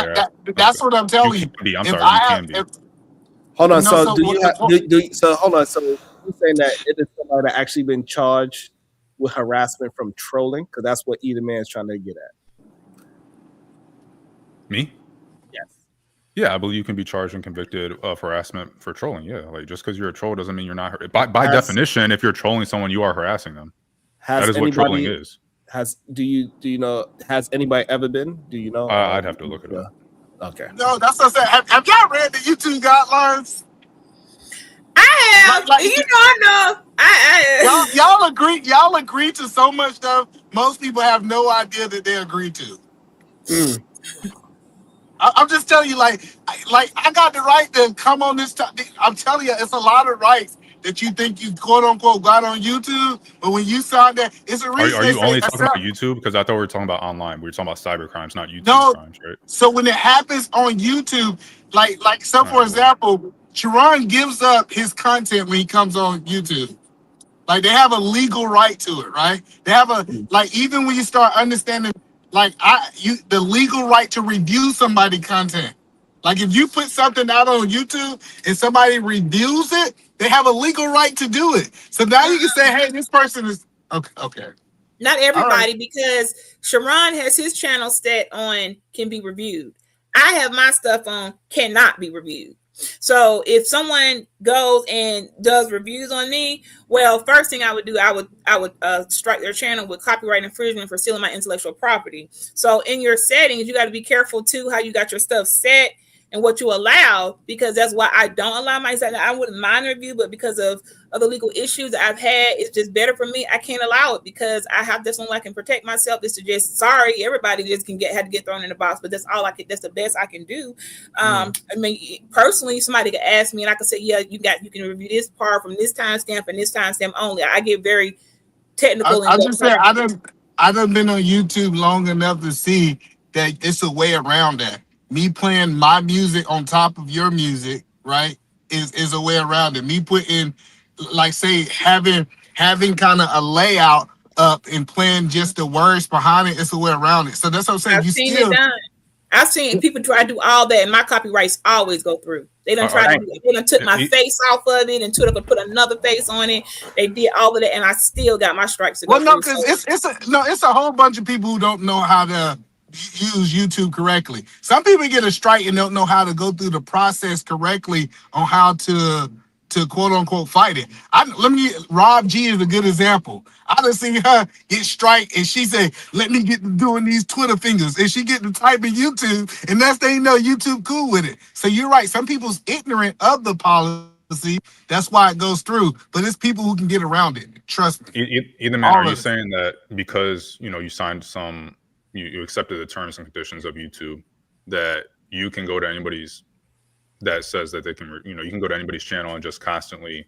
That's what I'm telling you. I'm sorry, you can be. Hold on. So hold on. So you're saying that it is somebody that actually been charged with harassment from trolling? Because that's what either man is trying to get at. Me? Yes. Yeah, I believe you can be charged and convicted of harassment for trolling. Yeah, like just because you're a troll doesn't mean you're not. By definition, if you're trolling someone, you are harassing them. That is what trolling is. Do you know? Has anybody ever been? Do you know? I'd have to look it up. Okay. No, that's what I'm saying. Have y'all read the YouTube guidelines? I have. I know. Y'all agree to so much stuff. Most people have no idea that they agree to. I'm just telling you, like I got the right to come on this topic. I'm telling you, it's a lot of rights that you think you quote unquote got on YouTube, but when you saw that, it's a reason. Are you only talking about YouTube? Because I thought we were talking about online. We were talking about cyber crimes, not YouTube crimes, right? So when it happens on YouTube, for example, Sharon gives up his content when he comes on YouTube. Like they have a legal right to it, right? They have even when you start understanding, the legal right to review somebody's content. Like if you put something out on YouTube and somebody reviews it, they have a legal right to do it. So now you can say, hey, this person is okay. Not everybody, because Sharon has his channel set on can be reviewed. I have my stuff on cannot be reviewed. So if someone goes and does reviews on me, well, first thing I would do, I would strike their channel with copyright infringement for stealing my intellectual property. So in your settings, you got to be careful too how you got your stuff set and what you allow, because that's why I don't allow myself. I wouldn't mind review, but because of other legal issues that I've had, it's just better for me. I can't allow it because I have this one. I can protect myself. Is to just everybody just had to get thrown in the box, but that's all I can. That's the best I can do. I mean, personally, somebody could ask me, and I could say, yeah, you can review this part from this timestamp and this timestamp only. I get very technical. I just said I done been on YouTube long enough to see that it's a way around that. Me playing my music on top of your music, right, is a way around it. Me putting, having kind of a layout up and playing just the words behind it. It's a way around it. So that's what I'm saying. I've seen it done. I've seen people try to do all that, and my copyrights always go through. They done tried to do it. They done took my face off of it and put another face on it. They did all of that, and I still got my stripes. Well, no, because it's a whole bunch of people who don't know how to use YouTube correctly. Some people get a strike and don't know how to go through the process correctly on how to quote unquote fight it. Rob G is a good example. I done seen her get strike and she say, let me get to doing these Twitter fingers. And she get to type in YouTube, and that's they know YouTube cool with it. So you're right. Some people's ignorant of the policy. That's why it goes through. But it's people who can get around it. Trust me. Either man, are you saying that because you signed you accepted the terms and conditions of YouTube, that you can go to anybody's that says that they can, you can go to anybody's channel and just constantly,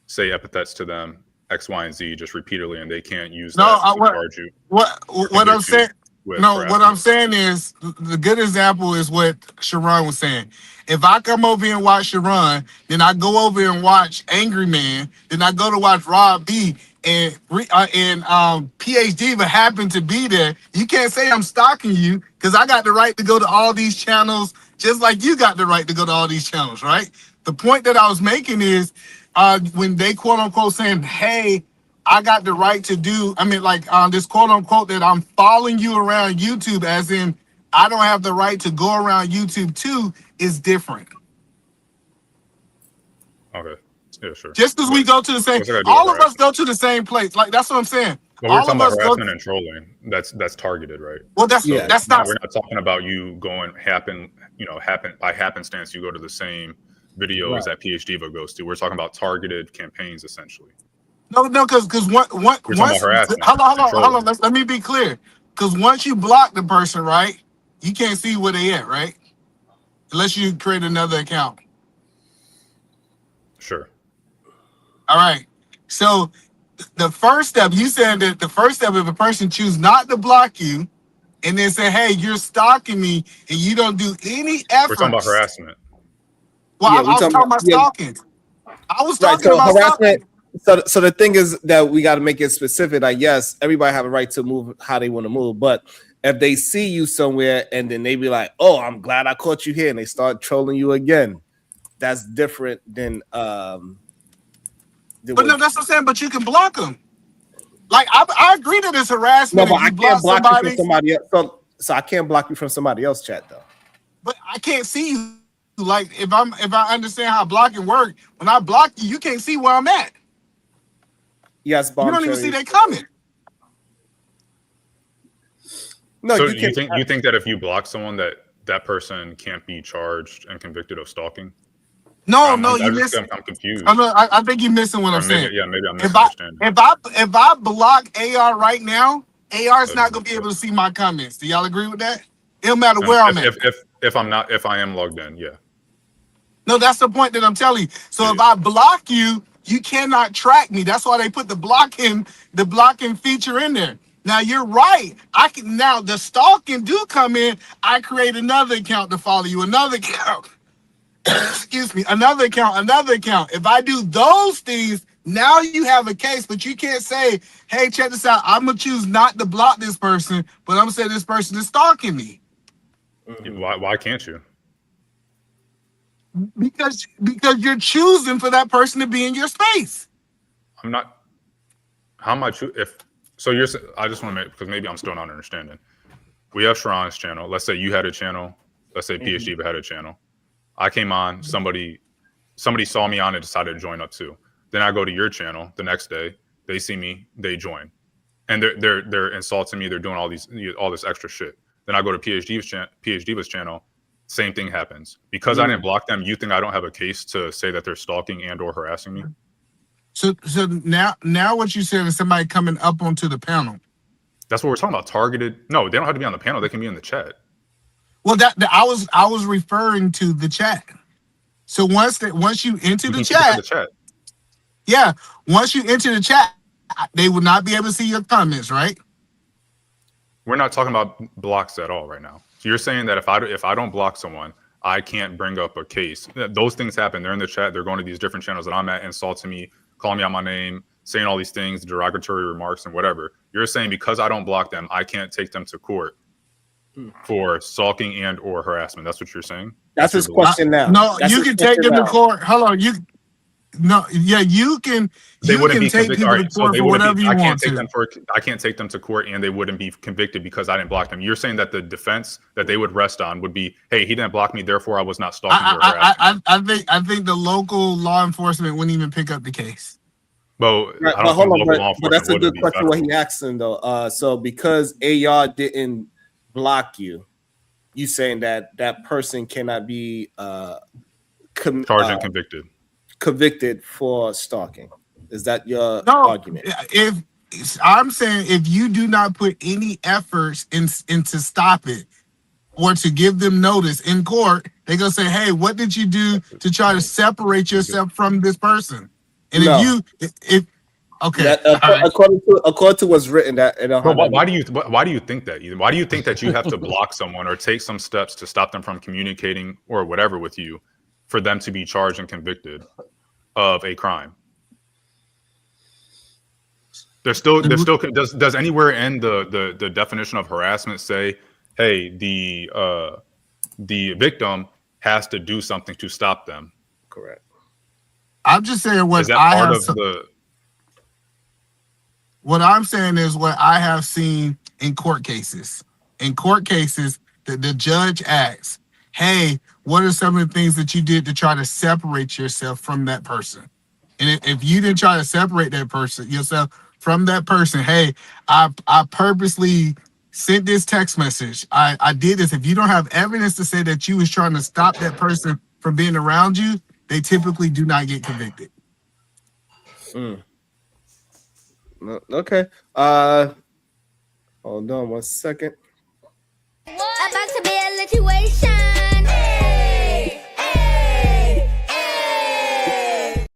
say epithets to them, X, Y, and Z, just repeatedly, and they can't use that to charge you. What I'm saying? What I'm saying is the good example is what Sharon was saying. If I come over here and watch Sharon, then I go over and watch Angry Man, then I go to watch Rob B, and PhD but happen to be there. You can't say I'm stalking you because I got the right to go to all these channels, just like you got the right to go to all these channels, right? The point that I was making is when they quote unquote saying, hey, I got the right to do, this quote unquote that I'm following you around YouTube, as in I don't have the right to go around YouTube too, is different. Okay. Yeah, sure. Just because we go to the same, all of us go to the same place. Like, that's what I'm saying. But we're talking about harassment and trolling. That's targeted, right? Well, that's not. We're not talking about you going happen by happenstance. You go to the same videos that PhD goes to. We're talking about targeted campaigns, essentially. No, because once hold on. Let me be clear. Because once you block the person, right, you can't see where they at, right? Unless you create another account. Sure. All right. So the first step, you said that the first step, if a person choose not to block you and then say, hey, you're stalking me, and you don't do any effort. We're talking about harassment. Well, I was talking about stalking. I was talking about harassment. So the thing is that we got to make it specific. Like, yes, everybody have a right to move how they want to move, but if they see you somewhere and then they be like, oh, I'm glad I caught you here, and they start trolling you again, that's different than but no, that's what I'm saying. But you can block them. Like, I agree that it's harassment. No, but I can't block you from somebody else. So I can't block you from somebody else's chat though. But I can't see you. Like, if I understand how blocking works, when I block you, you can't see where I'm at. Yes, you don't even see that coming. No, so you think that if you block someone, that person can't be charged and convicted of stalking? No, you miss. I'm confused. I think you're missing what I'm saying. Yeah, maybe I'm misunderstanding. If I block AR right now, AR is not gonna be able to see my comments. Do y'all agree with that? It don't matter where I'm at. If I am logged in, yeah. No, that's the point that I'm telling you. So if I block you, you cannot track me. That's why they put the blocking feature in there. Now you're right. Now the stalking do come in. I create another account to follow you, another account. Excuse me, another account. If I do those things, now you have a case, but you can't say, hey, check this out. I'm gonna choose not to block this person, but I'm gonna say this person is stalking me. Why can't you? Because you're choosing for that person to be in your space. I'm not. How much? I just want to make, because maybe I'm still not understanding. We have Sharon's channel. Let's say you had a channel. Let's say PhD had a channel. I came on. Somebody saw me on and decided to join up too. Then I go to your channel the next day. They see me. They join, and they're insulting me. They're doing all this extra shit. Then I go to PhD's channel. Same thing happens. Because I didn't block them, you think I don't have a case to say that they're stalking and or harassing me? So now what you said is somebody coming up onto the panel. That's what we're talking about. Targeted. No, they don't have to be on the panel. They can be in the chat. Well, I was referring to the chat. So once you enter the chat, yeah, once you enter the chat, they will not be able to see your comments, right? We're not talking about blocks at all right now. So you're saying that if I don't block someone, I can't bring up a case. Those things happen. They're in the chat. They're going to these different channels that I'm at, insulting me, calling me out my name, saying all these things, derogatory remarks and whatever. You're saying because I don't block them, I can't take them to court for stalking and or harassment. That's what you're saying? That's his question now. No, That's you can take them to court. Hold on, you can. They wouldn't be take convicted. people to court for whatever you want to. I can't take them to court, and they wouldn't be convicted because I didn't block them. You're saying that the defense that they would rest on would be, hey, he didn't block me, therefore I was not stalking or harassing. I think the local law enforcement wouldn't even pick up the case. Well, right, I don't think local law but that's a enforcement good question. What he asked him though. So because AR didn't block you, you saying that that person cannot be charged and convicted for stalking. Is that your No, argument? If I'm saying if you do not put any efforts in to stop it or to give them notice in court, they're gonna say, hey, what did you do to try to separate yourself from this person? And No. if okay, That, according to what's written, that it don't But have why do you think that? Ethan? Why do you think that you have to block someone or take some steps to stop them from communicating or whatever with you for them to be charged and convicted of a crime? Does anywhere in the definition of harassment say, hey, the victim has to do something to stop them? Correct. I'm just saying what what I'm saying is what I have seen in court cases. In court cases, the judge asks, hey, what are some of the things that you did to try to separate yourself from that person? And if you didn't try to separate yourself from that person, hey, I purposely sent this text message. I did this. If you don't have evidence to say that you was trying to stop that person from being around you, they typically do not get convicted. Okay. Hold on 1 second. About to be a situation. Hey, hey, hey.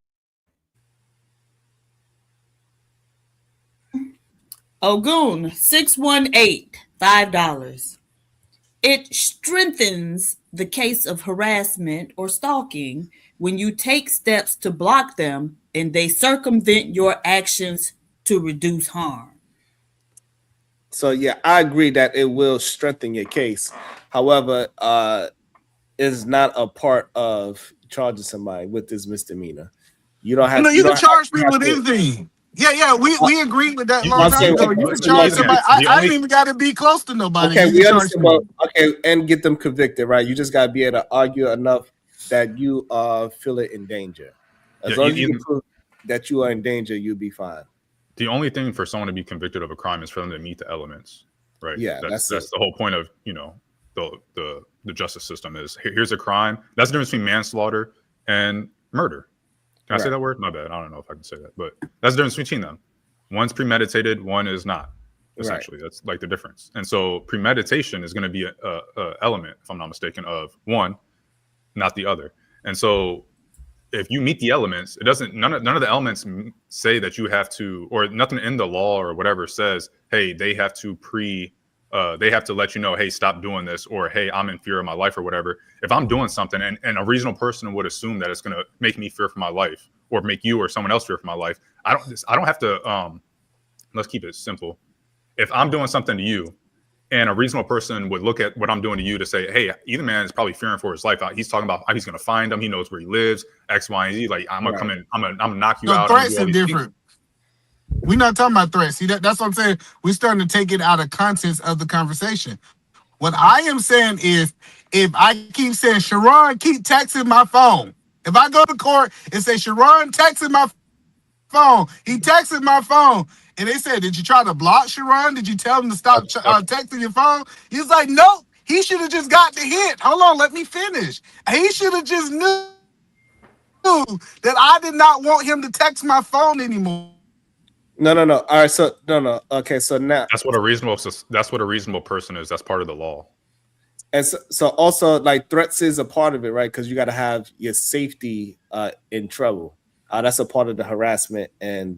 Ogun 618, $5. It strengthens the case of harassment or stalking when you take steps to block them and they circumvent your actions to reduce harm. So yeah, I agree that it will strengthen your case. However, it's not a part of charging somebody with this misdemeanor. You don't have. No, you can charge me with anything. Yeah, we agreed with that long time ago. You can charge somebody. I ain't even got to be close to nobody. Okay, we understand. Okay, and get them convicted, right? You just got to be able to argue enough that you feel it in danger. As long as you can prove that you are in danger, you'll be fine. The only thing for someone to be convicted of a crime is for them to meet the elements, right? Yeah, that's the whole point of the justice system is here's a crime. That's the difference between manslaughter and murder. Can I say that word? My bad. I don't know if I can say that, but that's the difference between them. One's premeditated, one is not. Essentially, that's like the difference. And so premeditation is going to be a element, if I'm not mistaken, of one, not the other. And so if you meet the elements, it doesn't. None of the elements say that you have to, or nothing in the law or whatever says, hey, they have to they have to let you know, hey, stop doing this, or hey, I'm in fear of my life or whatever. If I'm doing something and a reasonable person would assume that it's going to make me fear for my life or make you or someone else fear for my life, I don't have to. Let's keep it simple. If I'm doing something to you, and a reasonable person would look at what I'm doing to you to say, hey, either man is probably fearing for his life. He's talking about how he's going to find him. He knows where he lives, X, Y, and Z. Like, I'm going to come in, I'm going to knock you out. Threats are different. We're not talking about threats. See, that's what I'm saying. We're starting to take it out of context of the conversation. What I am saying is, if I keep saying, Sharon, keep texting my phone. If I go to court and say, Sharon, texting my phone. He texted my phone. And they said, did you try to block Sharon? Did you tell him to stop texting your phone? He's like, nope. He should have just got the hint. Hold on, let me finish. He should have just knew that I did not want him to text my phone anymore. No. All right, so no. Okay, so now that's what a reasonable person is. That's part of the law. And so also, like, threats is a part of it, right? Because you got to have your safety in trouble. That's a part of the harassment and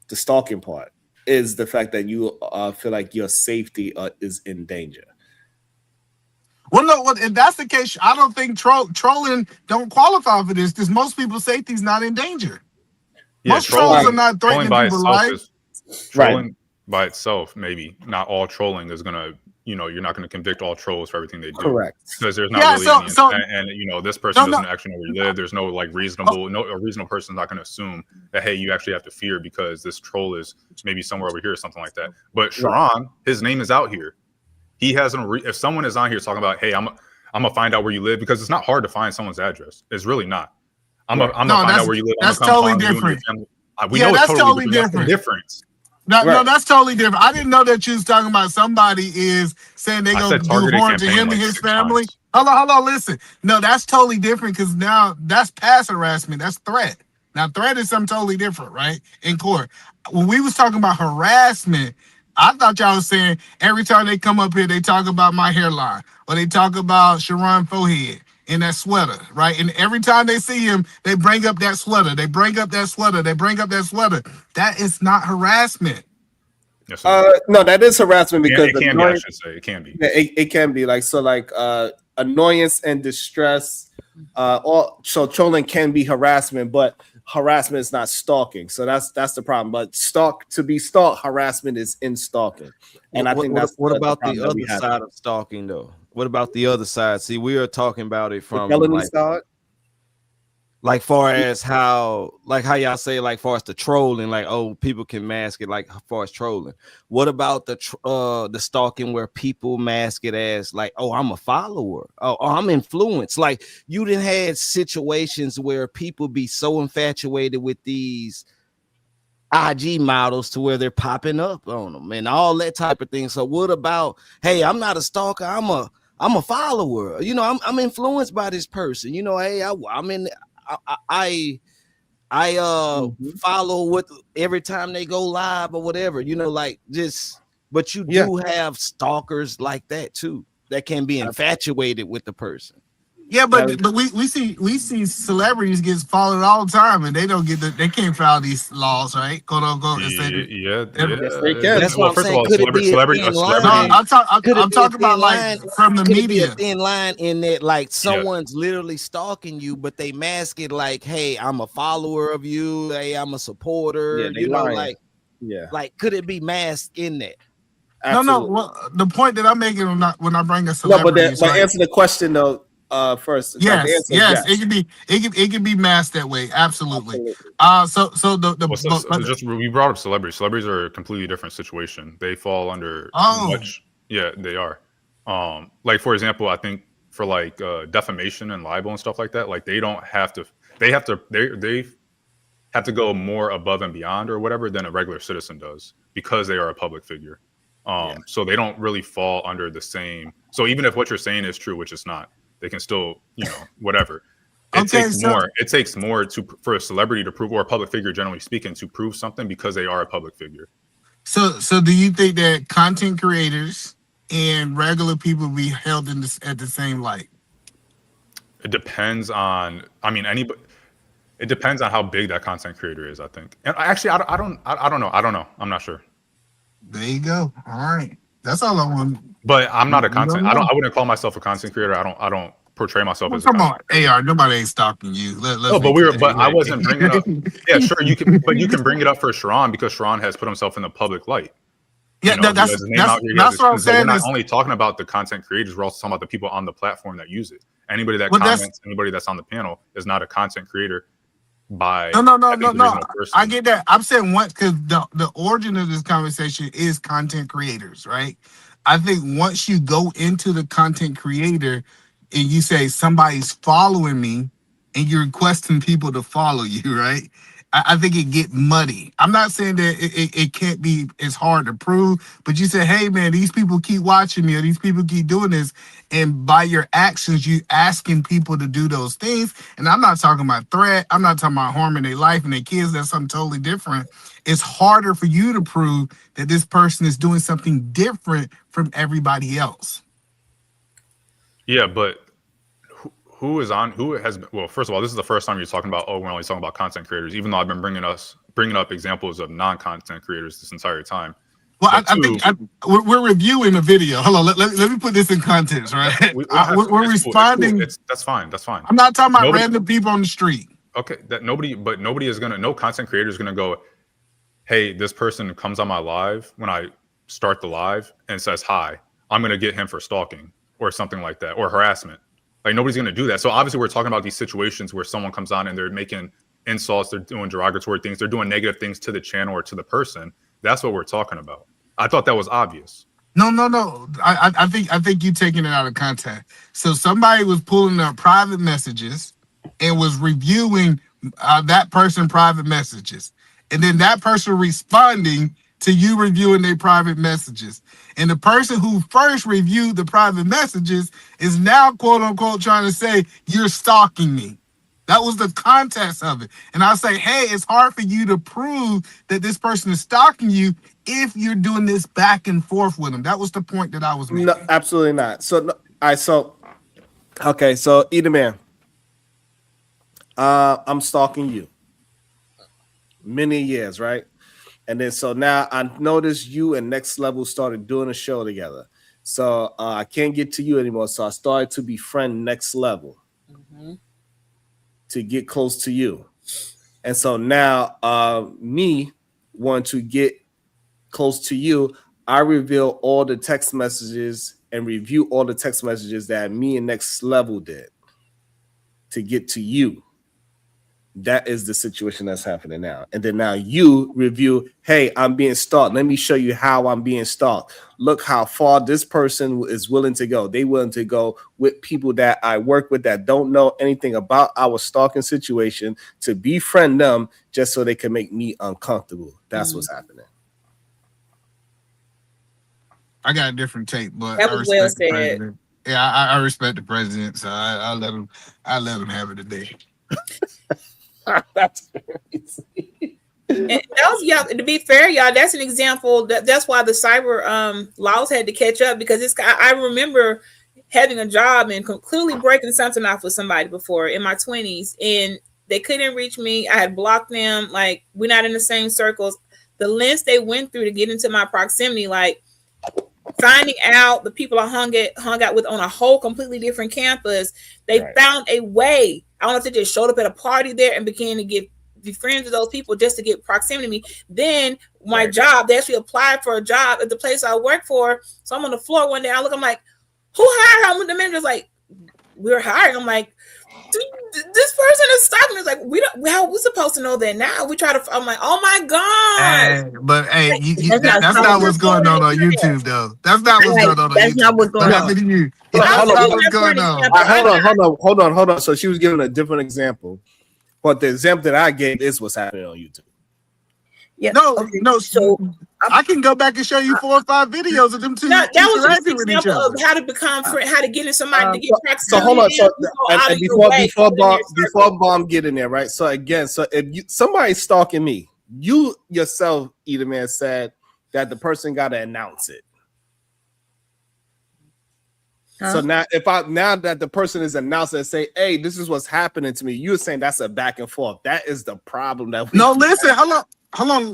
the stalking part is the fact that you feel like your safety is in danger. Well, no, if that's the case, I don't think trolling don't qualify for this because most people's safety is not in danger. Most trolls are not threatening people's lives. Trolling by itself, maybe not all trolling is gonna, you're not gonna convict all trolls for everything they do. Correct. Because there's not really any intent, and this person doesn't actually know where you live. There's no like a reasonable person's not gonna assume that, hey, you actually have to fear because this troll is maybe somewhere over here or something like that. But Sharon, his name is out here. He hasn't. If someone is on here talking about, hey, I'm gonna find out where you live, because it's not hard to find someone's address. It's really not. I'm gonna find out where you live. That's totally different. We know it's totally different. No, that's totally different. I didn't know that you was talking about somebody is saying they gonna do harm to him and his family. Hold on, listen. No, that's totally different because now that's past harassment. That's threat. Now, threat is something totally different, right? In court. When we was talking about harassment, I thought y'all was saying every time they come up here, they talk about my hairline or they talk about Sharon forehead in that sweater, right? And every time they see him, they bring up that sweater. They bring up that sweater. They bring up that sweater. That is not harassment. Yes, no, that is harassment because it can be. I should say it can be. Yeah, it can be like annoyance and distress. So trolling can be harassment, but harassment is not stalking. So that's the problem. But to be stalked, harassment is in stalking. And I think that's what about the other side of stalking though? What about the other side? See, we are talking about it from like far as how y'all say, like far as the trolling, like, oh, people can mask it like far as trolling. What about the stalking where people mask it as like, oh, I'm a follower, oh, I'm influenced? Like you done had situations where people be so infatuated with these IG models to where they're popping up on them and all that type of thing. So what about, hey, I'm not a stalker, I'm a follower, I'm influenced by this person, hey, I'm in, I follow with every time they go live or whatever, like just, but you do have stalkers like that too, that can be infatuated with the person. Yeah, but we see celebrities get followed all the time, and they don't get they can't file these laws, right? Quote unquote. Yeah. That's what I'm saying. Could it be a thin line? I'm talking about like from the media. A thin line in that, like someone's literally stalking you, but they mask it like, "Hey, I'm a follower of you. Hey, I'm a supporter." Like could it be masked in that? Absolutely. No. Well, the point that I'm making when I bring a celebrity, but answer the question though. First, yes, it can be masked that way, absolutely. We brought up celebrities. Celebrities are a completely different situation. They fall under they are. Like for example, I think for like defamation and libel and stuff like that, like they have to go more above and beyond or whatever than a regular citizen does because they are a public figure. So they don't really fall under the same. So even if what you're saying is true, which it's not, they can still, whatever. It takes more for a celebrity to prove, or a public figure, generally speaking, to prove something because they are a public figure. So do you think that content creators and regular people be held at the same light? It depends on. It depends on how big that content creator is, I think. And actually, I don't know. I'm not sure. There you go. All right. That's all I want. But I'm not a content. I wouldn't call myself a content creator. I don't portray myself as. Come on, AR. Nobody ain't stalking you. But I wasn't bringing up. Yeah, sure. You can bring it up for Sharon because Sharon has put himself in the public light. Yeah, that's what I'm saying. We're not only talking about the content creators. We're also talking about the people on the platform that use it. Anybody that comments, anybody that's on the panel is not a content creator. No. I get that. I'm saying once, because the origin of this conversation is content creators, right? I think once you go into the content creator and you say somebody's following me and you're requesting people to follow you, right? I think it get muddy. I'm not saying that it can't be as hard to prove, but you say, hey man, these people keep watching me or these people keep doing this. And by your actions, you asking people to do those things. And I'm not talking about threat. I'm not talking about harming their life and their kids. That's something totally different. It's harder for you to prove that this person is doing something different from everybody else. Yeah, but who has well, first of all, this is the first time you're talking about, we're only talking about content creators, even though I've been bringing up examples of non-content creators this entire time. Well, I think we're reviewing a video. Hold on, let me put this in context, right? We're responding. Cool. That's fine. I'm not talking about random people on the street. okay, that nobody is gonna, no content creator is gonna go, hey, this person comes on my live when I start the live and says hi, I'm gonna get him for stalking or something like that, or harassment. Like nobody's gonna do that. So obviously we're talking about these situations where someone comes on and they're making insults, they're doing derogatory things, they're doing negative things to the channel or to the person. That's what we're talking about. I thought that was obvious. No. I think you taking it out of context. So somebody was pulling up private messages and was reviewing that person private messages, and then that person responding to you reviewing their private messages. And the person who first reviewed the private messages is now quote unquote trying to say you're stalking me. That was the context of it. And I say, hey, it's hard for you to prove that this person is stalking you if you're doing this back and forth with them. That was the point that I was making. No, absolutely not. So, okay, so Either Man, I'm stalking you many years, right? And then so now I noticed you and Next Level started doing a show together. So I can't get to you anymore. So I started to befriend Next Level to get close to you. And so now me want to get close to you, I reveal all the text messages and review all the text messages that me and Next Level did to get to you. That is the situation that's happening now. And then now you review, hey, I'm being stalked. Let me show you how I'm being stalked. Look how far this person is willing to go. They willing to go with people that I work with that don't know anything about our stalking situation to befriend them just so they can make me uncomfortable. That's what's happening. I got a different take, but that was well said. President. Yeah, I respect the president, so I let him have it today. That's crazy. And that was, y'all, to be fair, y'all, that's an example. That's why the cyber laws had to catch up, because I remember having a job and clearly breaking something off with somebody before in my 20s, and they couldn't reach me. I had blocked them. Like, we're not in the same circles. The lengths they went through to get into my proximity, like finding out the people I hung out with on a whole completely different campus, they found a way. I don't know if they just showed up at a party there and began to be friends with those people just to get proximity to me. Then my job, they actually applied for a job at the place I work for. So I'm on the floor one day. I'm like, who hired her? The manager's like, we're hiring. I'm like, this person is stalking. It's like, we're supposed to know that now. I'm like, oh my God. But hey, that's not what's going on YouTube though. That's not what's going on. That's not what's going on. Hold on. So she was giving a different example, but the example that I gave is what's happening on YouTube. Yeah. No. So I can go back and show you 4 or 5 videos of them two. That was just an example of how to become friends, how to get in somebody to get practice. So hold on. And before Bomb get in there, right? So again, so if somebody's stalking me, you yourself, Either Man, said that the person got to announce it. So now that the person is announcing and say, hey, this is what's happening to me, you're saying that's a back and forth. That is the problem that we listen, hold on.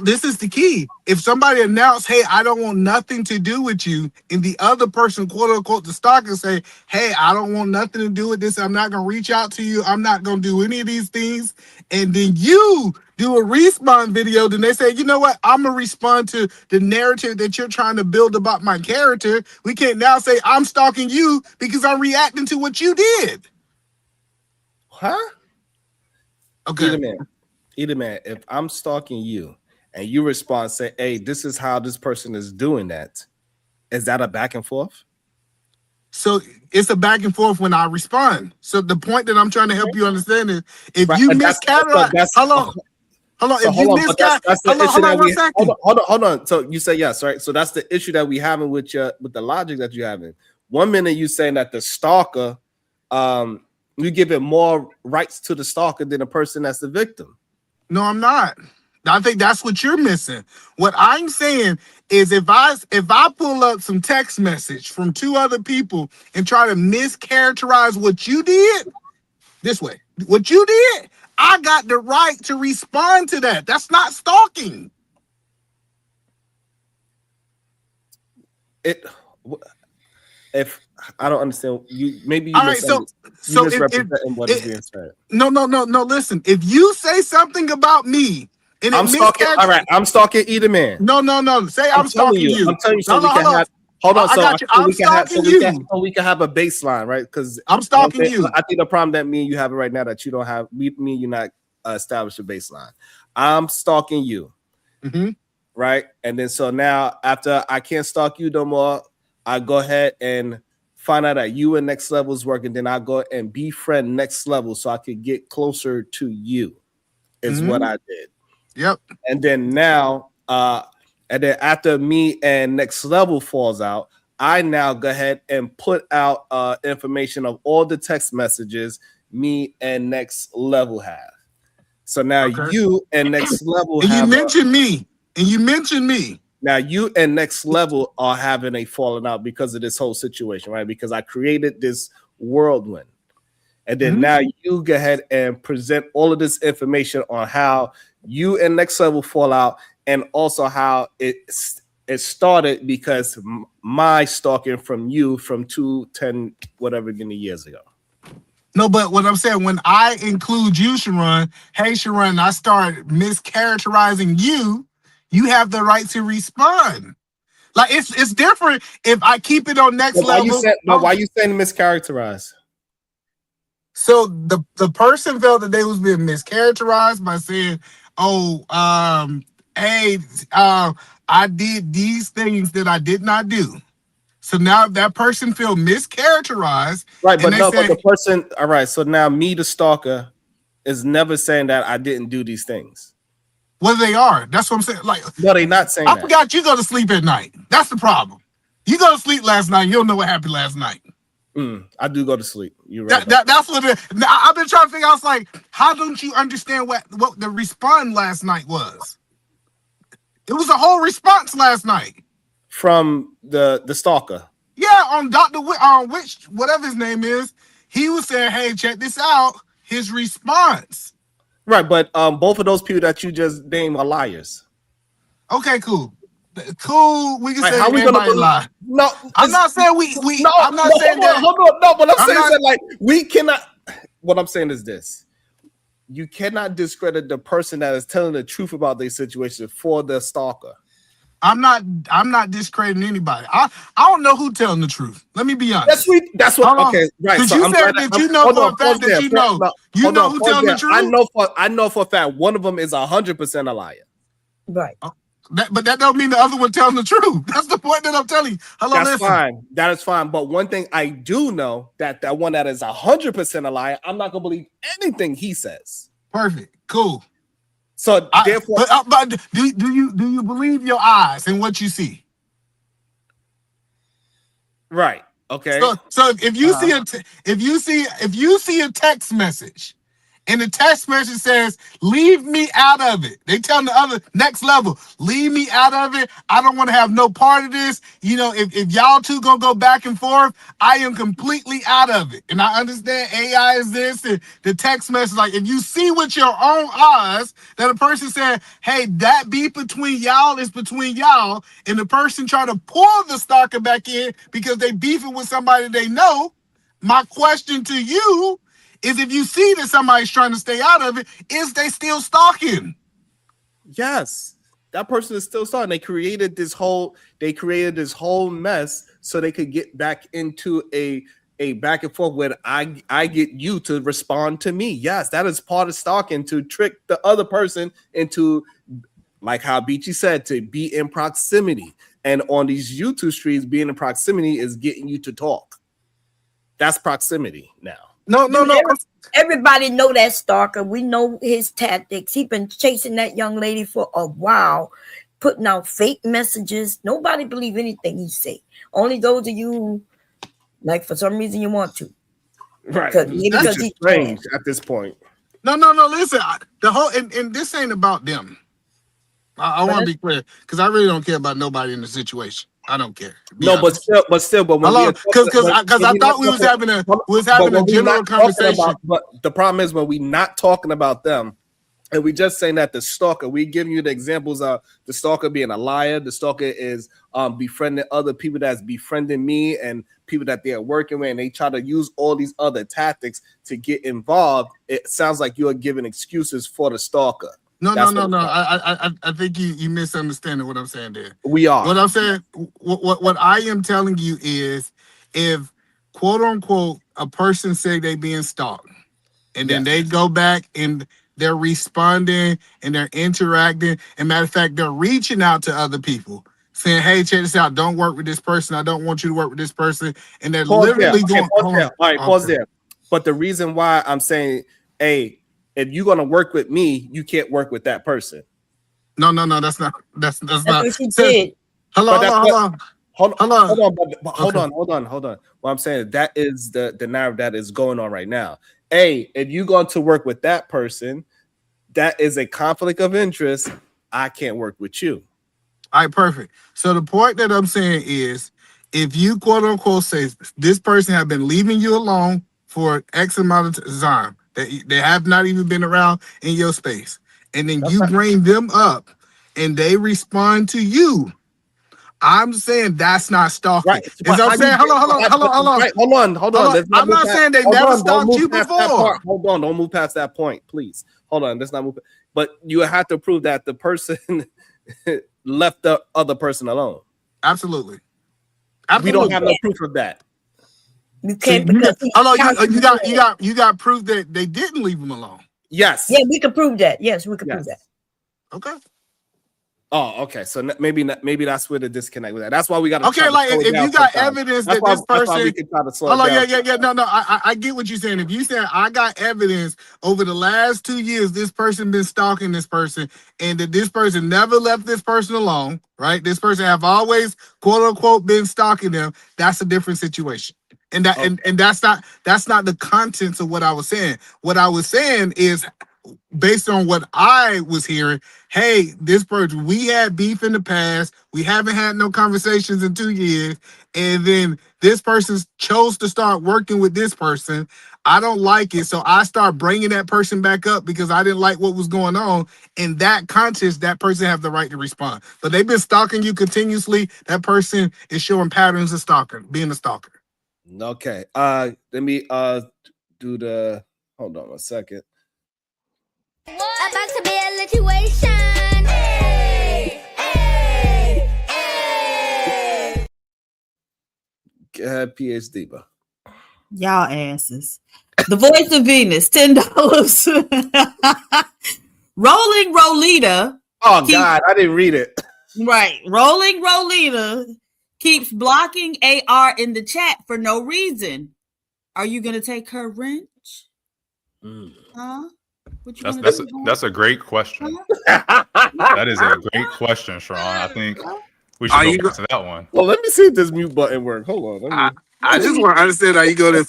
This is the key. If somebody announced, hey, I don't want nothing to do with you, and the other person, quote unquote, the stalker say, hey, I don't want nothing to do with this. I'm not going to reach out to you. I'm not going to do any of these things. And then you do a respawn video. Then they say, you know what? I'm going to respond to the narrative that you're trying to build about my character. We can't now say I'm stalking you because I'm reacting to what you did. Huh? Okay. Either man, if I'm stalking you and you respond, say, hey, this is how this person is doing that, is that a back and forth? So it's a back and forth when I respond. So the point that I'm trying to help you understand is if you miscategorize, hold on. So you say yes, right? So that's the issue that we having with the logic that you having. 1 minute you saying that the stalker, you give it more rights to the stalker than the person that's the victim. No, I'm not. I think that's what you're missing. What I'm saying is if I pull up some text message from 2 other people and try to mischaracterize what you did this way, what you did, I got the right to respond to that. That's not stalking. if I don't understand you, maybe you all right. So misrepresenting what is being said. No. Listen, if you say something about me and I'm stalking. All right, I'm stalking either man. No. Say I'm stalking you. I'm telling you so Hold we on, can hold on. have. Hold on, I got you. I'm stalking you. So we can have a baseline, right? Because I'm stalking you. I think the problem that me and you have right now that you don't have, me and you not established a baseline. I'm stalking you, right? And then so now after I can't stalk you no more, I go ahead and find out that you and Next Level is working. Then I go and befriend Next Level so I could get closer to you. Is what I did. Yep. And then now, and then after me and Next Level falls out, I now go ahead and put out information of all the text messages me and Next Level have. So now you and Next Level and have. You mentioned me. Now you and Next Level are having a falling out because of this whole situation, right? Because I created this whirlwind. And then now you go ahead and present all of this information on how you and Next Level fall out, and also how it started because my stalking from you from 10 whatever many years ago. No, but what I'm saying, when I include you, Sharon, hey Sharon, I start mischaracterizing you, you have the right to respond. Like it's different if I keep it on Next Level. Why you saying mischaracterized? So the person felt that they was being mischaracterized by saying, I did these things that I did not do. So now that person feel mischaracterized. Right, but but the person, all right, so now me, the stalker, is never saying that I didn't do these things. Well, they are. That's what I'm saying. Like, no, they're not saying I that. forgot you go to sleep at night. That's the problem. You go to sleep last night, you don't know what happened last night. I do go to sleep. You're right. That's what I've been trying to figure out. It's like, how don't you understand what the response last night was? It was a whole response last night from the stalker. Yeah, on Dr. Which whatever his name is, he was saying, "Hey, check this out." His response. Right, but both of those people that you just named are liars. Okay, cool. Cool. We can say how we gonna lie. No, I'm not saying we. No, I'm not saying that. Hold on. No, what I'm saying is that, like, we cannot. What I'm saying is this: you cannot discredit the person that is telling the truth about their situation for the stalker. I'm not discrediting anybody. I don't know who telling the truth. Let me be honest. That's what. Okay, right. Because you said that you know for a fact that you know who telling the truth. I know for a fact one of them is 100% a liar. Right. But that don't mean the other one telling the truth. That's the point that I'm telling you. That's fine. That is fine. But one thing I do know that one that is 100% a liar, I'm not gonna believe anything he says. Perfect. Cool. So therefore, but do you believe your eyes and what you see? Right. Okay. So if you see a text message, and the text message says, "Leave me out of it." They tell the other Next Level, "Leave me out of it. I don't want to have no part of this. You know, if y'all two gonna go back and forth, I am completely out of it." And I understand AI is this, and the text message, like if you see with your own eyes that a person said, "Hey, that beef between y'all is between y'all," and the person try to pull the stalker back in because they beefing with somebody they know. My question to you is, if you see that somebody's trying to stay out of it, is they still stalking? Yes, that person is still stalking. They created this whole mess so they could get back into a back and forth where I get you to respond to me. Yes, that is part of stalking, to trick the other person into, like how Beachy said, to be in proximity. And on these YouTube streams, being in proximity is getting you to talk. That's proximity now. No. Everybody know that stalker. We know his tactics. He's been chasing that young lady for a while, putting out fake messages. Nobody believe anything he say. Only those of you, like, for some reason you want to. Right. That's just strange at this point. No. Listen, the whole and this ain't about them. I want to be clear, because I really don't care about nobody in the situation. I don't care. No, honest. but still, when because I thought we was having a general conversation. But the problem is, when we not talking about them, And we just saying that the stalker, we giving you the examples of the stalker being a liar. The stalker is befriending other people that's befriending me and people that they're working with, and they try to use all these other tactics to get involved. It sounds like you're giving excuses for the stalker. No. I think you misunderstanding what I'm saying there. We are. What I'm saying, what I am telling you is, if quote unquote a person say they being stalked, and then they go back and they're responding and they're interacting, and matter of fact, they're reaching out to other people saying, "Hey, check this out. Don't work with this person. I don't want you to work with this person." And they're literally going. All right, pause there. But the reason why I'm saying, hey, if you're gonna work with me, you can't work with that person. No. That's not. That's not. What she did. Hold on. Hold on. What I'm saying, that is the narrative that is going on right now. Hey, if you're going to work with that person, that is a conflict of interest. I can't work with you. All right, perfect. So the point that I'm saying is, if you quote unquote say this person have been leaving you alone for X amount of time, they have not even been around in your space, and then you bring them up and they respond to you, I'm saying that's not stalking. Right. Is I'm saying, hold on. Right, hold on. I'm not saying they never stalked you before. Hold on, don't move past that point, please. Hold on, let's not move. But you have to prove that the person left the other person alone. Absolutely. We don't have no proof of that. You can't, because you got proof that they didn't leave him alone. Yes. Yeah, we can prove that. Yes, we can prove that. Okay. Oh, okay. So maybe that's where the disconnect with that. That's why we got to. Okay, like if you got evidence that this person. We can try to slow down. Yeah. No. I get what you're saying. If you said I got evidence over the last 2 years, this person been stalking this person, and that this person never left this person alone, right? This person have always quote unquote been stalking them. That's a different situation. And that and that's not the contents of what I was saying. What I was saying is, based on what I was hearing, hey, this person, we had beef in the past. We haven't had no conversations in 2 years. And then this person chose to start working with this person. I don't like it. So I start bringing that person back up because I didn't like what was going on. In that context, that person have the right to respond. But they've been stalking you continuously. That person is showing patterns of stalking, being a stalker. Okay. Let me do the, hold on a second. About to be a situation. Hey. Go ahead, PhD, bro. Y'all asses. The Voice of Venus, $10. Rolling Rolita. Oh, God, I didn't read it. Right. Rolling Rolita keeps blocking AR in the chat for no reason. Are you going to take her wrench? Huh? That's a great question. That is a great question, Sharon. I think we should go to that one. Well, let me see if this mute button works. Hold on. I just want to understand how you go to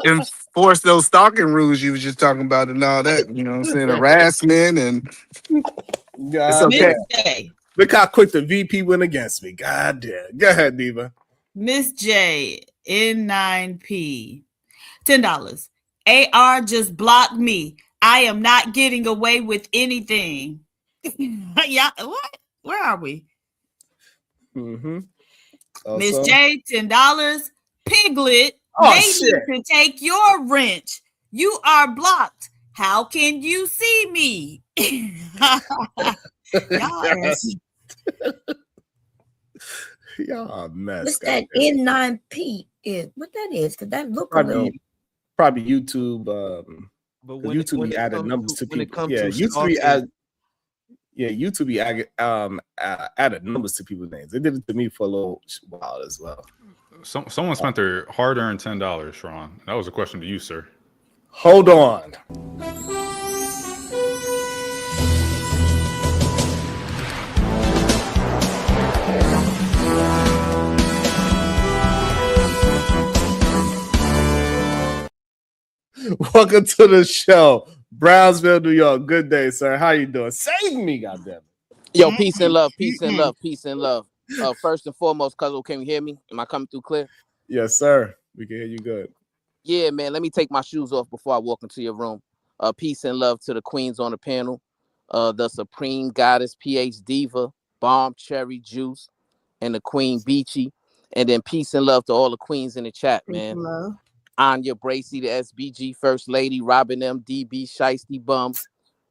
enforce those stalking rules you was just talking about and all that. You know what I'm saying? Harassment and it's okay. Look how quick the VP went against me. God damn. Go ahead, Diva. Miss J, N9P, $10. AR just blocked me. I am not getting away with anything. Yeah, what? Where are we? Miss J, $10. Piglet, they need to take your wrench. You are blocked. How can you see me? Y'all mess. What's that N9P is? What that is? Because that look a little. Probably YouTube. But when YouTube added numbers to people. Yeah, YouTube added numbers to people's names. They did it to me for a little while as well. Someone spent their hard-earned $10, Sharon. That was a question to you, sir. Hold on. Welcome to the show, Brownsville, New York. Good day, sir. How you doing? Save me, goddamn it. Yo, peace and love, peace and love, peace and love. First and foremost, Cuzzo, can you hear me? Am I coming through clear? Yes, sir. We can hear you good. Yeah, man. Let me take my shoes off before I walk into your room. Peace and love to the queens on the panel. The Supreme Goddess, PH Diva, Bomb Cherry Juice, and the Queen Beachy. And then peace and love to all the queens in the chat, man. Anya Bracy, the SBG First Lady, Robin M, DB, Shiesty Bum,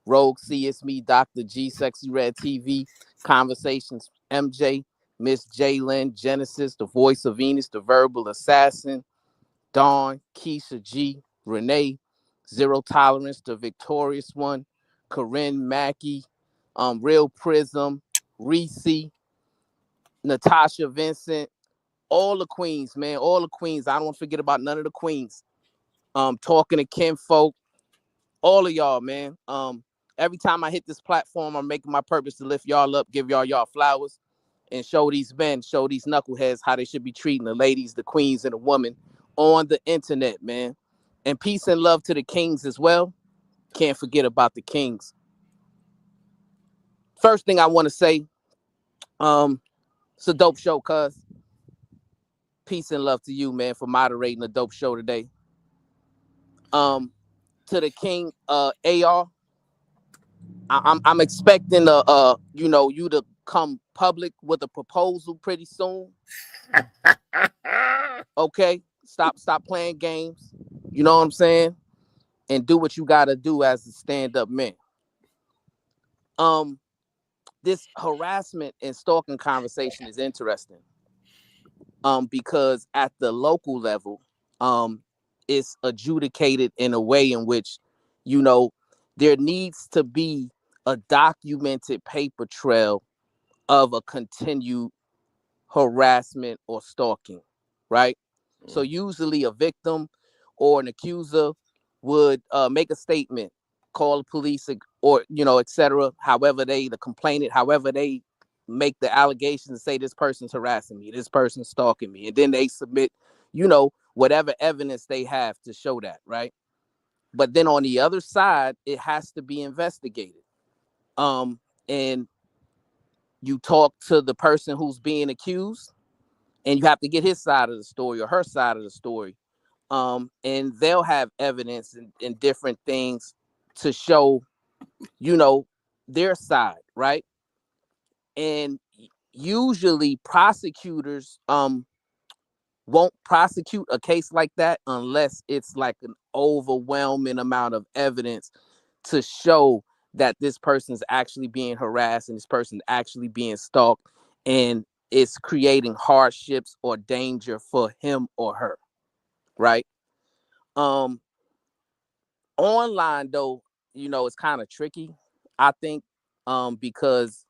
Rogue C, it's me, Dr. G, Sexy Red TV, Conversations, MJ, Miss Jalen, Genesis, the Voice of Venus, the Verbal Assassin, Dawn, Keisha G, Renee, Zero Tolerance, the Victorious One, Corinne Mackey, Real Prism, Reese, Natasha Vincent, all the queens, man, all the queens. I don't want to forget about none of the queens. Talking to Kinfolk, all of y'all, man. Every time I hit this platform, I'm making my purpose to lift y'all up, give y'all flowers, and show these men, show these knuckleheads how they should be treating the ladies, the queens, and the women on the internet, man. And peace and love to the kings as well. Can't forget about the kings. First thing I want to say, it's a dope show, cuz. Peace and love to you, man, for moderating a dope show today. To the king, AR, I'm expecting you to come public with a proposal pretty soon. Okay, stop playing games. You know what I'm saying? And do what you gotta do as a stand-up man. This harassment and stalking conversation is interesting. Because at the local level, it's adjudicated in a way in which, there needs to be a documented paper trail of a continued harassment or stalking, right? So usually a victim or an accuser would make a statement, call the police, or etc. However the complainant, however they make the allegations and say this person's harassing me, this person's stalking me, and then they submit, whatever evidence they have to show that, right? But then on the other side, it has to be investigated. And you talk to the person who's being accused, and you have to get his side of the story or her side of the story. And they'll have evidence and different things to show, their side, right? And usually prosecutors won't prosecute a case like that unless it's like an overwhelming amount of evidence to show that this person's actually being harassed and this person actually being stalked, and it's creating hardships or danger for him or her, right? Online though, it's kind of tricky, I think, because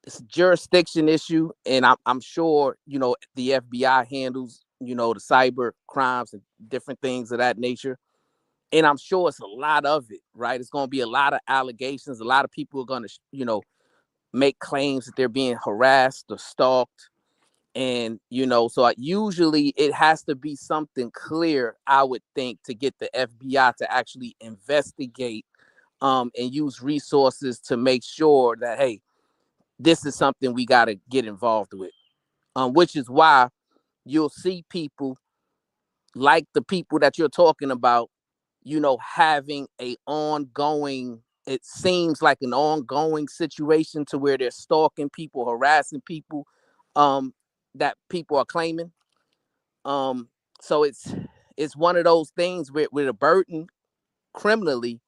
it's a jurisdiction issue, and I'm sure the FBI handles the cyber crimes and different things of that nature, and I'm sure it's a lot of it, right? It's going to be a lot of allegations. A lot of people are going to make claims that they're being harassed or stalked, and so usually it has to be something clear, I would think, to get the FBI to actually investigate and use resources to make sure that, hey, this is something we got to get involved with, which is why you'll see people like the people that you're talking about, having it seems like an ongoing situation to where they're stalking people, harassing people, that people are claiming. So it's one of those things with a burden criminally.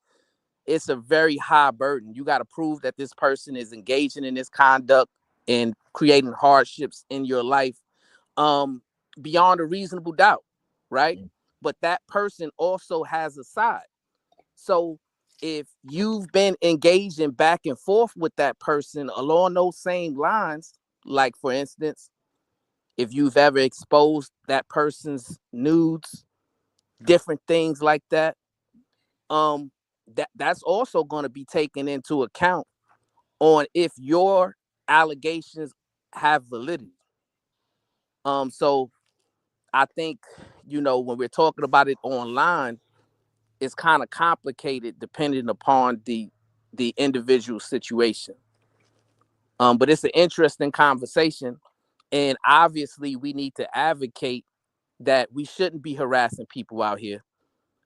It's a very high burden. You got to prove that this person is engaging in this conduct and creating hardships in your life, beyond a reasonable doubt, right? But that person also has a side. So if you've been engaging back and forth with that person along those same lines, like for instance, if you've ever exposed that person's nudes, different things like that, that's also going to be taken into account on if your allegations have validity. So I think, when we're talking about it online, it's kind of complicated depending upon the individual situation. But it's an interesting conversation, and obviously we need to advocate that we shouldn't be harassing people out here.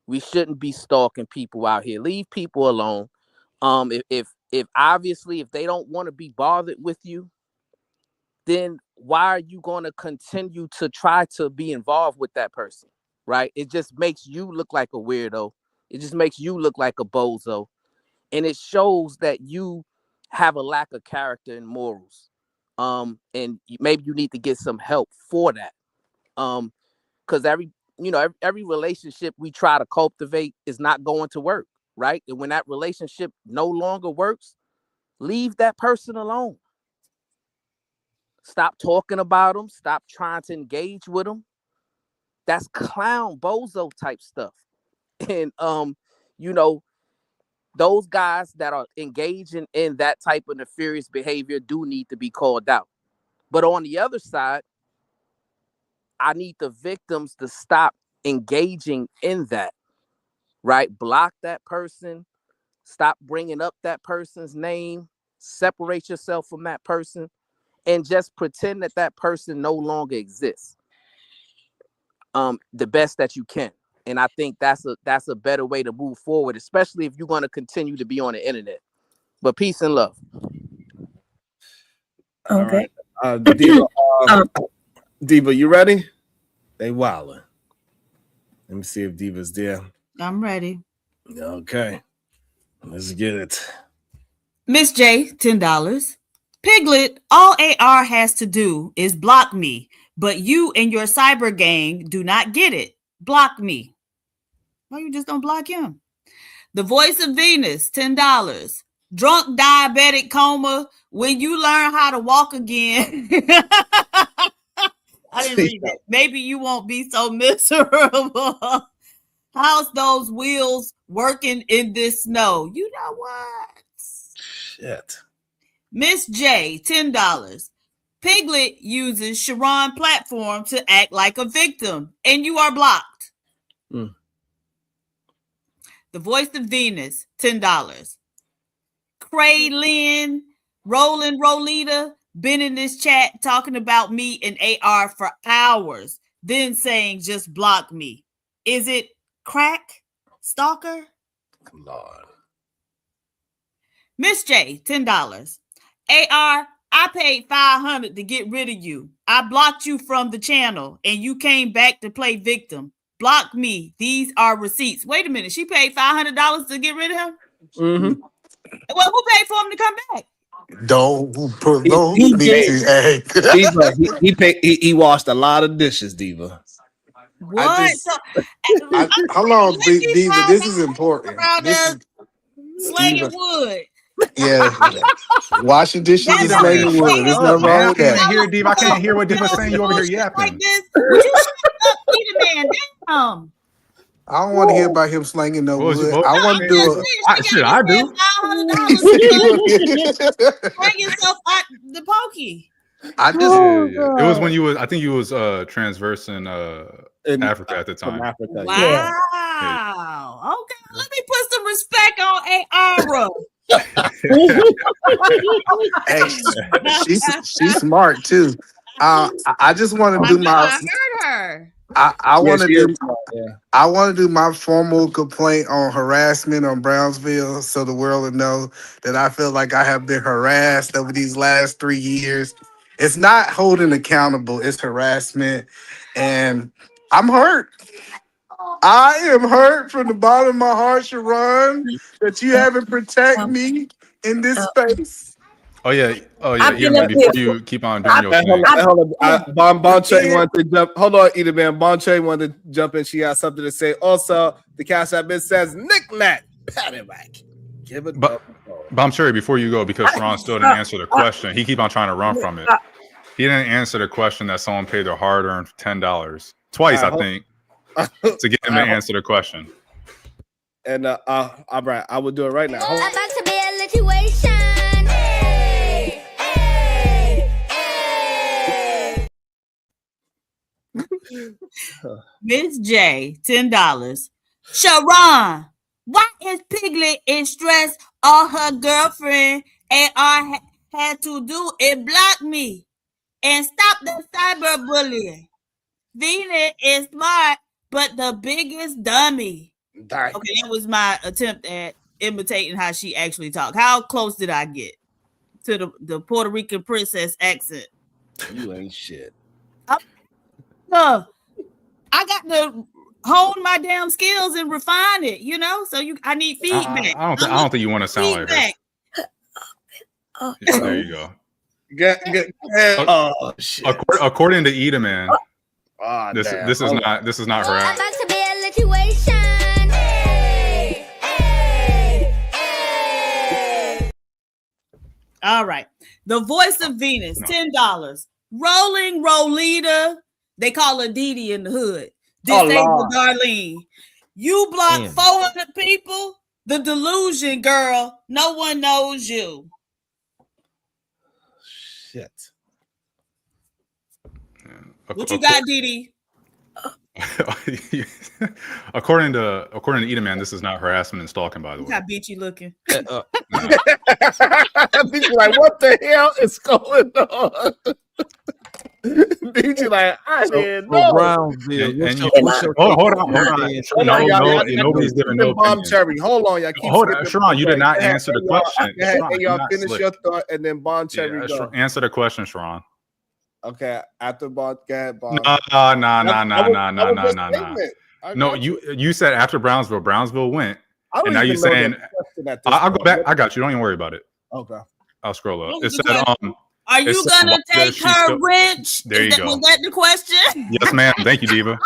We shouldn't be stalking people out here. Leave people alone. If obviously if they don't want to be bothered with you, then why are you going to continue to try to be involved with that person? Right? It just makes you look like a weirdo. It just makes you look like a bozo. And it shows that you have a lack of character and morals. And maybe you need to get some help for that. Because every relationship we try to cultivate is not going to work, right? And when that relationship no longer works, leave that person alone. Stop talking about them. Stop trying to engage with them. That's clown bozo type stuff. And those guys that are engaging in that type of nefarious behavior do need to be called out. But on the other side, I need the victims to stop engaging in that, right? Block that person. Stop bringing up that person's name. Separate yourself from that person and just pretend that that person no longer exists. The best that you can. And I think that's a better way to move forward, especially if you're going to continue to be on the internet. But peace and love. Okay. Diva, you ready? They wildin'. Let me see if Diva's there. I'm ready. Okay. Let's get it. Miss J, $10. Piglet, all AR has to do is block me, but you and your cyber gang do not get it. Block me. Why you just don't block him? The Voice of Venus, $10. Drunk diabetic coma, when you learn how to walk again. I didn't read that. Maybe you won't be so miserable. How's those wheels working in this snow? You know what? Shit. Miss J, $10. Piglet uses Sharon platform to act like a victim, and you are blocked. The Voice of Venus, $10. Cray Lynn, Roland Rolita, been in this chat talking about me and AR for hours, then saying just block me. Is it crack, stalker? Come on. Miss J, $10. AR, I paid $500 to get rid of you. I blocked you from the channel and you came back to play victim. Block me. These are receipts. Wait a minute. She paid $500 to get rid of him? Mm-hmm. Well, who paid for him to come back? Don't provoke me to act. Diva, he washed a lot of dishes, Diva. What? Hold on, Diva. This is important. This is slanging wood. Yeah. Washing dishes and slanging wood. There's nothing wrong with that. I can't hear what Diva's saying. You over here yapping. Like this. Would you shut up, Peter Man? Damn. I don't want to hear about him slanging no wood. I want to do it. I do. Bring yourself out the pokey. I just it was when you was, I think you was transversing in Africa at the time. Africa. Wow. Yeah. Okay. Let me put some respect on AR. Hey, she's smart too. I just want to do my. I heard her. I want to do. I want to do my formal complaint on harassment on Brownsville, so the world will know that I feel like I have been harassed over these last 3 years. It's not holding accountable; it's harassment, and I'm hurt. I am hurt from the bottom of my heart, Sharon, that you haven't protected me in this space. Oh yeah. Before you keep on doing your thing. Bonche wanted to jump. Hold on, Edith man. Bonche wanted to jump in. She has something to say. Also, the Cash App bit says knick-knack, pat it back. Give it but I'm sure before you go, because Sharon still didn't answer the question. He keep on trying to run from it. He didn't answer the question that someone paid their hard-earned $10 twice, I think, to get him to answer the question. And all right, I will do it right now. About to be a situation. Hey, hey, hey. Miss J, $10. Sharon, why is Piglet in stress? All her girlfriend AR had to do is block me and stop the cyberbullying. Venus is smart, but the biggest dummy. Die. Okay, that was my attempt at imitating how she actually talked. How close did I get to the Puerto Rican princess accent? You ain't shit. I got to hone my damn skills and refine it, you know. So I need feedback. I don't think you want to sound like her. Yeah, there you go. Oh shit. According to Eda, man, this is not I'm harassment. about to be a situation. Hey, hey, hey. All right. The Voice of Venus, $10. Rolling Rolita. They call her Didi in the hood. Disabled Darlene. You blocked 400 people. The delusion, girl. No one knows you. Shit. What you got, Didi? According to Eda, man, this is not harassment and stalking, by the way. How bitchy looking. People like, what the hell is going on? BG like, I didn't know. Brownsville. Hold on. No, nobody's giving no Bomb Cherry. Hold on, y'all. Hold on, Sharon, you did not answer the question. Hey, y'all finish your thought, and then Bomb Cherry go. Answer the question, Sharon. Okay, after Bomb, Bomb. No, you said after Brownsville went, and now you're saying I'll go back. I got you. Don't even worry about it. Okay, I'll scroll up. It said Are you gonna take her wrench? There you go. Was that the question? Yes, ma'am. Thank you, Diva.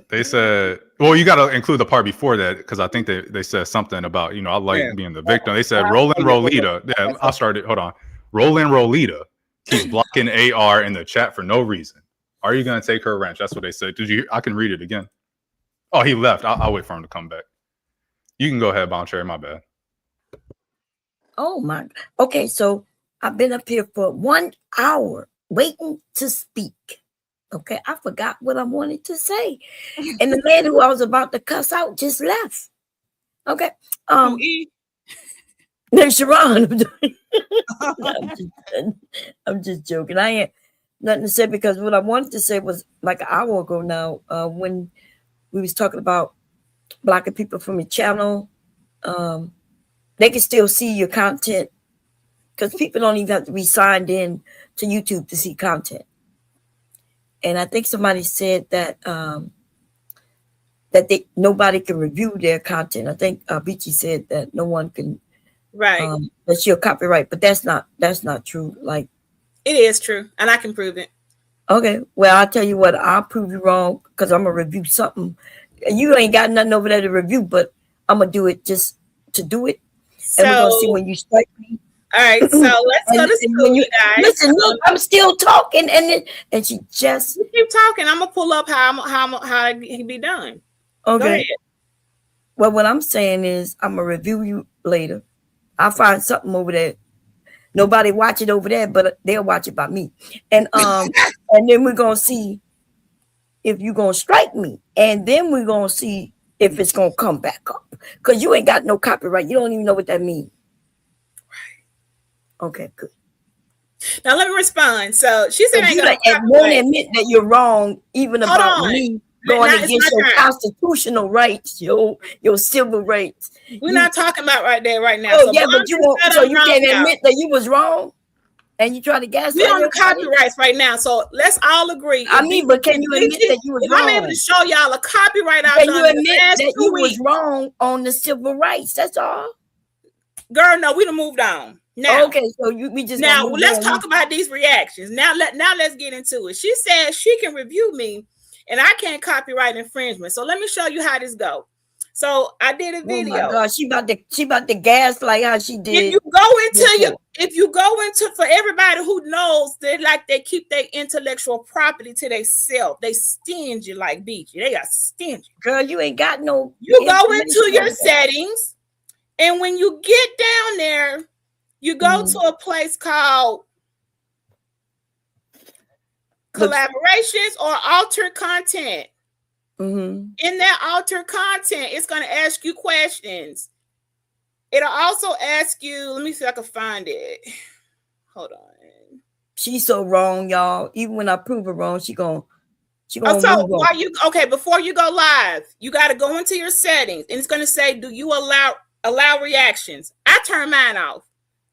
They said, well, you got to include the part before that because I think they said something about, I like being the victim. They said, Roland Rolita. Yeah, I'll start it. Hold on. Roland Rolita keeps blocking AR in the chat for no reason. Are you going to take her wrench? That's what they said. Did you? I can read it again. Oh, he left. I'll wait for him to come back. You can go ahead, Bon Cherry. My bad. Oh my. Okay, so I've been up here for 1 hour waiting to speak. Okay, I forgot what I wanted to say. And the man who I was about to cuss out just left. Okay. No, Sharon. I'm just joking. I ain't nothing to say because what I wanted to say was like an hour ago now, when we was talking about blocking people from your channel. They can still see your content because people don't even have to be signed in to YouTube to see content. And I think somebody said that nobody can review their content. I think Beachy said that no one can. Right. That's your copyright, but that's not true. Like it is true, and I can prove it. Okay. Well, I'll tell you what. I'll prove you wrong because I'm gonna review something. You ain't got nothing over there to review, but I'm gonna do it just to do it. So, and we're gonna see when you strike me. All right, so let's go to school, you guys. Listen, look, I'm still talking, and she just keep talking. I'm gonna pull up how it can be done. Okay. Well, what I'm saying is, I'm gonna review you later. I'll find something over there. Nobody watch it over there, but they'll watch it by me. And and then we're gonna see if you're gonna strike me, and then we're gonna see if it's gonna come back up. Because you ain't got no copyright. You don't even know what that means. Okay, good. Now let me respond. So she said, you won't admit that you're wrong, even about me going against your constitutional rights, your civil rights. We're not talking about right now. Oh, so yeah, but you won't. So you can't admit that you was wrong, and you try to gaslight. We on the copyrights right now, so let's all agree. I mean, but can you admit that you was wrong? I'm able to show y'all a copyright out. Can you admit that you was wrong on the civil rights? That's all. Girl, no, we done moved on. Now, okay, so we just now let's talk about these reactions. Now let's get into it. She said she can review me, and I can't copyright infringement. So let me show you how this go. So I did a video. Oh my God, she about to gaslight how she did. If you go into for everybody who knows that they keep their intellectual property to themselves. They stingy like Beachy. They are stingy. Girl, you ain't got no. You go into your settings, and when you get down there, you go to a place called collaborations or altered content. In that altered content, it's going to ask you questions. It'll also ask you, let me see if I can find it. Hold on. She's so wrong, y'all. Even when I prove her wrong, she gonna Before you go live, you got to go into your settings, and it's going to say, "Do you allow reactions?" I turn mine off.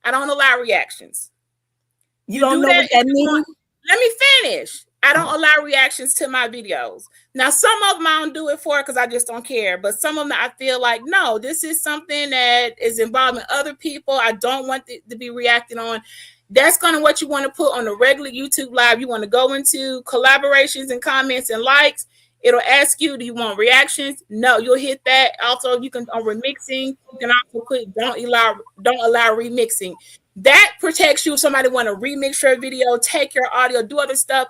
I don't allow reactions. You don't know what that means? Let me finish. I don't allow reactions to my videos. Now, some of them I don't do it for because I just don't care. But some of them I feel like, no, this is something that is involving other people. I don't want it to be reacted on. That's kind of what you want to put on the regular YouTube live. You want to go into collaborations and comments and likes. It'll ask you, do you want reactions? No, you'll hit that. Also, you can on remixing. You can also put don't allow remixing. That protects you if somebody want to remix your video, take your audio, do other stuff.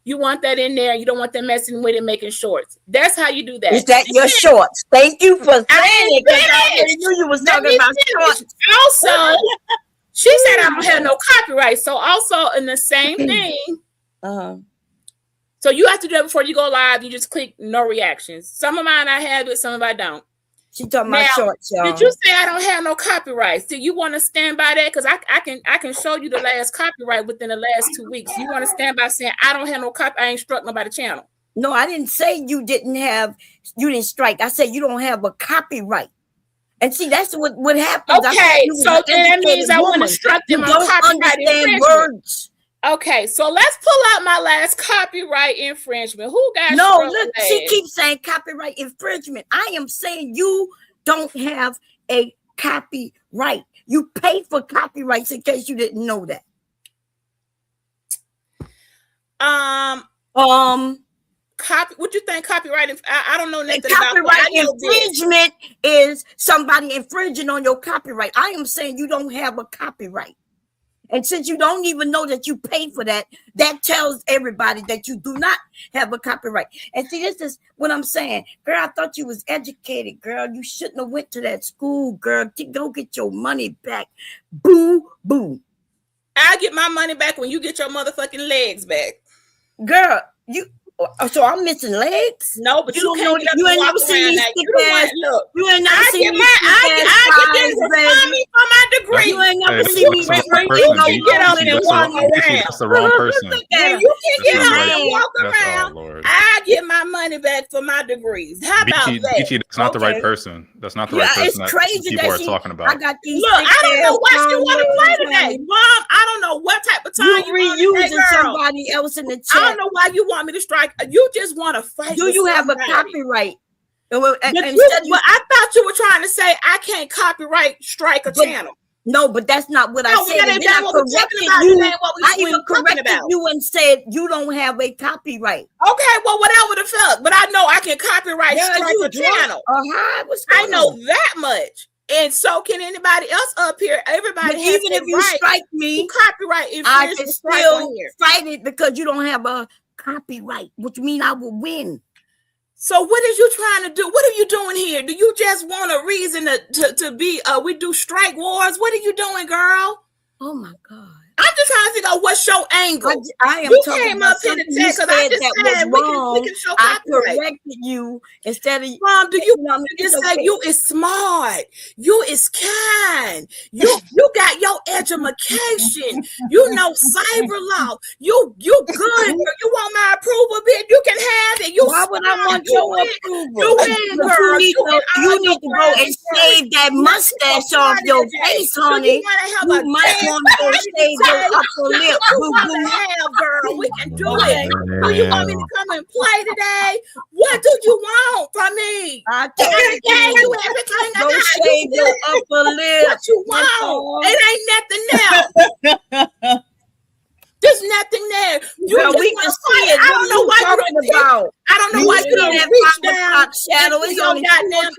You want that in there. You don't want them messing with it, making shorts. That's how you do that. Is that your shorts? Thank you for saying it, because I knew you was talking about shorts. Also, she said I don't have no copyright. So also in the same thing. So you have to do it before you go live. You just click no reactions. Some of mine I have it, some of I don't. She talking about shorts, y'all. Did you say I don't have no copyrights? Do you want to stand by that? Because I can show you the last copyright within the last 2 weeks. You want to stand by saying I don't have no copy? I ain't struck nobody's channel. No, I didn't say you didn't strike. I said you don't have a copyright. And see, that's what happens. Okay, so then that means I want to struck them on copyright infringement. Words. Okay, so let's pull out my last copyright infringement. Who got look, she keeps saying copyright infringement. I am saying you don't have a copyright. You pay for copyrights, in case you didn't know that. What you think copyright? I don't know nothing copyright about infringement is somebody infringing on your copyright. I am saying you don't have a copyright. And since you don't even know that you pay for that, that tells everybody that you do not have a copyright. And see, this is what I'm saying. Girl, I thought you was educated, girl. You shouldn't have went to that school, girl. Go get your money back. Boo, boo. I'll get my money back when you get your motherfucking legs back. Girl, so I'm missing legs? No, but you can't get up you and ain't walk never seen me around stick that. ass. You ain't never I seen get me this for my degree. You ain't never seen me That's the wrong person. When you can get up and walk around, I get my money back for my degrees. How about that? Beachy, that's not the right person. That's not the right person it's crazy people that are talking about. I got these. Look, I don't know what you want to play today, Mom. I don't know what type of time you reusing girl. Somebody else in the chat. I don't know why you want me to strike. You just want to fight. Do you have a copyright? I thought you were trying to say I can't copyright strike a channel. No, but that's not what I said. I even corrected you and said you don't have a copyright. Okay, well, whatever the fuck. But I know I can copyright strike a channel. I know that much. And so can anybody else up here. Everybody has even if you strike me, copyright I can still fight it because you don't have a copyright, which means I will win. So what is you trying to do? What are you doing here? Do you just want a reason to be we do strike wars? What are you doing, girl? Oh my God. I'm just trying to figure out what's your angle. I am you talking came about up here to something tell because I just said we can show I copyright. corrected you instead of Mom, do you just say you is smart, you is kind, you got your education, you know cyber law, you good, you want my approval, bitch, you can have it. Why would I want your approval? You need to go and shave that mustache off your face, honey. You might want to go shave your upper lip. Girl, we can do it. Do you want me to come and play today? What do you want from me? I gave you everything. Go shave your upper lip. What you want? It ain't nothing there. There's nothing there. We can see it. I don't know why you don't about. I don't know why you don't reach down shadow. It's only goddamn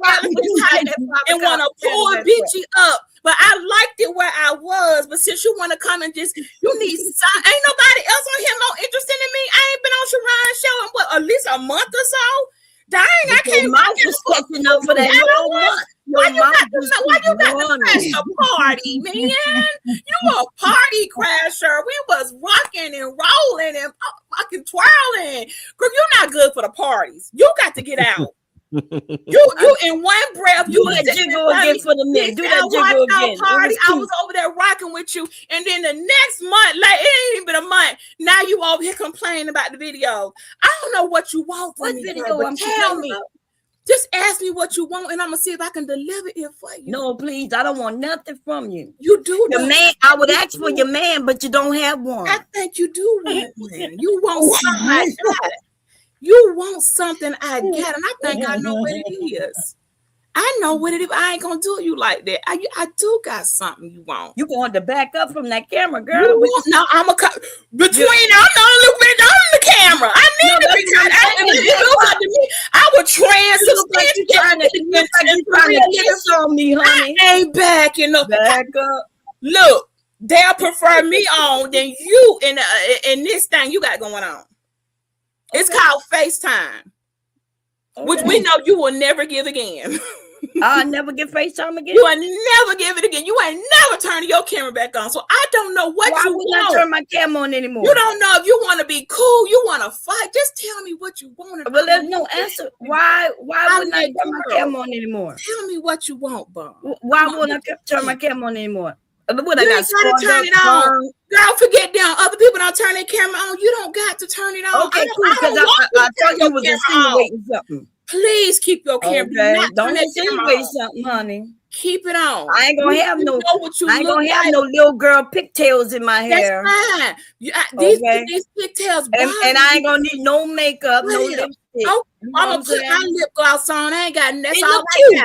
and want to pull Beachy up. But I liked it where I was. But since you want to come and just, you need some, ain't nobody else on here no interested in me. I ain't been on Sharon's show in what, at least a month or so. Dang, I can't. Mouth is catching up for that whole month. Why you got to crash a party, man? You a party crasher. We was rocking and rolling and fucking twirling. Girl, you're not good for the parties. You got to get out. You in one breath, do that jiggle again for the men. Do that jiggle again. Party, I was over there rocking with you, and then the next month, like it ain't even been a month. Now you over here complaining about the video. I don't know what you want from me, video? girl, but I'm tell me. about? Just ask me what you want, and I'm gonna see if I can deliver it for you. No, please, I don't want nothing from you. You do, your man. I would ask for your man, but you don't have one. I think you do want one. You want something I got. You want something I got, and I think I know what it is. I know what it is. I ain't gonna do you like that. I do got something you want. You going to back up from that camera, girl? No, I'm a between. I'm not a little bit on the camera. I need to be. I would trans on me, honey. I ain't backing up. Back up. Look, they'll prefer me on than you in this thing you got going on. It's called FaceTime, which we know you will never give again. I'll never get FaceTime again. You will never give it again. You ain't never turning your camera back on. So I don't know what Why you would want. not turn my camera on anymore? You don't know if you want to be cool. You want to fight. Just tell me what you want. Well, there's no answer. Why wouldn't I turn my camera on anymore? Tell me what you want, Bob. Why wouldn't I turn my camera on anymore? What You ain't gotta turn it on. Girl, forget them. Other people don't turn their camera on. You don't got to turn it on. Okay, cool. Because I thought you was insinuating something. Please keep your camera. Okay. Don't insinuate something, honey. Keep it on. I ain't gonna have no. I ain't gonna have no little girl pigtails in my hair. That's fine. These pigtails. And I ain't gonna need no makeup, no lipstick. Oh, I'm gonna put my lip gloss on. I ain't got nothing. You look cute.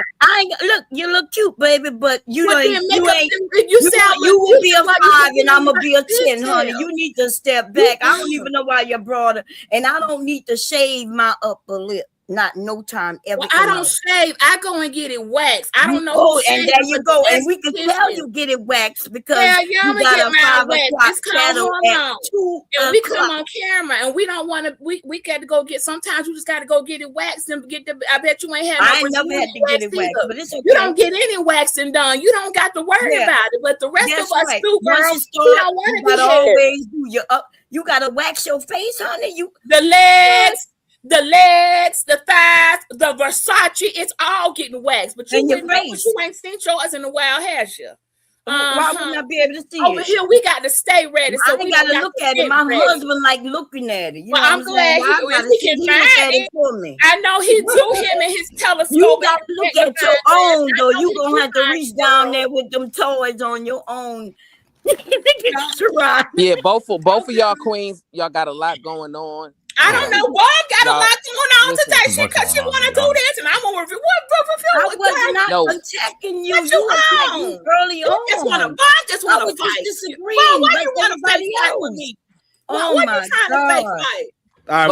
You look cute, baby, but you know you will be a 5 and I'm gonna be a 10, honey. You need to step back. I don't even know why you brought her, and I don't need to shave my upper lip. Not no time ever. Well, I don't shave. I go and get it waxed. I don't know. Oh, and there you go. And we can tell you get it waxed because you got a 5 o'clock shadow at 2 and we come on camera and we don't want to. We got to go get. Sometimes you just got to go get it waxed and get the. I bet you ain't had. I ain't never had to get it waxed, but it's okay. You don't get any waxing done. You don't got to worry about it. But the rest of us do, girls, you don't want to be always do your up. You got to wax your face, honey. The legs. The legs, the thighs, the Versace, it's all getting waxed. But you ain't seen yours in a while, has you? Why wouldn't I be able to see over it? here, we got to stay ready. So we got to look at it. My husband like looking at it. You know I'm glad he can find it for me. I know he do him in his telescope. You got to look at your own, though. You going to have to reach down there with them toys on your own. Yeah, both of y'all queens, y'all got a lot going on. I don't know. Bob got a lot going on today because she want to do this, and I'm gonna review. I was not attacking you. You attacking early on. You just want to fight. Disagreeing. Why you want to fight with me? Oh my God! All right,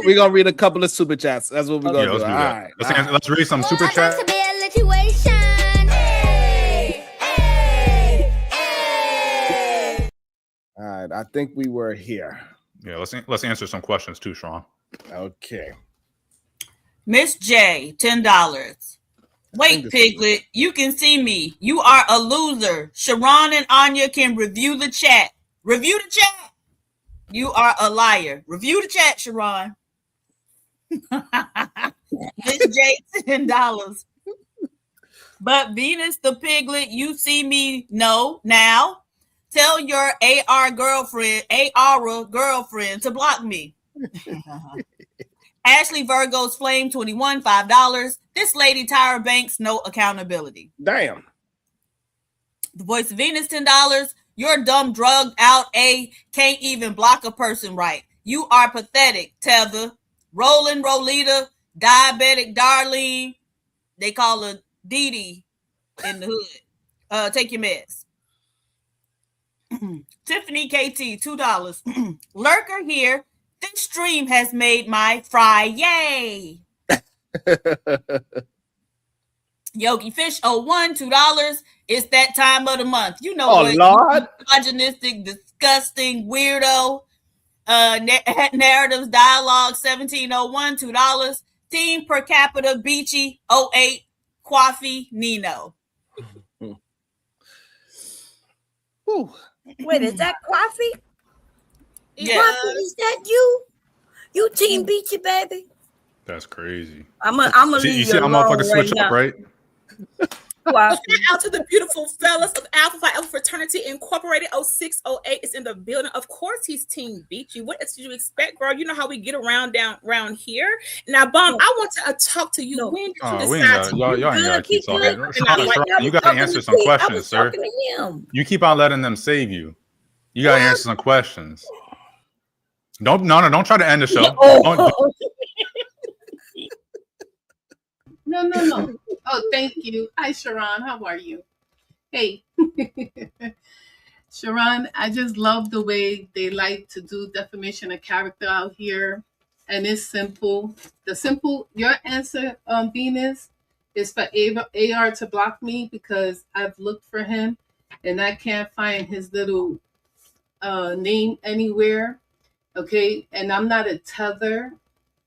we're gonna read a couple of super chats. That's what we're gonna do. All right, let's read some super chats. All right, I think we were here. Yeah, let's answer some questions too, Sean. Okay. Miss J, $10. Wait, Piglet, you can see me. You are a loser. Sharon and Anya can review the chat. Review the chat. You are a liar. Review the chat, Sharon. Miss J, $10. But Venus the Piglet, you see me? No, now. Tell your AR girlfriend to block me. Ashley Virgo's Flame 21, $5. This lady Tyra Banks, no accountability. Damn. The Voice of Venus, $10. You're dumb, drugged out, can't even block a person right. You are pathetic, Tether. Roland Rolita, diabetic Darlene. They call her Dee Dee in the hood. Take your meds. Tiffany KT, $2. Lurker here. This stream has made my Friday. Yogi Fish 01, $2. It's that time of the month. You know what? Lord. Misogynistic, disgusting, weirdo. Narratives Dialogue 1701, $2. Team Per Capita Beachy 08, Coffee Nino. Whew. Wait, is that Coffee? Yeah. Coffee, is that you? You Team Beachy, baby? That's crazy. I'm gonna You leave see you how alone motherfuckers right switch now. up, right? Shout out to the beautiful fellas of Alpha Phi Alpha Fraternity Incorporated 0608 is in the building. Of course, he's Team Beachy. What else did you expect, girl? You know how we get around here. Now, Bomb, I want to talk to you. When did you We decide ain't got, y'all ain't gotta keep talking. I You was gotta talking answer to some T. I questions, was sir. talking to him. You keep on letting them save you. You gotta answer some questions. Don't try to end the show. No. Oh, thank you. Hi, Sharon. How are you? Hey. Sharon, I just love the way they like to do defamation of character out here. And it's simple. Your answer, Venus, is for AR to block me because I've looked for him and I can't find his little name anywhere. Okay. And I'm not a tether.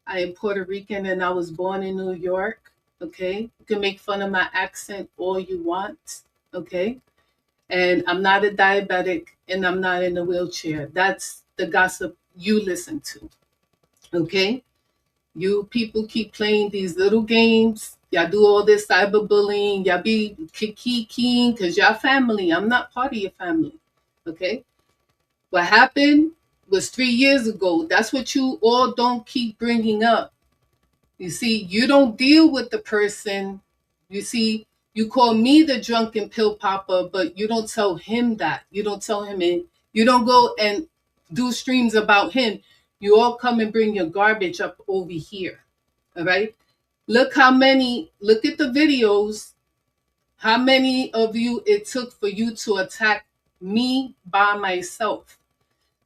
I am Puerto Rican and I was born in New York. Okay. You can make fun of my accent all you want. Okay. And I'm not a diabetic and I'm not in a wheelchair. That's the gossip you listen to. Okay. You people keep playing these little games. Y'all do all this cyberbullying. Y'all be kicking because y'all family. I'm not part of your family. Okay. What happened was 3 years ago. That's what you all don't keep bringing up. You see, you don't deal with the person. You see, you call me the drunken pill popper, but you don't tell him that. You don't tell him it. You don't go and do streams about him. You all come and bring your garbage up over here. All right. Look at the videos, how many of you it took for you to attack me by myself.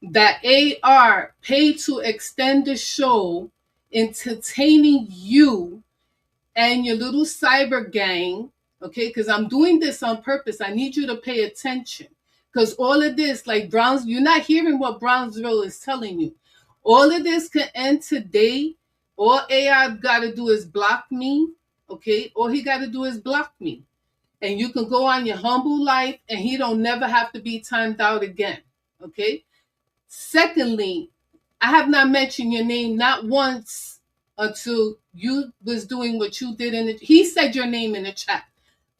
That AR paid to extend the show, entertaining you and your little cyber gang, okay? Because I'm doing this on purpose. I need you to pay attention. Because all of this, like Browns, you're not hearing what Brownsville is telling you. All of this can end today. All AI got to do is block me, okay? All he got to do is block me. And you can go on your humble life and he don't never have to be timed out again, okay? Secondly, I have not mentioned your name not once until you was doing what you did in it. He said your name in the chat.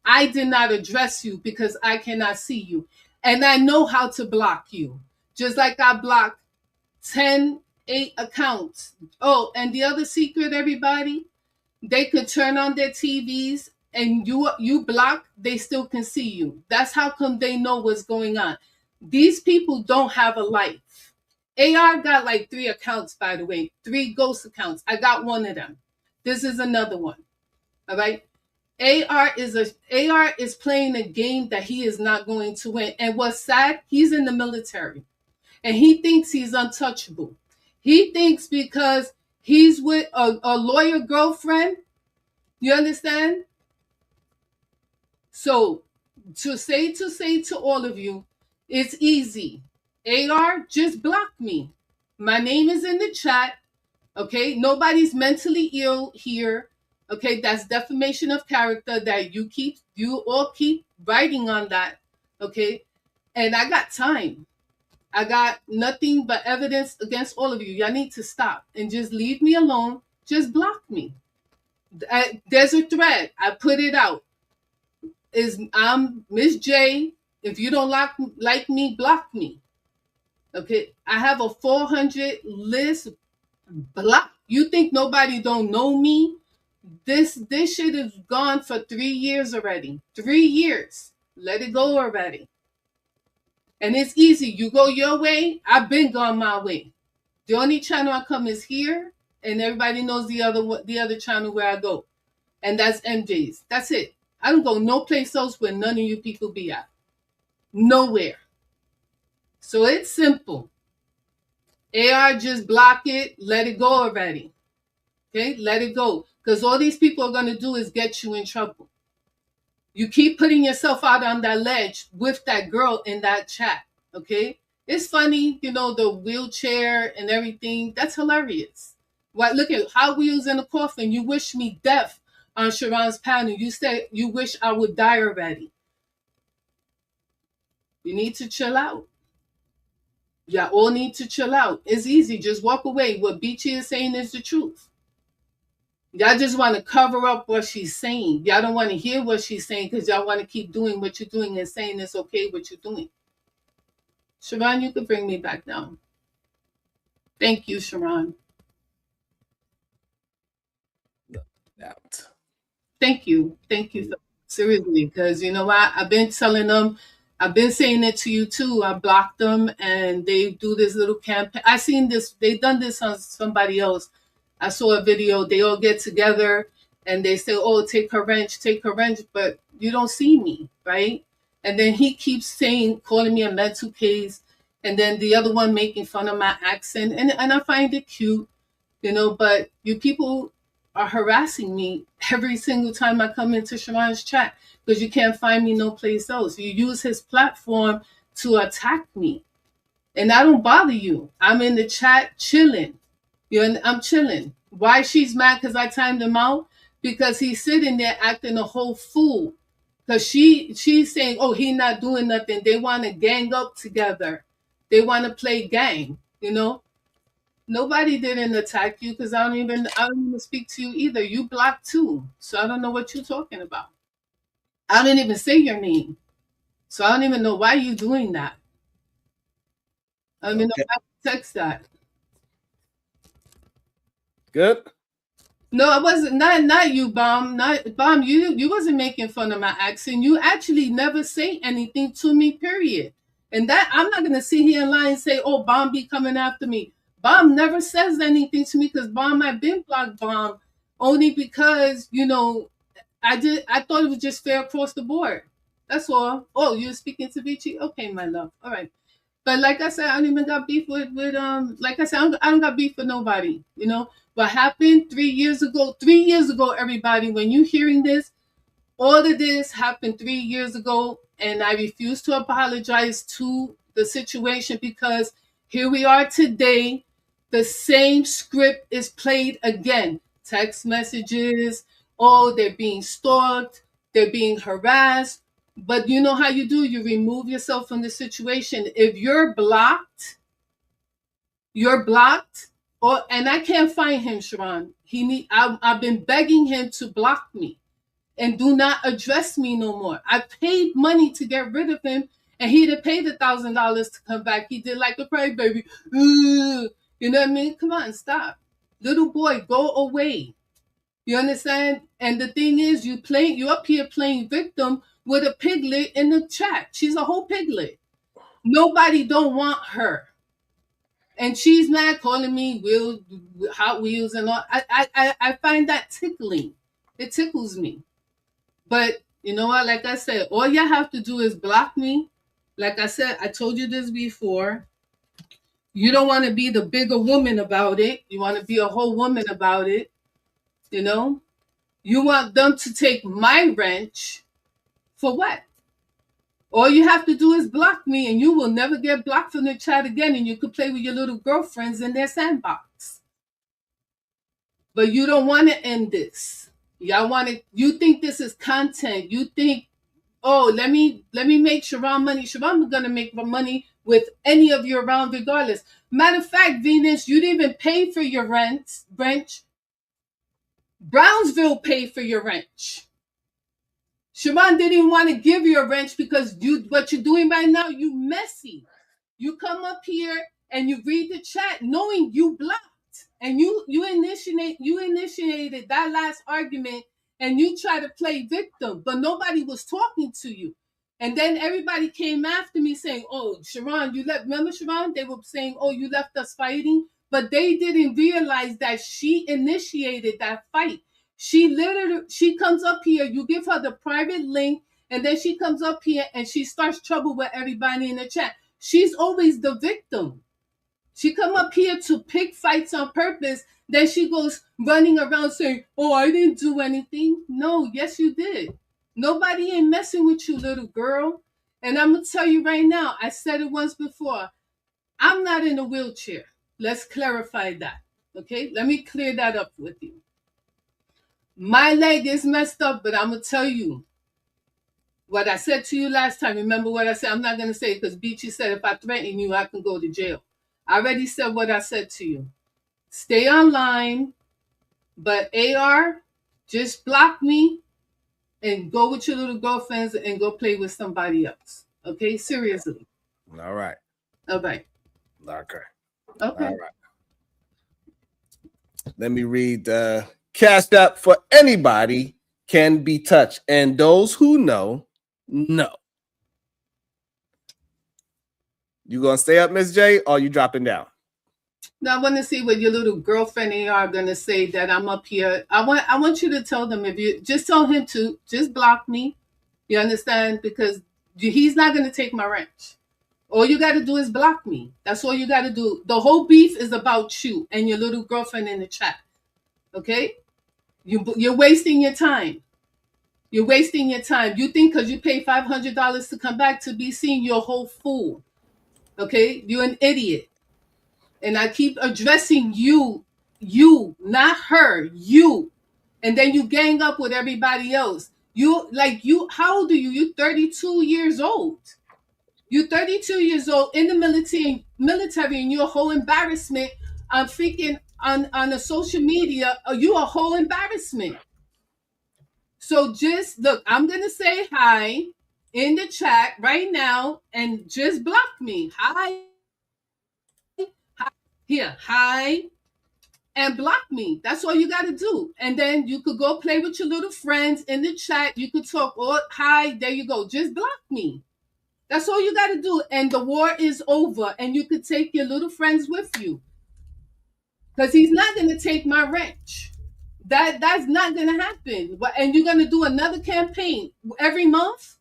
I did not address you because I cannot see you. And I know how to block you. Just like I blocked 8 accounts. Oh, and the other secret, everybody, they could turn on their TVs and you block, they still can see you. That's how come they know what's going on. These people don't have a life. AR got like 3 accounts, by the way, 3 ghost accounts. I got one of them. This is another one. All right. AR is playing a game that he is not going to win. And what's sad, he's in the military and he thinks he's untouchable. He thinks because he's with a lawyer girlfriend, you understand? So to say to all of you, it's easy. AR, just block me. My name is in the chat. Okay, nobody's mentally ill here. Okay, that's defamation of character that you all keep writing on that. Okay, and I got time. I got nothing but evidence against all of you. Y'all need to stop and just leave me alone. Just block me. There's a thread. I put it out. I'm Miss J. If you don't like me, block me. Okay, I have a 400 list. Block. You think nobody don't know me? This shit is gone for 3 years already. 3 years. Let it go already. And it's easy. You go your way. I've been gone my way. The only channel I come is here, and everybody knows the other channel where I go, and that's MJ's. That's it. I don't go no place else where none of you people be at. Nowhere. So it's simple. AR, just block it. Let it go already. Okay, let it go. Because all these people are going to do is get you in trouble. You keep putting yourself out on that ledge with that girl in that chat. Okay, it's funny, the wheelchair and everything. That's hilarious. What? Look at Hot Wheels in a coffin. You wish me death on Sharon's panel. You said you wish I would die already. You need to chill out. Y'all all need to chill out. It's easy. Just walk away. What Beachy is saying is the truth. Y'all just want to cover up what she's saying. Y'all don't want to hear what she's saying because y'all want to keep doing what you're doing and saying it's okay what you're doing. Sharon, you could bring me back down. Thank you, Sharon. Out. Thank you. Thank you. Seriously, because you know what? I've been telling them, I've been saying it to you too. I blocked them and they do this little campaign. I seen this, they done this on somebody else. I saw a video, they all get together and they say, oh, take her wrench, but you don't see me, right? And then he keeps saying, calling me a mental case, and then the other one making fun of my accent. And I find it cute, you know, but you people are harassing me every single time I come into Sharon's chat because you can't find me no place else. You use his platform to attack me. And I don't bother you. I'm in the chat chilling. I'm chilling. Why she's mad because I timed him out? Because he's sitting there acting a whole fool. Because she's saying, oh, he not doing nothing. They want to gang up together. They want to play gang, you know? Nobody didn't attack you because I don't even speak to you either. You blocked too. So I don't know what you're talking about. I didn't even say your name. So I don't even know why you're doing that. I mean, I text that. Good. No, I wasn't. Not you, Bomb. Not Bomb. You wasn't making fun of my accent. You actually never say anything to me. Period. And that I'm not gonna sit here and lie and say, "Oh, Bomb be coming after me." Bomb never says anything to me because Bomb I've been blocked Bomb only because I thought it was just fair across the board. That's all. Oh, you're speaking to Vici? Okay, my love. All right. But like I said, I don't even got beef with like I said, I don't got beef with nobody. You know what happened 3 years ago? 3 years ago, everybody, when you hearing this, all of this happened 3 years ago, and I refuse to apologize to the situation because here we are today. The same script is played again. Text messages. Oh, they're being stalked. They're being harassed. But you know how you do? You remove yourself from the situation. If you're blocked, and I can't find him, Sharon. I've been begging him to block me and do not address me no more. I paid money to get rid of him, and he did pay the $1,000 to come back. He did like a cry baby. You know what I mean? Come on, stop. Little boy, go away. You understand? And the thing is, you up here playing victim with a piglet in the chat. She's a whole piglet. Nobody don't want her. And she's mad calling me Hot Wheels and all. I find that tickling. It tickles me. But you know what? Like I said, all you have to do is block me. Like I said, I told you this before. You don't want to be the bigger woman about it. You want to be a whole woman about it. You know? You want them to take my wrench for what? All you have to do is block me and you will never get blocked from the chat again and you could play with your little girlfriends in their sandbox. But you don't want to end this. You think this is content. You think, oh, let me make Sharon money. Sharon's gonna make money with any of you around regardless. Matter of fact, Venus, you didn't even pay for your wrench. Brownsville paid for your wrench. Sharon didn't even want to give you a wrench because what you're doing right now, you messy. You come up here and you read the chat knowing you blocked. And you initiated that last argument and you try to play victim, but nobody was talking to you. And then everybody came after me saying, oh, Sharon, you left. Remember, Sharon? They were saying, oh, you left us fighting. But they didn't realize that she initiated that fight. She comes up here, you give her the private link, and then she comes up here and she starts trouble with everybody in the chat. She's always the victim. She come up here to pick fights on purpose. Then she goes running around saying, oh, I didn't do anything. No, yes, you did. Nobody ain't messing with you, little girl. And I'm going to tell you right now, I said it once before, I'm not in a wheelchair. Let's clarify that. Okay? Let me clear that up with you. My leg is messed up, but I'm going to tell you what I said to you last time. Remember what I said? I'm not going to say it because Beachy said if I threaten you, I can go to jail. I already said what I said to you. Stay online. But AR, just block me and go with your little girlfriends and go play with somebody else. Okay? Seriously. All right. Okay. Okay. Okay. All right. Let me read the Cash App for anybody can be touched. And those who know. You gonna stay up, Miss J, or you dropping down? Now I want to see what your little girlfriend AR are gonna say that I'm up here. I want you to tell them, if you just tell him to just block me. You understand? Because he's not gonna take my wrench. All you got to do is block me. That's all you got to do. The whole beef is about you and your little girlfriend in the chat. Okay? You're wasting your time. You're wasting your time. You think because you pay $500 to come back to be seen, you're a whole fool. Okay? You're an idiot. And I keep addressing you, not her, you. And then you gang up with everybody else. How old are you? You're 32 years old. You're 32 years old in the military, and you're a whole embarrassment. I'm freaking on the social media. You a whole embarrassment. So just look, I'm gonna say hi in the chat right now and just block me. Hi. Here, hi. And block me. That's all you got to do. And then you could go play with your little friends in the chat. You could talk, hi, there you go. Just block me. That's all you got to do. And the war is over. And you could take your little friends with you. Because he's not going to take my wrench. That's not going to happen. And you're going to do another campaign every month?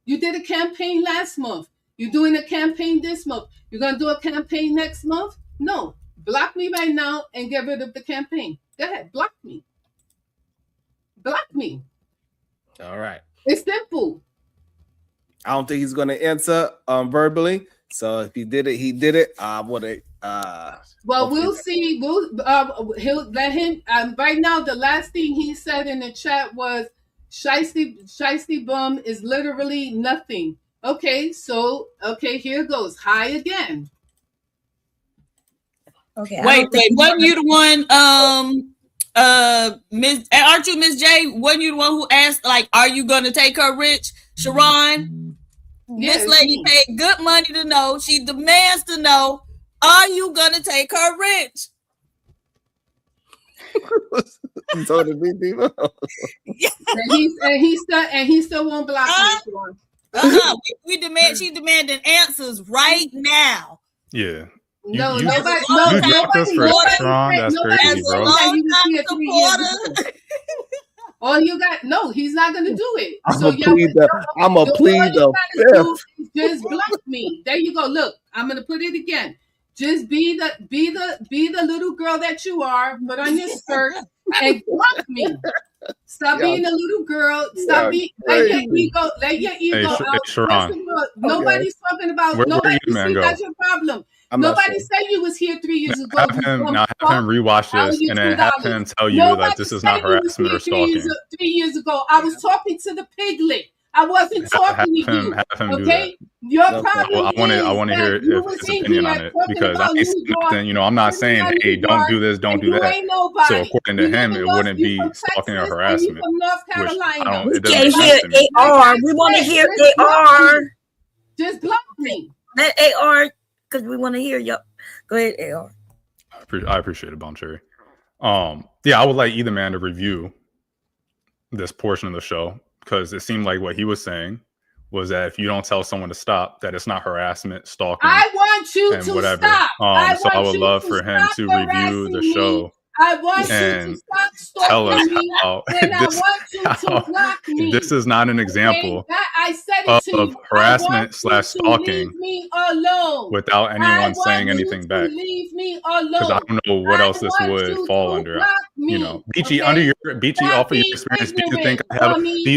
You did a campaign last month. You're doing a campaign this month. You're going to do a campaign next month? No. Block me right now and get rid of the campaign. Go ahead. Block me. Block me. All right. It's simple. I don't think he's going to answer verbally. So if he did it, he did it. Well, we'll see. He'll let him. Right now, the last thing he said in the chat was, "Shiesty bum is literally nothing." Okay, so here goes. Hi again. Okay. Wait. Wasn't you the one? Aren't you Miss J? Wasn't you the one who asked, like, are you gonna take her rich, Sharon? Yes, this lady paid good money to know. She demands to know, are you gonna take her rich? You told the big people. and he still won't block me. We demand. She demanding answers right now. Yeah. No, you nobody. dropped us for Sharon. That's crazy, bro. All you got, no, he's not gonna do it. I'm gonna plead the fifth. Just block me. There you go. Look, I'm gonna put it again. Just be the little girl that you are. Put on your skirt and block me. Stop being a little girl. Stop being. Let your ego out. Hey, Sharon. Nobody's talking about. Where Nobody. That's go? your problem. Nobody said you was here 3 years ago. Have him rewatch this and then have him tell you that this is not harassment or stalking. 3 years ago, I was talking to the piglet. I wasn't talking to you. Have him do Okay, that. your problem. I want to hear his opinion on it because I ain't saying nothing. I'm not saying, hey, don't do this, don't do that. So according to him, it wouldn't be stalking or harassment. We can't hear AR. We want to hear AR. Just block me. Let AR, because we want to hear you. Go ahead, AR. I appreciate it, Bomb Cherry. Yeah, I would like either man to review this portion of the show because it seemed like what he was saying was that if you don't tell someone to stop, that it's not harassment, stalking, I want you and to whatever. stop. So I would love for him to review the show. I want you to stop tell us stalking me, how and I want you to block me. this is not an example I said it to of you. harassment / stalking Leave me alone. without anyone saying anything back. Leave me alone. Because I don't know what else this would fall under. Beachy, under your Beachy, off of your experience, do you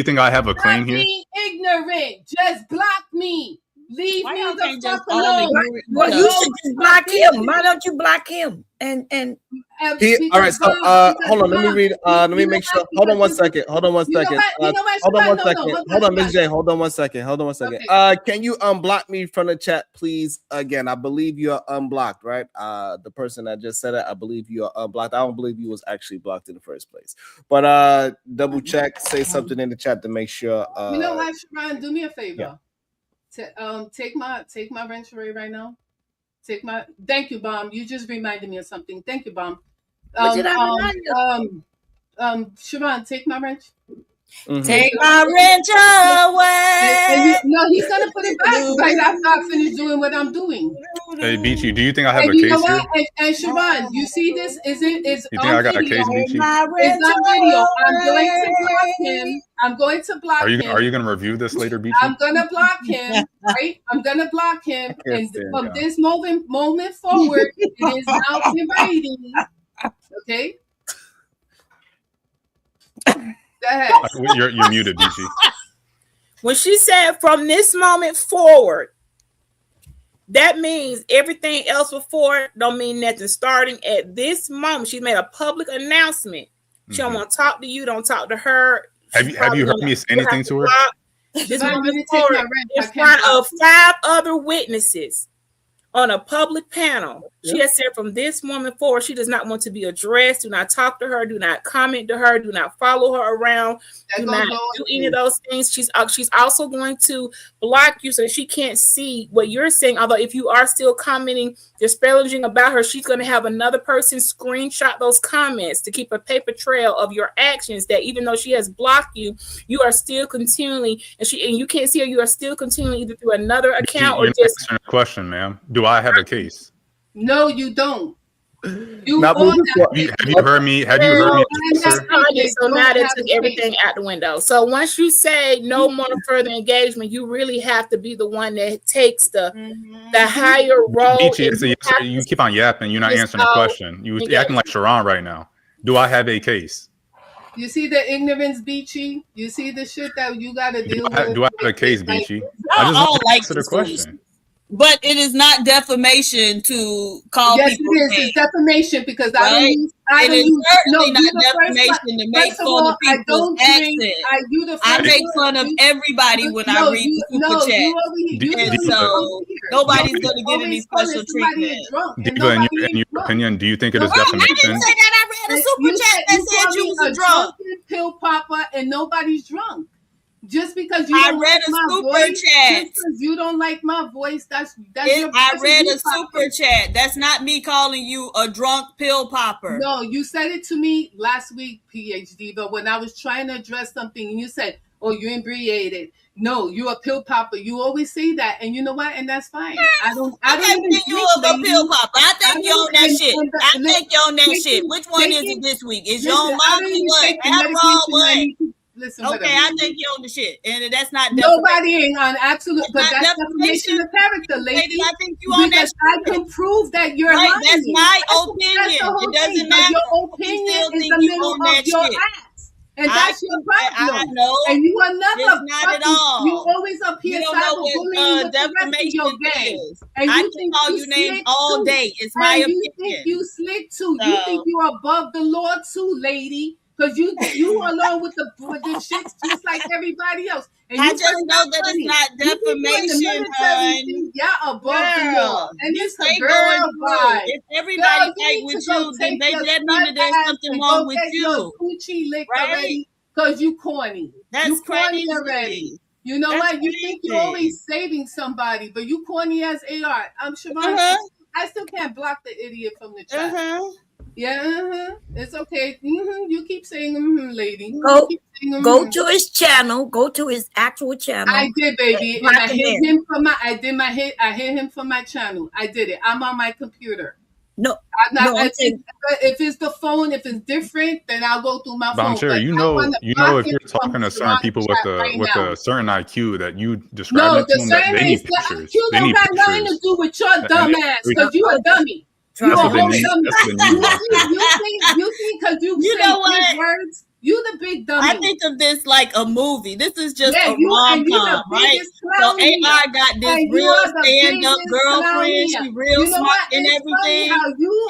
think I have a claim here? Being ignorant. Just block me. Leave Why me y'all the can't fuck just all alone. ignore each Well, other? you should just block him. Why don't you block him? And All right, so hold on. Let me read. Let me make sure. Hold on one second. Hold on one You know second. what? You know what, Hold on Shabbat? one No, second. hold Hold on, Miss Shabbat. J. Hold on one second. Hold on one second. Okay. Can you unblock me from the chat, please? Again, I believe you're unblocked, right? The person that just said it, I believe you are unblocked. I don't believe you was actually blocked in the first place. But double check, say something in the chat to make sure. You know what, Sharon? Do me a favor. Yeah. Take my wrench away right now. Thank you, Bomb. You just reminded me of something. Thank you, Bomb. What did I remind you? Sharon, take my wrench. Take my wrench away. No, he's gonna put it back right after I finish doing what I'm doing. Hey, Beachy, do you think I have And a you know case here? what? And Sharon, you see this? It's You think on I got a video. case, Beachy? It's on video. I'm going to block him. I'm going to block Are you him. gonna review this later, Beachy? I'm gonna block him, right? I'm gonna block him, and from this moment forward, it is now in writing. Okay. Go ahead. You're muted, Beachy. When she said from this moment forward, that means everything else before don't mean nothing. Starting at this moment, she's made a public announcement. She don't want to talk to you. Don't talk to her. Have you heard me say anything to her? This I'm moment gonna take my forward, rent. in I can't front block of 5 other witnesses on a public panel. She has said from this moment forward, she does not want to be addressed. Do not talk to her. Do not comment to her. Do not follow her around. Do not do any of those things. She's also going to block you so that she can't see what you're saying. Although if you are still commenting, disparaging about her, she's going to have another person screenshot those comments to keep a paper trail of your actions. That even though she has blocked you, you are still continually, and you can't see her. You are still continuing either through another account or You're just. answering a question, ma'am. Do I have a case? No, you don't. You Have you heard me? Have you heard me? So now they took everything out the window. So once you say no more further engagement, you really have to be the one that takes the higher role. Beachy, you keep on yapping. You're not answering the question. You're acting like Sharon right now. Do I have a case? You see the ignorance, Beachy? You see the shit that you got to deal with? Do I have a case, Beachy? I just want to answer the question. But it is not defamation to call yes, people. Yes, it is. It's defamation because right? I don't use. It is certainly not defamation to make fun of people's accent. I make fun of everybody when I read the super chat. And so nobody's going to get any special treatment. Diva, in your opinion, do you think it is defamation? I didn't say that. I read a super chat that said you was a drunk. Pill popper and nobody's drunk. Just because you don't like my voice, just because you don't like my voice, that's your I read a super chat. That's not me calling you a drunk pill popper. No, you said it to me last week, PhD, but when I was trying to address something and you said, oh, you're inebriated. No, you're a pill popper. You always say that, and you know what? And that's fine. I don't think you a pill popper. I think you on that shit. I think you on that shit. Which one is it this week? Is your mommy what? Wrong one. Listen, okay, I think you're on the shit, and that's not nobody ain't on absolute, but that's defamation of character, lady. I think you on that. I can prove that you're lying. That's my opinion. It doesn't matter. Your opinion is the middle of your ass, and that's your problem. I know, and you another. It's not at all. You always up here cyberbullying with the rest of your gang. And I can call you names all day. It's my opinion. You think you slick too? You think you're above the law too, lady? Because you along with the shits just like everybody else. And I just know that it's not defamation. Yeah, above the law. And it's a girl vibe. If everybody fight with you, then that means that there's something wrong with you. Coochie licked already because you corny. That's corny already. You know what? You think you're always saving somebody, but you corny as AR. I'm Siobhan. I still can't block the idiot from the chat. Yeah, it's okay. You keep saying lady. Go to his channel. Go to his actual channel. I did, baby. And I hit him for my. I did my hit. I hit him for my channel. I did it. I'm on my computer. No, I'm not. If it's the phone, if it's different, then I'll go through my phone. But I'm sure you know if you're talking to certain people with a certain IQ that you describe it to them that they need pictures. IQ don't got nothing to do with your dumb ass because you a dummy. You think because you say big words, You the big dummy. I think of this like a movie. This is just a rom-com, right? So AI got this real stand-up girlfriend. She real smart and everything.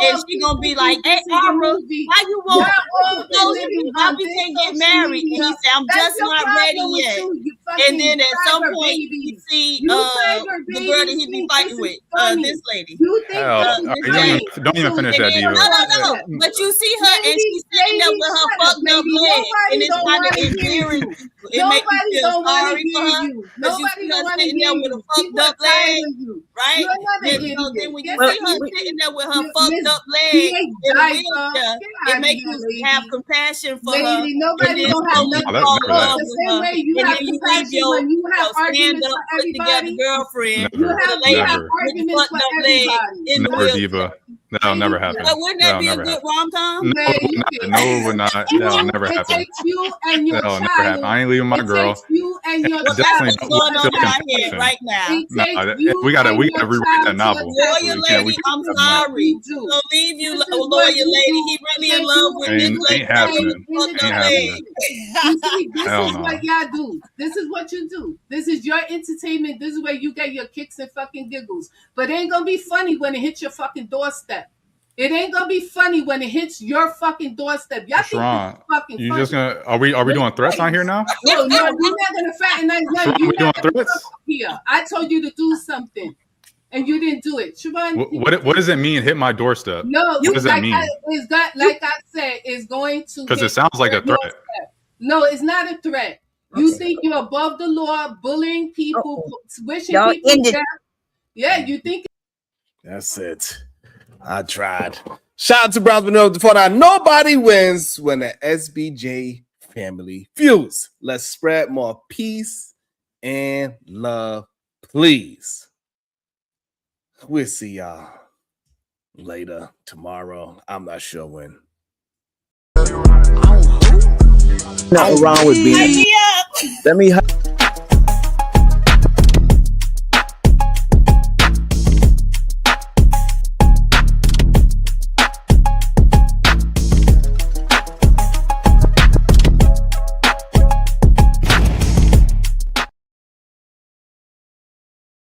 And she gonna be like, hey, Ara, why you won't Bobby can't get married? And he said, I'm just not ready yet. And then at some point you see the girl that he be fighting with, this lady. Don't even finish that, Diva. No. But you see her and she's sitting there with her fucked up leg. And it's kind of endearing. It makes you feel sorry for her. Because you see her sitting there with a fucked up leg. Right? Then when you see her sitting there with her fucked up leg in a wheelchair, it makes you have compassion for her. Nobody don't have nothing the same way you have compassion when you have arguments for everybody. Girlfriend, you have arguments for everybody. Never, Diva. That'll never happen. But wouldn't that be a good rom-com? No, it would not. That'll never happen. It takes you and your That'll never happen. I ain't leaving my girl. It takes you and your child. That's what's going on in my head right now. We gotta rewrite that novel. Lawyer lady, I'm sorry. So leave you, lawyer lady. He really in love with this lady. Ain't happening. Ain't happening. You see, this is what y'all do. This is what you do. This is your entertainment. This is where you get your kicks and fucking giggles. But it ain't gonna be funny when it hits your fucking doorstep. It ain't gonna be funny when it hits your fucking doorstep. Y'all think this is fucking you funny. just gonna are we doing threats on here now? No, we're not gonna fraternize. No, we doing threats here. I told you to do something, and you didn't do it. Siobhan, what does it mean? Hit my doorstep? No, what does that mean? Like I said, is going to because it sounds like a threat. No, it's not a threat. You think you're above the law, bullying people, wishing people death. Yeah, you think. That's it. I tried. Shout out to Browns before that. Nobody wins when the SBJ family feuds. Let's spread more peace and love, please. We'll see y'all later tomorrow. I'm not sure when. Nothing wrong with being. Let me.